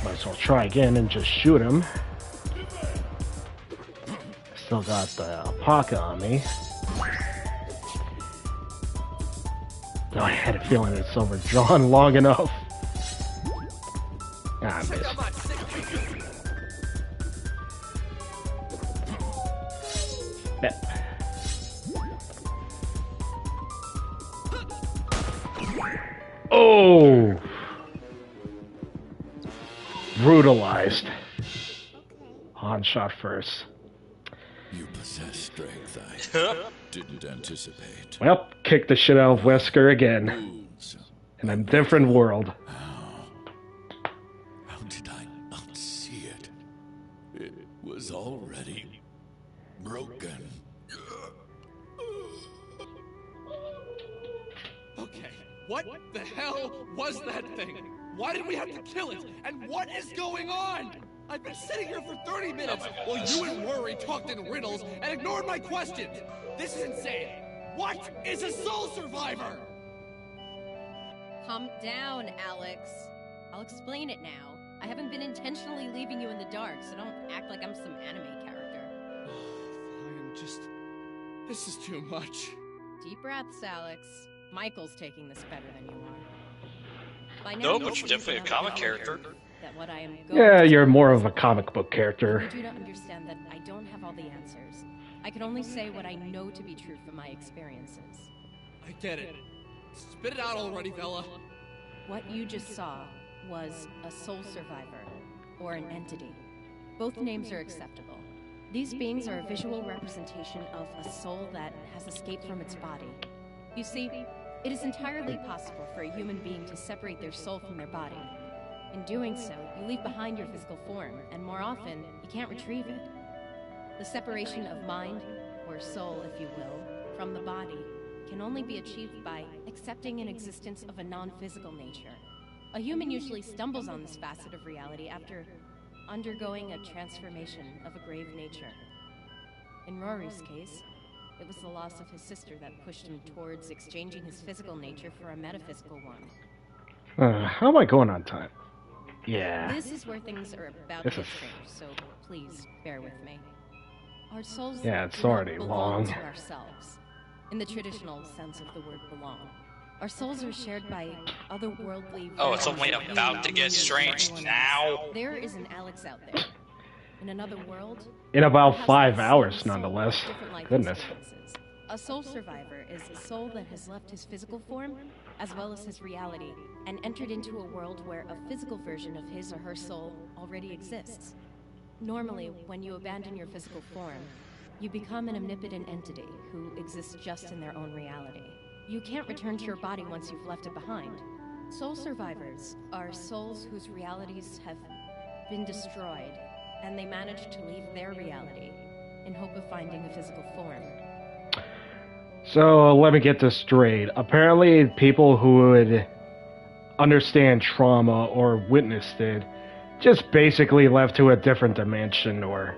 Might as well try again and just shoot him. Still got the alpaca on me. Though I had a feeling it's overdrawn long enough. Ah, I missed. Yep. Oh! Brutalized. Han shot first. You possess strength I didn't anticipate. Well, kick the shit out of Wesker again. In a different world. How did I not see it? It was already broken. Okay, what the hell was that thing? Why did we have to kill it? And what is going on? I've been sitting here for 30 minutes while you and Rory talked in riddles and ignored my questions. This is insane. What is a soul survivor? Calm down, Alex. I'll explain it now. I haven't been intentionally leaving you in the dark, so don't act like I'm some anime character. Fine, just... This is too much. Deep breaths, Alex. Michael's taking this better than you are. By now, No, you but you're should definitely a be comic character. That what I am going Yeah, to you're more of a comic book character. I do not understand that I don't have all the answers. I can only say what I know to be true from my experiences. I get it. Spit it out already, Bella. What you just saw was a soul survivor, or an entity. Both names are acceptable. These beings are a visual representation of a soul that has escaped from its body. You see, it is entirely possible for a human being to separate their soul from their body. In doing so, you leave behind your physical form, and more often, you can't retrieve it. The separation of mind, or soul if you will, from the body can only be achieved by accepting an existence of a non-physical nature. A human usually stumbles on this facet of reality after undergoing a transformation of a grave nature. In Rory's case, it was the loss of his sister that pushed him towards exchanging his physical nature for a metaphysical one. How am I going on time? Yeah. This is where things are about to change, so please bear with me. Our souls Yeah, it's do not already belong long. to ourselves, in the traditional sense of the word belong. Our souls are shared by otherworldly... Oh, it's only about to get strange now? There is an Alex out there. In another world... In about 5 hours, nonetheless. Goodness. A soul survivor is a soul that has left his physical form, as well as his reality, and entered into a world where a physical version of his or her soul already exists. Normally, when you abandon your physical form, you become an omnipotent entity who exists just in their own reality. You can't return to your body once you've left it behind. Soul survivors are souls whose realities have been destroyed, and they manage to leave their reality in hope of finding a physical form. So, let me get this straight. Apparently, people who would understand trauma or witnessed it just basically left to a different dimension or...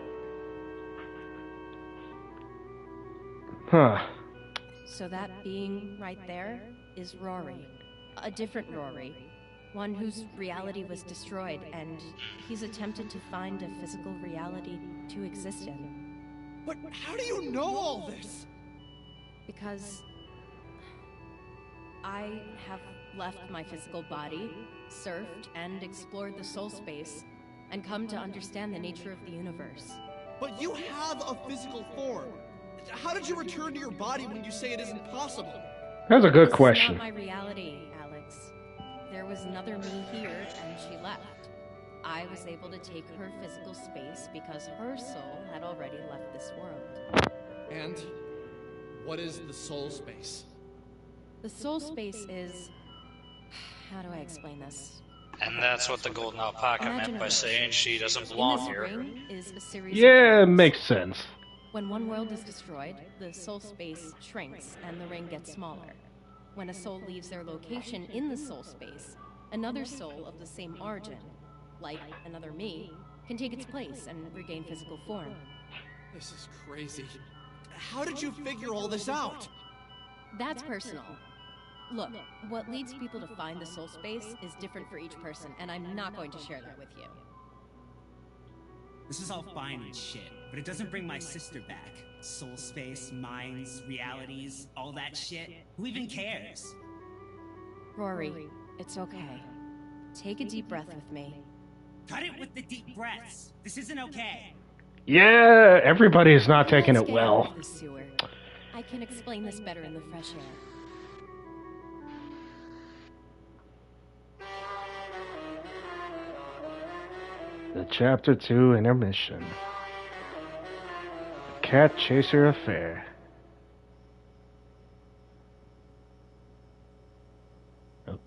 Huh. So that being right there is Rory. A different Rory. One whose reality was destroyed, and he's attempted to find a physical reality to exist in. But how do you know all this? Because I have left my physical body, surfed, and explored the soul space, and come to understand the nature of the universe. But you have a physical form. How did you return to your body when you say it isn't possible? That's a good This question. is not my reality, Alex. There was another me here, and she left. I was able to take her physical space because her soul had already left this world. And what is the soul space? The soul space is... How do I explain this? And that's what the golden alpaca meant by saying she doesn't belong here. Ring is a series Yeah, of it makes sense. When one world is destroyed, the soul space shrinks and the ring gets smaller. When a soul leaves their location in the soul space, another soul of the same origin, like another me, can take its place and regain physical form. This is crazy. How did you figure all this out? That's personal. Look, what leads people to find the soul space is different for each person, and I'm not going to share that with you. This is all fine and shit, but it doesn't bring my sister back. Soul space, minds, realities, all that shit. Who even cares? Rory, it's okay. Take a deep breath with me. Cut it with the deep breaths. This isn't okay. Yeah, everybody is not taking Let's it get well. out of the sewer. I can explain this better in the fresh air. The Chapter 2 intermission. The Cat Chaser Affair. Oh.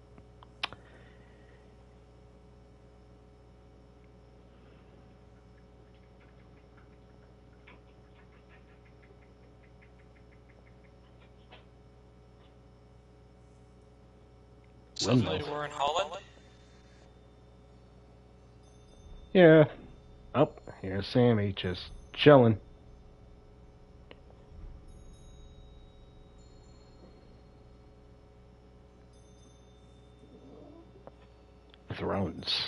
Suddenly we're in Holland? Yeah. Oh, here's Sammy just chilling. Thrones.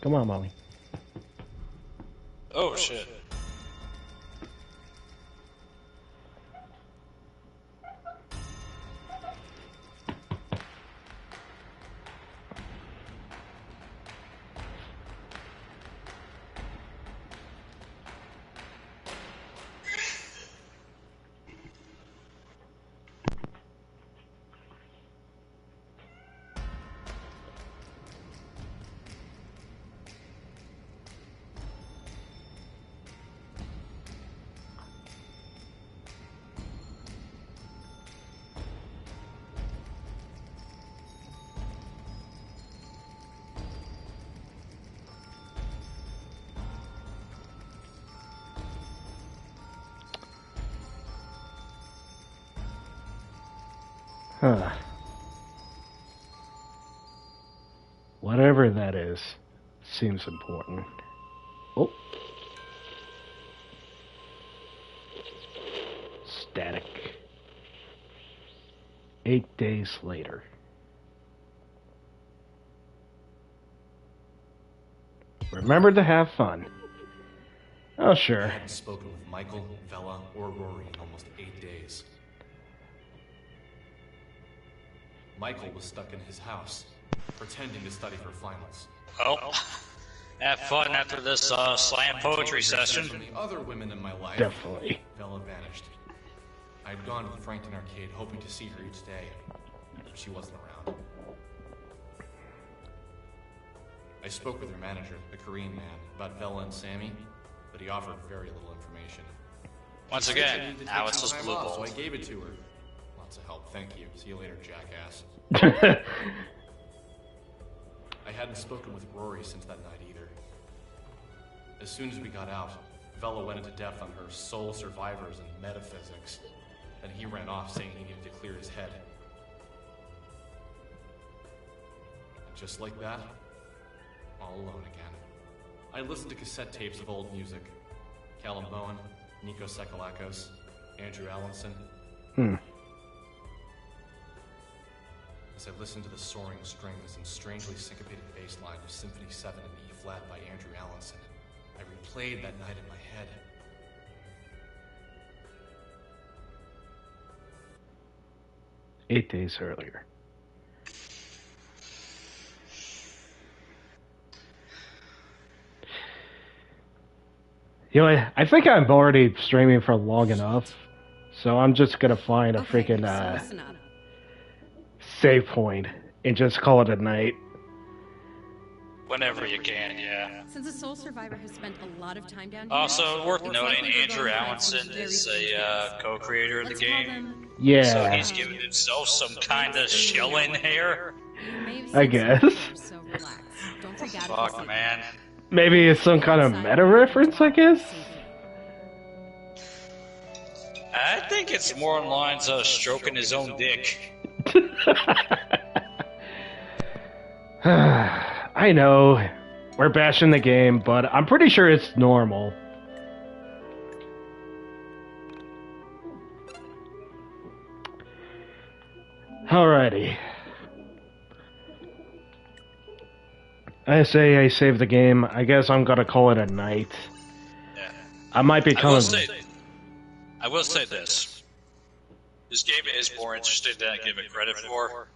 Come on, Molly. Oh shit. Huh. Whatever that is, seems important. Oh. Static. 8 days later. Remember to have fun. Oh, I sure. hadn't spoken with Michael, Vela, or Rory in almost 8 days. Michael was stuck in his house, pretending to study for finals. Well, Have fun after this slam poetry session. From the other women in my life, Definitely. Bella vanished. I'd gone to the Frankton Arcade hoping to see her each day, but she wasn't around. I spoke with her manager, the Korean man, about Bella and Sammy, but he offered very little information. Once again, Alex was blue so ball. I gave it to her. Lots of help, thank you. See you later, jackass. I hadn't spoken with Rory since that night either. As soon as we got out, Bella went into depth on her soul survivors and metaphysics. Then he ran off saying he needed to clear his head. And just like that, all alone again. I listened to cassette tapes of old music. Callum Bowen, Nico Sekalakos, Andrew Allenson. As I listened to the soaring strings and strangely syncopated bass line of Symphony 7 in E-flat by Andrew Allenson, I replayed that night in my head. "8 days earlier." You know, I think I'm already streaming for long enough, so I'm just gonna find a freaking save point and just call it a night. Whenever you can, yeah. Since a soul survivor has spent a lot of time down here. Also, worth noting, Andrew Allenson is a co-creator of the game. Yeah. So he's giving himself some kind of shell-in here. I guess. Fuck, man. Maybe it's some kind of meta reference, I guess? I think it's more in lines of stroking his own dick. I know, we're bashing the game, but I'm pretty sure it's normal. Alrighty. I say I saved the game. I guess I'm gonna call it a night. Yeah. I might be coming. I will say this. This game is more interesting than I give it credit for.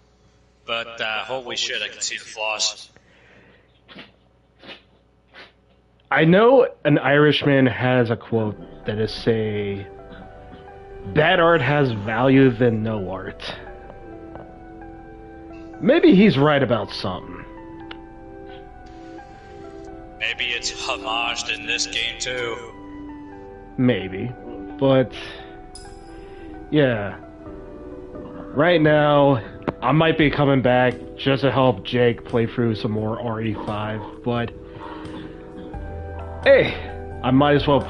But holy shit, I can see the flaws. I know an Irishman has a quote that is say, "Bad art has value than no art." Maybe he's right about something. Maybe it's homaged in this game too. Maybe. But yeah. Right now, I might be coming back just to help Jake play through some more RE5, but hey, I might as well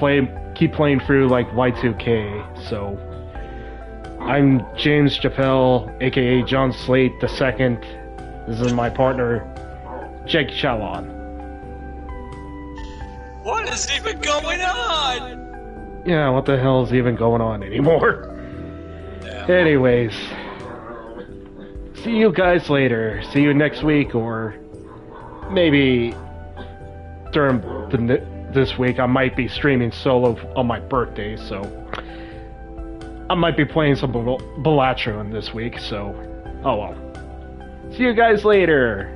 keep playing through like Y2K, so I'm James Chappelle, aka John Slate II. This is my partner, Jake Chalon. What is even going on? Yeah, what the hell is even going on anymore? Yeah. Anyways, see you guys later. See you next week, or maybe during this week I might be streaming solo on my birthday, so I might be playing some Balatron this week, so oh well. See you guys later.